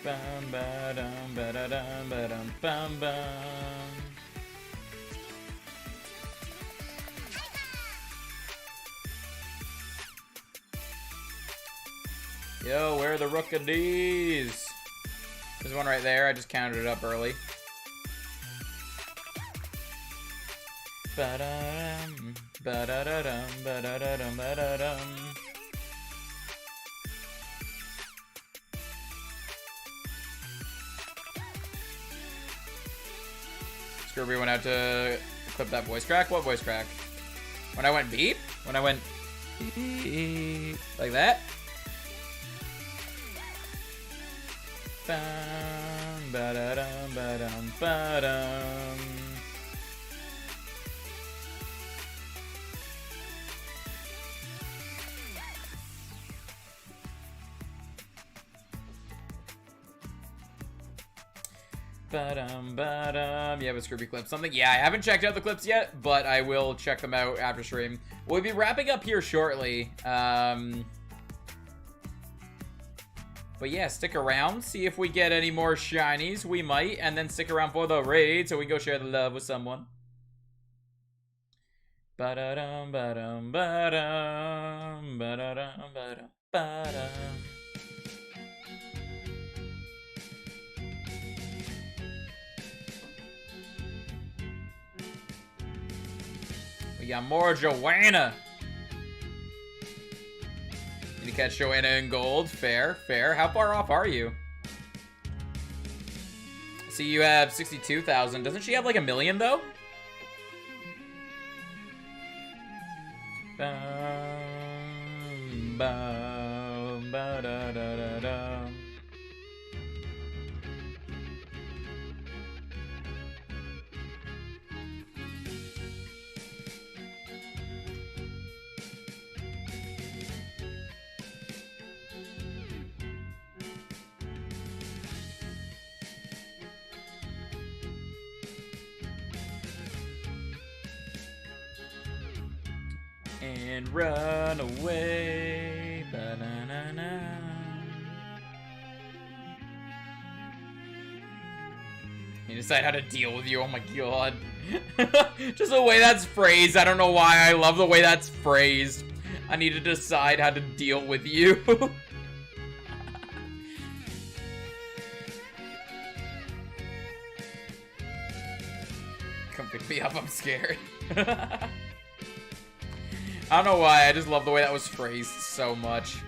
Bum ba dum ba da dum ba dum bum bum. Yo, where are the rookadees? There's one right there. I just counted it up early. Ba-da-dum, ba-da-da-dum, ba-da-da-dum, ba-da-dum. Scrooby went out to clip that voice crack. What voice crack? When I went beep? When I went beep, like that? Bum, ba-da-dum, ba-dum, ba-dum. Ba-dum, ba-dum. Yeah, but Scrooby clip something. Yeah, I haven't checked out the clips yet, but I will check them out after stream. We'll be wrapping up here shortly. But yeah, stick around, see if we get any more shinies. We might, and then stick around for the raid so we can go share the love with someone. Ba-da-dum, ba-dum, ba-dum, ba-da-dum, ba-dum, ba-dum. We got more Joanna. To catch Joanna in gold. Fair, fair. How far off are you? See, you have 62,000. Doesn't she have like 1 million though? Bum, bum, ba, da, da, da, da. And run away. Ba-na-na-na. You decide how to deal with you. Oh my god. Just the way that's phrased. I don't know why. I love the way that's phrased. I need to decide how to deal with you. Come pick me up. I'm scared. I don't know why, I just love the way that was phrased so much.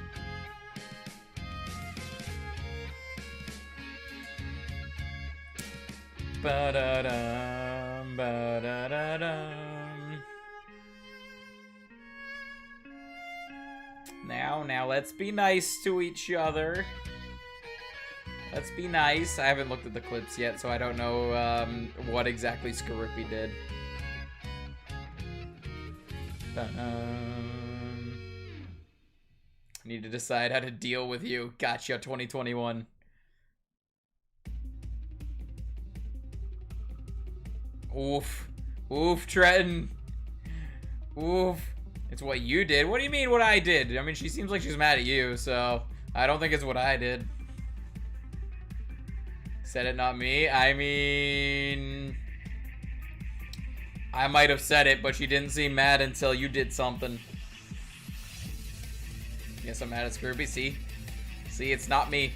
Ba-da-dum, ba-da-da-dum. Now, let's be nice to each other. Let's be nice. I haven't looked at the clips yet, so I don't know what exactly Scrooby did. Need to decide how to deal with you. Gotcha, 2021. Oof. Oof, Trenton. Oof. It's what you did. What do you mean what I did? I mean, she seems like she's mad at you, so I don't think it's what I did. Said it, not me. I mean... I might have said it, but she didn't seem mad until you did something. Yes, I'm mad at Scrooby. See? See, it's not me.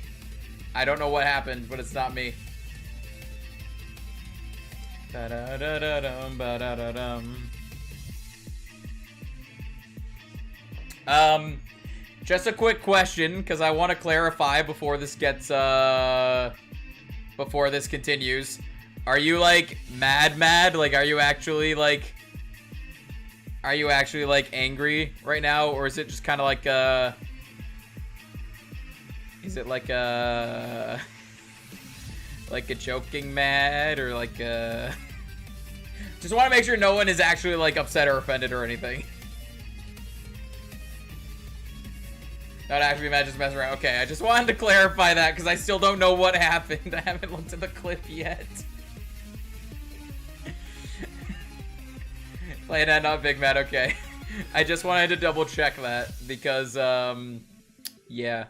I don't know what happened, but it's not me. Ba-da-da-da-dum, ba-da-da-dum. Just a quick question, because I want to clarify before this gets, before this continues. Are you, like, mad? Like, are you actually, like, angry right now? Or is it just kind of like, is it like a joking mad? Or like, just want to make sure no one is actually, like, upset or offended or anything. Not actually mad, just mess around. Okay, I just wanted to clarify that because I still don't know what happened. I haven't looked at the clip yet. Playing that, not big mad. Okay. I just wanted to double check that because, yeah.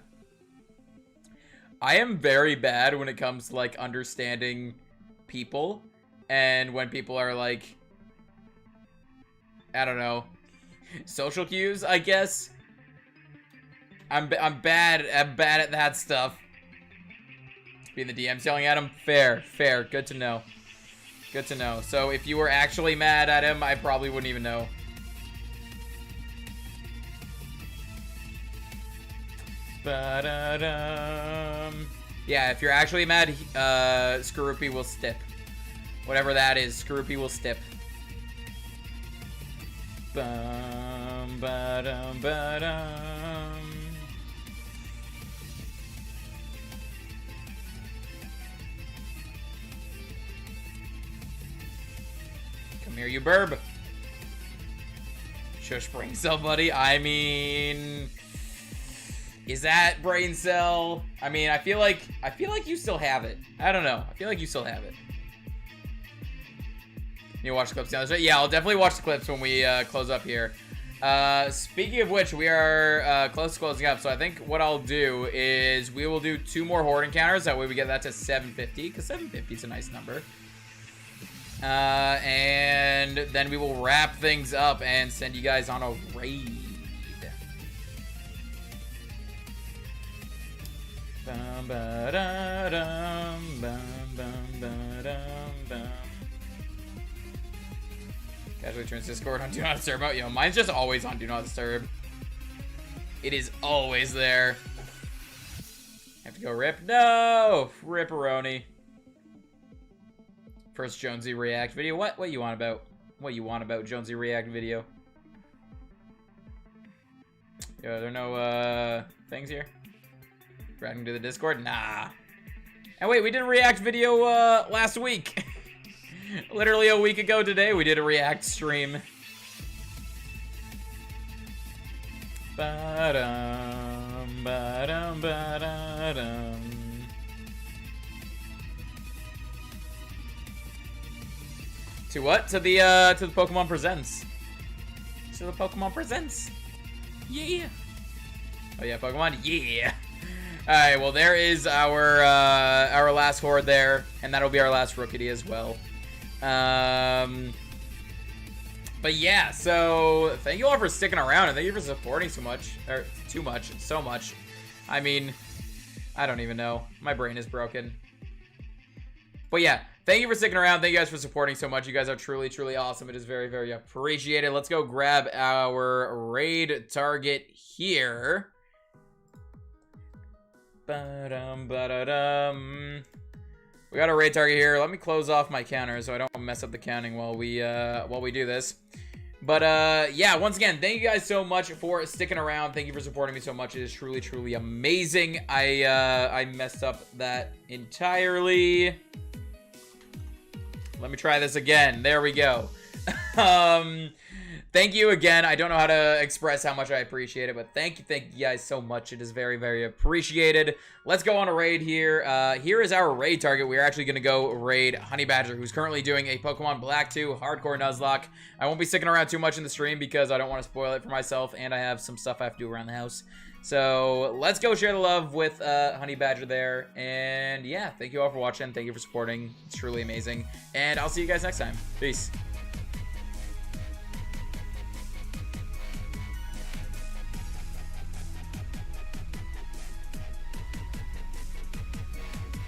I am very bad when it comes to, like, understanding people. And when people are, like, I don't know, social cues, I guess. I'm bad at that stuff. Being the DM's yelling at him, fair. Good to know. Good to know. So if you were actually mad at him, I probably wouldn't even know. Ba-da-dum. Yeah, if you're actually mad, Scroopy will stip. Whatever that is, Scroopy will stip. Bum, ba-dum, ba-dum. Come here, you burb. Shush, brain cell, buddy. I mean, is that brain cell? I mean, I feel like you still have it. I don't know. I feel like you still have it. You watch the clips down this way? Yeah, I'll definitely watch the clips when we close up here. Speaking of which, we are close to closing up. So I think what I'll do is we will do 2 more Horde encounters. That way we get that to 750, because 750 is a nice number. And then we will wrap things up and send you guys on a raid. Bum, ba, da, dum, bum, bum, ba, dum, bum. Casually turns Discord on Do Not Disturb mode. Yo, mine's just always on Do Not Disturb. It is always there. Have to go rip. No! Ripperoni. First Jonesy React video. What you want about? What you want about Jonesy React video? Yo, are there no things here? Dragging to the Discord? Nah. And wait, we did a React video last week. Literally a week ago today, we did a React stream. Ba-dum, ba-dum, ba-da-dum. To what? To the Pokemon Presents. To the Pokemon Presents. Yeah. Oh yeah, Pokemon. Yeah. All right. Well, there is our last Horde there, and that'll be our last Rookity as well. But yeah. So thank you all for sticking around, and thank you for supporting so much, or so much. I mean, I don't even know. My brain is broken. But yeah. Thank you for sticking around. Thank you guys for supporting so much. You guys are truly, truly awesome. It is very, very appreciated. Let's go grab our raid target here. Ba-dum, ba-da-dum. We got a raid target here. Let me close off my counter so I don't mess up the counting while we do this. But yeah, once again, thank you guys so much for sticking around. Thank you for supporting me so much. It is truly, truly amazing. I messed up that entirely. Let me try this again. There we go. Thank you again. I don't know how to express how much I appreciate it, but thank you guys so much. It is very, very appreciated. Let's go on a raid here. Here is our raid target. We're actually going to go raid Honey Badger, who's currently doing a Pokemon Black 2 Hardcore Nuzlocke. I won't be sticking around too much in the stream because I don't want to spoil it for myself, and I have some stuff I have to do around the house. So let's go share the love with Honey Badger there. And yeah, thank you all for watching. Thank you for supporting. It's truly amazing. And I'll see you guys next time. Peace.